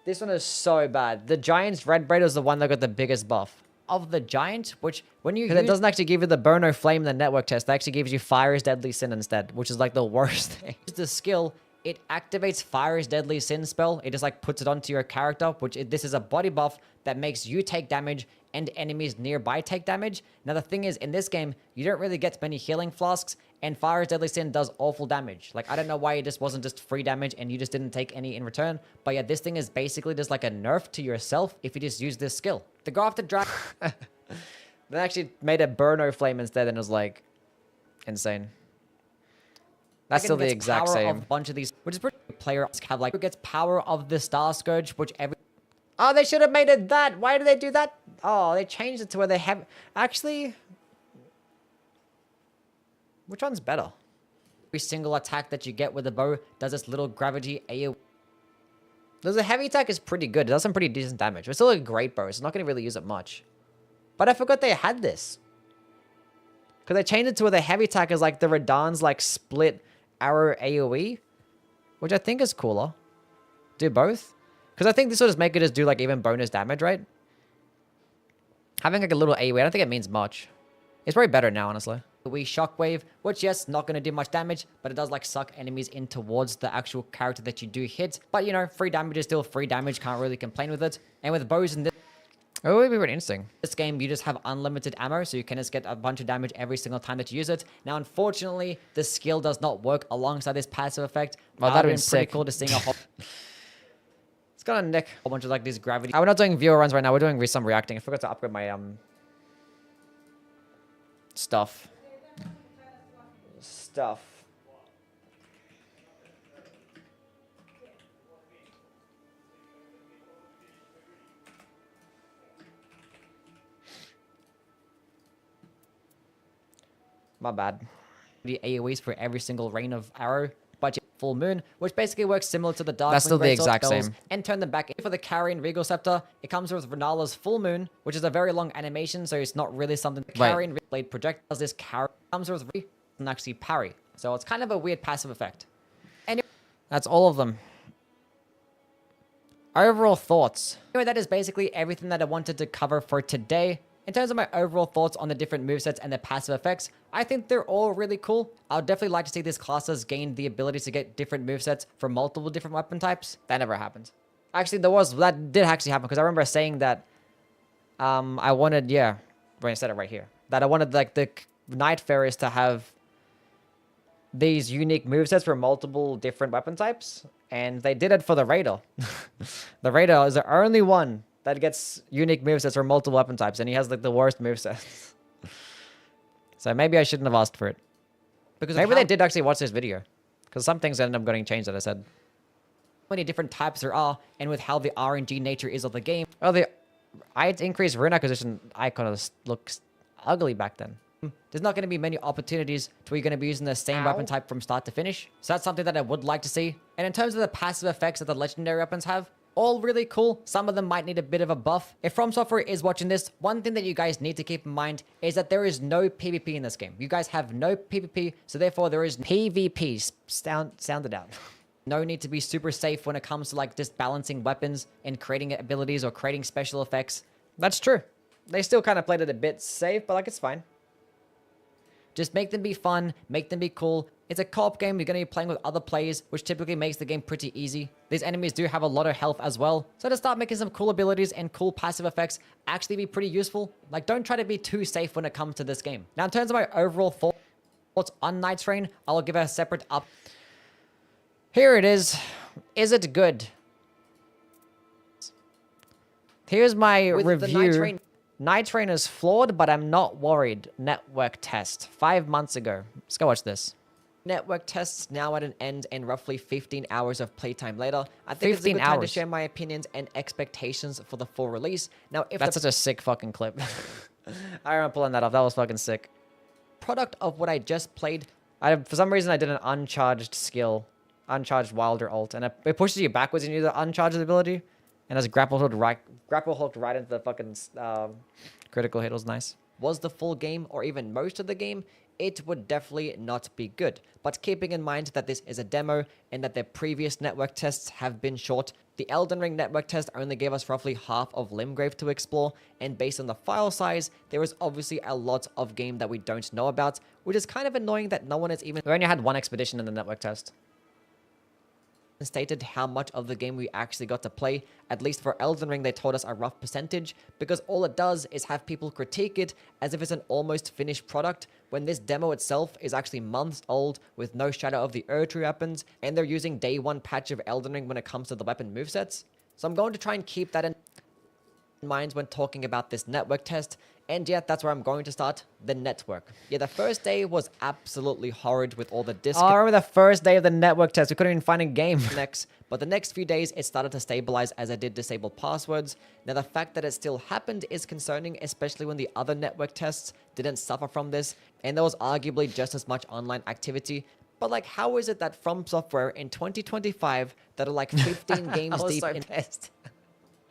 This one is so bad. The Giant's Red Braid was the one that got the biggest buff. Of the Giant, which when you use... It doesn't actually give you the Burn or Flame in the network test. It actually gives you Fire's Deadly Sin instead, which is like the worst thing. The skill, it activates Fire's Deadly Sin spell. It just like puts it onto your character, this is a body buff that makes you take damage and enemies nearby take damage. Now the thing is, in this game, you don't really get many healing flasks, and Fire's Deadly Sin does awful damage. Like, I don't know why it just wasn't just free damage and you just didn't take any in return. But yeah, this thing is basically just like a nerf to yourself if you just use this skill. To go after Dragon... They actually made a Burno Flame instead, and it was like insane. That's still the exact same. Of a bunch of these, which is pretty good. Players have like, who gets power of the Star Scourge, which every... Oh, they should have made it that. Why did they do that? Oh, they changed it to where they have... Actually... Which one's better? Every single attack that you get with a bow does this little gravity AoE. The heavy attack is pretty good. It does some pretty decent damage. It's still a great bow. It's not going to really use it much. But I forgot they had this. Because they changed it to where the heavy attack is like the Radahn's like split arrow AoE. Which I think is cooler. Do both. Because I think this will just make it just do like even bonus damage, right? Having like a little AoE, I don't think it means much. It's probably better now, honestly. We Shockwave, which yes, not going to do much damage, but it does like suck enemies in towards the actual character that you do hit. But you know, free damage is still free damage, can't really complain with it. And with bows and this... Oh, it would be really interesting. This game, you just have unlimited ammo, so you can just get a bunch of damage every single time that you use it. Now, unfortunately, the skill does not work alongside this passive effect. Well, that'd been pretty sick. cool to see a whole... It's got a nick. A whole bunch of like these gravity... we're not doing viewer runs right now. We're doing some reacting. I forgot to upgrade my stuff. My bad. The AoEs for every single rain of arrow, budget full moon, which basically works similar to the dark. That's still the exact spells, same. And turn them back. For the Carrion Regal Scepter, it comes with Renala's full moon, which is a very long animation, so it's not really something. The Carrion Blade projectiles this carry comes with and actually parry, so it's kind of a weird passive effect. Anyway, that's all of them. Overall thoughts. Anyway, that is basically everything that I wanted to cover for today. In terms of my overall thoughts on the different movesets and their passive effects, I think they're all really cool. I would definitely like to see these classes gain the ability to get different movesets for multiple different weapon types. That never happened. Actually, that did actually happen, because I remember saying that I wanted, yeah, when I said it right here, that I wanted like the Night Fairies to have these unique movesets for multiple different weapon types, and they did it for the Raider. The Raider is the only one that gets unique movesets for multiple weapon types, and he has like the worst movesets. So maybe I shouldn't have asked for it. Because maybe they did actually watch this video, because some things ended up getting changed that I said. How many different types there are, and with how the RNG nature is of the game. Oh, I had increased rune acquisition icon looks ugly back then. There's not going to be many opportunities to where you're going to be using the same weapon type from start to finish. So that's something that I would like to see. And in terms of the passive effects that the legendary weapons have, all really cool. Some of them might need a bit of a buff. If From Software is watching this, one thing that you guys need to keep in mind is that there is no PvP in this game. You guys have no PvP, so therefore there is PvP. Sound it out. No need to be super safe when it comes to like just balancing weapons and creating abilities or creating special effects. That's true. They still kind of played it a bit safe, but like it's fine. Just make them be fun, make them be cool. It's a co-op game, you're going to be playing with other players, which typically makes the game pretty easy. These enemies do have a lot of health as well. So to start making some cool abilities and cool passive effects actually be pretty useful. Like, don't try to be too safe when it comes to this game. Now, in terms of my overall thoughts on Nightreign, I'll give it a separate up. Here it is. Is it good? Here's my review. Nightreign is flawed, but I'm not worried. Network test. 5 months ago. Let's go watch this. Network tests now at an end and roughly 15 hours of playtime later. I think it's a good time to share my opinions and expectations for the full release. Now, if that's such a sick fucking clip. I remember pulling that off. That was fucking sick. Product of what I just played. For some reason, I did an uncharged skill. Uncharged Wilder ult. And it pushes you backwards and you do the uncharged ability. And as grapple hooked right into the fucking Critical hit was nice. Was the full game or even most of the game, it would definitely not be good. But keeping in mind that this is a demo and that their previous network tests have been short, the Elden Ring network test only gave us roughly half of Limgrave to explore, and based on the file size, there is obviously a lot of game that we don't know about, which is kind of annoying that no one has even We only had one expedition in the network test. stated how much of the game we actually got to play. At least for Elden Ring, they told us a rough percentage, because all it does is have people critique it as if it's an almost finished product, when this demo itself is actually months old with no shadow of the Erdtree weapons, and they're using day one patch of Elden Ring when it comes to the weapon movesets. So I'm going to try and keep that in mind when talking about this network test. And yeah, that's where I'm going to start, the network. Yeah, the first day was absolutely horrid with all the Oh, I remember the first day of the network test. We couldn't even find a game. disconnects, but the next few days it started to stabilize as I did disable passwords. Now the fact that it still happened is concerning, especially when the other network tests didn't suffer from this, and there was arguably just as much online activity. But like, how is it that From Software in 2025 that are like 15 games deep in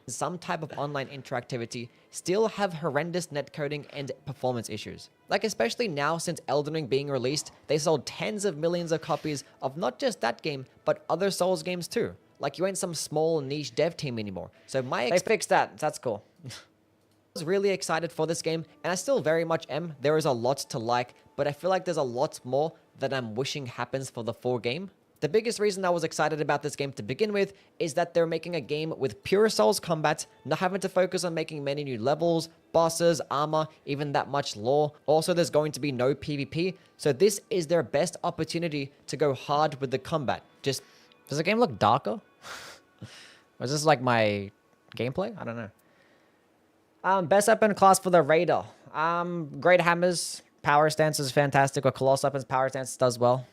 some type of online interactivity still have horrendous netcoding and performance issues? Like, especially now since Elden Ring being released, they sold tens of millions of copies of not just that game, but other Souls games too. Like, you ain't some small niche dev team anymore. So They fixed that. That's cool. I was really excited for this game, and I still very much am. There is a lot to like, but I feel like there's a lot more that I'm wishing happens for the full game. The biggest reason I was excited about this game to begin with is that they're making a game with pure Souls combat, not having to focus on making many new levels, bosses, armor, even that much lore. Also, there's going to be no PvP, so this is their best opportunity to go hard with the combat. Just, Does the game look darker? Or is this like my gameplay? I don't know. Best weapon class for the Raider. Great hammers. Power stance is fantastic. Or Colossal weapons power stance does well.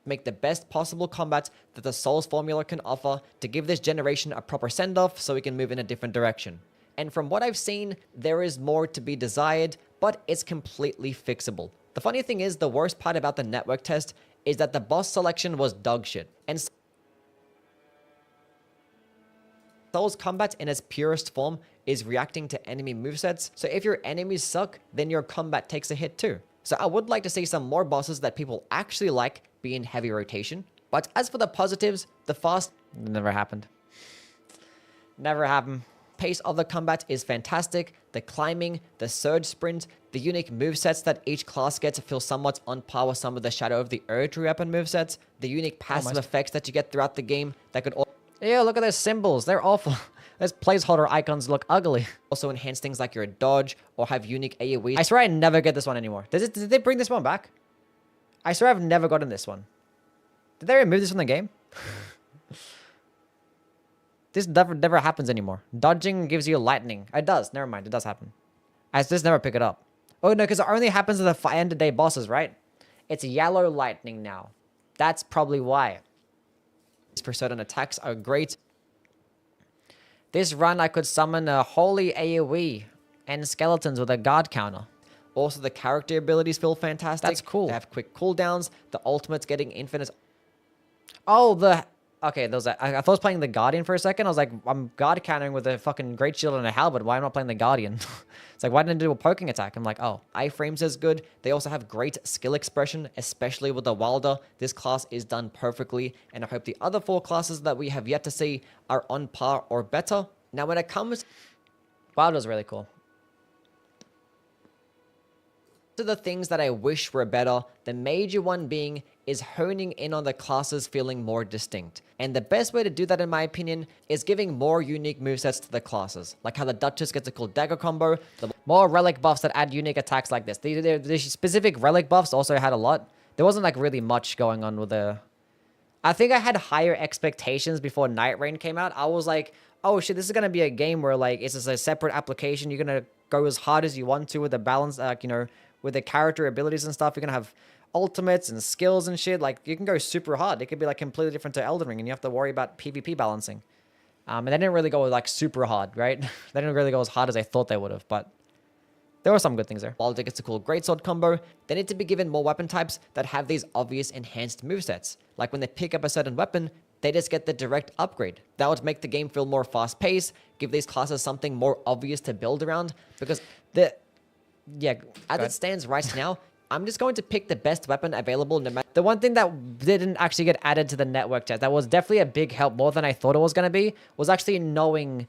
make the best possible combat that the Souls formula can offer to give this generation a proper send-off so we can move in a different direction. And from what I've seen, there is more to be desired, but it's completely fixable. The funny thing is, the worst part about the network test is that the boss selection was dog shit. And Souls combat in its purest form is reacting to enemy movesets, so if your enemies suck, then your combat takes a hit too. So I would like to see some more bosses that people actually like be in heavy rotation. But as for the positives, the fast... Never happened. Never happened. Pace of the combat is fantastic. The climbing, the surge sprint, the unique movesets that each class gets feel somewhat on par with some of the Shadow of the Erdtree weapon movesets, the unique passive effects that you get throughout the game that could Ew, look at those symbols. They're awful. Those placeholder icons look ugly. also enhance things like your dodge or have unique AoEs. I swear I never get this one anymore. Did they bring this one back? I swear I've never gotten this one. Did they remove this from the game? This never happens anymore. Dodging gives you lightning. It does. Never mind. It does happen. I just never pick it up. Oh, no, because it only happens to the end of day bosses, right? It's yellow lightning now. That's probably why. For certain attacks are great. This run, I could summon a holy AoE and skeletons with a guard counter. Also, the character abilities feel fantastic. That's cool. They have quick cooldowns. The ultimate's getting infinite. Oh, okay, those. I thought I was playing the Guardian for a second. I was like, I'm guard countering with a fucking Great Shield and a Halberd. Why am I not playing the Guardian? It's like, why didn't I do a poking attack? I'm like, oh. Iframes is good. They also have great skill expression, especially with the Wilder. This class is done perfectly, and I hope the other 4 classes that we have yet to see are on par or better. Now, when it comes Wilder's really cool. to the things that I wish were better, the major one being is honing in on the classes feeling more distinct. And the best way to do that, in my opinion, is giving more unique movesets to the classes. Like how the Duchess gets a cool dagger combo. More relic buffs that add unique attacks like this. The specific relic buffs also had a lot. There wasn't like really much going on with the... I think I had higher expectations before Nightreign came out. I was like, oh shit, this is going to be a game where like it's just a separate application. You're going to go as hard as you want to with the balance, with the character abilities and stuff. You're going to have ultimates and skills and shit. Like, you can go super hard. It could be like completely different to Elden Ring, and you have to worry about PvP balancing. And they didn't really go like super hard, right? They didn't really go as hard as I thought they would have, but there were some good things there. Wilder gets a cool greatsword combo. They need to be given more weapon types that have these obvious enhanced movesets. Like when they pick up a certain weapon, they just get the direct upgrade. That would make the game feel more fast-paced, give these classes something more obvious to build around, because as it stands right now, I'm just going to pick the best weapon available no matter. The one thing that didn't actually get added to the network test, that was definitely a big help, more than I thought it was going to be, was actually knowing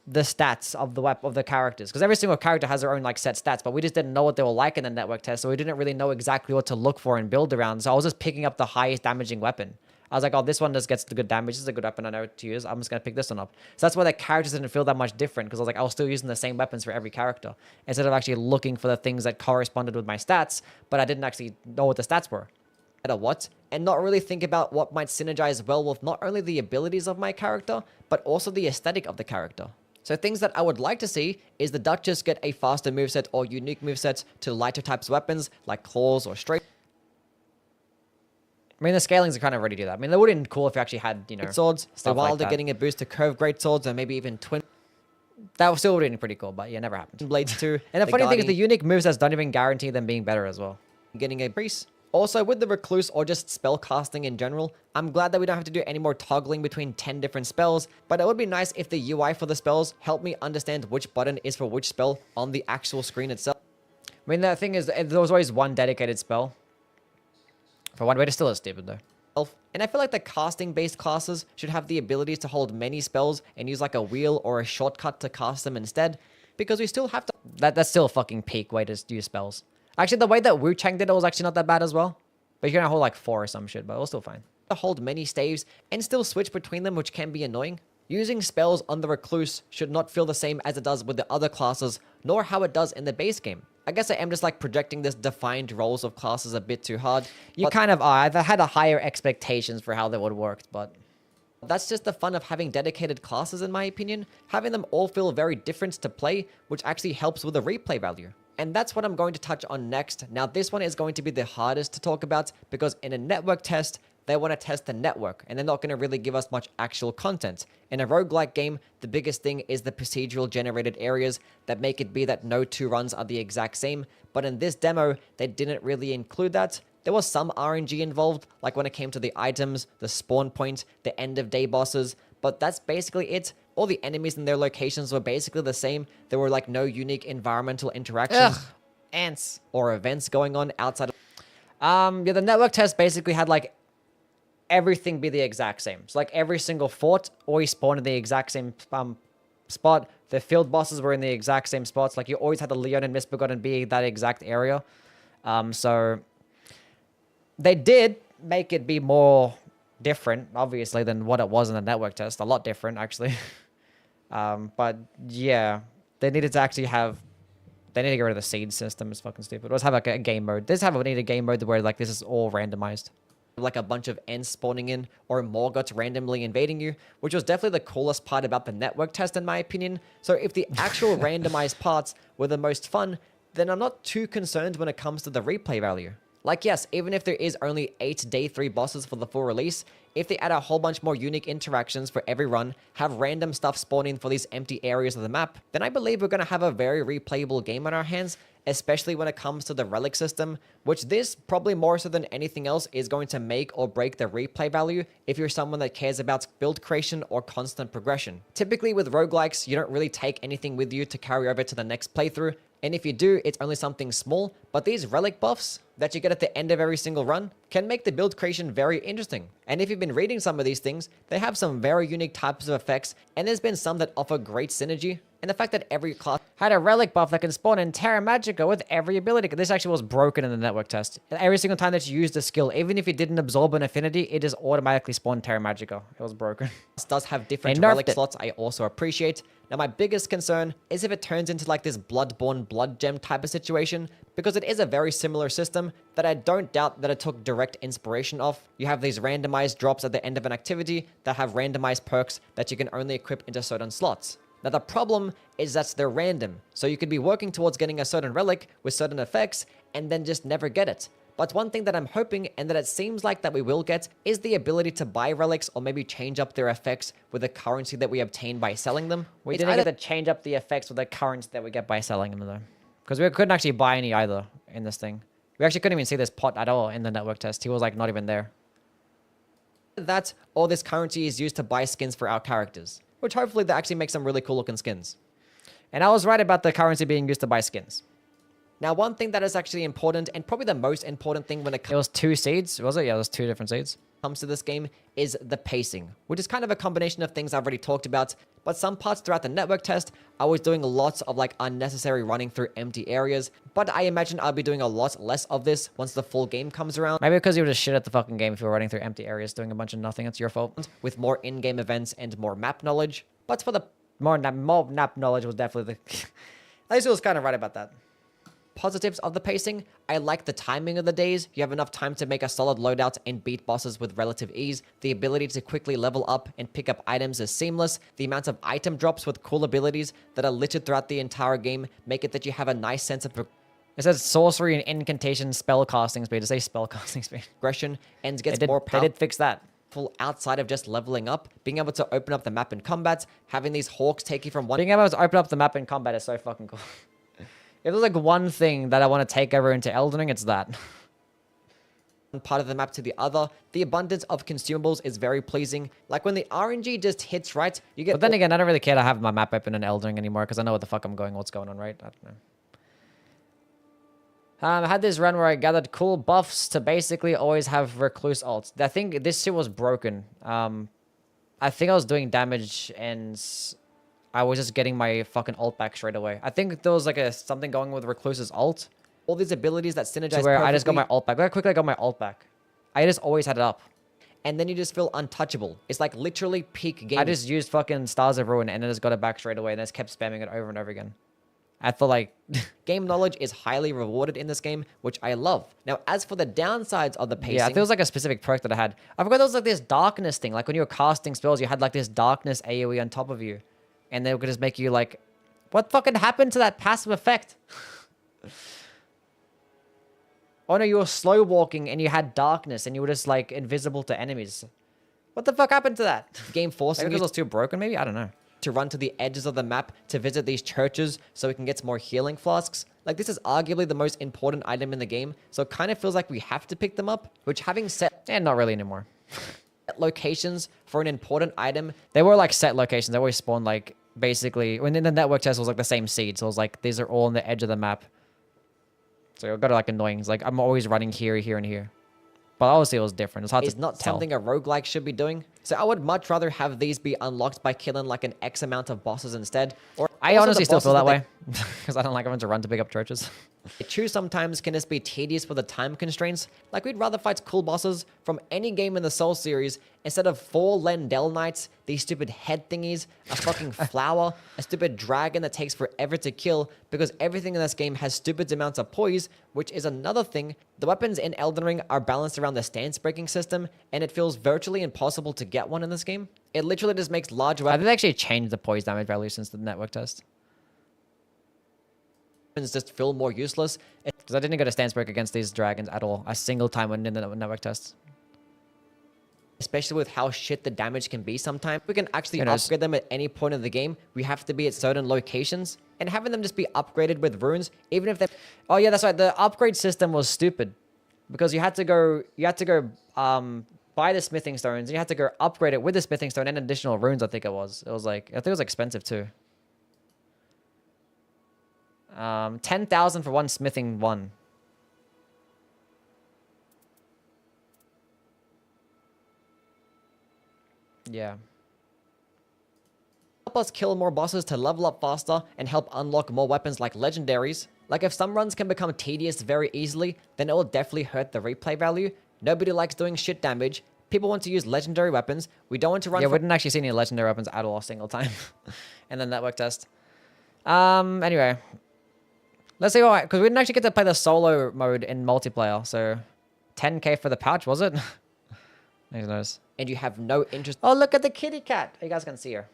the stats of the characters, because every single character has their own like set stats, but we just didn't know what they were like in the network test, so we didn't really know exactly what to look for and build around. So I was just picking up the highest damaging weapon. I was like, oh, this one just gets the good damage. This is a good weapon I know to use. I'm just going to pick this one up. So that's why the characters didn't feel that much different, because I was still using the same weapons for every character instead of actually looking for the things that corresponded with my stats, but I didn't actually know what the stats were. And not really think about what might synergize well with not only the abilities of my character, but also the aesthetic of the character. So things that I would like to see is the Duchess get a faster moveset or unique movesets to lighter types weapons like claws or straight. I mean, the scalings are kind of already do that. I mean, that would have been cool if you actually had, swords. The Wilder getting a boost to curved great swords, or maybe even twin. That was still would have been pretty cool, but yeah, never happened. Blades too. And the funny thing is the unique movesets don't even guarantee them being better as well. Getting a priest. Also, with the Recluse or just spell casting in general, I'm glad that we don't have to do any more toggling between 10 different spells, but it would be nice if the UI for the spells helped me understand which button is for which spell on the actual screen itself. I mean, the thing is, there was always one dedicated spell. For one way, it still is stupid though. And I feel like the casting-based classes should have the abilities to hold many spells and use like a wheel or a shortcut to cast them instead, because we still have to... That's still a fucking peak way to use spells. Actually, the way that Wu Chang did it was actually not that bad as well. But you're gonna hold like 4 or some shit, but it was still fine. To hold many staves and still switch between them, which can be annoying. Using spells on the Recluse should not feel the same as it does with the other classes, nor how it does in the base game. I guess I am just like projecting this defined roles of classes a bit too hard. You kind of are. I had a higher expectations for how they would work, but... That's just the fun of having dedicated classes in my opinion. Having them all feel very different to play, which actually helps with the replay value. And that's what I'm going to touch on next. Now, this one is going to be the hardest to talk about because in a network test, they want to test the network and they're not going to really give us much actual content. In a roguelike game, the biggest thing is the procedural generated areas that make it be that no 2 runs are the exact same. But in this demo, they didn't really include that. There was some RNG involved, like when it came to the items, the spawn point, the end of day bosses, but that's basically it. All the enemies and their locations were basically the same. There were like no unique environmental interactions. Ugh, ants. Or events going on outside of... Yeah, the network test basically had like everything be the exact same. So like every single fort always spawned in the exact same spot. The field bosses were in the exact same spots. Like you always had the Leon and Misbegotten be that exact area. So they did make it be more different, obviously, than what it was in the network test. A lot different, actually. But yeah, they needed to actually have... They need to get rid of the seed system. It's fucking stupid. Let's have like a game mode. Need a game mode where like this is all randomized. Like a bunch of ends spawning in or Morgoths randomly invading you, which was definitely the coolest part about the network test in my opinion. So if the actual randomized parts were the most fun, then I'm not too concerned when it comes to the replay value. Like yes, even if there is only 8 day 3 bosses for the full release, if they add a whole bunch more unique interactions for every run, have random stuff spawn in for these empty areas of the map, then I believe we're going to have a very replayable game on our hands, especially when it comes to the relic system, which this, probably more so than anything else, is going to make or break the replay value if you're someone that cares about build creation or constant progression. Typically with roguelikes, you don't really take anything with you to carry over to the next playthrough, and if you do, it's only something small, but these relic buffs that you get at the end of every single run can make the build creation very interesting. And if you've been reading some of these things, they have some very unique types of effects, and there's been some that offer great synergy. And the fact that every class had a relic buff that can spawn in Terra Magica with every ability. This actually was broken in the network test. Every single time that you used a skill, even if you didn't absorb an affinity, it just automatically spawned Terra Magica. It was broken. This does have different relic slots I also appreciate. Now my biggest concern is if it turns into like this Bloodborne Blood Gem type of situation, because it is a very similar system that I don't doubt that it took direct inspiration off. You have these randomized drops at the end of an activity that have randomized perks that you can only equip into certain slots. Now the problem is that they're random, so you could be working towards getting a certain relic with certain effects and then just never get it. But one thing that I'm hoping and that it seems like that we will get is the ability to buy relics or maybe change up their effects with the currency that we obtain by selling them. We didn't get to change up the effects with the currency that we get by selling them though. Because we couldn't actually buy any either in this thing. We actually couldn't even see this pot at all in the network test. He was like not even there. That all this currency is used to buy skins for our characters, which hopefully they actually make some really cool looking skins. And I was right about the currency being used to buy skins. Now, one thing that is actually important, and probably the most important thing when it It was 2 seeds, was it? Yeah, it was 2 different seeds. comes to this game is the pacing, which is kind of a combination of things I've already talked about, but some parts throughout the network test, I was doing lots of like unnecessary running through empty areas, but I imagine I'll be doing a lot less of this once the full game comes around. Maybe because you were just shit at the fucking game if you were running through empty areas doing a bunch of nothing. It's your fault. With more in-game events and more map knowledge, but for the More nap knowledge was definitely the... at least I was kind of right about that. Positives of the pacing, I like the timing of the days. You have enough time to make a solid loadout and beat bosses with relative ease. The ability to quickly level up and pick up items is seamless. The amount of item drops with cool abilities that are littered throughout the entire game make it that you have a nice sense of It says sorcery and incantation spell casting speed. It say spell casting speed. progression and gets They more did fix that. powerful outside of just leveling up. Being able to open up the map in combat, having these hawks take you from one Being able to open up the map in combat is so fucking cool. If there's like one thing that I want to take over into Elden Ring, it's that. part of the map to the other. The abundance of consumables is very pleasing. Like when the RNG just hits right, you get... But then again, I don't really care to have my map open in Elden Ring anymore because I know what the fuck I'm going, what's going on, right? I don't know. I had this run where I gathered cool buffs to basically always have Recluse ults. I think this shit was broken. I think I was doing damage and I was just getting my fucking ult back straight away. I think there was like something going with Recluse's ult. all these abilities that synergize To where I just got my perfectly, ult back. Look how quickly I got my ult back. I just always had it up. and then you just feel untouchable. It's like literally peak game. I just used fucking Stars of Ruin and then just got it back straight away and just kept spamming it over and over again. I feel like game knowledge is highly rewarded in this game, which I love. Now, as for the downsides of the pacing, yeah, it feels like a specific perk that I had. I forgot there was like this darkness thing. Like when you were casting spells, you had like this darkness AoE on top of you. And they would just make you like, what fucking happened to that passive effect? Oh no, you were slow walking and you had darkness and you were just like invisible to enemies. What the fuck happened to that? game forcing Maybe you because it was too broken, maybe? I don't know. to run to the edges of the map to visit these churches so we can get some more healing flasks. Like, this is arguably the most important item in the game, so it kind of feels like we have to pick them up, which having set And not really anymore. locations for an important item, They were like set locations. They always spawned like basically when in the network test it was like the same seed. So it was like these are all on the edge of the map. So it got like annoying. It's like I'm always running here, here, and here. But obviously it was different. It's hard is to not tell. something a roguelike should be doing. So I would much rather have these be unlocked by killing like an X amount of bosses instead. Or I also honestly the still feel that bosses way because I don't like having to run to pick up churches. they choose sometimes can just be tedious for the time constraints. Like, we'd rather fight cool bosses from any game in the Soul series instead of 4 Lendel Knights, these stupid head thingies, a fucking flower, a stupid dragon that takes forever to kill because everything in this game has stupid amounts of poise, which is another thing. The weapons in Elden Ring are balanced around the stance breaking system, and it feels virtually impossible to get one in this game. It literally just makes large I weapons think they actually changed the poise damage value since the network test. just feel more useless. Because I didn't get a stance break against these dragons at all. A single time when in the network test. Especially with how shit the damage can be sometimes. We can actually Who knows? upgrade them at any point in the game. We have to be at certain locations. And having them just be upgraded with runes, even if they... Oh yeah, that's right. The upgrade system was stupid. Because you had to go buy the smithing stones, and you had to go upgrade it with the smithing stone and additional runes, I think it was. It was like, I think it was expensive too. 10,000 for one smithing one. Yeah. help us kill more bosses to level up faster and help unlock more weapons like legendaries. Like, if some runs can become tedious very easily, then it will definitely hurt the replay value. Nobody likes doing shit damage. People want to use legendary weapons. We don't want to run Yeah, from... we didn't actually see any legendary weapons at all a single time. in the network test. Anyway. Let's see what... Because we didn't actually get to play the solo mode in multiplayer, so... 10k for the pouch, was it? Who knows? And you have no interest Oh, look at the kitty cat. You guys can see her.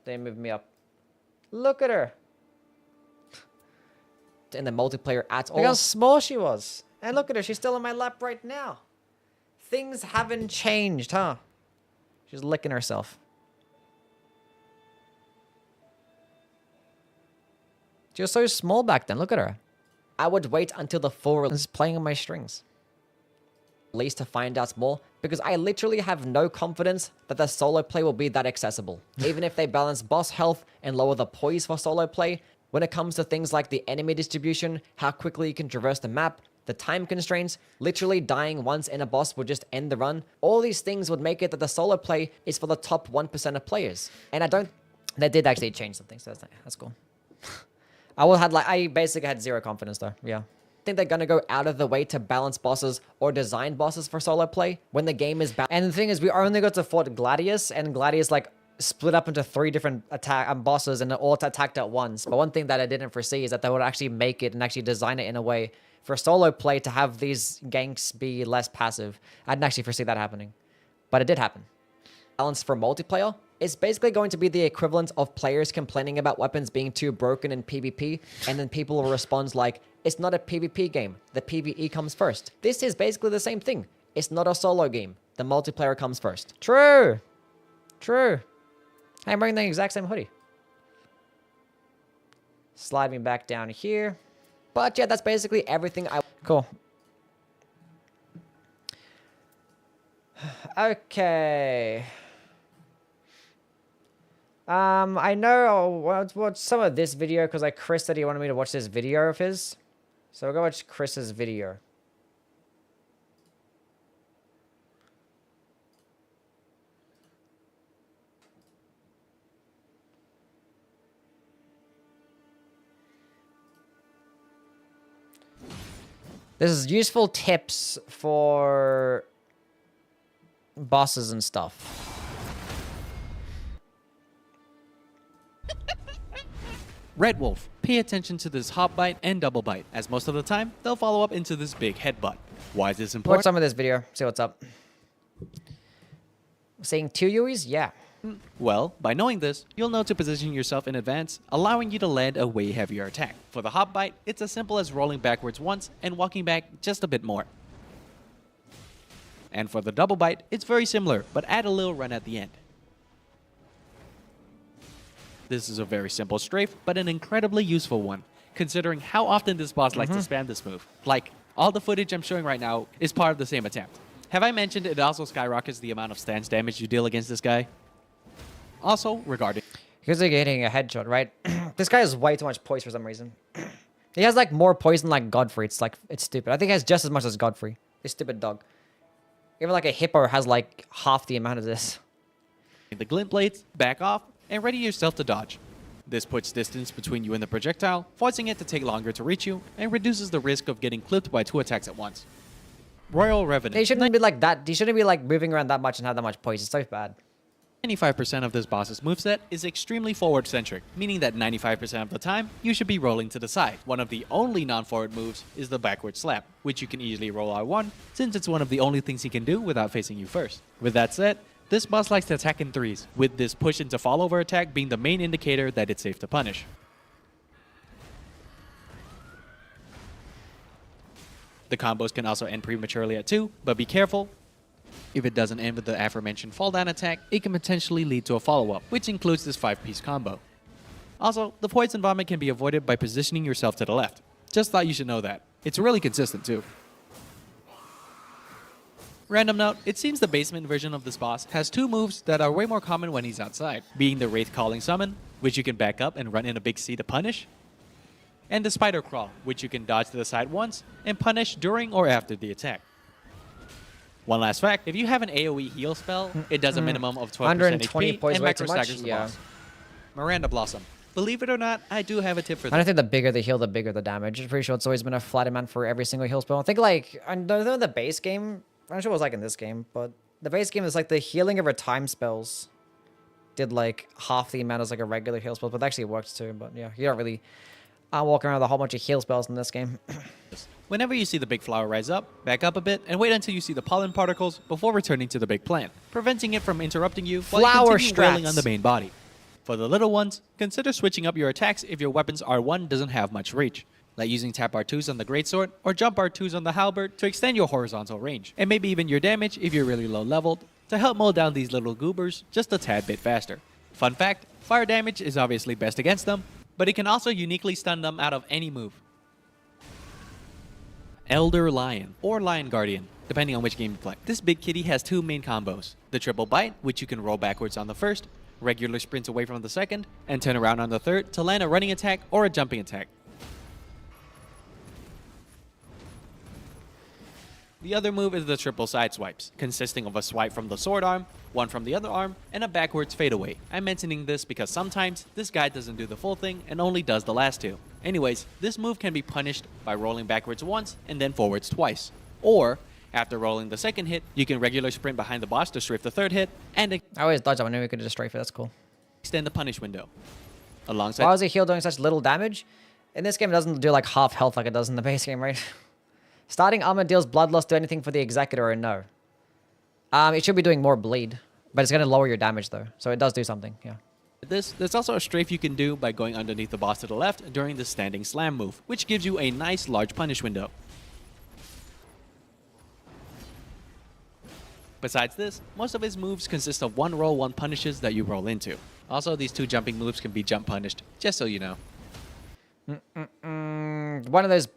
They moved me up. Look at her. in the multiplayer at Look how all. small she was. And look at her. She's still in my lap right now. Things haven't changed, huh? She's licking herself. She was so small back then. Look at her. I would wait until the full Just playing on my strings. least to find out more, because I literally have no confidence that the solo play will be that accessible. Even if they balance boss health and lower the poise for solo play, when it comes to things like the enemy distribution, how quickly you can traverse the map, the time constraints, literally dying once in a boss would just end the run, all these things would make it that the solo play is for the top 1% of players. And I don't... They did actually change something, so that's cool. I basically had zero confidence though, yeah. Think they're gonna go out of the way to balance bosses or design bosses for solo play when the game is and the thing is, we only got to fought Gladius, and Gladius like split up into 3 different bosses and all attacked at once. But one thing that I didn't foresee is that they would actually make it and actually design it in a way for solo play to have these ganks be less passive. I didn't actually foresee that happening, but it did happen. Balance for multiplayer is basically going to be the equivalent of players complaining about weapons being too broken in PvP, and then people will respond like, it's not a PvP game, the PvE comes first. This is basically the same thing. It's not a solo game, the multiplayer comes first. True. True. I'm wearing the exact same hoodie. Slide me back down here. But yeah, that's basically everything Cool. Okay. I know I'll watch some of this video because like Chris said he wanted me to watch this video of his. So we'll go watch Chris's video. This is useful tips for bosses and stuff. Red Wolf, pay attention to this hop bite and double bite, as most of the time, they'll follow up into this big headbutt. Why is this Watch important? some of this video, see what's up. Saying 2 Yuis? Yeah. Well, by knowing this, you'll know to position yourself in advance, allowing you to land a way heavier attack. For the hop bite, it's as simple as rolling backwards once and walking back just a bit more. And for the double bite, it's very similar, but add a little run at the end. This is a very simple strafe, but an incredibly useful one, considering how often this boss likes to spam this move. Like, all the footage I'm showing right now is part of the same attempt. Have I mentioned it also skyrockets the amount of stance damage you deal against this guy? Also, regarding... Because they're getting a headshot, right? This guy has way too much poise for some reason. He has like more poison like Godfrey. It's like, it's stupid. I think he has just as much as Godfrey. This stupid dog. Even like a hippo has like half the amount of this. the glint blades, back off, and ready yourself to dodge. This puts distance between you and the projectile, forcing it to take longer to reach you, and reduces the risk of getting clipped by 2 attacks at once. Royal Revenant. He shouldn't be like that. He shouldn't be like moving around that much and have that much poise. It's so bad. 95% of this boss's moveset is extremely forward-centric, meaning that 95% of the time, you should be rolling to the side. One of the only non-forward moves is the backward slap, which you can easily roll R1, since it's one of the only things he can do without facing you first. With that said, this boss likes to attack in threes, with this push into fall-over attack being the main indicator that it's safe to punish. The combos can also end prematurely at 2, but be careful. If it doesn't end with the aforementioned fall down attack, it can potentially lead to a follow-up, which includes this 5-piece combo. Also, the poison vomit can be avoided by positioning yourself to the left. Just thought you should know that. It's really consistent too. Random note, it seems the basement version of this boss has 2 moves that are way more common when he's outside, being the Wraith Calling Summon, which you can back up and run in a big C to punish, and the Spider Crawl, which you can dodge to the side once and punish during or after the attack. One last fact, if you have an AoE heal spell, it does a minimum of 12% 120 HP poise and way macro too much? staggers the Yeah. boss. Miranda Blossom. Believe it or not, I do have a tip for I that. don't think the bigger the heal, the bigger the damage. I'm pretty sure it's always been a flat amount for every single heal spell. I think like, I know the base game, I'm not sure what it was like in this game, but the base game is like the healing over time spells did like half the amount as like a regular heal spell, but it actually works too. But yeah, you don't really walk around with a whole bunch of heal spells in this game. Whenever you see the big flower rise up, back up a bit and wait until you see the pollen particles before returning to the big plant, preventing it from interrupting you while Flower you continue wailing strats. on the main body. For the little ones, consider switching up your attacks if your weapon's R1 doesn't have much reach, like using tap R2s on the greatsword or jump R2s on the halberd to extend your horizontal range, and maybe even your damage if you're really low leveled, to help mow down these little goobers just a tad bit faster. Fun fact, fire damage is obviously best against them, but it can also uniquely stun them out of any move. Elder Lion, or Lion Guardian, depending on which game you play. This big kitty has two main combos: the triple bite, which you can roll backwards on the first, regular sprints away from the second, and turn around on the third to land a running attack or a jumping attack. The other move is the triple side swipes, consisting of a swipe from the sword arm, one from the other arm, and a backwards fadeaway. I'm mentioning this because sometimes this guy doesn't do the full thing and only does the last two. Anyways, this move can be punished by rolling backwards once and then forwards twice. Or, after rolling the second hit, you can regular sprint behind the boss to strafe the third hit and I always dodge that one. I knew we could just strafe it. That's cool. extend the punish window. Alongside Why was the heal doing such little damage? In this game, it doesn't do like half health like it does in the base game, right? Starting armor deals blood loss. Do anything for the Executor or no? It should be doing more bleed, but it's going to lower your damage though. So it does do something, yeah. there's also a strafe you can do by going underneath the boss to the left during the standing slam move, which gives you a nice large punish window. Besides this, most of his moves consist of one roll, one punishes that you roll into. Also, these two jumping moves can be jump punished, just so you know. One of those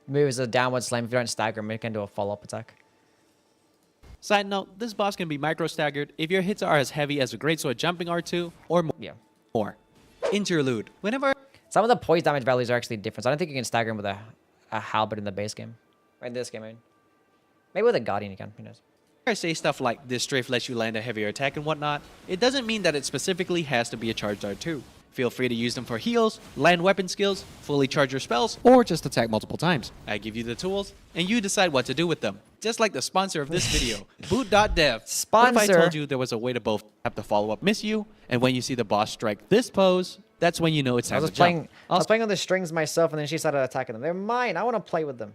moves is a downward slam. If you don't stagger him, it can do a follow-up attack. Side note, this boss can be micro staggered if your hits are as heavy as a greatsword jumping R2 or more. Interlude. Whenever Some of the poise damage values are actually different. So I don't think you can stagger him with a halberd in the base game. Or in this game, I mean. Maybe with a Guardian you can, who knows. I say stuff like this strafe lets you land a heavier attack and whatnot, it doesn't mean that it specifically has to be a charged R2. Feel free to use them for heals, land weapon skills, fully charge your spells, or just attack multiple times. I give you the tools, and you decide what to do with them. Just like the sponsor of this video, boot.dev. Sponsor. What if I told you there was a way to both have the follow-up miss you, and when you see the boss strike this pose, that's when you know it's time to jump. I was playing on the strings myself, and then she started attacking them. They're mine. I want to play with them.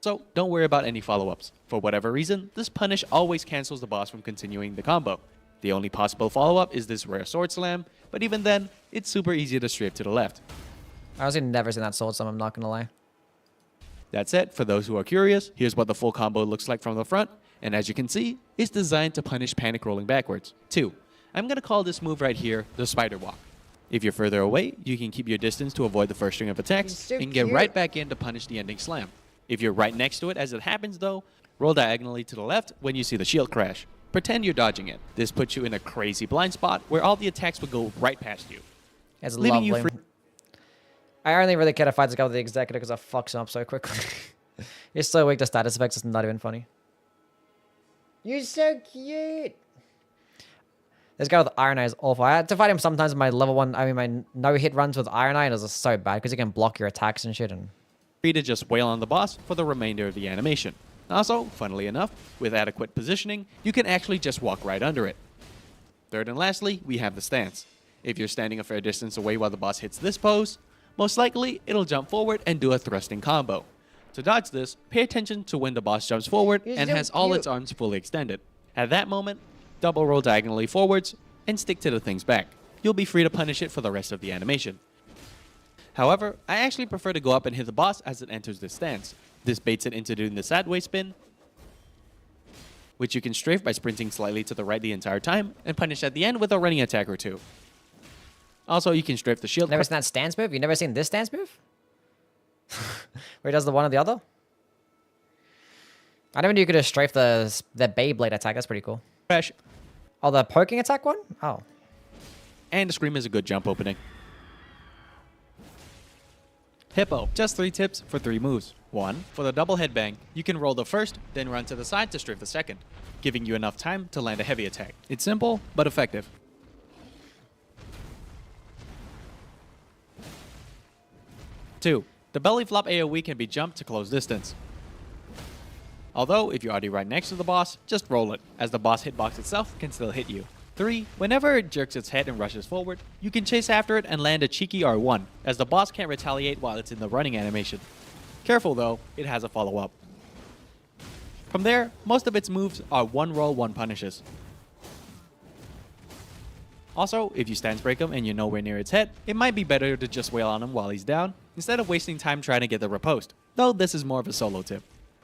So don't worry about any follow-ups. For whatever reason, this punish always cancels the boss from continuing the combo. The only possible follow-up is this rare sword slam, but even then, it's super easy to strafe to the left. I was never seen that sword, so I'm not going to lie. That's it. For those who are curious, here's what the full combo looks like from the front, and as you can see, it's designed to punish panic rolling backwards. 2. I'm going to call this move right here the spider walk. If you're further away, you can keep your distance to avoid the first string of attacks, So and get cute. right back in to punish the ending slam. If you're right next to it as it happens though, roll diagonally to the left when you see the shield crash. Pretend you're dodging it. This puts you in a crazy blind spot where all the attacks would go right past you. It's Leaving you lovely. free. I only really care to fight this guy with the Executor because I fucks him up so quickly. He's so weak to status effects, it's not even funny. You're so cute. This guy with Iron Eye is awful. I had to fight him sometimes in my level 1, my no-hit runs with Iron Eye, and it was so bad because he can block your attacks and shit. And Free to just wail on the boss for the remainder of the animation. Also, funnily enough, with adequate positioning, you can actually just walk right under it. Third and lastly, we have the stance. If you're standing a fair distance away while the boss hits this pose, most likely it'll jump forward and do a thrusting combo. To dodge this, pay attention to when the boss jumps forward You're and so has all cute. its arms fully extended. At that moment, double roll diagonally forwards and stick to the thing's back. You'll be free to punish it for the rest of the animation. However, I actually prefer to go up and hit the boss as it enters this stance. This baits it into doing the sideways spin, which you can strafe by sprinting slightly to the right the entire time, and punish at the end with a running attack or two. Also, you can strafe the shield. never seen that stance move? You never seen this stance move? Where he does the one or the other? I never knew you could just strafe the Beyblade attack. That's pretty cool. Crash, Oh, the poking attack one? Oh. and the scream is a good jump opening. Hippo, just 3 tips for 3 moves. 1. For the double headbang, you can roll the first, then run to the side to strafe the second, giving you enough time to land a heavy attack. It's simple, but effective. 2. The belly flop AoE can be jumped to close distance. Although, if you're already right next to the boss, just roll it, as the boss hitbox itself can still hit you. 3. Whenever it jerks its head and rushes forward, you can chase after it and land a cheeky R1, as the boss can't retaliate while it's in the running animation. Careful though, it has a follow-up. From there, most of its moves are one roll, one punishes. Also, if you stance break him and you're nowhere near its head, it might be better to just wail on him while he's down, instead of wasting time trying to get the riposte, though this is more of a solo tip.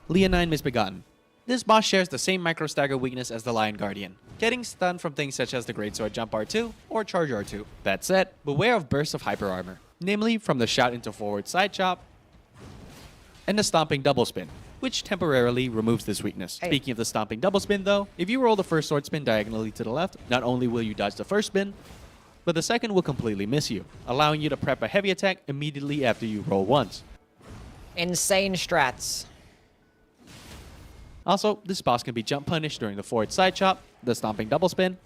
Leonine Misbegotten. This boss shares the same micro stagger weakness as the Lion Guardian, getting stunned from things such as the Greatsword Jump R2 or Charge R2. That said, beware of bursts of hyper armor. namely from the shout into forward side chop and the stomping double spin, which temporarily removes this weakness. Hey. Speaking of the stomping double spin though, if you roll the first sword spin diagonally to the left, not only will you dodge the first spin, but the second will completely miss you, allowing you to prep a heavy attack immediately after you roll once. Insane strats. Also, this boss can be jump punished during the forward side chop, the stomping double spin,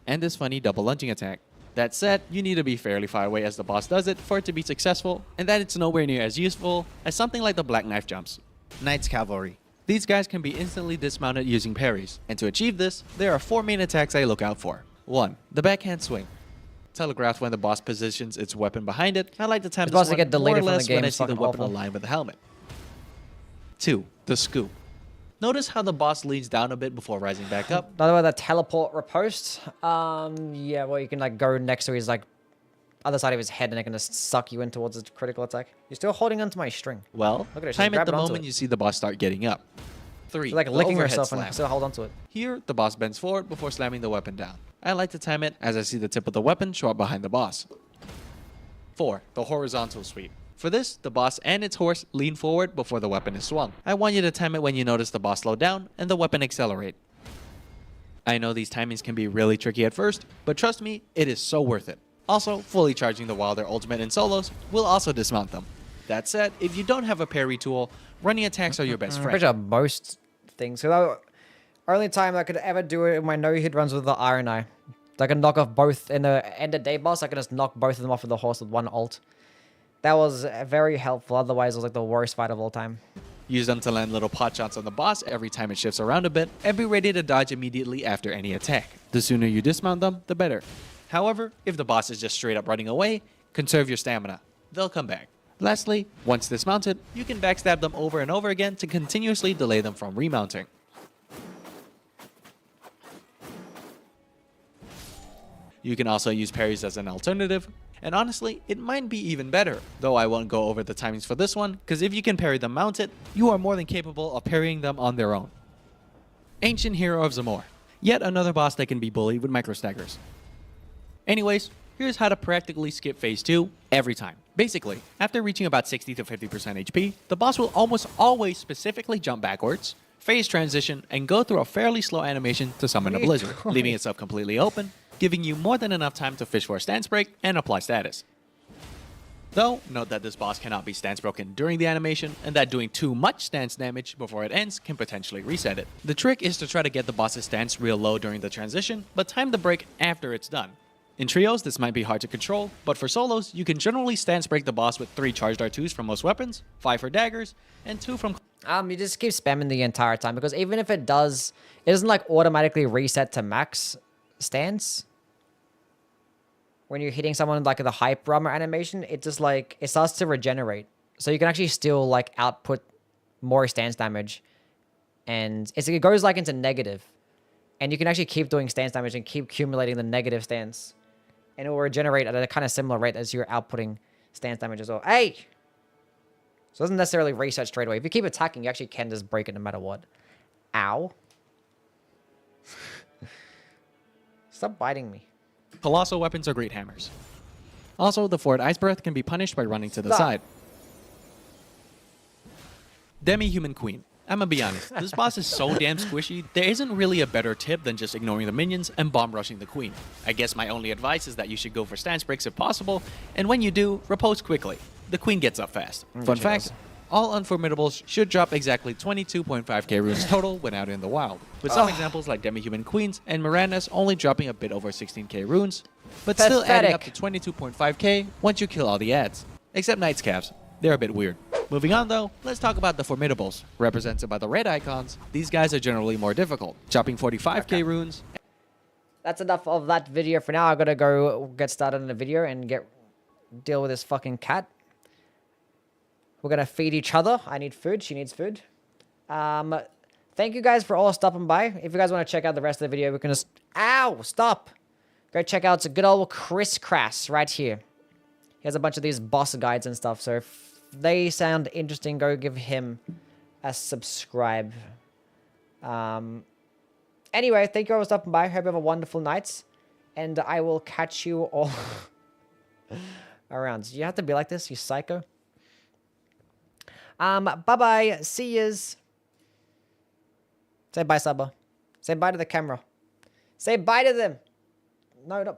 and this funny double lunging attack. That said, you need to be fairly far away as the boss does it for it to be successful, and that it's nowhere near as useful as something like the black knife jumps. Knight's Cavalry. These guys can be instantly dismounted using parries, and to achieve this, there are 4 main attacks I look out for. 1. The backhand swing. Telegraphed when the boss positions its weapon behind it. I like to time It's this supposed to one get deleted more or from the less game, when I it's see the fucking weapon awful. aligned with the helmet. 2. The scoop. Notice how the boss leans down a bit before rising back up. Another one, the teleport riposte. Yeah, well, you can like go next to his like other side of his head and it can just suck you in towards its critical attack. You're still holding onto my string. Well, Look at it, she's time it the grabbing onto moment it. you see the boss start getting up. 3. She's like the licking overhead herself slam. and still hold onto it. Here, the boss bends forward before slamming the weapon down. I like to time it as I see the tip of the weapon show up behind the boss. 4. The horizontal sweep. For this, the boss and its horse lean forward before the weapon is swung. I want you to time it when you notice the boss slow down and the weapon accelerate. I know these timings can be really tricky at first, but trust me, it is so worth it. Also, fully charging the Wilder ultimate in solos will also dismount them. That said, if you don't have a parry tool, running attacks are your best I'm friend. pretty sure most things. So only time I could ever do it in my no-hit runs with the Iron Eye. I can knock off both in the end of day boss. I can just knock both of them off with the horse with one ult. That was very helpful. Otherwise, it was like the worst fight of all time. Use them to land little pot shots on the boss every time it shifts around a bit, and be ready to dodge immediately after any attack. The sooner you dismount them, the better. However, if the boss is just straight up running away, conserve your stamina. They'll come back. Lastly, once dismounted, you can backstab them over and over again to continuously delay them from remounting. You can also use parries as an alternative, and honestly, it might be even better, though I won't go over the timings for this one, because if you can parry them mounted, you are more than capable of parrying them on their own. Ancient Hero of Zamor. Yet another boss that can be bullied with micro staggers. Anyways, here's how to practically skip phase 2 every time. Basically, after reaching about 60 to 50% HP, the boss will almost always specifically jump backwards, phase transition, and go through a fairly slow animation to summon a blizzard, leaving itself completely open, giving you more than enough time to fish for a stance break and apply status. Though, note that this boss cannot be stance broken during the animation, and that doing too much stance damage before it ends can potentially reset it. The trick is to try to get the boss's stance real low during the transition, but time the break after it's done. In trios, this might be hard to control, but for solos, you can generally stance break the boss with 3 charged R2s from most weapons, 5 for daggers, and 2 from... You just keep spamming the entire time, because even if it doesn't like automatically reset to max stance. When you're hitting someone like the hype rummer animation, it just like, it starts to regenerate. So you can actually still like output more stance damage. And it goes like into negative. And you can actually keep doing stance damage and keep accumulating the negative stance. And it will regenerate at a kind of similar rate as you're outputting stance damage as well. Hey! So it doesn't necessarily reset straight away. If you keep attacking, you actually can just break it no matter what. Ow. Stop biting me. Colossal weapons are great hammers. Also, the forward ice breath can be punished by running to the Stop. side. Demi-Human Queen. I'ma be honest, this boss is so damn squishy, there isn't really a better tip than just ignoring the minions and bomb rushing the queen. I guess my only advice is that you should go for stance breaks if possible, and when you do, repose quickly. The queen gets up fast. Fun fact, all unformidables should drop exactly 22.5k runes total when out in the wild, with some examples like Demi-Human Queens and Miranda's only dropping a bit over 16k runes, but still adding up to 22.5k once you kill all the ads. Except Knight's Calves. They're a bit weird. Moving on though, let's talk about the formidables, represented by the red icons. These guys are generally more difficult, chopping 45k runes. That's enough of that video for now. I gotta go get started on the video and deal with this fucking cat. We're gonna feed each other. I need food. She needs food. Thank you guys for all stopping by. If you guys want to check out the rest of the video, we can just... Ow! Stop! Go check out good old Chris Crass right here. He has a bunch of these boss guides and stuff, so if they sound interesting, go give him a subscribe. Anyway, thank you all for stopping by. Hope you have a wonderful night. And I will catch you all... around. You have to be like this, you psycho. Bye-bye. See yous. Say bye, Saba. Say bye to the camera. Say bye to them. No, no.